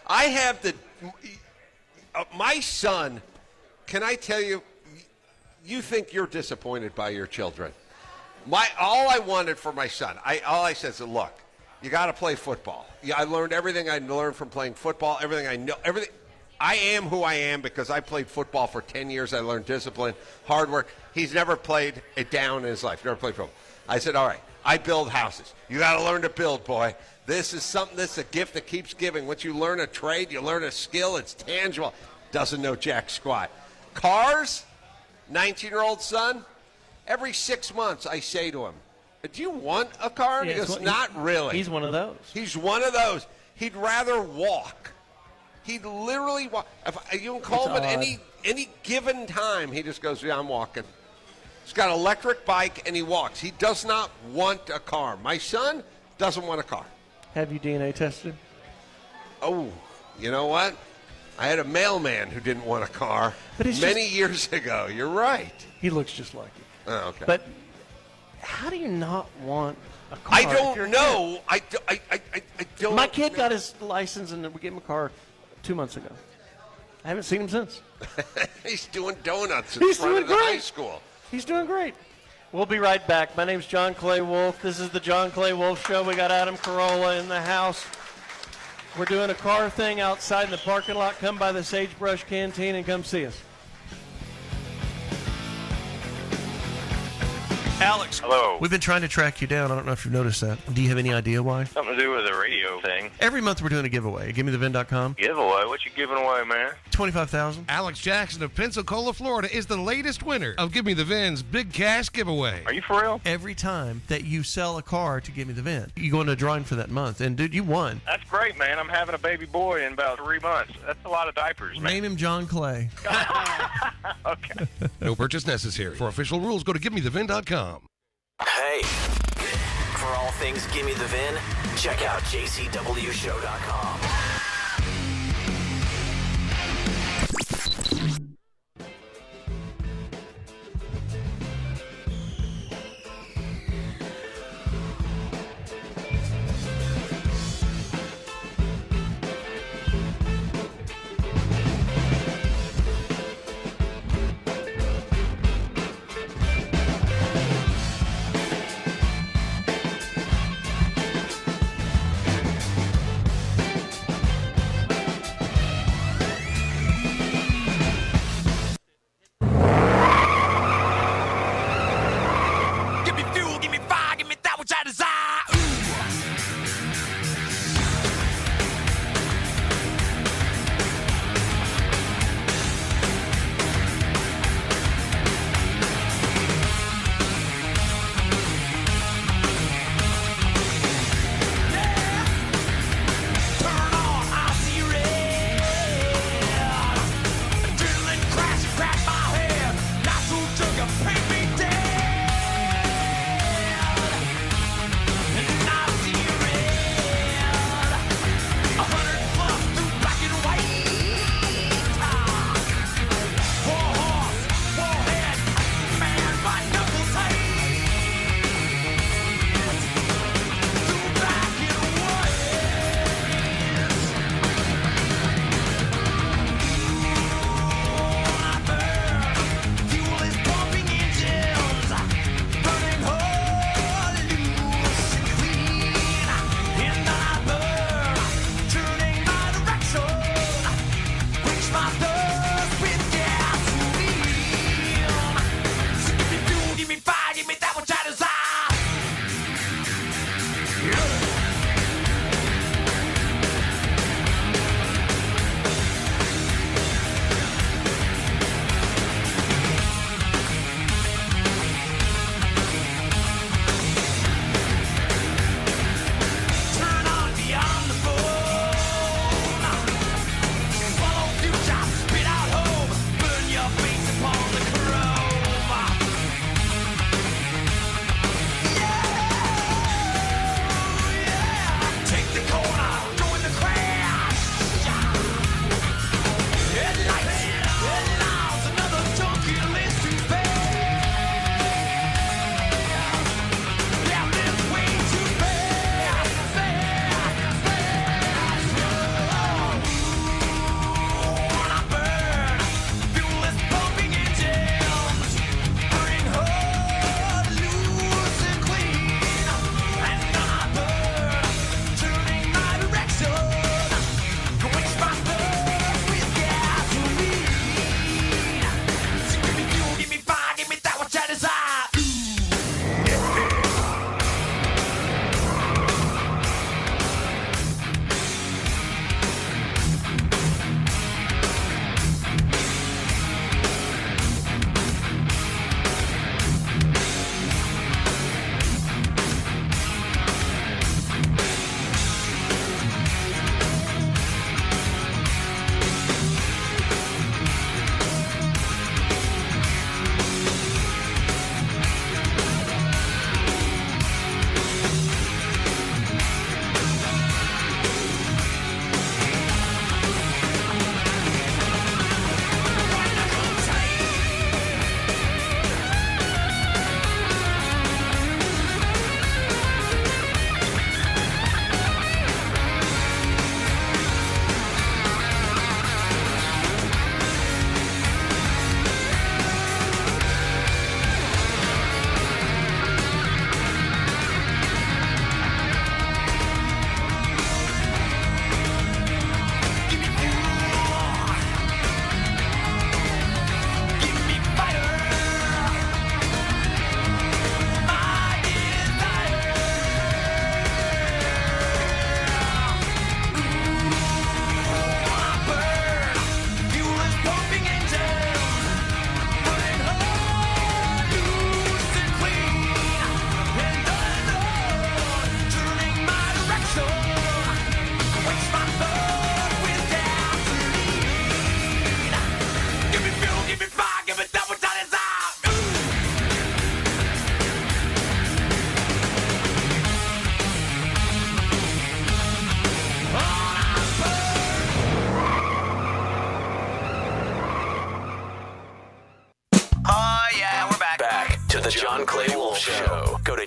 I have my son, can I tell you, you think you're disappointed by your children. All I wanted for my son, all I said is, look, you got to play football. I learned everything I learned from playing football, everything I know, everything. I am who I am because I played football for 10 years. I learned discipline, hard work. He's never played it down in his life, never played football. I said, all right, I build houses. You got to learn to build, boy. This is something, this is a gift that keeps giving. Once you learn a trade, you learn a skill, it's tangible. Doesn't know jack squat. Cars, 19-year-old son, every 6 months I say to him, do you want a car? Yeah, he goes, not really. He's one of those. He's one of those. He'd rather walk. He'd literally walk. If you can call him at any given time, he just goes, yeah, I'm walking. He's got an electric bike, and he walks. He does not want a car. My son doesn't want a car. Have you DNA tested him? Oh, you know what? I had a mailman who didn't want a car many years ago. You're right. He looks just like you. Oh, okay. But how do you not want a car? I don't know. I don't. My kid got his license, and we gave him a car 2 months ago. I haven't seen him since. He's doing donuts in He's front doing of the great. high school. He's doing great. We'll be right back. My name's John Clay Wolfe. This is the John Clay Wolfe Show. We got Adam Carolla in the house. We're doing a car thing outside in the parking lot. Come by the Sagebrush Cantina and come see us. Alex. Hello. We've been trying to track you down. I don't know if you've noticed that. Do you have any idea why? Something to do with the radio thing. Every month we're doing a giveaway. GiveMeTheVin.com. Giveaway? What you giving away, man? $25,000. Alex Jackson of Pensacola, Florida is the latest winner of Give Me the Vin's Big Cash Giveaway. Are you for real? Every time that you sell a car to Give Me the Vin, you go into a drawing for that month. And, dude, you won. That's great, man. I'm having a baby boy in about 3 months. That's a lot of diapers, man. Name him John Clay. Okay. No purchase necessary. For official rules, go to GiveMeTheVin.com. Hey, for all things Gimme the Vin, check out JCWShow.com.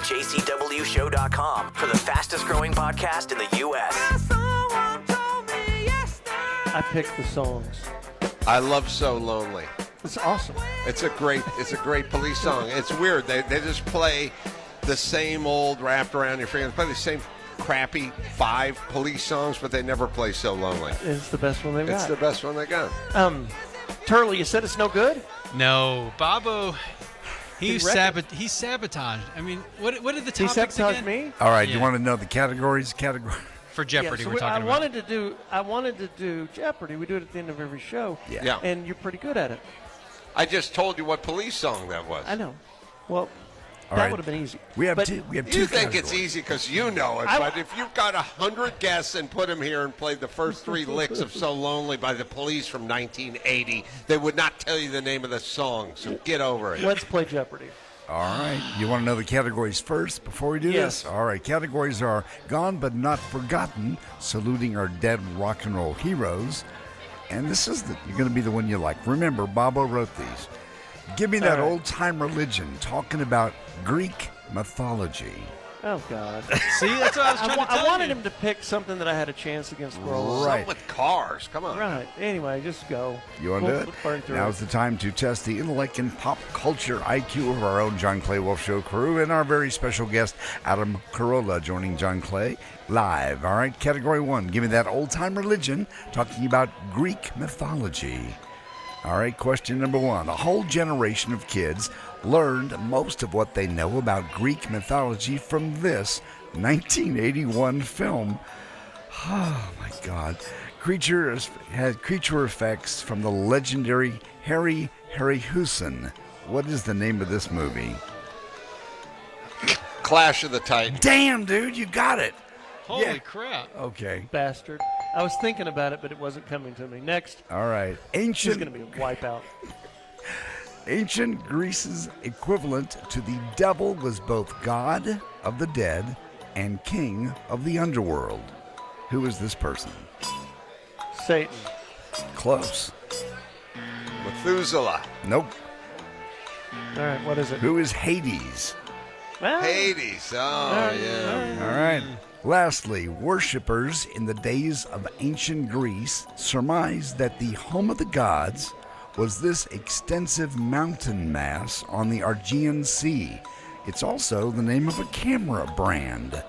JCWShow.com for the fastest growing podcast in the U.S. I picked the songs. I love So Lonely. It's awesome. It's a great police song. It's weird. They just play the same old wrapped around your finger. They play the same crappy 5 police songs, but they never play So Lonely. It's the best one they've got. It's the best one they got. Turley, you said it's no good? No, Bobo. He He wrecked it. sabotaged. I mean, what are the He topics sabotaged again? me? All right, Yeah. you want to know the categories? For Jeopardy, Yeah, so we're talking I about. wanted to do Jeopardy. We do it at the end of every show. Yeah. And you're pretty good at it. I just told you what police song that was. I know. Well, All that right. would have been easy. We have But- two. We have You two. think it's categories. easy because you know it, but if you've got 100 guests and put them here and played the first 3 licks of So Lonely by the Police from 1980, they would not tell you the name of the song, so get over it. Let's play Jeopardy. All right. You want to know the categories first before we do Yes. this? All right. Categories are Gone But Not Forgotten, saluting our dead rock and roll heroes. And this is you're going to be the one you like. Remember, Bobo wrote these. Give me that All right. old-time religion, talking about Greek mythology. Oh, God. See, that's what I was trying to tell I wanted you. him to pick something that I had a chance against Roll. Right. With cars, come on. Right. Anyway, just go. You want to We'll do it? burn through Now's it. the time to test the intellect and pop culture IQ of our own John Clay Wolfe Show crew and our very special guest, Adam Carolla, joining John Clay live. All right, category 1. Give me that old-time religion, talking about Greek mythology. All right, question number 1. A whole generation of kids learned most of what they know about Greek mythology from this 1981 film. Oh, my God. Creatures had creature effects from the legendary Harryhausen. What is the name of this movie? Clash of the Titans. Damn, dude, you got it. Holy Yeah. crap. Okay. Bastard. I was thinking about it, but it wasn't coming to me. Next. All right. This is Ancient going to be a wipeout. Ancient Greece's equivalent to the devil was both god of the dead and king of the underworld. Who is this person? Satan. Close. Methuselah. Nope. All right, what is it? Who is Hades? Well, Hades. Oh, yeah. All right. Lastly, worshippers in the days of ancient Greece surmised that the home of the gods was this extensive mountain mass on the Aegean Sea. It's also the name of a camera brand.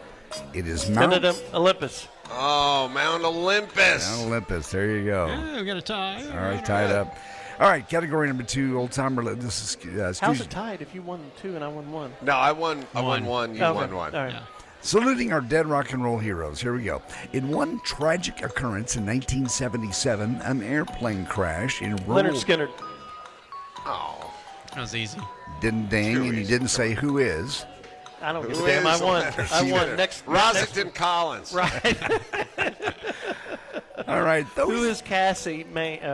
It is Mount Olympus. Oh, Mount Olympus. Mount Olympus. There you go. Yeah, we got a tie. All right, tied up. All right, category number 2, old timer. This is How's excuse it tied if you won 2 and I won 1? No, I won one. You Okay. won one. All right. Yeah. Saluting our dead rock and roll heroes. Here we go. In one tragic occurrence in 1977, an airplane crash in rural... Leonard Skinner. Oh. That was easy. Didn't ding, and you didn't say who is. I don't give Who a damn. I is won. Leonard I won. Skinner? Next. Rossington Collins. Right. All right. Who is Cassie?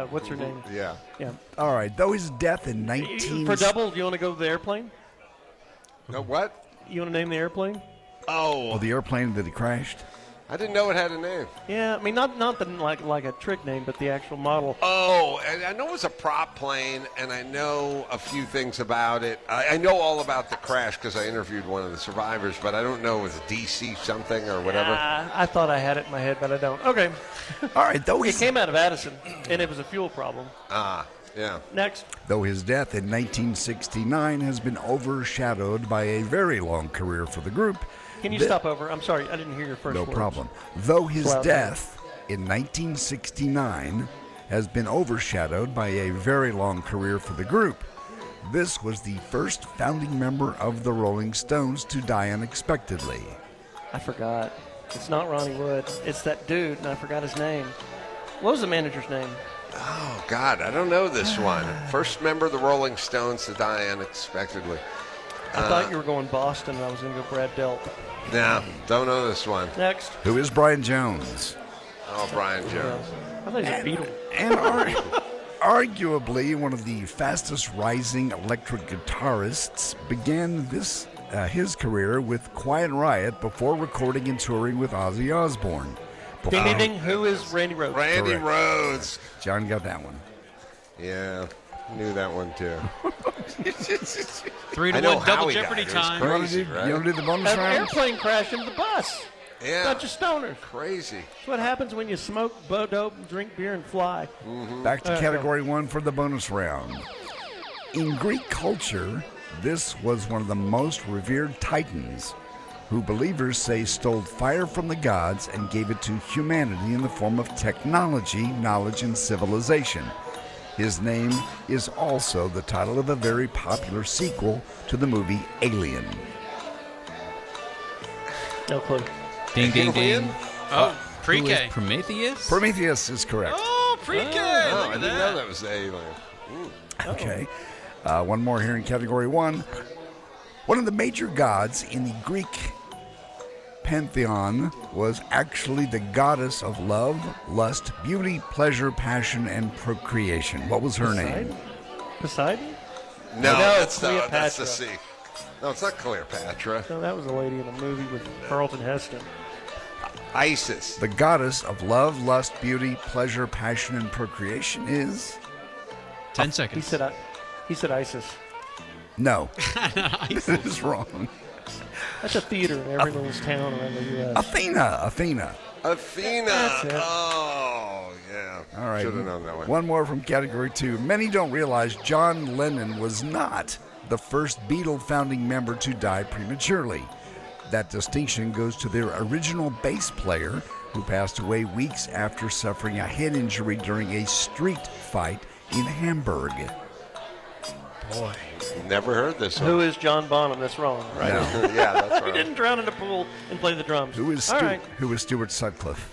What's her name? Yeah. Yeah. All right. Though his death in 19... For double, do you want to go to the airplane? No, what? You want to name the airplane? Oh, the airplane that he crashed? I didn't know it had a name. Yeah, I mean, not the like a trick name, but the actual model. Oh, and I know it was a prop plane, and I know a few things about it. I know all about the crash because I interviewed one of the survivors, but I don't know if it was DC something or whatever. I thought I had it in my head, but I don't. Okay. All right. Though It came out of Addison, and it was a fuel problem. Ah, yeah. Next. Though his death in 1969 has been overshadowed by a very long career for the group. Can you stop over? I'm sorry, I didn't hear your first No words. problem. Though his Slow down. death in 1969 has been overshadowed by a very long career for the group, this was the first founding member of the Rolling Stones to die unexpectedly. I forgot. It's not Ronnie Wood. It's that dude, and I forgot his name. What was the manager's name? Oh, God, I don't know this one. First member of the Rolling Stones to die unexpectedly. I thought you were going Boston, and I was going to go Brad Delp. No, don't know this one. Next. Who is Brian Jones? Oh, Brian Jones. I thought he was a Beatle. And arguably one of the fastest rising electric guitarists, began his career with Quiet Riot before recording and touring with Ozzy Osbourne. Ding, ding, ding. Who is Randy Rhoads? Randy Correct. Rhoads. John got that one. Yeah, knew that one too. 3 to I know 1 double Howie Jeopardy died. It was time. crazy, You right? want to do the bonus An round? airplane crash into the bus. Yeah. Bunch of stoners. Crazy. That's what happens when you smoke dope, drink beer, and fly. Back to All right, category 1 for the bonus round. In Greek culture, this was one of the most revered titans, who believers say stole fire from the gods and gave it to humanity in the form of technology, knowledge, and civilization. His name is also the title of a very popular sequel to the movie Alien. No clue. Ding, ding, ding. Oh, Who is pre-K. Prometheus? Prometheus is correct. Oh, pre-K. Oh, Look I at didn't know that. that was the alien. Okay. One more here in category 1. One of the major gods in the Greek pantheon was actually the goddess of love, lust, beauty, pleasure, passion, and procreation. What was her name? Poseidon? No, No, that's Cleopatra. the sea. No, it's not Cleopatra. No, that was a lady in a movie with Carlton Heston. Isis. The goddess of love, lust, beauty, pleasure, passion, and procreation is? 10 He seconds. said ISIS. No. That is wrong. That's a theater in every little town around the U.S. Athena. Athena. That's it. Oh, yeah. All right. Should have known that one. One more from category 2. Many don't realize John Lennon was not the first Beatle founding member to die prematurely. That distinction goes to their original bass player, who passed away weeks after suffering a head injury during a street fight in Hamburg. Boy, never heard this one. Who is John Bonham? That's wrong, right? No. Yeah, that's He right. didn't drown in a pool and play the drums. Who is All right. Stuart Sutcliffe?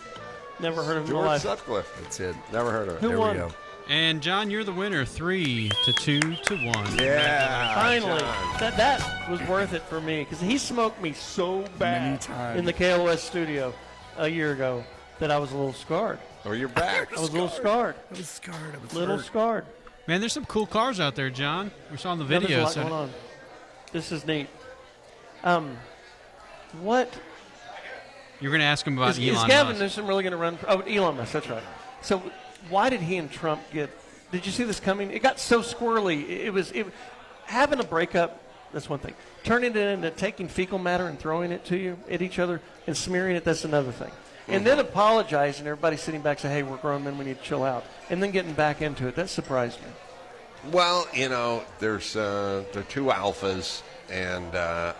Never heard of him in Stuart my life. Sutcliffe. That's it. Never heard of it. Who There won? we go. And John, you're the winner. 3 to 2 to 1. Yeah. Finally, John. that was worth it for me because he smoked me so Many bad times. in the KLOS studio a year ago that I was a little scarred. Oh, you're back. I was a little scarred. I was scarred. I was Little hurt. scarred. Man, there's some cool cars out there, John. We saw in the No, there's video. a lot going on. This is neat. What You're going to ask him about is Elon Gavin Musk. Newsom really going to run? Elon Musk. That's right. So why did he and Trump get? Did you see this coming? It got so squirrely. It was having a breakup. That's one thing. Turning it into taking fecal matter and throwing it to you at each other and smearing it. That's another thing. And then apologizing. Everybody sitting back saying, "Hey, we're grown men. We need to chill out." And then getting back into it. That surprised me. Well, there's they're two alphas, and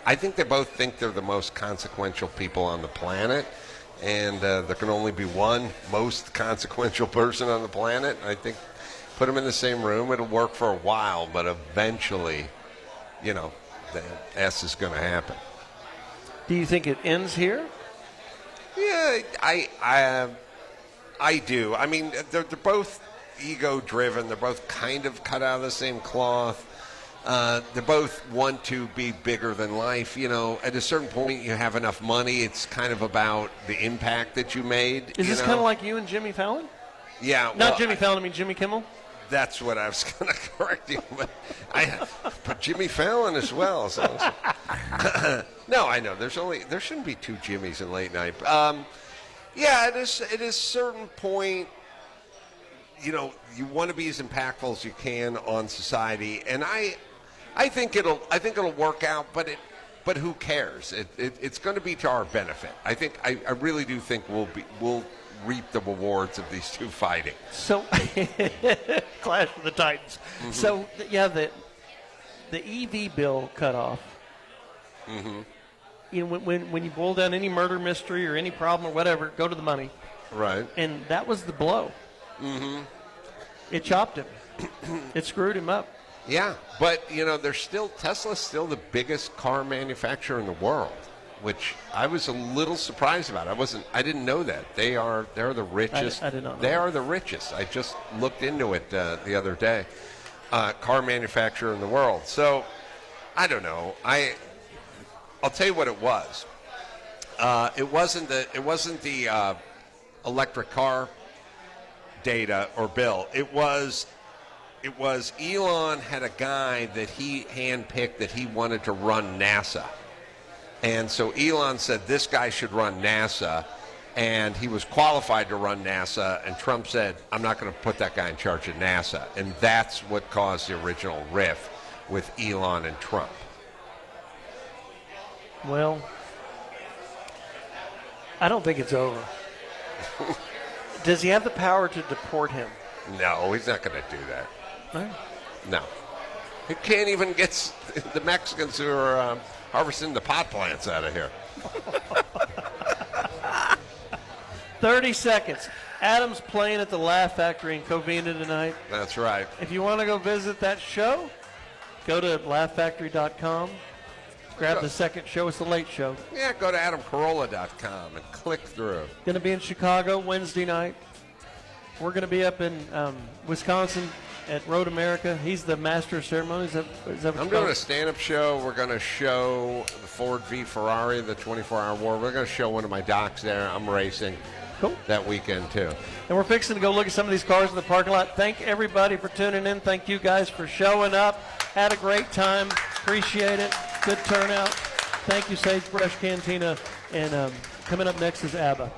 I think they both think they're the most consequential people on the planet, and there can only be one most consequential person on the planet. I think put them in the same room, it'll work for a while, but eventually, the S is going to happen. Do you think it ends here? Yeah, I do. I mean, they're both ego-driven. They're both kind of cut out of the same cloth. They both want to be bigger than life. At a certain point, you have enough money. It's kind of about the impact that you made. Is this kind of like you and Jimmy Fallon? Yeah. Not Jimmy Fallon. I mean Jimmy Kimmel. That's what I was going to correct you, but Jimmy Fallon as well. So. No, I know. There shouldn't be two Jimmys in late night. Yeah, it is. At a certain point, you want to be as impactful as you can on society, and I think it'll work out. But who cares? It's going to be to our benefit. I really do think we'll reap the rewards of these two fighting. So, Clash of the Titans. Mm-hmm. So, yeah, the EV bill cut off. Mm-hmm. When you boil down any murder mystery or any problem or whatever, go to the money. Right. And that was the blow. Mm-hmm. It chopped him. It screwed him up. Yeah, but Tesla's still the biggest car manufacturer in the world, which I was a little surprised about. I didn't know that. They're the richest. I did not know They that. are the richest. I just looked into it the other day. Car manufacturer in the world. So I don't know. I'll tell you what it was. It wasn't the electric car data or bill. It was Elon had a guy that he handpicked that he wanted to run NASA. And so Elon said this guy should run NASA, and he was qualified to run NASA, and Trump said, I'm not going to put that guy in charge of NASA. And that's what caused the original riff, with Elon and Trump? Well, I don't think it's over. Does he have the power to deport him? No, he's not going to do that. Right. No. He can't even get the Mexicans who are harvesting the pot plants out of here. 30 seconds. Adam's playing at the Laugh Factory in Covina tonight. That's right. If you want to go visit that show, go to laughfactory.com. Grab the second show. It's the late show. Yeah, go to adamcarolla.com and click through. Going to be in Chicago Wednesday night. We're going to be up in Wisconsin at Road America. He's the master of ceremonies. Is that what I'm doing a stand-up show. We're going to show the Ford v Ferrari, the 24-hour war. We're going to show one of my docs there. I'm racing that weekend, too. And we're fixing to go look at some of these cars in the parking lot. Thank everybody for tuning in. Thank you guys for showing up. Had a great time. Appreciate it. Good turnout. Thank you, Sagebrush Cantina. And coming up next is ABBA.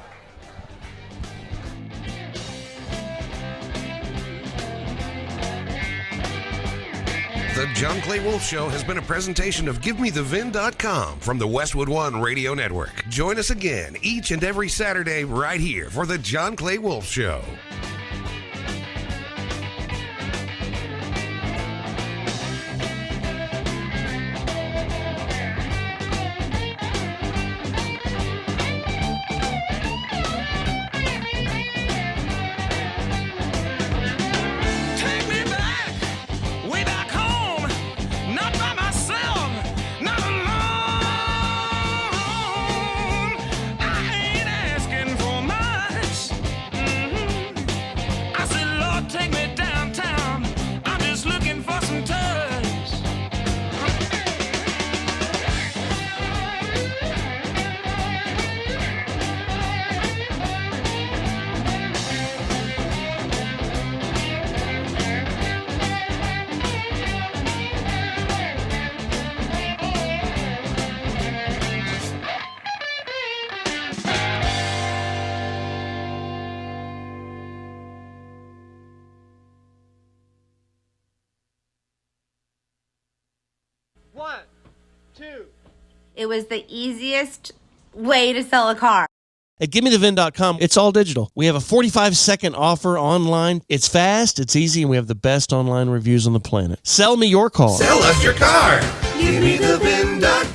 The John Clay Wolfe Show has been a presentation of GiveMeTheVin.com from the Westwood One Radio Network. Join us again each and every Saturday right here for the John Clay Wolfe Show. Take me back, way back home, not by myself, not alone. I ain't asking for much. I said, Lord, take me downtown. I'm just looking for some touch. One, two. It was the easiest way to sell a car. At GiveMeTheVin.com, it's all digital. We have a 45-second offer online. It's fast, it's easy, and we have the best online reviews on the planet. Sell me your car. Sell us your car. GiveMeTheVin.com.